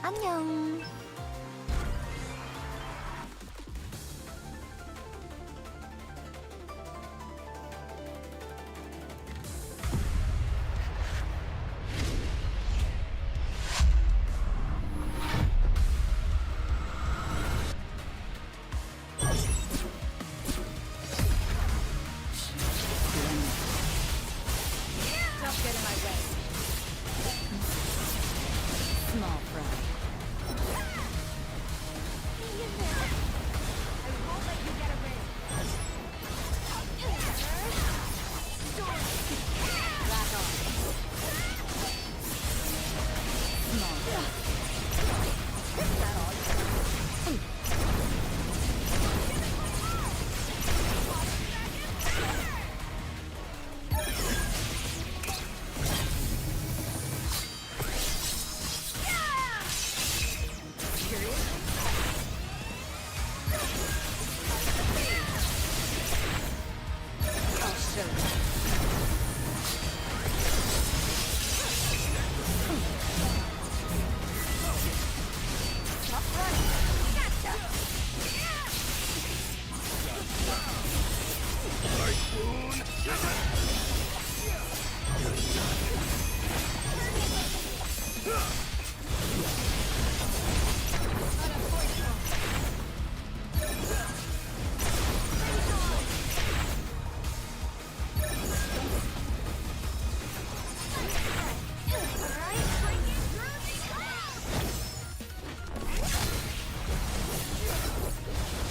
안녕. Don't get in my way. Small fry. I won't let you get away. Back on. Small fry. Is that all you got? I'll show you. Stop running. Gotcha.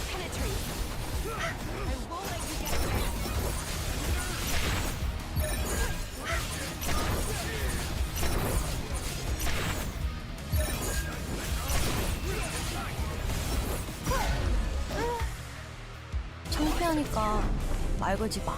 Penetrate. I won't let you get away. 창피하니까 말 걸지 마.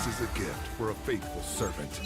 This is a gift for a faithful servant.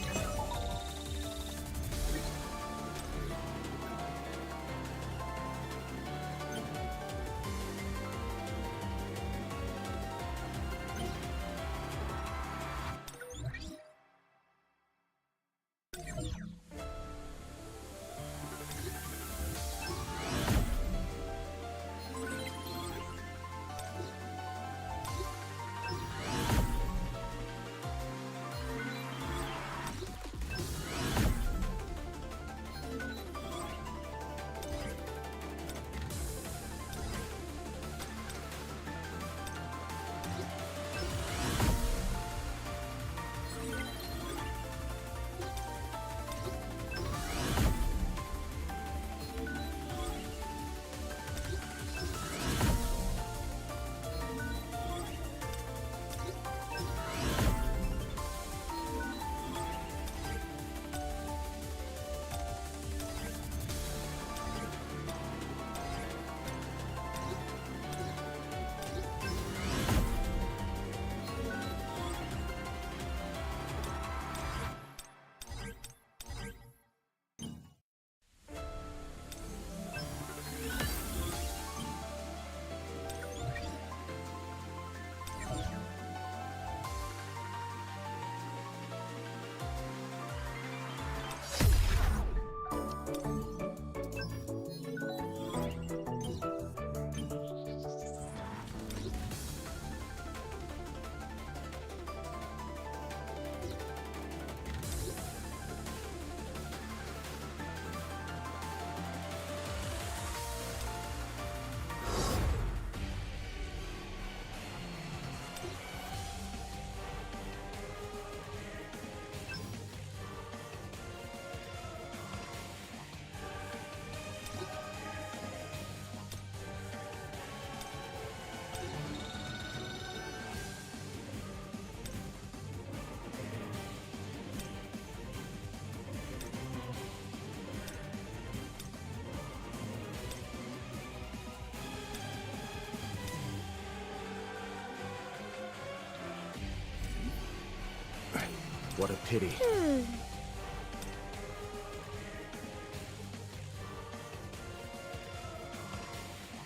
What a pity.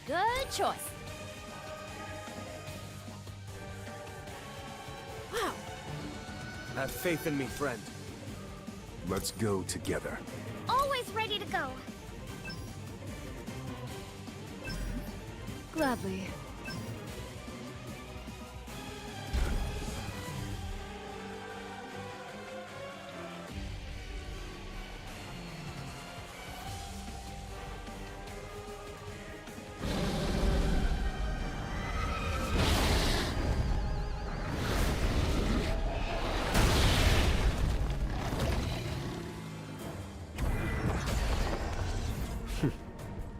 Good choice. Wow. Have faith in me, friend. Let's go together. Always ready to go. Gladly.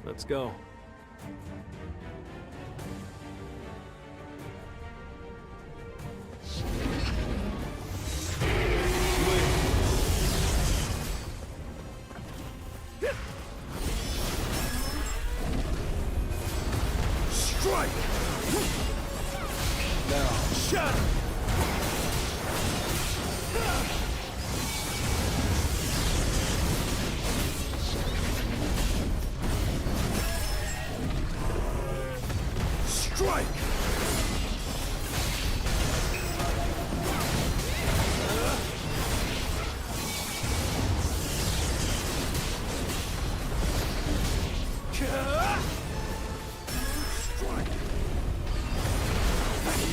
Let's go. Strike! Now, shatter! Strike!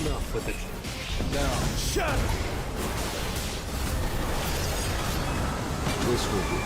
Enough with it. Now, shatter! This will do.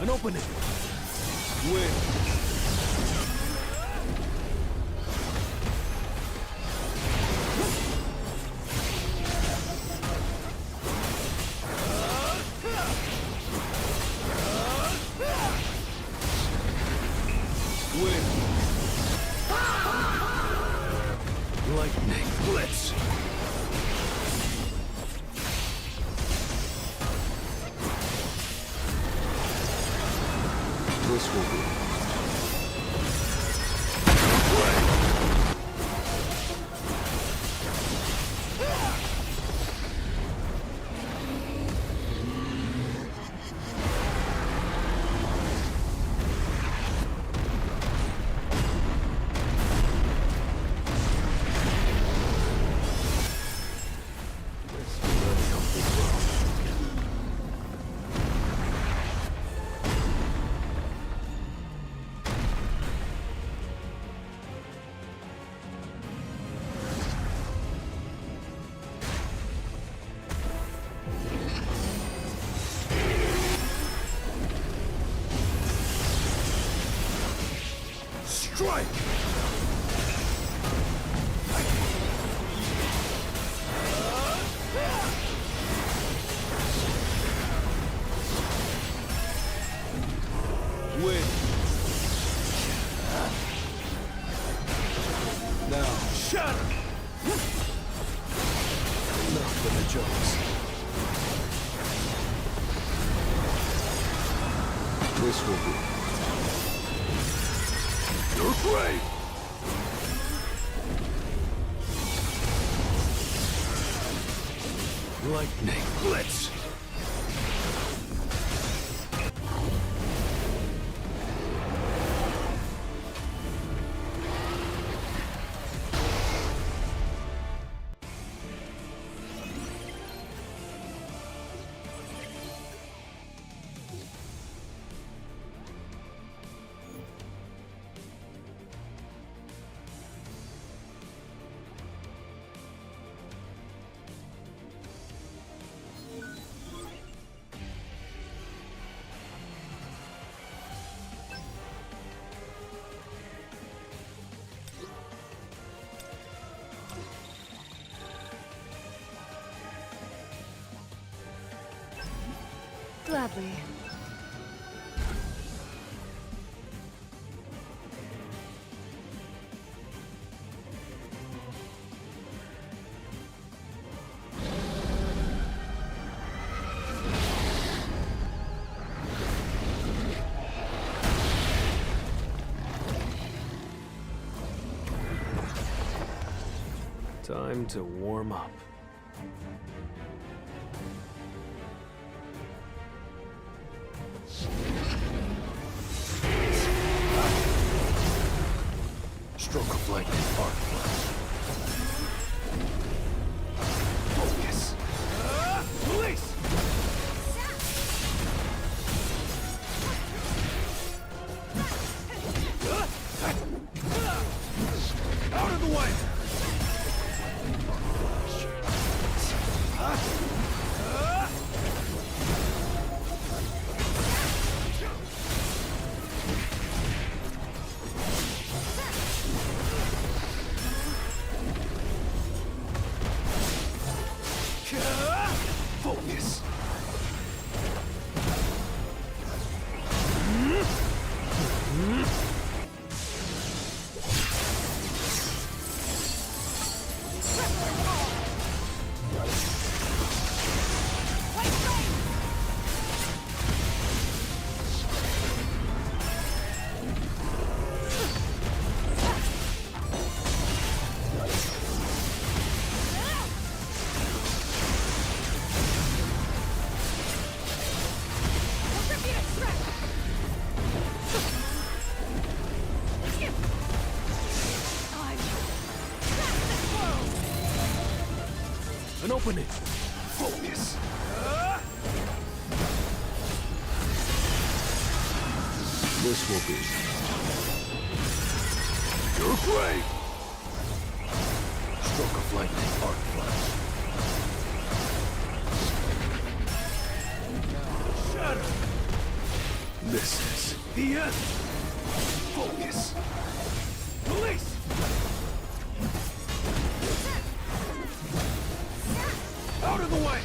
An opening. Win. This will be. Strike! Win. Now, shatter! Enough for the jokes. This will be. You're great! Lightning Blitz! Gladly. Time to warm up. Stroke of lightning, arc flash. Focus. Release! Out of the way! Focus. An opening. Focus. This will be. You're great! Stroke of lightning, arc flash. Shatter! This is the end! Focus! Release! Out of the way!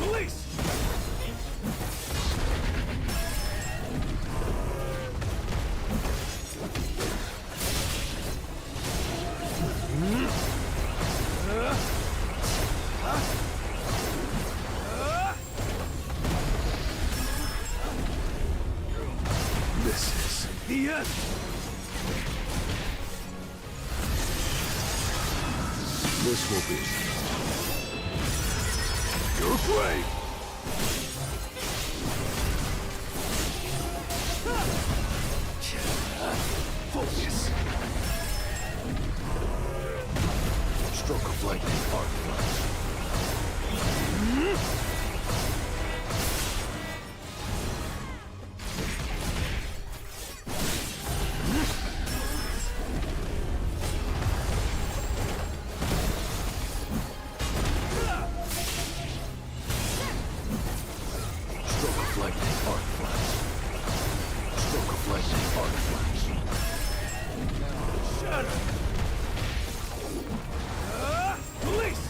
Release! This is the end. This will be your grave. Focus. Stroke of lightning, arc flash. Stroke of lightning, arc flash. Stroke of lightning, arc flash. Shatter! Release!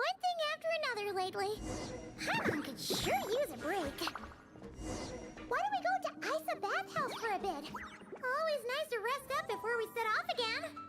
one thing after another lately. Hamon could sure use a break. Why don't we go to Isa Bathhouse for a bit? Always nice to rest up before we set off again.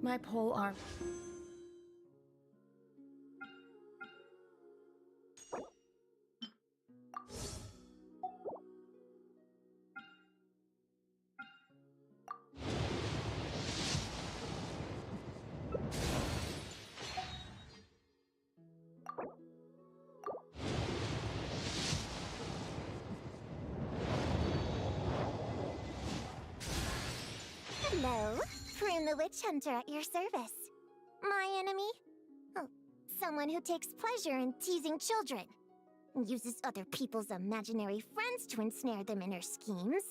My pole arm. Hello, Prune the Witch Hunter at your service. My enemy? Oh, someone who takes pleasure in teasing children. Uses other people's imaginary friends to ensnare them in her schemes.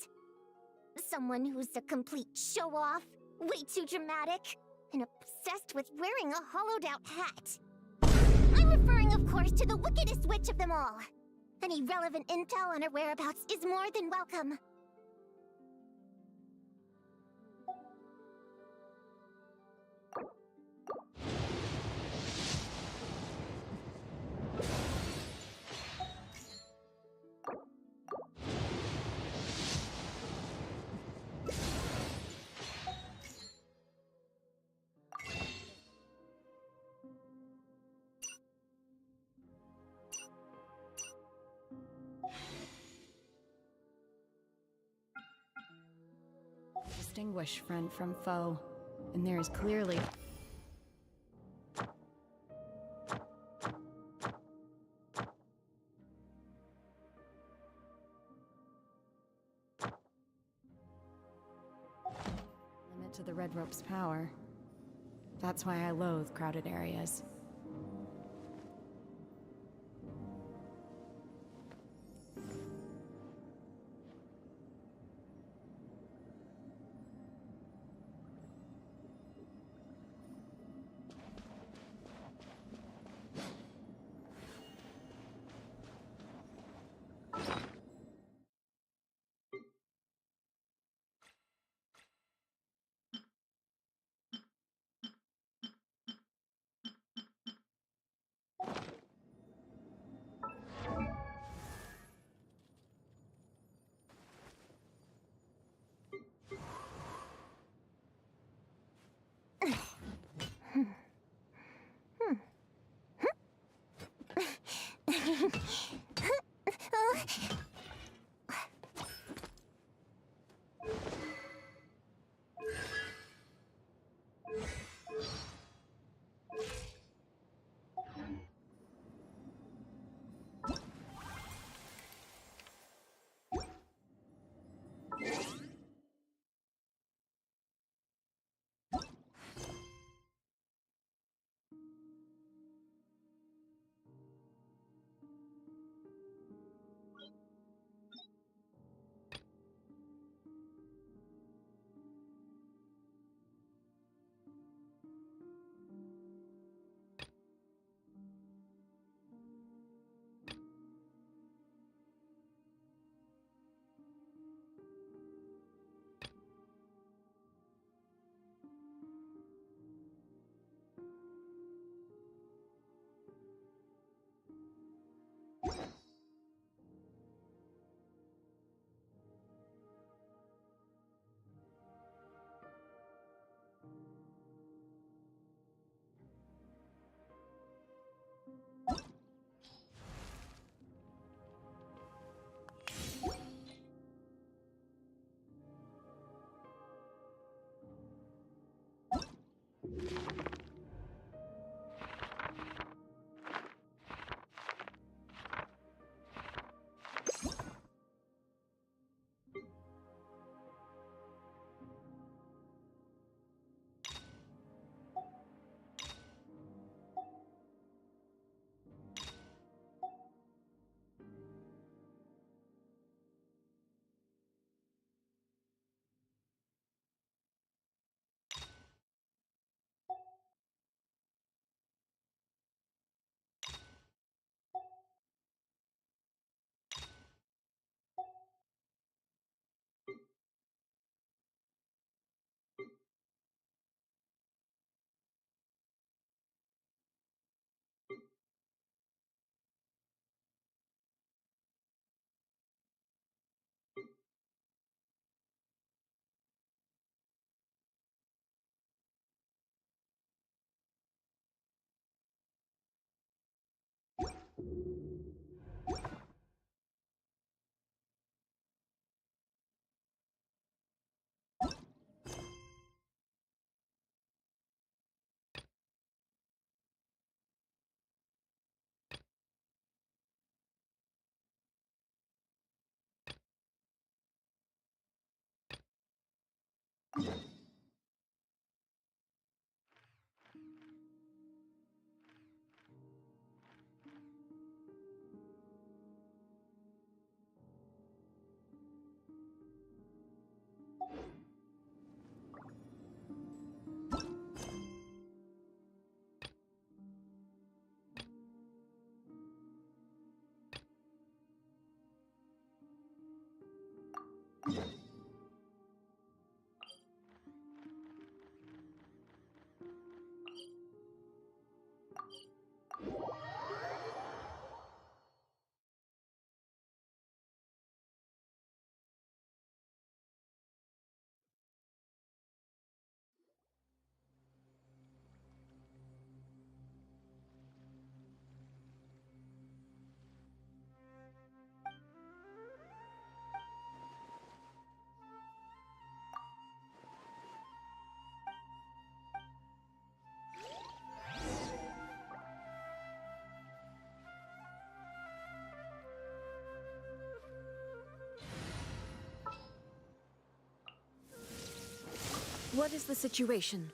Someone who's a complete show-off, way too dramatic, and obsessed with wearing a hollowed-out hat. I'm referring, of course, to the wickedest witch of them all. Any relevant intel on her whereabouts is more than welcome. Distinguish friend from foe. And there is clearly... limit to the Red Rope's power. That's why I loathe crowded areas. What is the situation?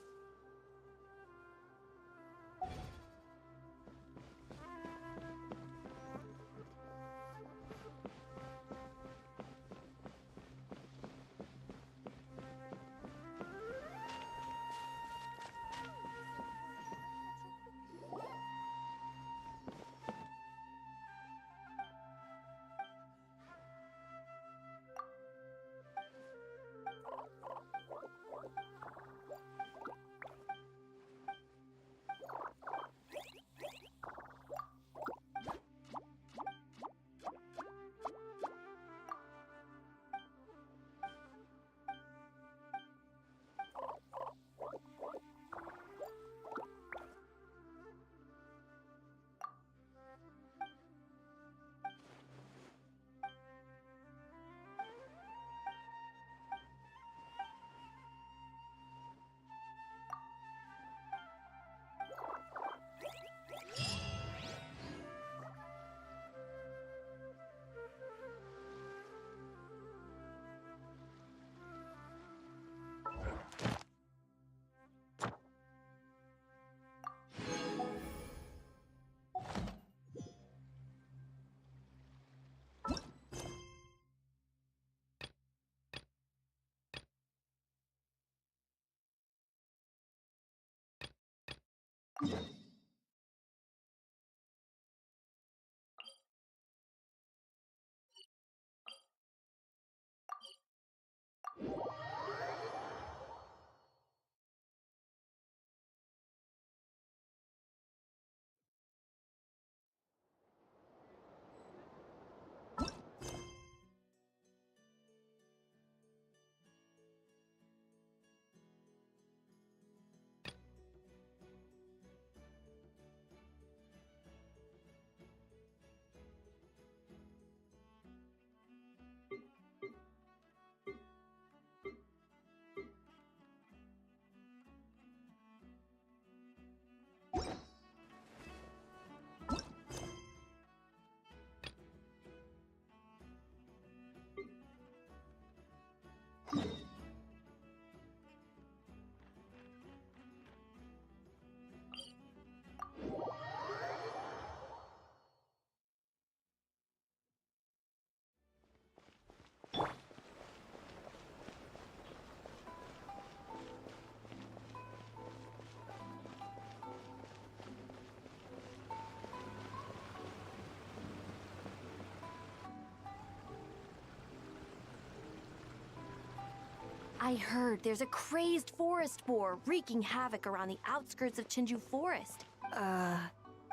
I heard there's a crazed forest boar wreaking havoc around the outskirts of Chinju Forest.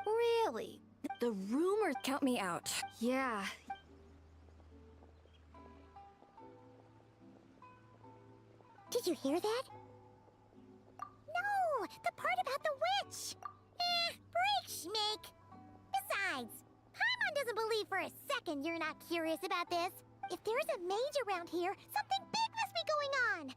Really? The rumors Count me out. Yeah. Did you hear that? No! The part about the witch! Break, Schmake! Besides, Paimon doesn't believe for a second you're not curious about this. If there's a mage around here, something big must be going on!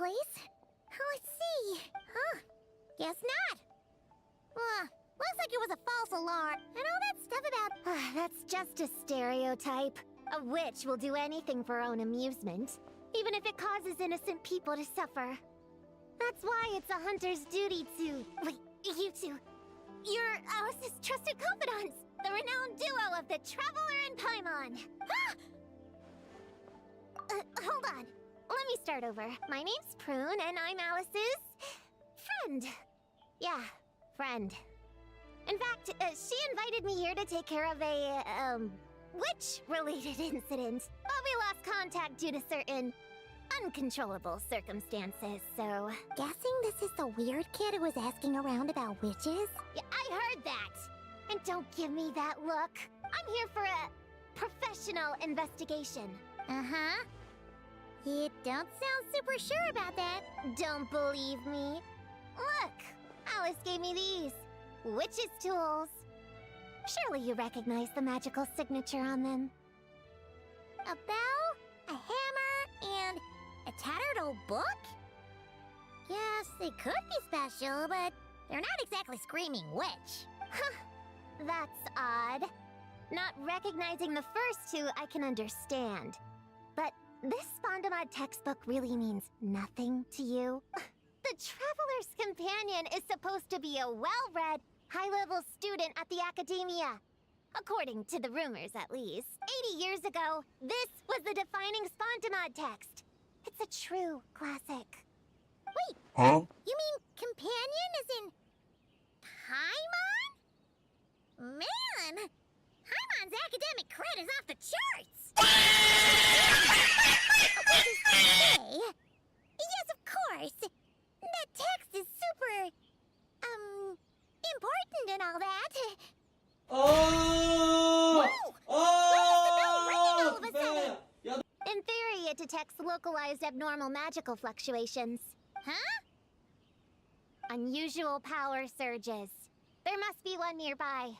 place? Let's see. Huh. Guess not. Looks like it was a false alarm. And all that stuff about... That's just a stereotype. A witch will do anything for her own amusement, even if it causes innocent people to suffer. That's why it's a hunter's duty to... Wait, you two. You're Alice's trusted confidants, the renowned duo of the Traveler and Paimon. Hold on. Let me start over. My name's Prune, and I'm Alice's... friend. Yeah, friend. In fact, she invited me here to take care of a, witch-related incident. But we lost contact due to certain uncontrollable circumstances, so... Guessing this is the weird kid who was asking around about witches? Yeah, I heard that! And don't give me that look. I'm here for a professional investigation. Uh-huh. You don't sound super sure about that. Don't believe me? Look! Alice gave me these. Witch's tools. Surely you recognize the magical signature on them. A bell, a hammer, and a tattered old book? Yes, they could be special, but they're not exactly screaming witch. Huh, that's odd. Not recognizing the first two I can understand. But this Spondamod textbook really means nothing to you? The Traveler's Companion is supposed to be a well-read, high-level student at the Academia. According to the rumors, at least. 80 years ago, this was the defining Spondamod text. It's a true classic. Wait, Huh? You mean companion as in... Paimon? Man! Paimon's academic cred is off the charts! Which is to say... Yes, of course! That text is super... important and all that. Oh! Whoa! Why is the bell ringing all of a sudden? In theory, it detects localized abnormal magical fluctuations. Huh? Unusual power surges. There must be one nearby.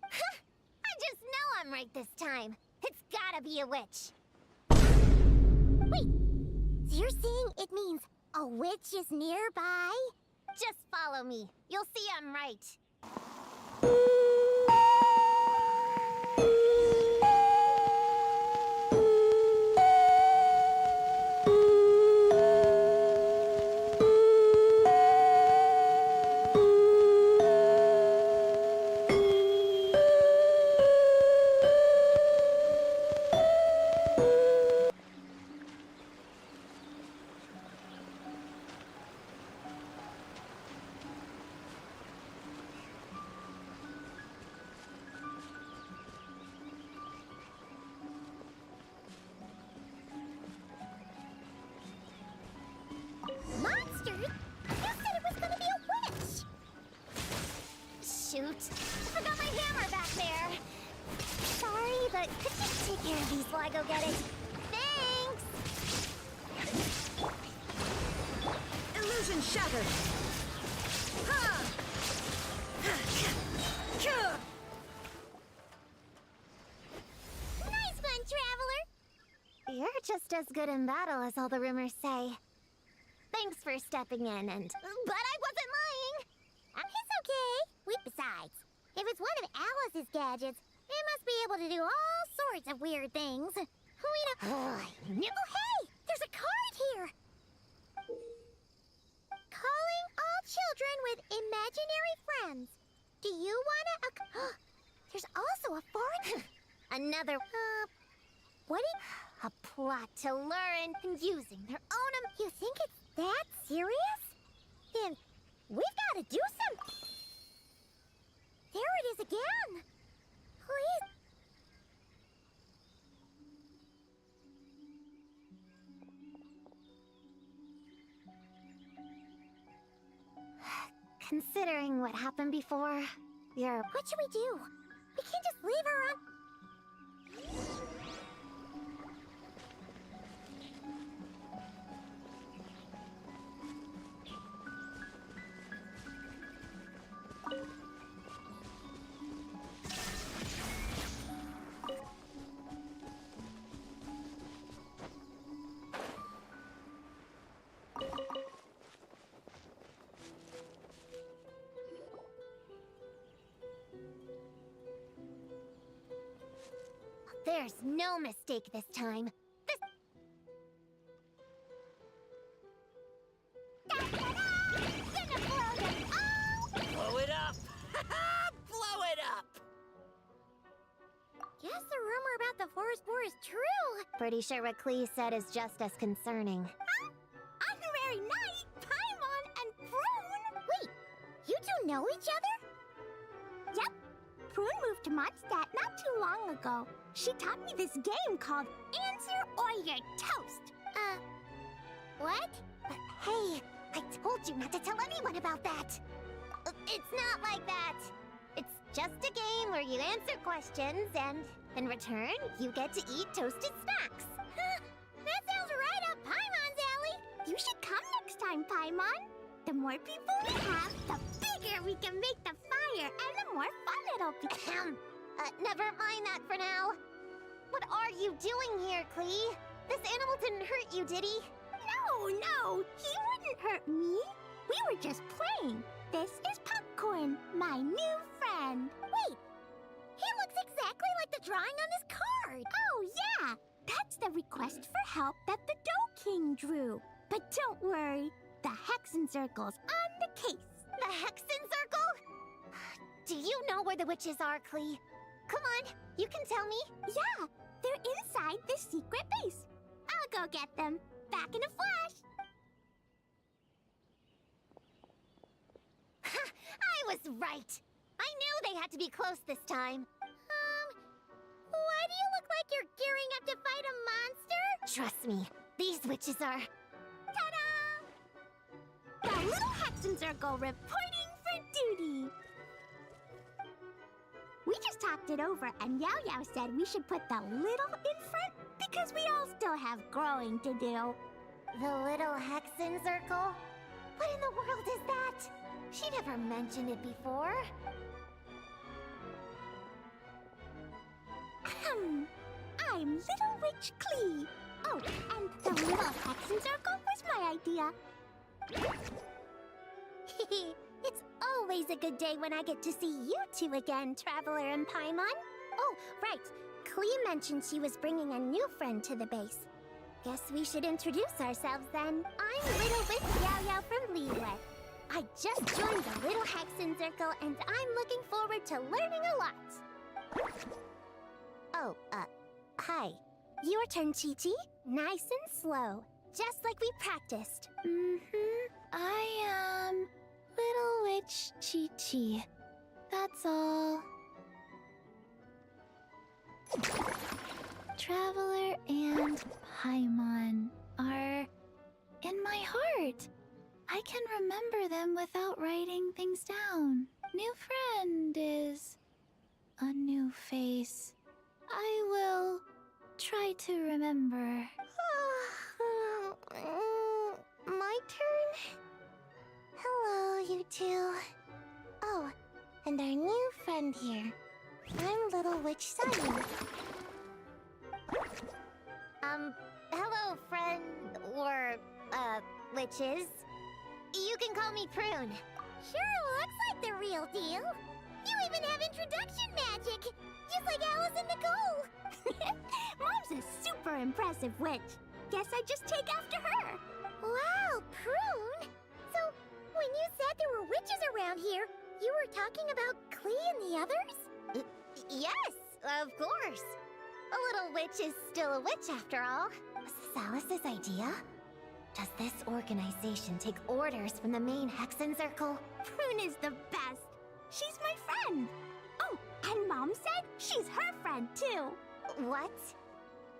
I just know I'm right this time. It's gotta be a witch. Wait, so you're saying it means a witch is nearby? Just follow me. You'll see I'm right. Shoot. I forgot my hammer back there. Sorry, but could you take care of these while I go get it? Thanks! Illusion shattered. Nice one, Traveler! You're just as good in battle as all the rumors say. Thanks for stepping in and... But I wasn't lying! It's okay. Besides, if it's one of Alice's gadgets, it must be able to do all sorts of weird things. We know... Oh, hey! There's a card here! Calling all children with imaginary friends. Do you wanna... There's also a foreign... Another... What a plot to lure in using their own... You think it's that serious? Then we've gotta do something. There it is again! Please... Considering what happened before, What should we do? We can't just leave her on... There's no mistake this time. This... Gonna blow them all! Blow it up! Blow it up! Guess the rumor about the forest war is true. Pretty sure what Klee said is just as concerning. Huh? Honorary Knight, Paimon, and Prune? Wait, you two know each other? Yep. Prune moved to Mondstadt not too long ago. She taught me this game called Answer or You're Toast. What? Hey, I told you not to tell anyone about that. It's not like that. It's just a game where you answer questions and, in return, you get to eat toasted snacks. That sounds right up Paimon's alley. You should come next time, Paimon. The more people we have, the bigger we can make the fire, and the more fun it'll be. Never mind that for now. What are you doing here, Klee? This animal didn't hurt you, did he? No, he wouldn't hurt me. We were just playing. This is Popcorn, my new friend. Wait, he looks exactly like the drawing on this card. Oh, yeah. That's the request for help that the Dough King drew. But don't worry, the Hexen Circle's on the case. The Hexen Circle? Do you know where the witches are, Klee? Come on, you can tell me. Yeah, they're inside this secret base. I'll go get them. Back in a flash. I was right. I knew they had to be close this time. Why do you look like you're gearing up to fight a monster? Trust me, these witches are... Ta-da! The Little Hexen Circle reporting for duty. We just talked it over, and Yao Yao said we should put the little in front because we all still have growing to do. The Little Hexen Circle? What in the world is that? She never mentioned it before. I'm Little Witch Klee. Oh, and the Little Hexen Circle was my idea. It's always a good day when I get to see you two again, Traveler and Paimon. Oh, right. Klee mentioned she was bringing a new friend to the base. Guess we should introduce ourselves then. I'm Little Witch Yao Yao from Liyue. I just joined the Little Hexen Circle, and I'm looking forward to learning a lot. Oh, hi. Your turn, Chi-Chi. Nice and slow, just like we practiced. I am Little Witch Chi-Chi. That's all. Traveler and Paimon are in my heart. I can remember them without writing things down. New friend is a new face. I will try to remember. My turn? Hello, you two. Oh, and our new friend here. I'm Little Witch Sunny. Hello, friend, or, witches. You can call me Prune. Sure looks like the real deal. You even have introduction magic, just like Alice and Nicole. Mom's a super impressive witch. Guess I just take after her. Wow, Prune. So, when you said there were witches around here, you were talking about Klee and the others? Yes, of course. A little witch is still a witch after all. Was this Alice's idea? Does this organization take orders from the main Hexen Circle? Prune is the best. She's my friend. Oh, and Mom said she's her friend too. What?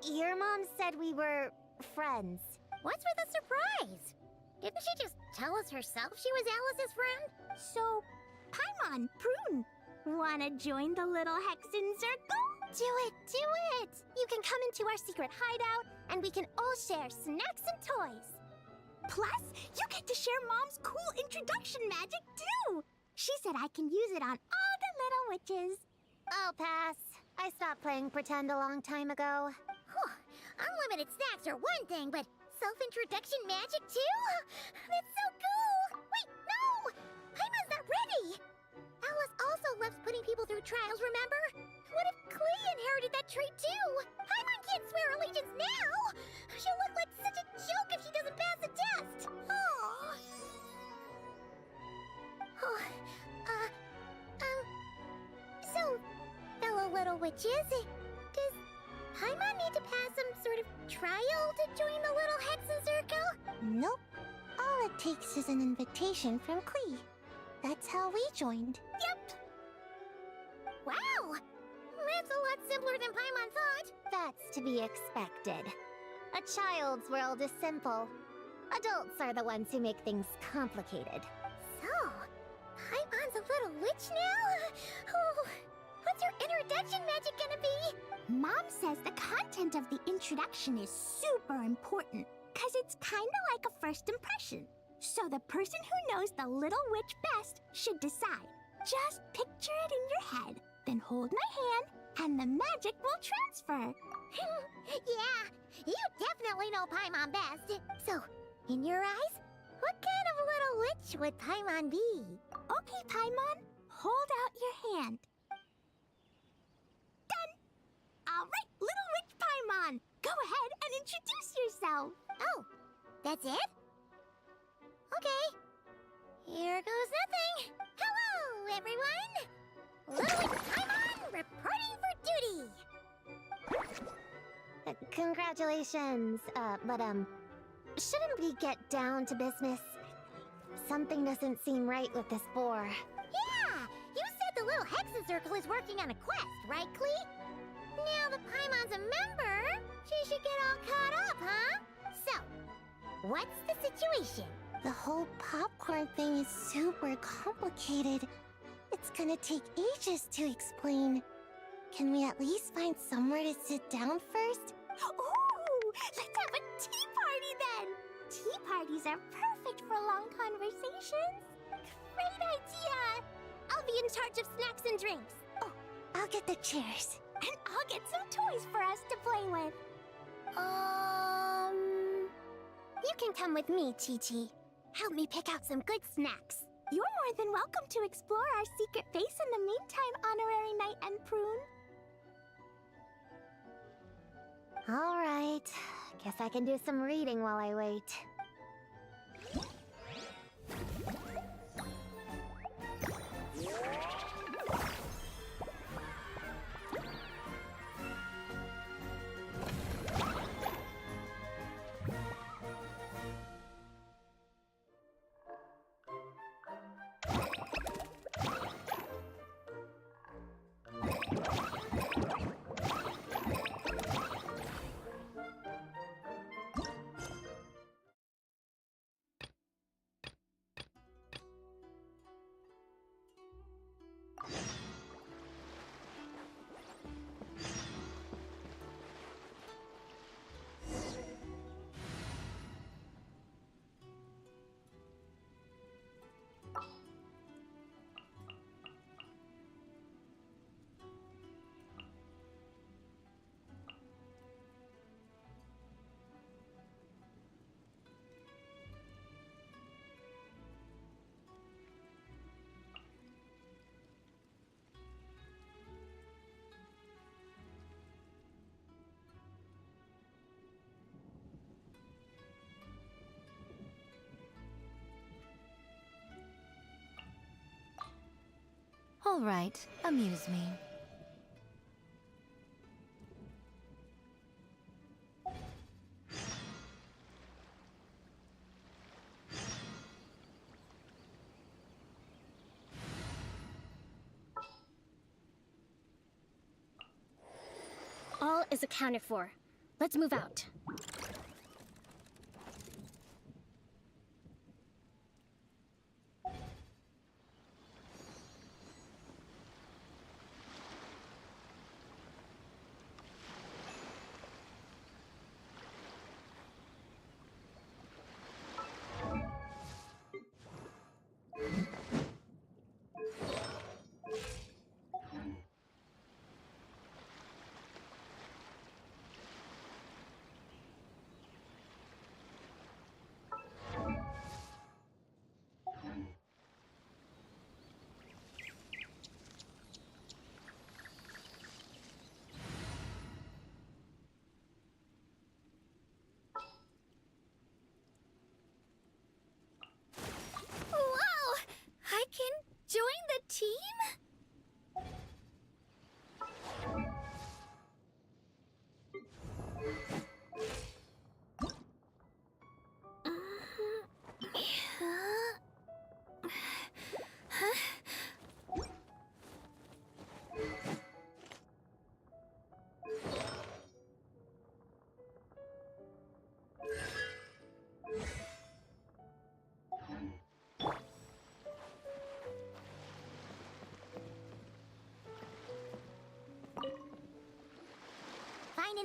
Your mom said we were friends. What's with the surprise? Didn't she just tell us herself she was Alice's friend? So, Paimon, Prune, wanna join the Little Hexen Circle? Do it! You can come into our secret hideout, and we can all share snacks and toys. Plus, you get to share Mom's cool introduction magic, too! She said I can use it on all the little witches. I'll pass. I stopped playing pretend a long time ago. Whew. Unlimited snacks are one thing, but self-introduction magic, too? That's so cool! Wait, no! Paimon's not ready! Alice also loves putting people through trials, remember? What if Klee inherited did that trait too! Paimon can't swear allegiance now! She'll look like such a joke if she doesn't pass the test! Oh. So, fellow little witches, does Paimon need to pass some sort of trial to join the little Hexen Circle? Nope. All it takes is an invitation from Klee. That's how we joined. Yep! Wow! That's a lot simpler than Paimon thought! That's to be expected. A child's world is simple. Adults are the ones who make things complicated. So, Paimon's a little witch now? Oh, what's your introduction magic gonna be? Mom says the content of the introduction is super important, cause it's kinda like a first impression. So the person who knows the little witch best should decide. Just picture it in your head, then hold my hand, and the magic will transfer. Yeah, you definitely know Paimon best. So, in your eyes, what kind of little witch would Paimon be? Okay, Paimon, hold out your hand. Done! Alright, little witch Paimon, go ahead and introduce yourself. Oh, that's it? Okay. Here goes nothing. Hello, everyone! Little witch Paimon reporting for duty! Congratulations, shouldn't we get down to business? Something doesn't seem right with this boar. Yeah! You said the little Hexen Circle is working on a quest, right, Klee? Now that Paimon's a member, she should get all caught up, huh? So, what's the situation? The whole popcorn thing is super complicated. It's gonna take ages to explain. Can we at least find somewhere to sit down first? Ooh! Let's have a tea party then! Tea parties are perfect for long conversations. Great idea! I'll be in charge of snacks and drinks. Oh, I'll get the chairs. And I'll get some toys for us to play with. You can come with me, Chi-Chi. Help me pick out some good snacks. You're more than welcome to explore our secret base in the meantime, Honorary Knight and Prune. All right. Guess I can do some reading while I wait. All right, amuse me. All is accounted for. Let's move out.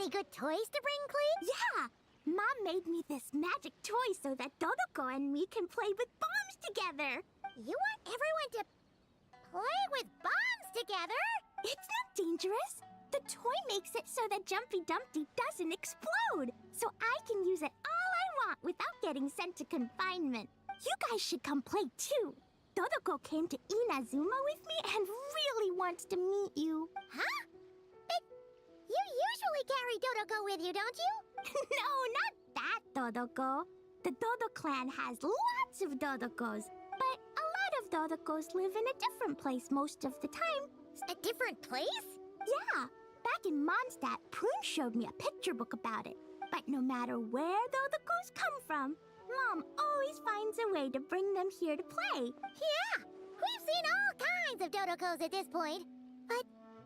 any good toys to bring, Cleve? Yeah! Mom made me this magic toy so that Dodoko and me can play with bombs together. You want everyone to play with bombs together? It's not dangerous. The toy makes it so that Jumpy Dumpty doesn't explode. So I can use it all I want without getting sent to confinement. You guys should come play too. Dodoko came to Inazuma with me and really wants to meet you. Huh? But you usually carry Dodoko with you, don't you? No, not that Dodoko. The Dodo clan has lots of Dodokos, but a lot of Dodokos live in a different place most of the time. A different place? Yeah. Back in Mondstadt, Prune showed me a picture book about it. But no matter where Dodokos come from, Mom always finds a way to bring them here to play. Yeah, we've seen all kinds of Dodokos at this point, but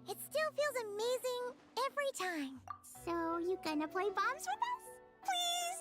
it still feels amazing every time. So, you gonna play bombs with us? Please?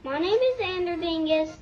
My name is Anderdingus.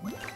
What?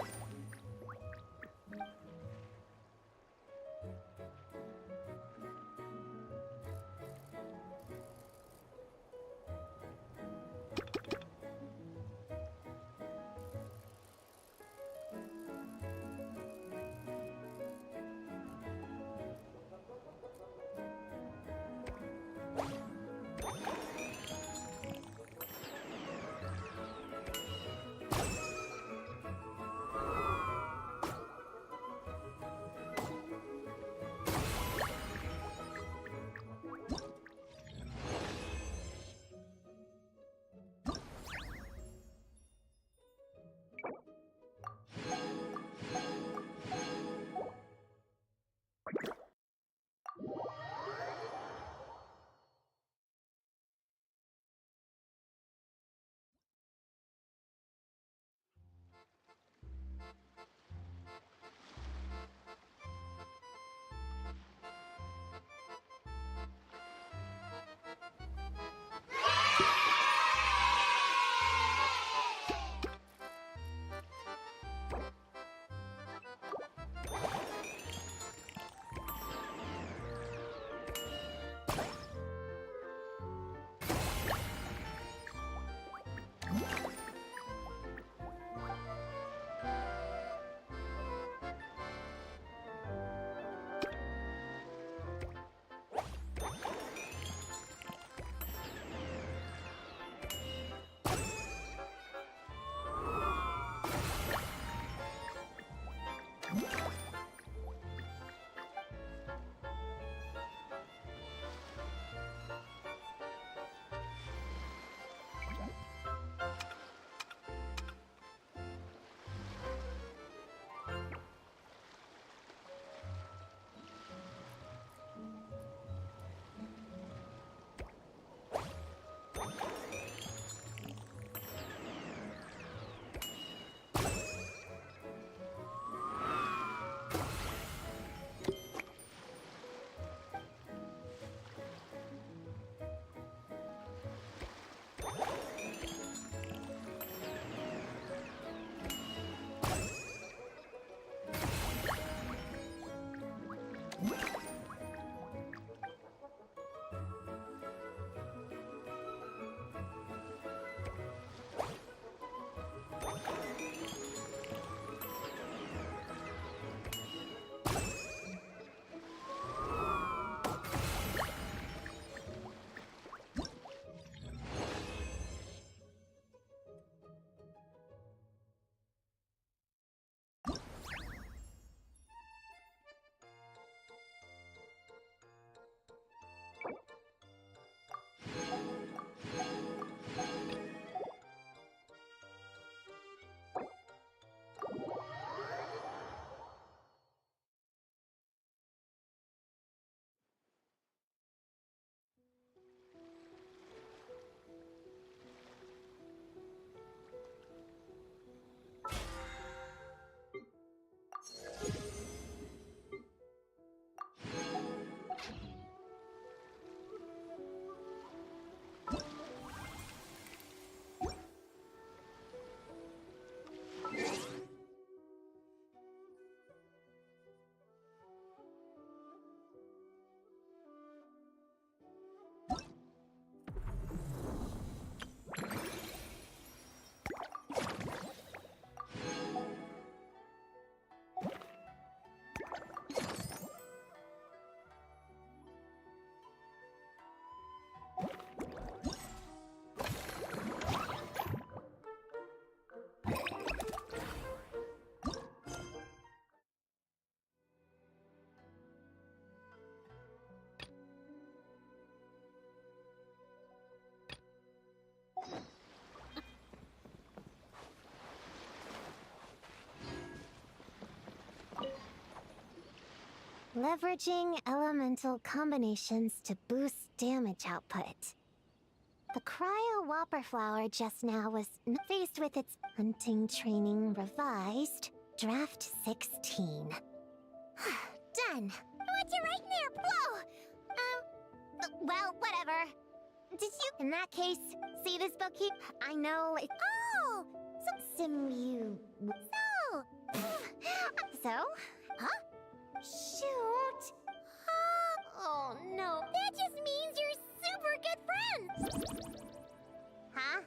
Leveraging elemental combinations to boost damage output. The Cryo Whopper Flower just now was faced with its hunting training revised, draft 16. Done. What'd you write in there, Blow? Well, whatever. Did you, in that case, see this book here? I know it. Oh! So? Huh? Shoot! Oh no, that just means you're super good friends! Huh?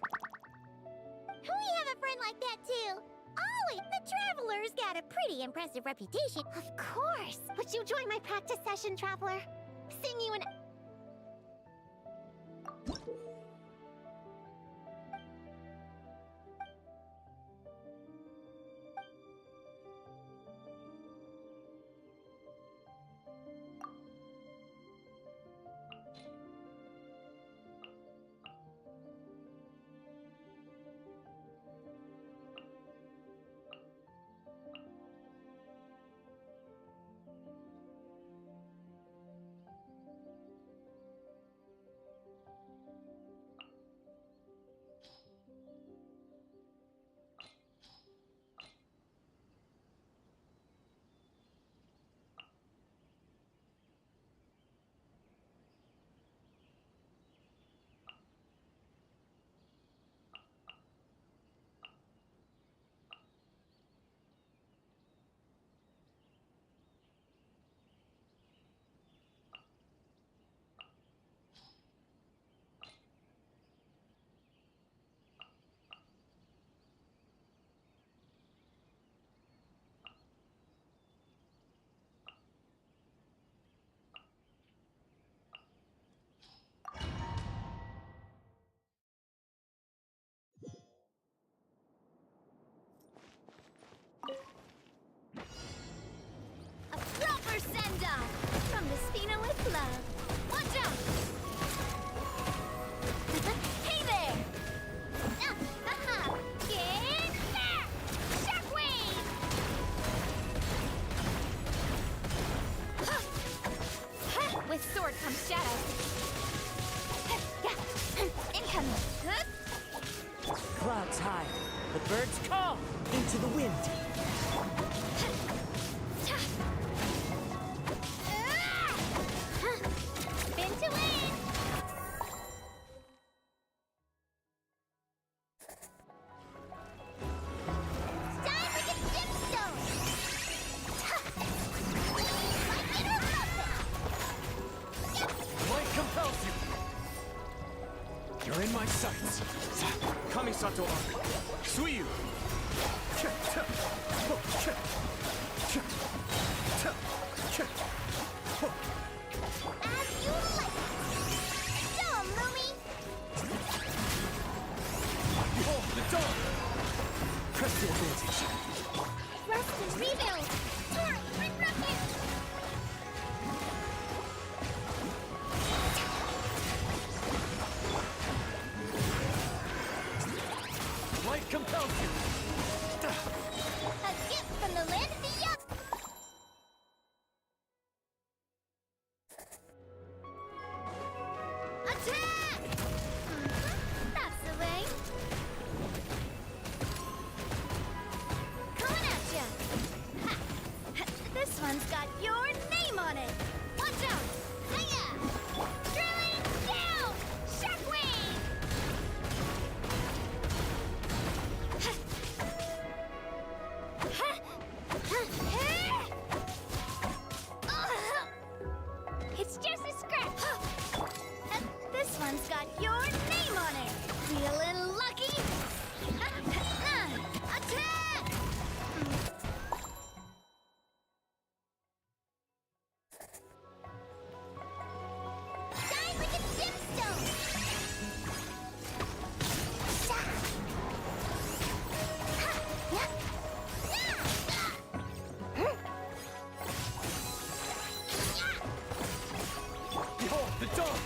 We have a friend like that too! Ollie, the Traveler's got a pretty impressive reputation. Of course! Would you join my practice session, Traveler? Sing you an... Proper send-off from the Spina with love. Watch out! Hey there! Get back! Shockwave! With sword comes shadow. Incoming. Clouds high. The birds call into the wind. Spin to win! Time like a gemstone! Like it or love it! Light compels you! You're in my sights! Kamisato Suiyu! As you like it! Show 'em, Lumi! Behold the dawn! Press the advantage! Rest and rebuild! Tori, bring refuge! Light compels you! A gift from the land of the young! Attack! That's the way. Coming at ya! Ha! This one's got your name on it! Watch out! Hiya! Drilling down! Shockwave! It's just a scratch! This one's got your name on it! Feeling lucky? Attack! Shine like a gemstone! Behold the dawn!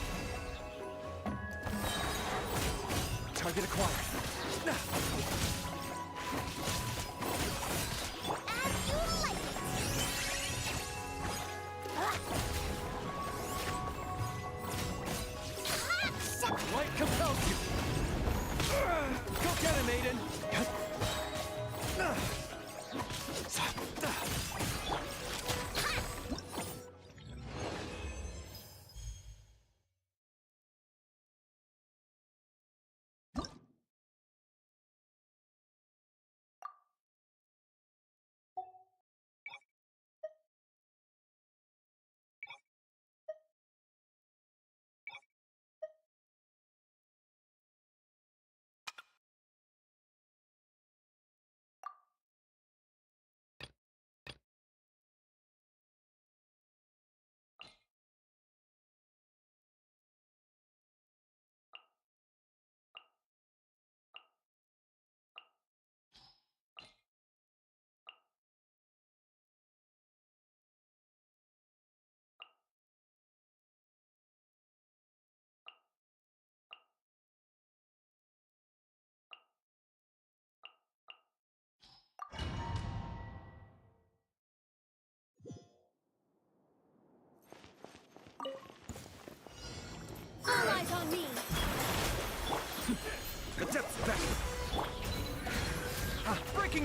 Target acquired. As you like it!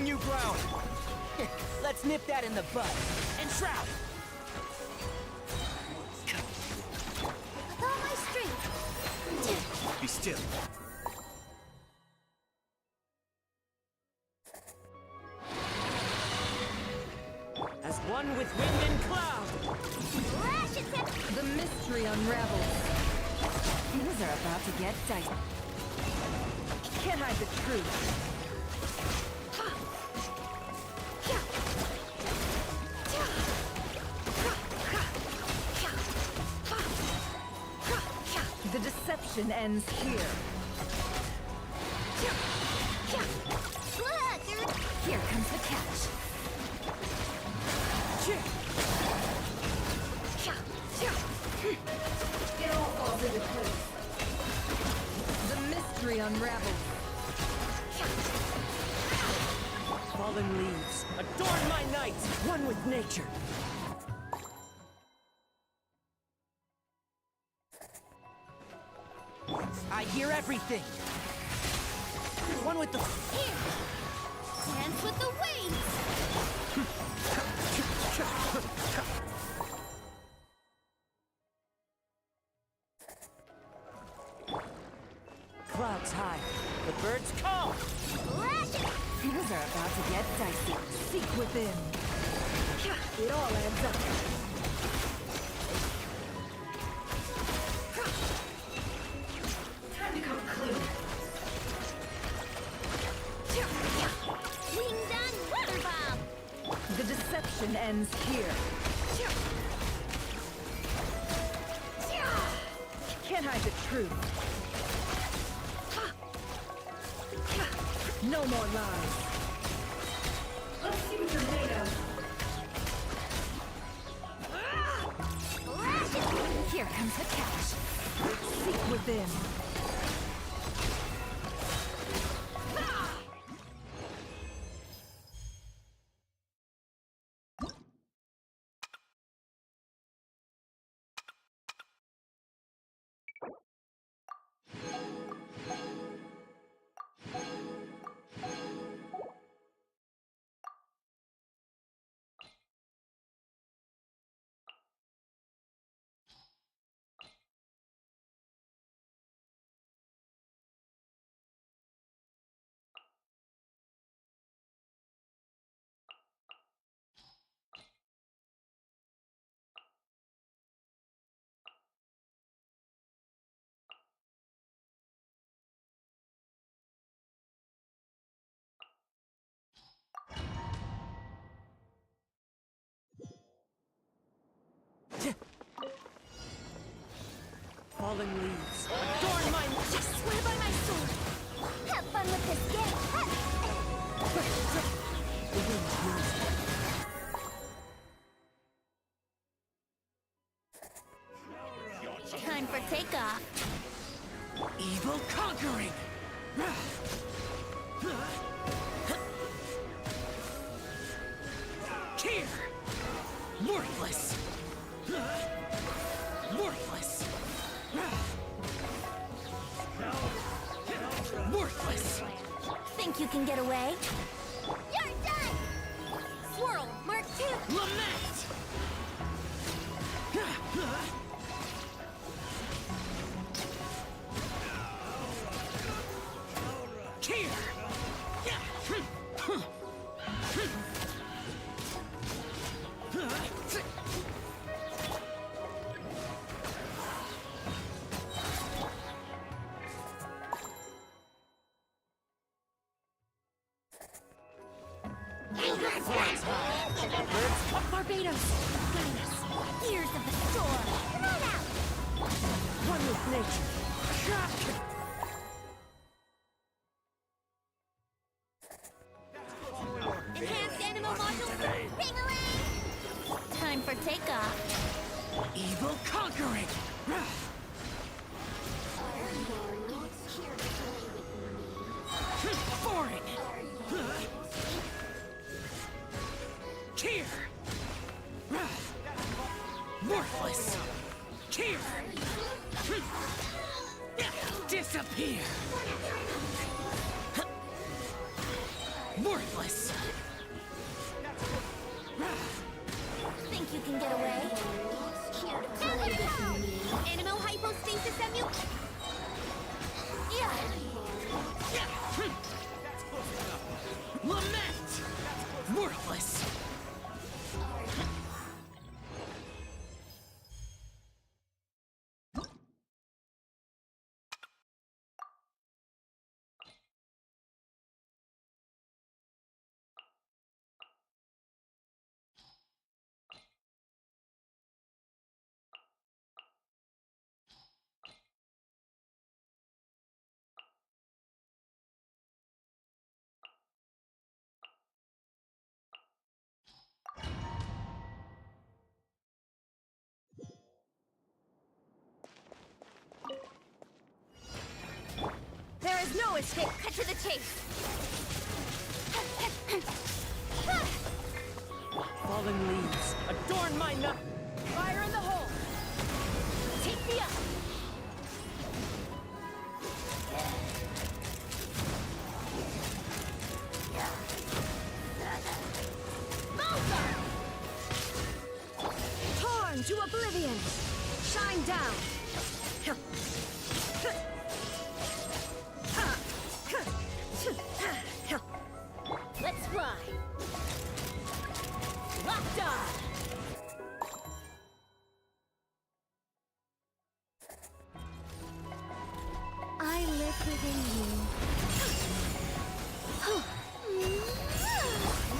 breaking new ground. Let's nip that in the bud. And shroud. With all my strength. Be still. As one with wind and cloud. Lash it, The mystery unravels. Things are about to get dicey. Can't hide the truth. The deception ends here. Here comes the catch. It all falls into place. The mystery unravels. Fallen leaves, adorn my night, one with nature. I hear everything. One with the... Here! Dance with the waves! Clouds high, the birds call. Lash it! Things are about to get dicey. Seek within. It all adds up. Time to come clean. Winged on water bomb! The deception ends here. Can't hide the truth. No more lies. Let's see what you're made of. Here comes the catch. Seek within. Fallen leaves, adorn my... Just swear by my sword! Have fun with this game! The wind blows. Time for takeoff! Evil conquering! Here! Worthless! Worthless! Worthless! Think you can get away? You're done! Swirl, Mark 2! Lament! Here! Barbados! Guidance! Ears of the storm! Run out! One with nature. Enhanced animal modules! Bing-a-lang! Time for takeoff! Evil conquering! Boring! Here! Worthless! Here! Disappear! Worthless! Worthless. Think you can get away? Here to play with me. Animo hypostasis emu. Yeah. Lament! Worthless! There is no escape. Cut to the chase. Fallen leaves, adorn my night! Fire in the hole! Take me up. Torn to oblivion! Shine down! Let's fly. Locked on. I live within you.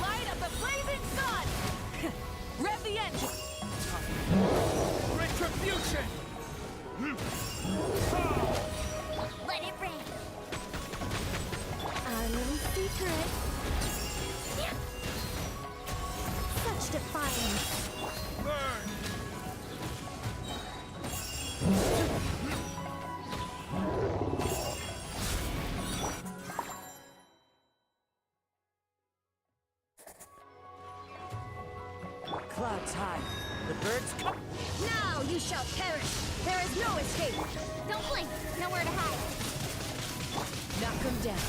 Light up the blazing sun! Rev the engine! Retribution! Let it rain. Our little secret. Such defiance. Burn! Clouds high, the birds come. Now you shall perish! There is no escape! Don't blink. Nowhere to hide. Knock them down.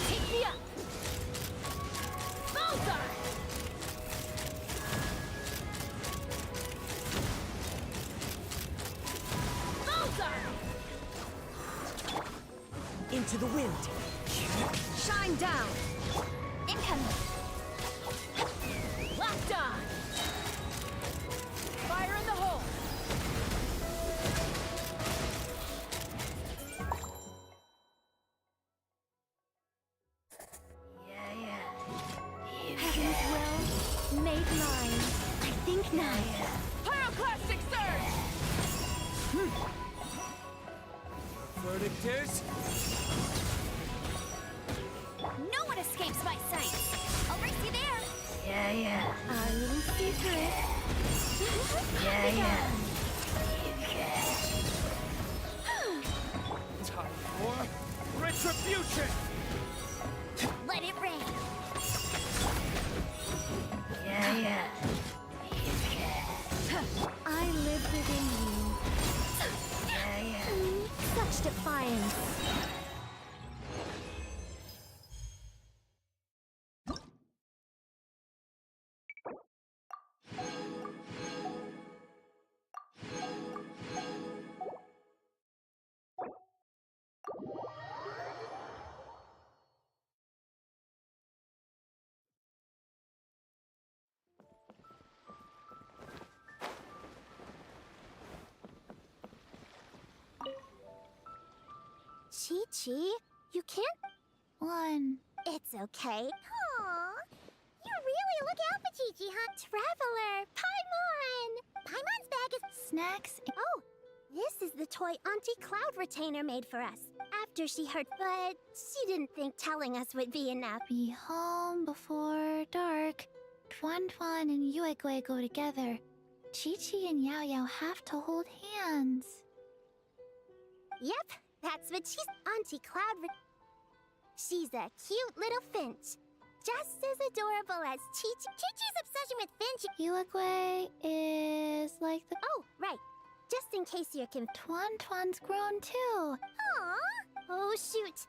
Take me up. Bullseye. Bullseye. Into the wind. Shine down! Incoming. Locked on! Fire in the hole! Heaven's will, made mine. I think not. Pyroclastic surge! Verdict is... No one escapes my sight. I'll race you there. Our little secret. Time for retribution! Let it rain. I live within you. Such defiance. Chi-Chi, you can't... One. It's okay. Aw, you really look out for Chi-Chi, huh? Traveler, Paimon! Paimon's bag is... Snacks. Oh, this is the toy Auntie Cloud Retainer made for us. After she heard, but she didn't think telling us would be enough. Be home before dark. Tuan Tuan and Yuegui go together. Chi-Chi and Yao Yao have to hold hands. Yep, that's what she's... Auntie Cloud She's a cute little finch. Just as adorable as Chi-Chi. Chi-Chi's obsession with Finch... Yuegui is like the... Oh, right. Just in case you're Tuan Tuan's grown too. Aww. Oh, shoot.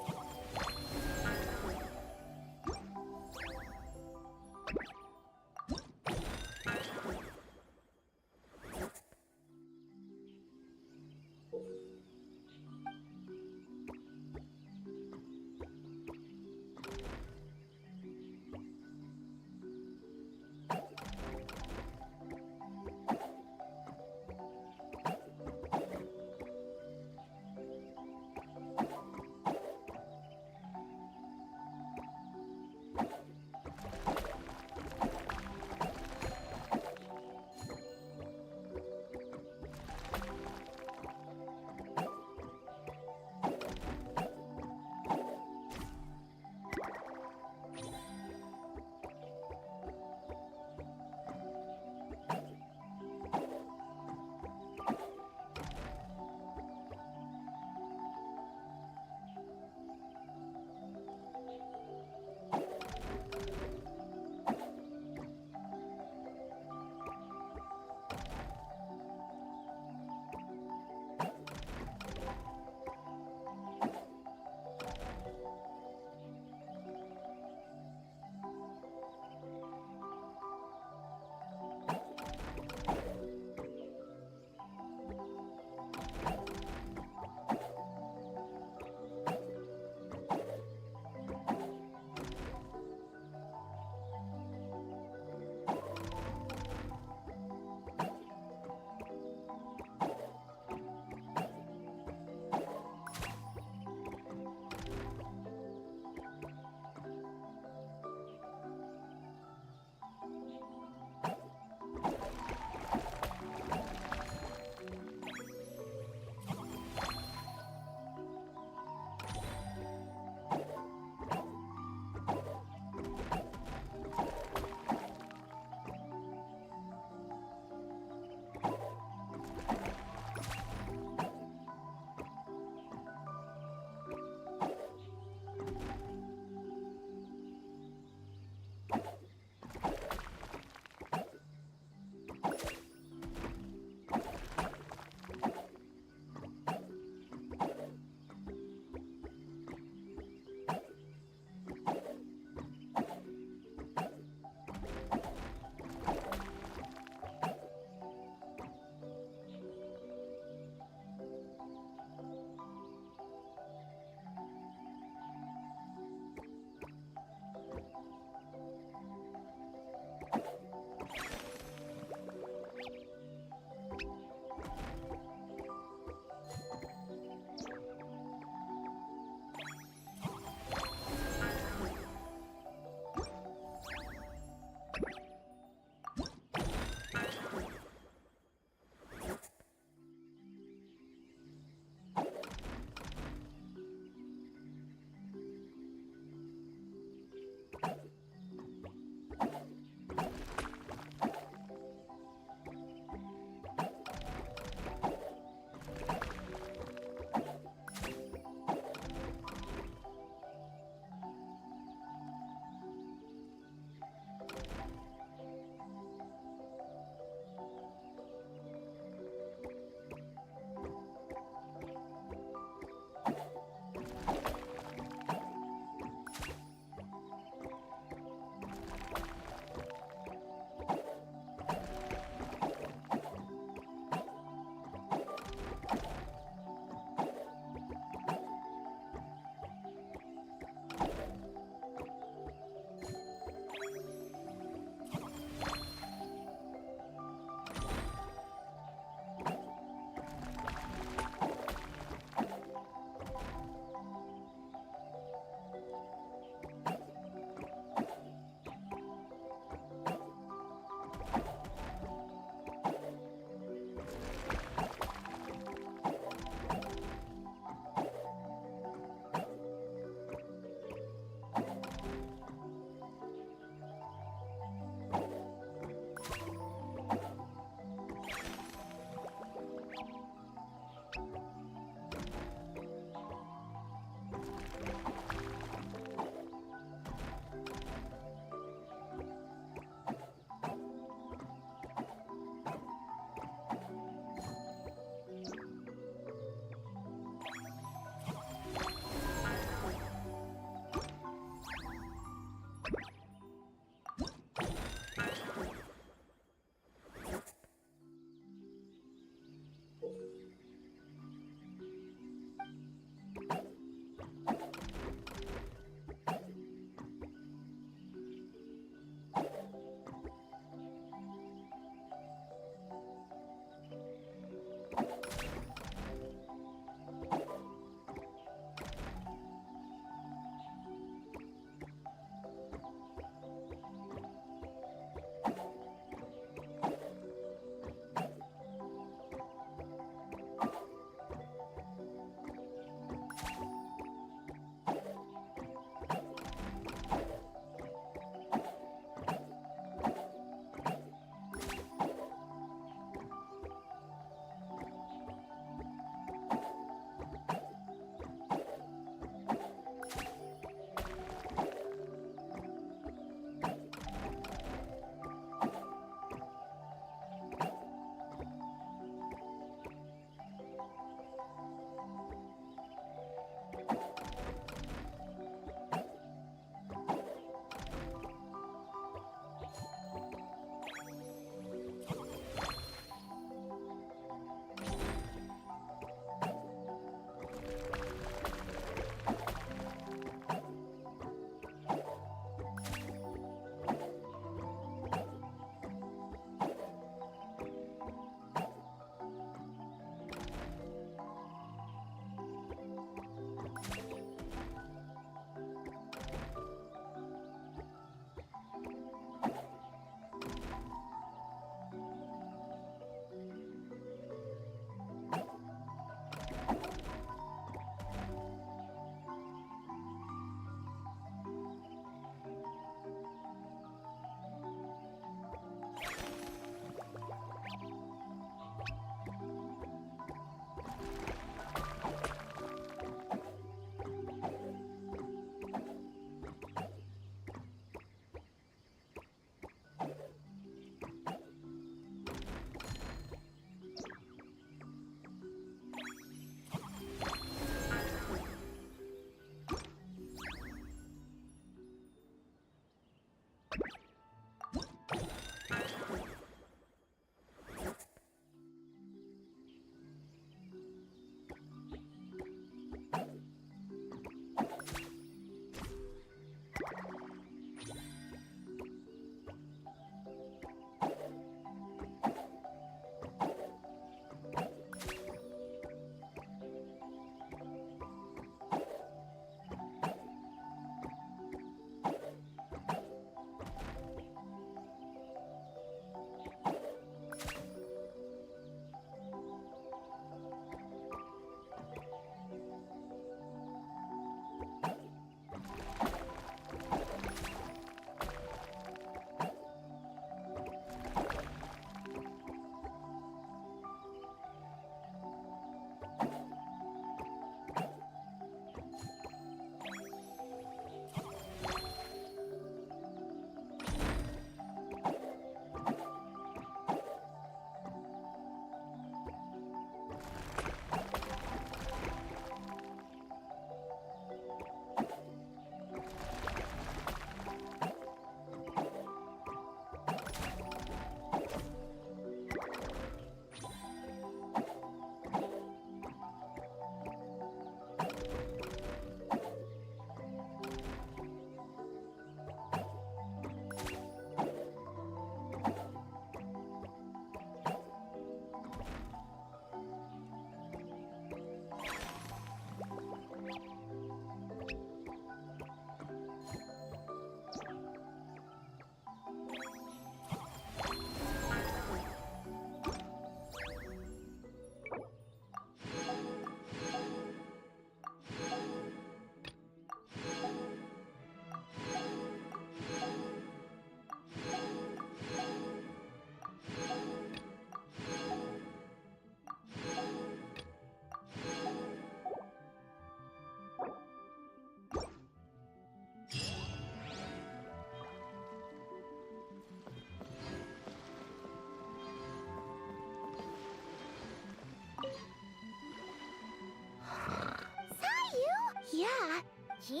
Gina?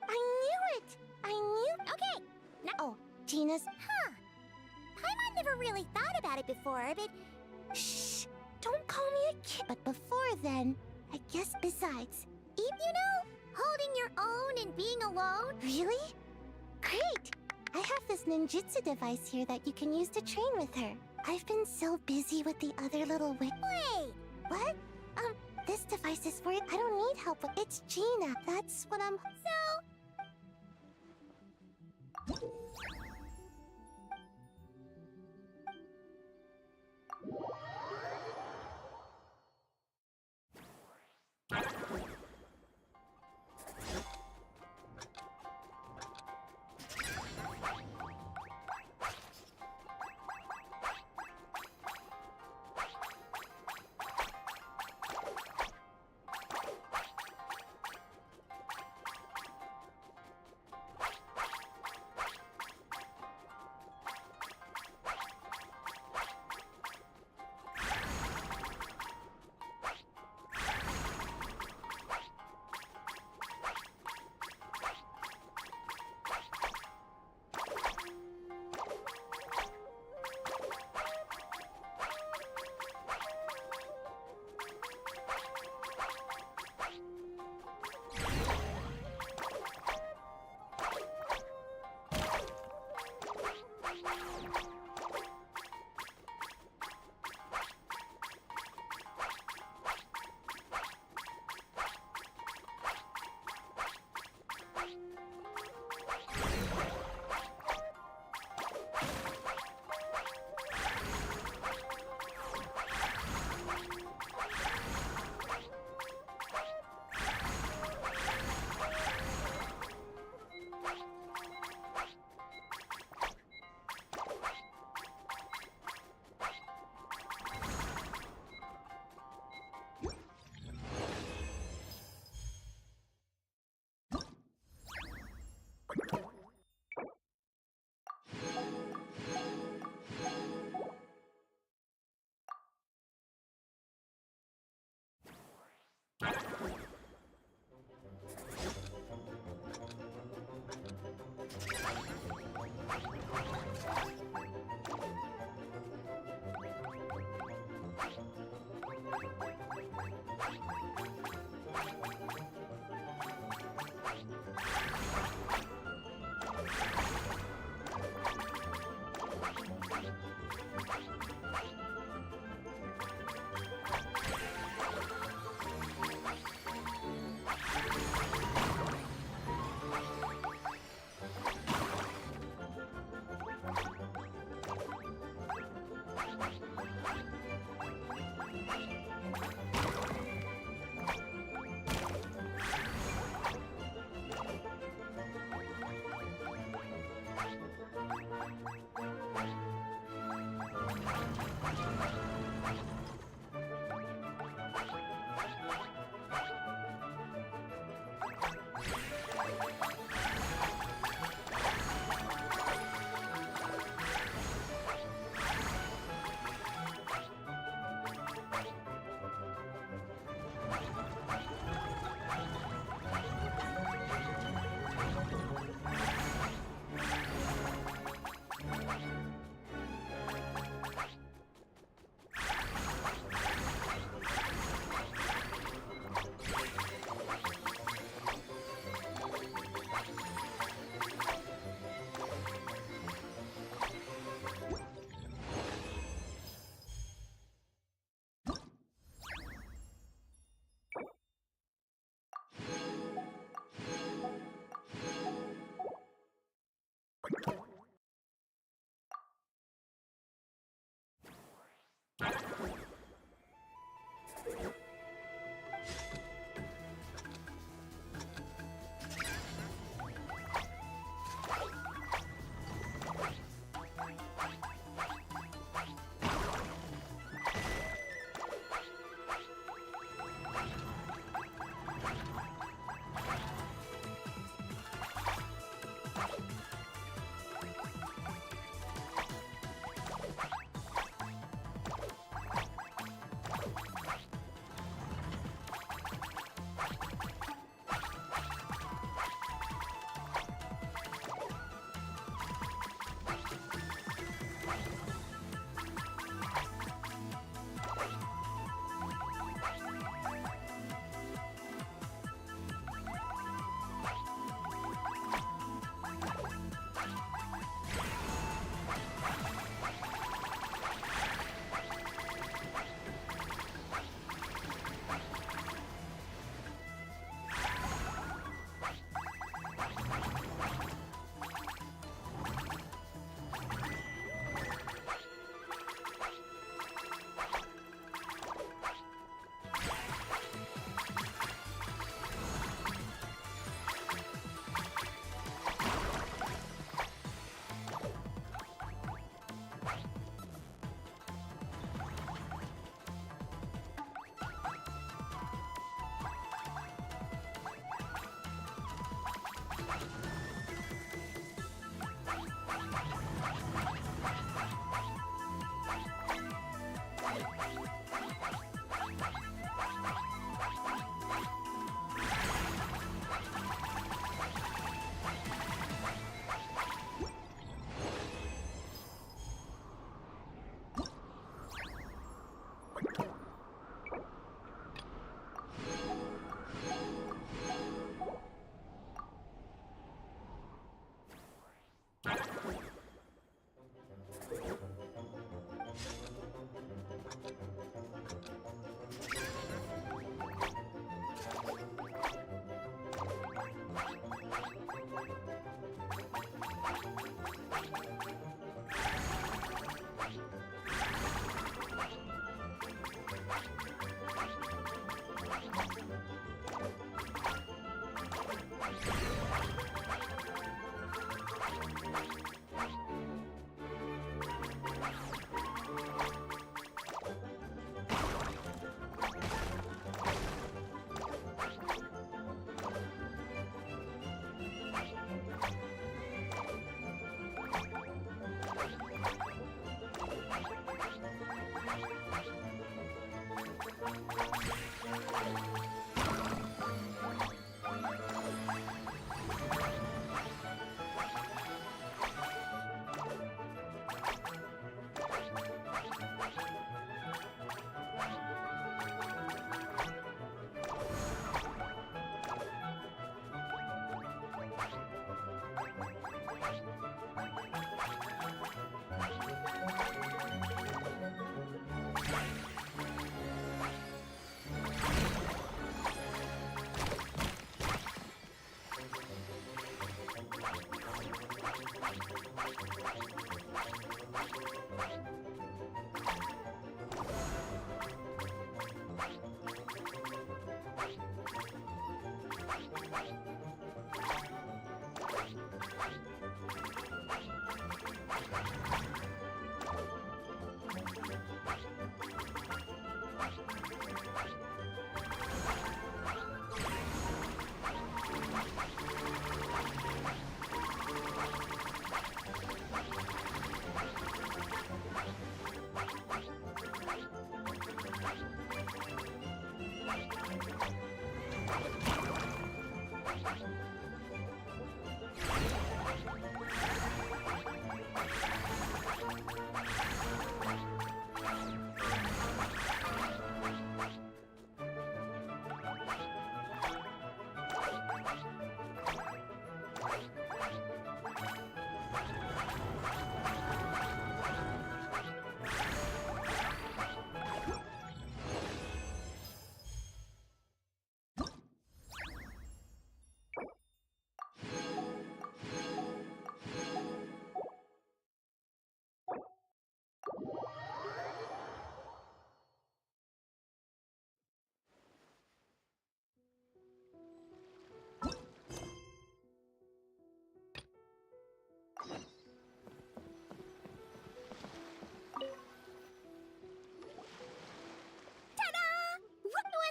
I knew it! I knew... Okay. Oh, Gina's... Huh. Paimon never really thought about it before, but... Shh! Don't call me a kid. But before then, I guess besides... You know, holding your own and being alone. Really? Great! I have this ninjutsu device here that you can use to train with her. I've been so busy with the other little Wait! What? This device is for it. I don't need help with it's Gina. That's what I'm... So...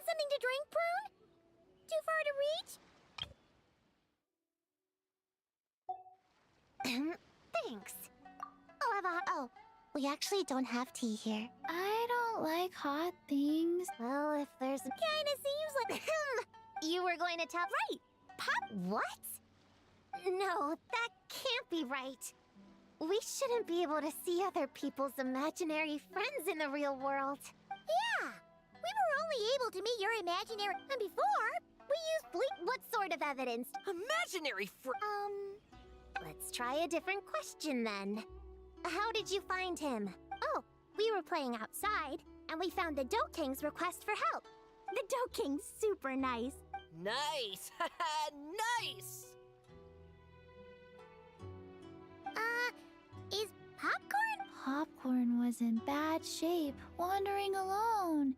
Something to drink, Prune? Too far to reach? Thanks. Oh, we actually don't have tea here. I don't like hot things. Well, if there's... Kinda seems like... You were going to tell... Right! Pop... What? No, that can't be right. We shouldn't be able to see other people's imaginary friends in the real world. Yeah! We were only able to meet your imaginary... And before, we used what sort of evidence? Imaginary Let's try a different question then. How did you find him? Oh, we were playing outside, and we found the Doe King's request for help. The Doe King's super nice. Nice! Nice! Is Popcorn? Popcorn was in bad shape, wandering alone.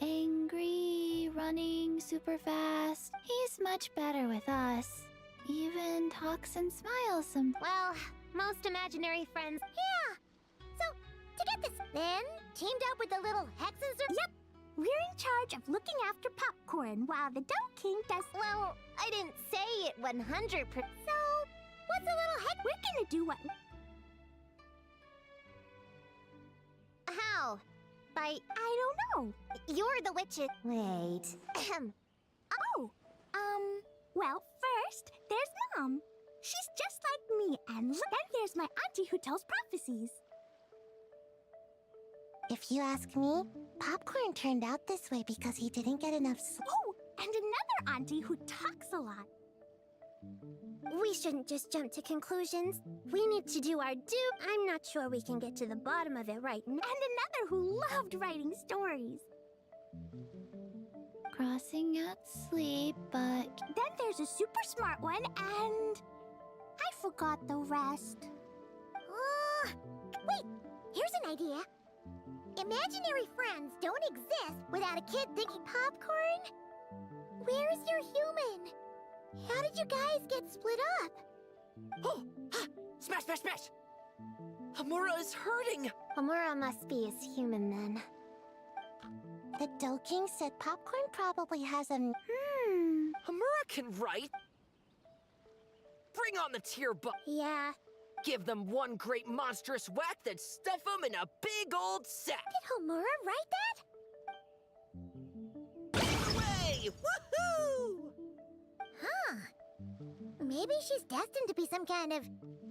Angry, running super fast. He's much better with us. Even talks and smiles some. Well, most imaginary friends. Yeah. So, to get this, then teamed up with the little hexes or... Yep. We're in charge of looking after Popcorn while the Doe King does... Well, I didn't say it 100%. So, what's a little hex? We're gonna do what... How? By... I don't know. You're the witches... Wait. Well, first, there's Mom. She's just like me, and then there's my auntie who tells prophecies. If you ask me, Popcorn turned out this way because he didn't get enough sleep. Oh, and another auntie who talks a lot. We shouldn't just jump to conclusions. We need to do our due. I'm not sure we can get to the bottom of it right now. And another who loved writing stories. Crossing out sleep, but... Then there's a super smart one, and... I forgot the rest. Wait, here's an idea. Imaginary friends don't exist without a kid thinking Popcorn. Where's your human? How did you guys get split up? Oh! Smash, smash, smash! Hamura is hurting! Hamura must be his human then. The Dough King said Popcorn probably has a... Hamura can write! Bring on the tear bu- Yeah. Give them one great monstrous whack, then stuff them in a big old sack! Did Hamura write that? Hooray! Woohoo! Huh. Maybe she's destined to be some kind of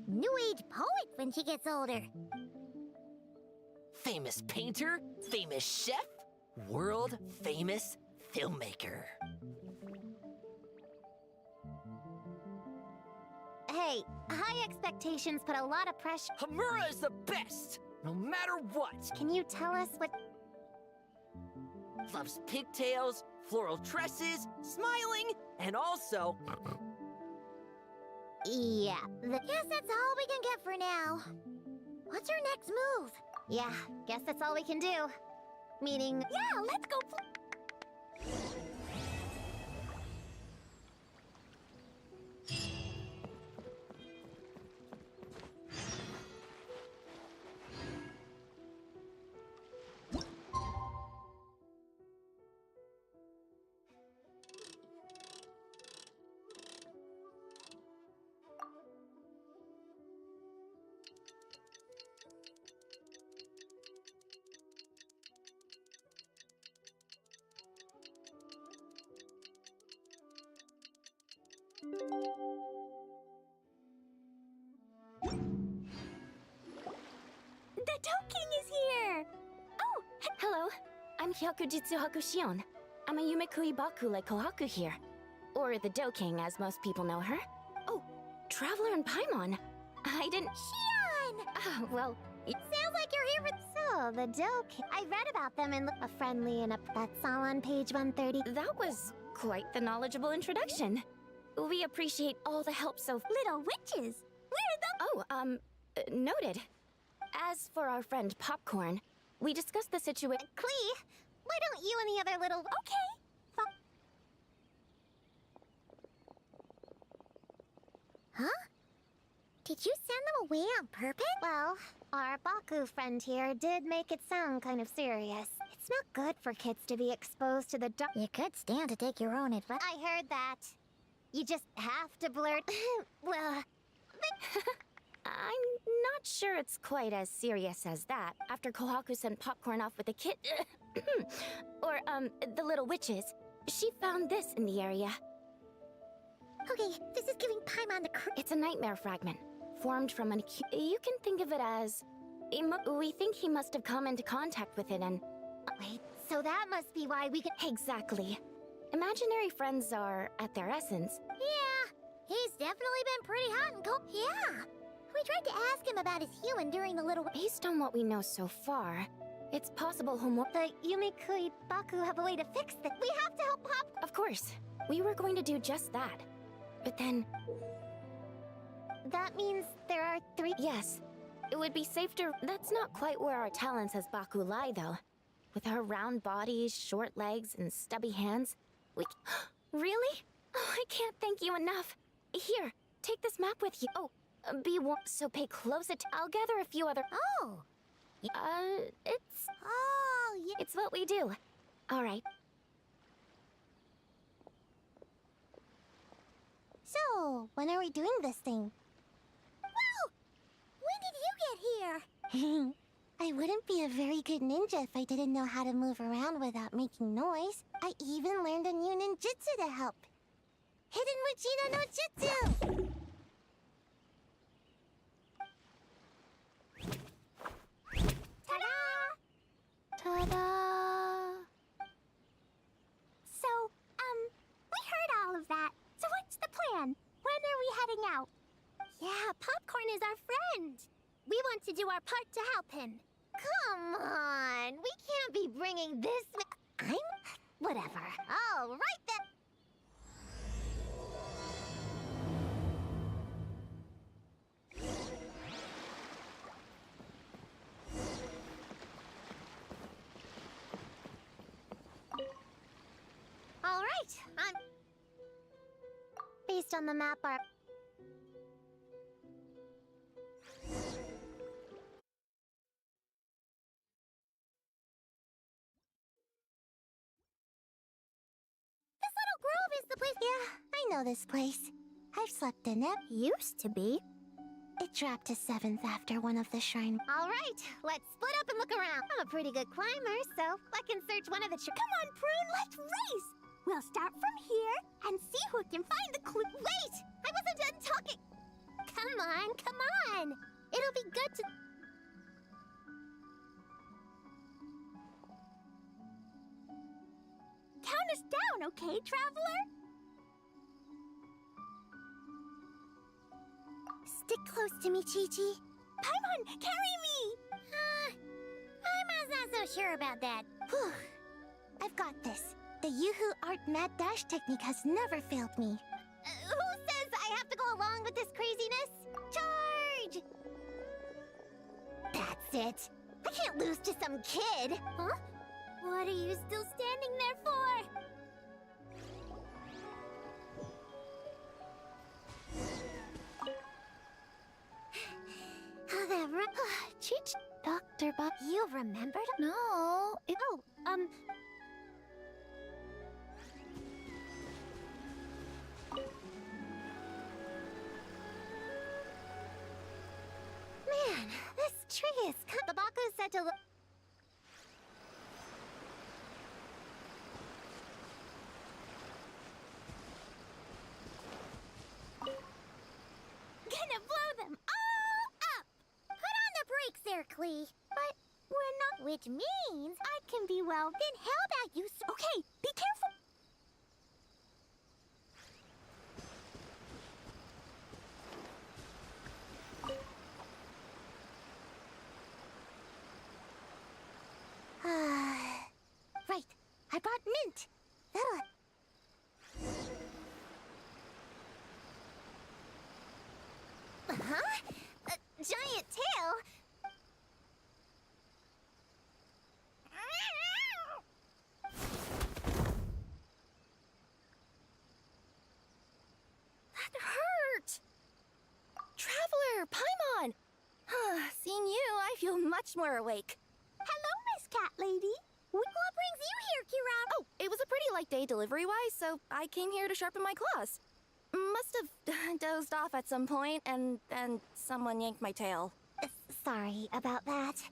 New Age poet when she gets older. Famous painter, famous chef, world famous filmmaker. Hey, high expectations put a lot of pressure. Hamura is the best, no matter what. Can you tell us what... Loves pigtails, floral tresses, smiling, and also... Yeah, guess that's all we can get for now. What's our next move? Yeah, guess that's all we can do. Meaning... Yeah, let's go The Dough King is here! Oh, hello. I'm Hyokujitsu Hakushion. I'm a Yumekui Bakule Kohaku here. Or the Dough King, as most people know her. Oh, Traveler and Paimon. I didn't... Shion! Ah, well... Sounds like you're here with... So, the Dough King... I read about them in a friendly and that's all on page 130. That was quite the knowledgeable introduction. We appreciate all the help so... Little witches! Where are the... Oh, noted. As for our friend Popcorn, we discussed the situation... Klee, why don't you and the other little... Okay. Huh? Did you send them away on purpose? Well, our Baku friend here did make it sound kind of serious. It's not good for kids to be exposed to the dark. You could stand to take your own advice. I heard that. You just have to blurt... well... I'm not sure it's quite as serious as that. After Kohaku sent Popcorn off with the kid... or, the little witches, she found this in the area. Okay, this is giving Paimon the It's a nightmare fragment, formed from an... You can think of it as... We think he must have come into contact with it and... Wait, so that must be why we can... Exactly. Imaginary friends are, at their essence... Yeah, he's definitely been pretty hot and cold. Yeah. We tried to ask him about his human during the little... Based on what we know so far, it's possible The Yumekui Baku have a way to fix this. We have to help Pop... Of course. We were going to do just that. But then... That means there are 3... Yes. It would be safe to... That's not quite where our talents as Baku lie, though. With our round bodies, short legs, and stubby hands, we... Really? Oh, I can't thank you enough. Here, take this map with you. Oh, be warned, so pay close attention. I'll gather a few other... Oh! It's... Oh, yeah. It's what we do. All right. So, when are we doing this thing? Whoa! When did you get here? I wouldn't be a very good ninja if I didn't know how to move around without making noise. I even learned a new ninjutsu to help. Hidden Wachina no Jutsu! Ta-da! Ta-da! So, we heard all of that. So what's the plan? When are we heading out? Yeah, Popcorn is our friend. We want to do our part to help him. Come on, we can't be bringing this... Whatever. All right then. All right, placed on the map are... This little grove is the place... Yeah, I know this place. I've slept in it. Used to be. It dropped to 7th after one of the shrine... Alright, let's split up and look around. I'm a pretty good climber, so I can search one of the... Come on, Prune, let's race! We'll start from here and see who can find the clue... Wait! I wasn't done talking! Come on, come on! It'll be good to... Count us down, okay, Traveler? Stick close to me, Chi-Chi. Paimon, carry me! Paimon's not so sure about that. Whew. I've got this. The Yoo-Hoo Art Mad Dash technique has never failed me. Who says I have to go along with this craziness? Charge! That's it. I can't lose to some kid. Huh? What are you still standing there for? Cheech, Dr. Bob. You remembered? No. Man, this tree is cut. The Baku said to look. Gonna blow them all up! Put on the brakes there, Klee. But we're not... Which means I can be well... Then how about you... Okay, be careful! Right. I brought mint. That'll... Huh? A giant tail? That hurt! Traveler, Paimon! Seeing you, I feel much more awake. Hello, Miss Cat Lady. What brings you here, Kirara? Oh, it was a pretty light day delivery-wise, so I came here to sharpen my claws. Must have dozed off at some point, and then someone yanked my tail. Sorry about that.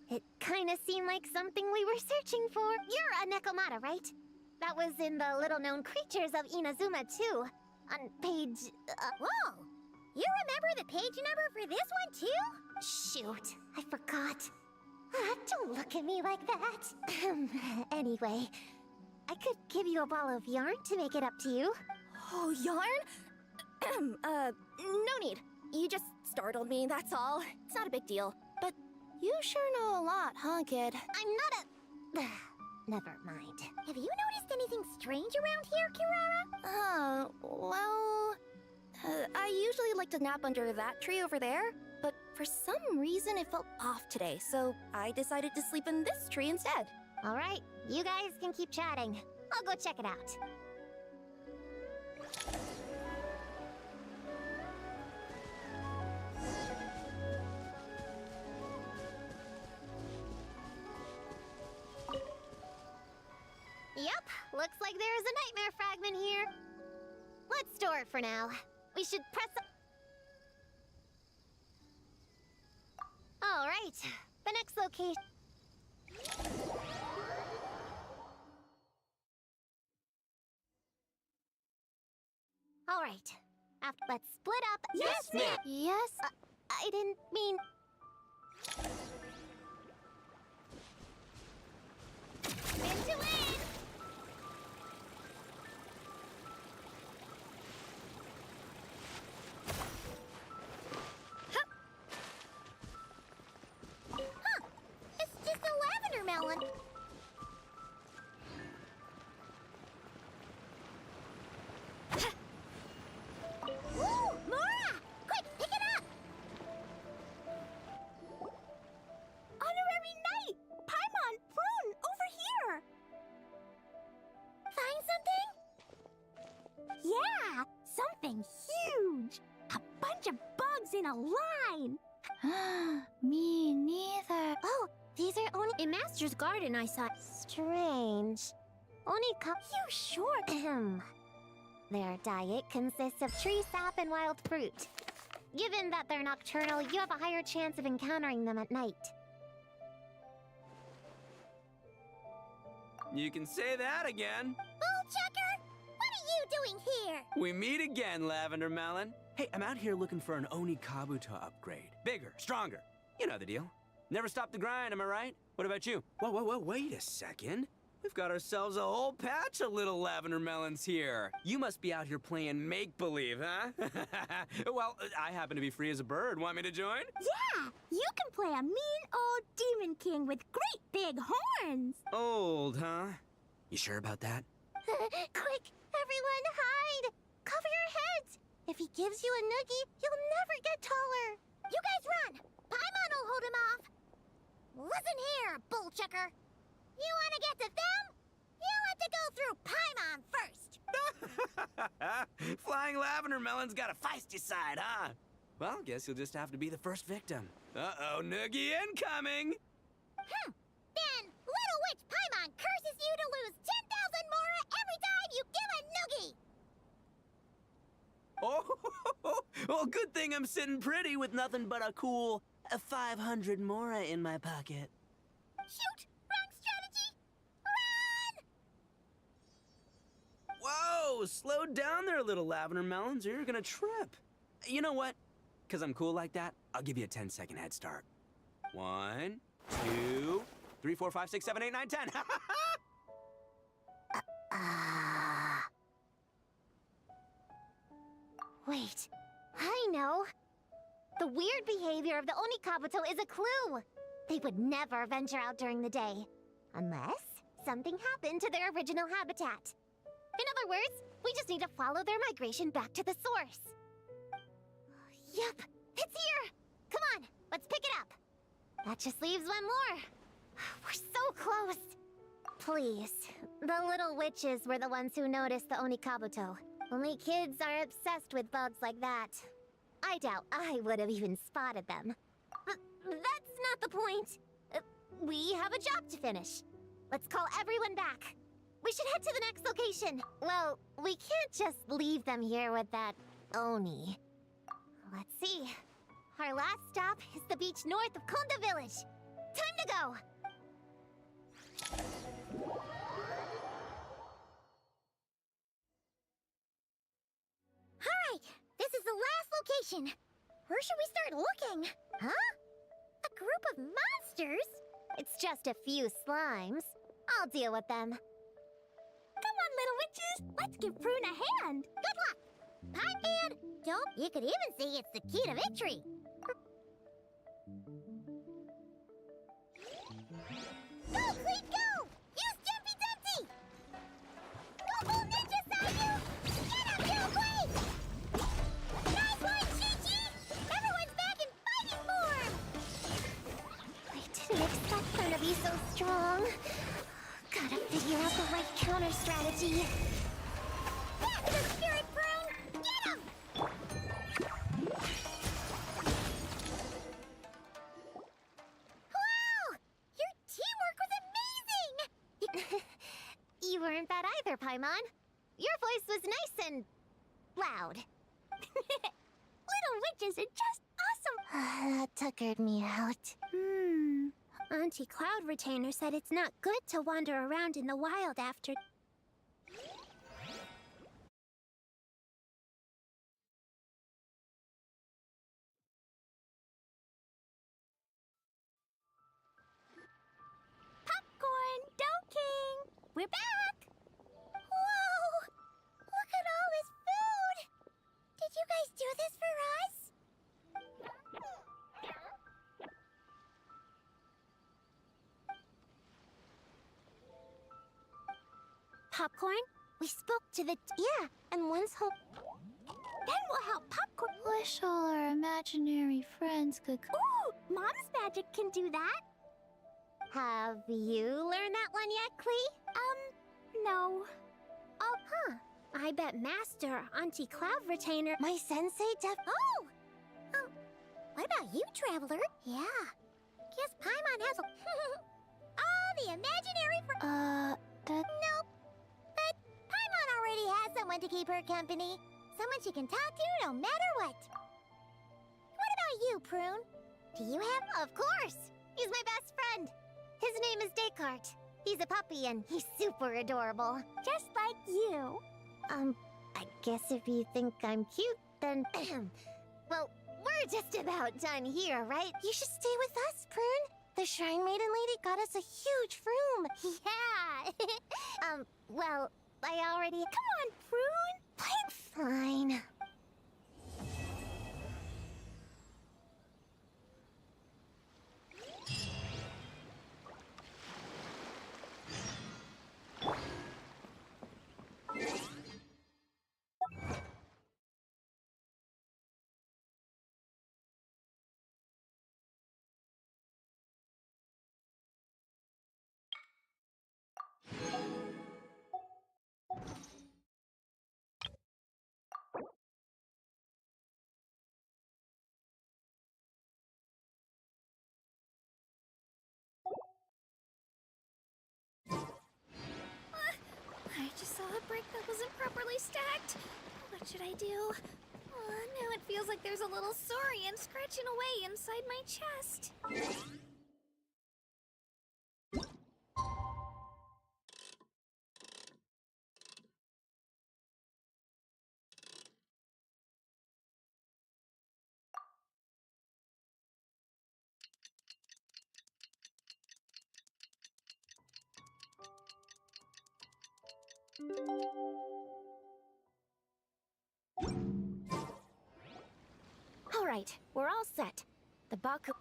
It kind of seemed like something we were searching for. You're a Nekomata, right? That was in the little-known creatures of Inazuma, too. On page... Whoa! You remember the page number for this one, too? Shoot, I forgot. Don't look at me like that. Anyway, I could give you a ball of yarn to make it up to you. Oh, yarn? No need. You just startled me, that's all. It's not a big deal. But you sure know a lot, huh, kid? I'm not a... Never mind. Have you noticed anything strange around here, Kirara? Well... I usually like to nap under that tree over there, but for some reason it felt off today, so I decided to sleep in this tree instead. Alright, you guys can keep chatting. I'll go check it out. Yep, looks like there is a nightmare fragment here. Let's store it for now. We should press... All right, the next location... All right, let's split up... Yes, ma'am! Yes? I didn't mean... Spin to win! Melon. Woo! Mora! Quick, pick it up! Honorary Knight! Paimon, Prune, over here! bunch of bugs in a line. Me neither. Oh, these are only in Master's Garden I saw. Strange. You sure? Their diet consists of tree sap and wild fruit. Given that they're nocturnal, you have a higher chance of encountering them at night. You can say that again. Bullchucker, what are you doing here? We meet again, Lavender Melon. Hey, I'm out here looking for an Oni Kabuto upgrade. Bigger, stronger. You know the deal. Never stop the grind, am I right? What about you? Whoa, wait a second. We've got ourselves a whole patch of little Lavender Melons here. You must be out here playing make-believe, huh? Well, I happen to be free as a bird. Want me to join? Yeah, you can play a mean old demon king with great big horns. Old, huh? You sure about that? Quick, everyone hide! Cover your heads! If he gives you a noogie, you'll never get taller. You guys run! Paimon will hold him off. Listen here, bullchucker. You want to get to them? You have to go through Paimon first. Flying Lavender Melon's got a feisty side, huh? Well, guess you'll just have to be the first victim. Uh-oh, noogie incoming! Then, Little Witch Paimon curses you to lose 10,000 mora every time you give a noogie! Oh, well, good thing I'm sitting pretty with nothing but a cool 500 mora in my pocket. Shoot! Wrong strategy! Run! Whoa, slow down there, little Lavender Melons, or you're gonna trip. You know what? Because I'm cool like that, I'll give you a 10-second head start. 1, 2, 3, 4, 5, 6, 7, 8, 9, 10. Wait, I know. The weird behavior of the Oni Kabuto is a clue. They would never venture out during the day, unless something happened to their original habitat. In other words, we just need to follow their migration back to the source. Yep, it's here! Come on, let's pick it up. That just leaves one more. We're so close. Please, the little witches were the ones who noticed the Oni Kabuto. Only kids are obsessed with bugs like that. I doubt I would have even spotted them. But that's not the point. We have a job to finish. Let's call everyone back. We should head to the next location. Well, we can't just leave them here with that Oni. Let's see. Our last stop is the beach north of Konda Village. Time to go! Alright, this is the last location. Where should we start looking? Huh? A group of monsters? It's just a few slimes. I'll deal with them. Come on, little witches. Let's give Prune a hand. Good luck. Paimon, don't. You could even say it's the key to victory. Go, Cleat, go! Use Jumpy Dumpty! Go, Bull Ninja Sayu! Get him, Hillblade! Nice one, Chi-Chi! Everyone's back in fighting form! I didn't expect them to be so strong. Gotta figure out the right counter strategy. That's the spirit, Prune! Get him! Wow! Your teamwork was amazing! You weren't bad either, Paimon. Your voice was nice and loud. Little witches are just awesome! That tuckered me out. Auntie Cloud Retainer said it's not good to wander around in the wild after... Popcorn, Dough King! We're back! Whoa! Look at all this food! Did you guys do this for us? Popcorn? We spoke to the... Yeah, and once hope... Then we'll help Popcorn... Wish all our imaginary friends could... Ooh! Mom's magic can do that! Have you learned that one yet, Klee? No. Oh, huh. I bet Master, Auntie Cloud Retainer... My sensei Oh! What about you, Traveler? Yeah. Guess Paimon has a... Oh, the imaginary Nope. But Paimon already has someone to keep her company. Someone she can talk to no matter what. What about you, Prune? Do you have... Of course! He's my best friend. His name is Descartes. He's a puppy and he's super adorable. Just like you. I guess if you think I'm cute, then... Well, we're just about done here, right? You should stay with us, Prune. The Shrine Maiden lady got us a huge room. Yeah. Well, I already... Come on, Prune. Fine. I just saw a brick that wasn't properly stacked. What should I do? Now it feels like there's a little saurian scratching away inside my chest. All right, we're all set. The Baku...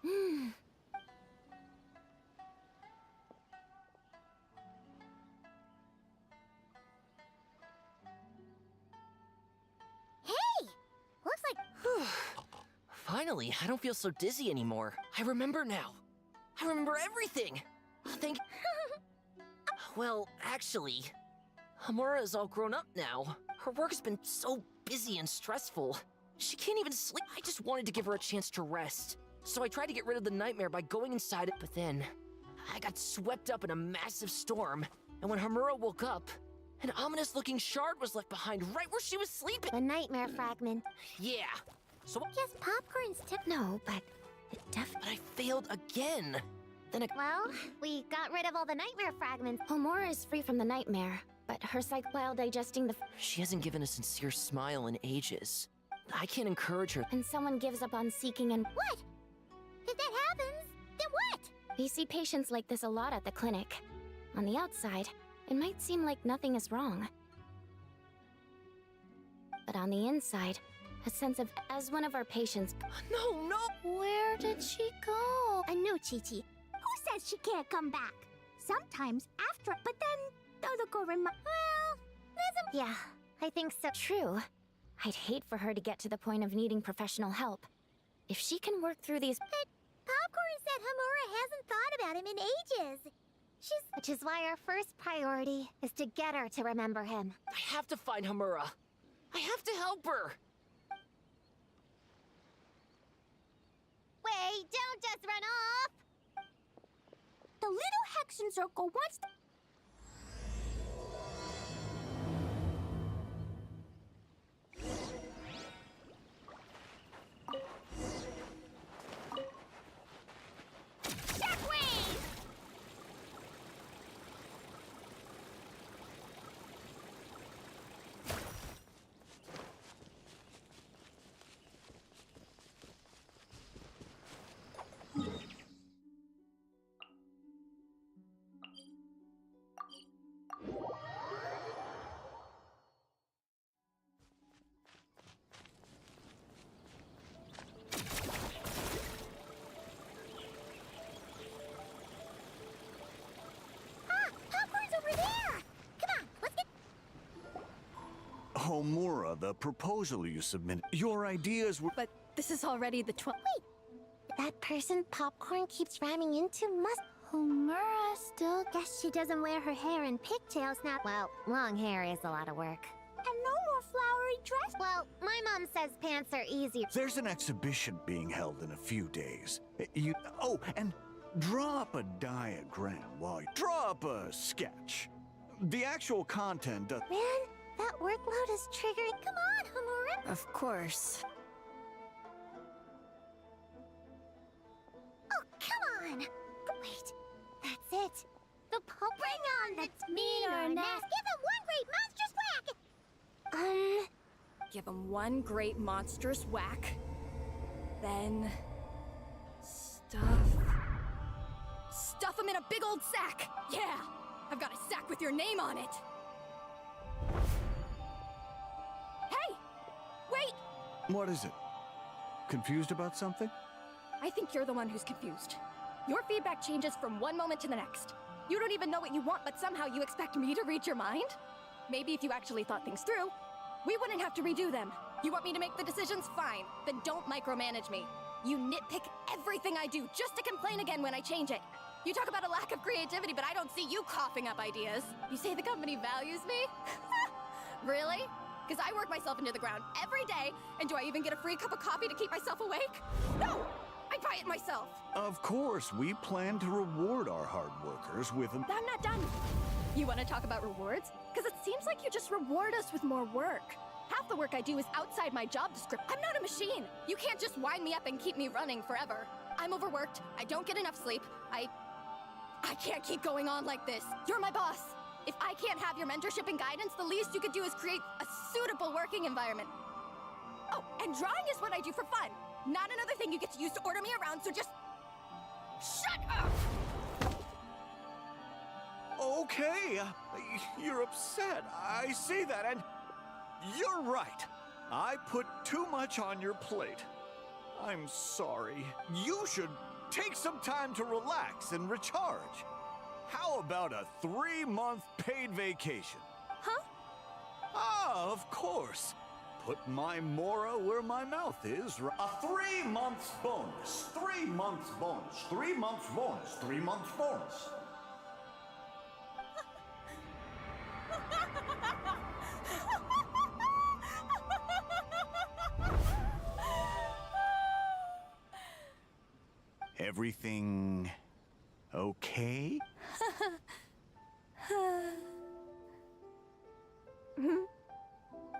Hey! Looks like... Finally, I don't feel so dizzy anymore. I remember now. I remember everything. Thank... Well, actually, Hamura is all grown up now. Her work's been so busy and stressful. She can't even sleep. I just wanted to give her a chance to rest. So I tried to get rid of the nightmare by going inside it, but then I got swept up in a massive storm. And when Hamura woke up, an ominous-looking shard was left behind right where she was sleeping. The nightmare fragment. Yeah. So Guess Popcorn's No, but it But I failed again. Then Well, we got rid of all the nightmare fragments. Homura is free from the nightmare, but her psyche while digesting the... She hasn't given a sincere smile in ages. I can't encourage her. And someone gives up on seeking and... What? If that happens, then what? We see patients like this a lot at the clinic. On the outside, it might seem like nothing is wrong. But on the inside, a sense of... As one of our patients... No! Where did she go? I know, Chi-Chi. Who says she can't come back? Sometimes after... But then, Dodoko Well, Yeah, I think so. True. I'd hate for her to get to the point of needing professional help. If she can work through these... But Popcorn said Hamura hasn't thought about him in ages. Which is why our first priority is to get her to remember him. I have to find Hamura. I have to help her. Wait, don't just run off! The little Hexen Circle wants to... Homura, the proposal you submitted, your ideas were... But this is already the 12th. Wait! That person Popcorn keeps ramming into must... Homura still... Guess she doesn't wear her hair in pigtails now. Well, long hair is a lot of work. And no more flowery dress? Well, my mom says pants are easier. There's an exhibition being held in a few days. Oh, and draw up a diagram while you draw up a sketch. The actual content. Man, that workload is triggering. Come on, Homura. Of course. Oh, come on. Wait, that's it. The Pope. Bring on the mean or nasty. Give him one great monstrous whack. Give him one great monstrous whack. Then... Stuff him in a big old sack! Yeah! I've got a sack with your name on it! Hey! Wait! What is it? Confused about something? I think you're the one who's confused. Your feedback changes from one moment to the next. You don't even know what you want, but somehow you expect me to read your mind? Maybe if you actually thought things through, we wouldn't have to redo them. You want me to make the decisions? Fine. Then don't micromanage me. You nitpick everything I do just to complain again when I change it. You talk about a lack of creativity, but I don't see you coughing up ideas. You say the company values me? Really? Because I work myself into the ground every day, and do I even get a free cup of coffee to keep myself awake? No! I buy it myself! Of course, we plan to reward our hard workers with a... I'm not done. You want to talk about rewards? Because it seems like you just reward us with more work. Half the work I do is outside my job description. I'm not a machine. You can't just wind me up and keep me running forever. I'm overworked. I don't get enough sleep. I can't keep going on like this. You're my boss. If I can't have your mentorship and guidance, the least you could do is create a suitable working environment. Oh, and drawing is what I do for fun. Not another thing you get to use to order me around, so just... shut up! Okay, you're upset. I see that, and you're right. I put too much on your plate. I'm sorry. You should take some time to relax and recharge. How about a 3-month paid vacation? Huh? Ah, of course. Put my Mora where my mouth is. A 3 months bonus. 3 months bonus. 3 months bonus. 3 months bonus. Everything okay?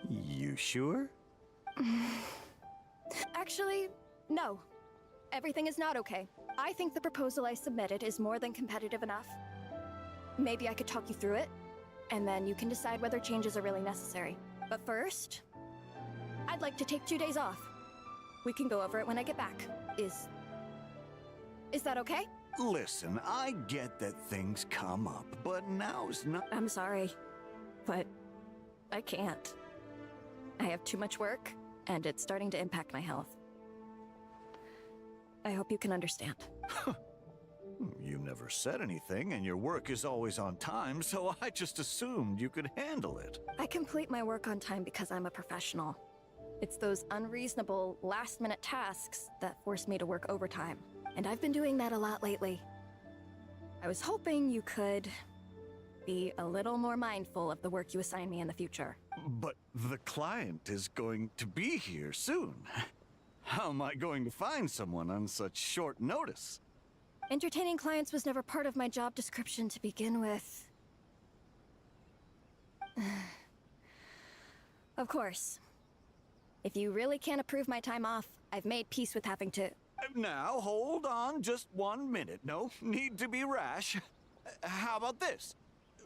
You sure? Actually, no. Everything is not okay. I think the proposal I submitted is more than competitive enough. Maybe I could talk you through it, and then you can decide whether changes are really necessary. But first, I'd like to take 2 days off. We can go over it when I get back. Is that okay? Listen, I get that things come up, but now's not... I'm sorry, but I can't. I have too much work, and it's starting to impact my health. I hope you can understand. You never said anything, and your work is always on time, so I just assumed you could handle it. I complete my work on time because I'm a professional. It's those unreasonable, last-minute tasks that force me to work overtime. And I've been doing that a lot lately. I was hoping you could be a little more mindful of the work you assign me in the future. But the client is going to be here soon. How am I going to find someone on such short notice? Entertaining clients was never part of my job description to begin with. Of course. If you really can't approve my time off, I've made peace with having to... Now, hold on just 1 minute. No need to be rash. How about this?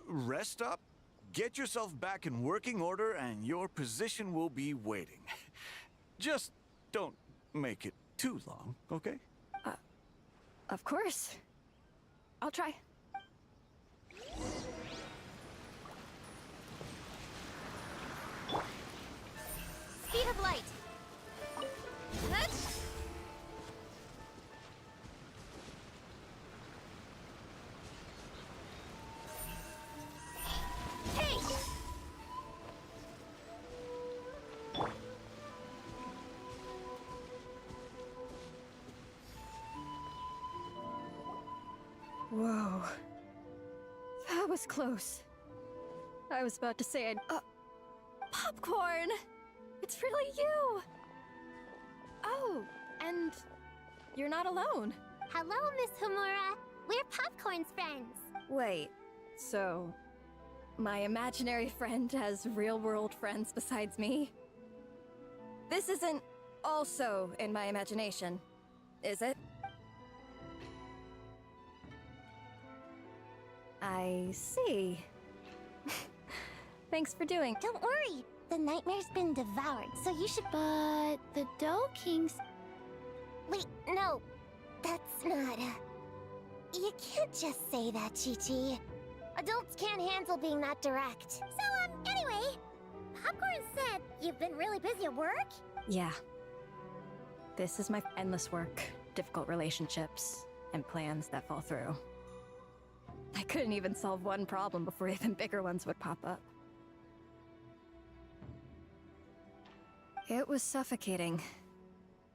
Rest up, get yourself back in working order, and your position will be waiting. Just don't make it too long, okay? Of course. I'll try. Speed of light. Let's... Hey! Whoa. That was close. I was about to say I'd... popcorn! It's really you! Oh, and you're not alone. Hello, Miss Homura. We're Popcorn's friends. Wait, so my imaginary friend has real-world friends besides me? This isn't also in my imagination, is it? I see. Thanks for doing. Don't worry. The nightmare's been devoured, so you should... But the Dough King's... Wait, no. That's not... You can't just say that, Chi-Chi. Adults can't handle being that direct. So, anyway, Popcorn said you've been really busy at work? Yeah. This is my endless work, difficult relationships, and plans that fall through. I couldn't even solve one problem before even bigger ones would pop up. It was suffocating.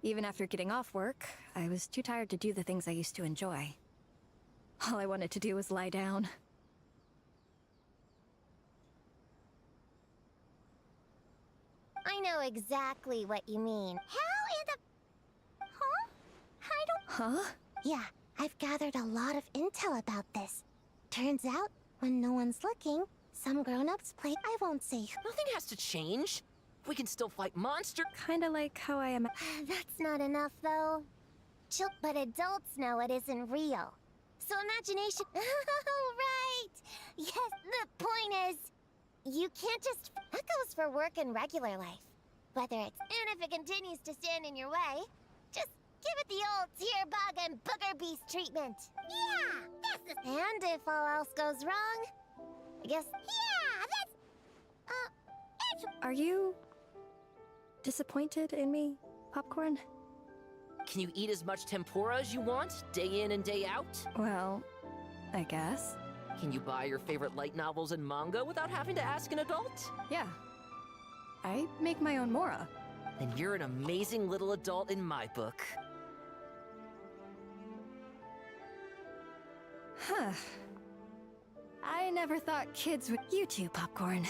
Even after getting off work, I was too tired to do the things I used to enjoy. All I wanted to do was lie down. I know exactly what you mean. How in the... Huh? I don't... Huh? Yeah, I've gathered a lot of intel about this. Turns out, when no one's looking, some grown-ups play... I won't say who. Nothing has to change. We can still fight monsters. Kinda like how I am... That's not enough, though. But adults know it isn't real. So imagination... Oh, right! Yes, the point is... You can't just... That goes for work and regular life. Whether it's... And if it continues to stand in your way, just give it the old tear bug and booger beast treatment. Yeah, that's the... And if all else goes wrong, I guess... Yeah, that's... Are you... disappointed in me, Popcorn? Can you eat as much tempura as you want, day in and day out? Well, I guess. Can you buy your favorite light novels and manga without having to ask an adult? Yeah. I make my own mora. Then you're an amazing little adult in my book. Huh. I never thought kids would... You too, Popcorn.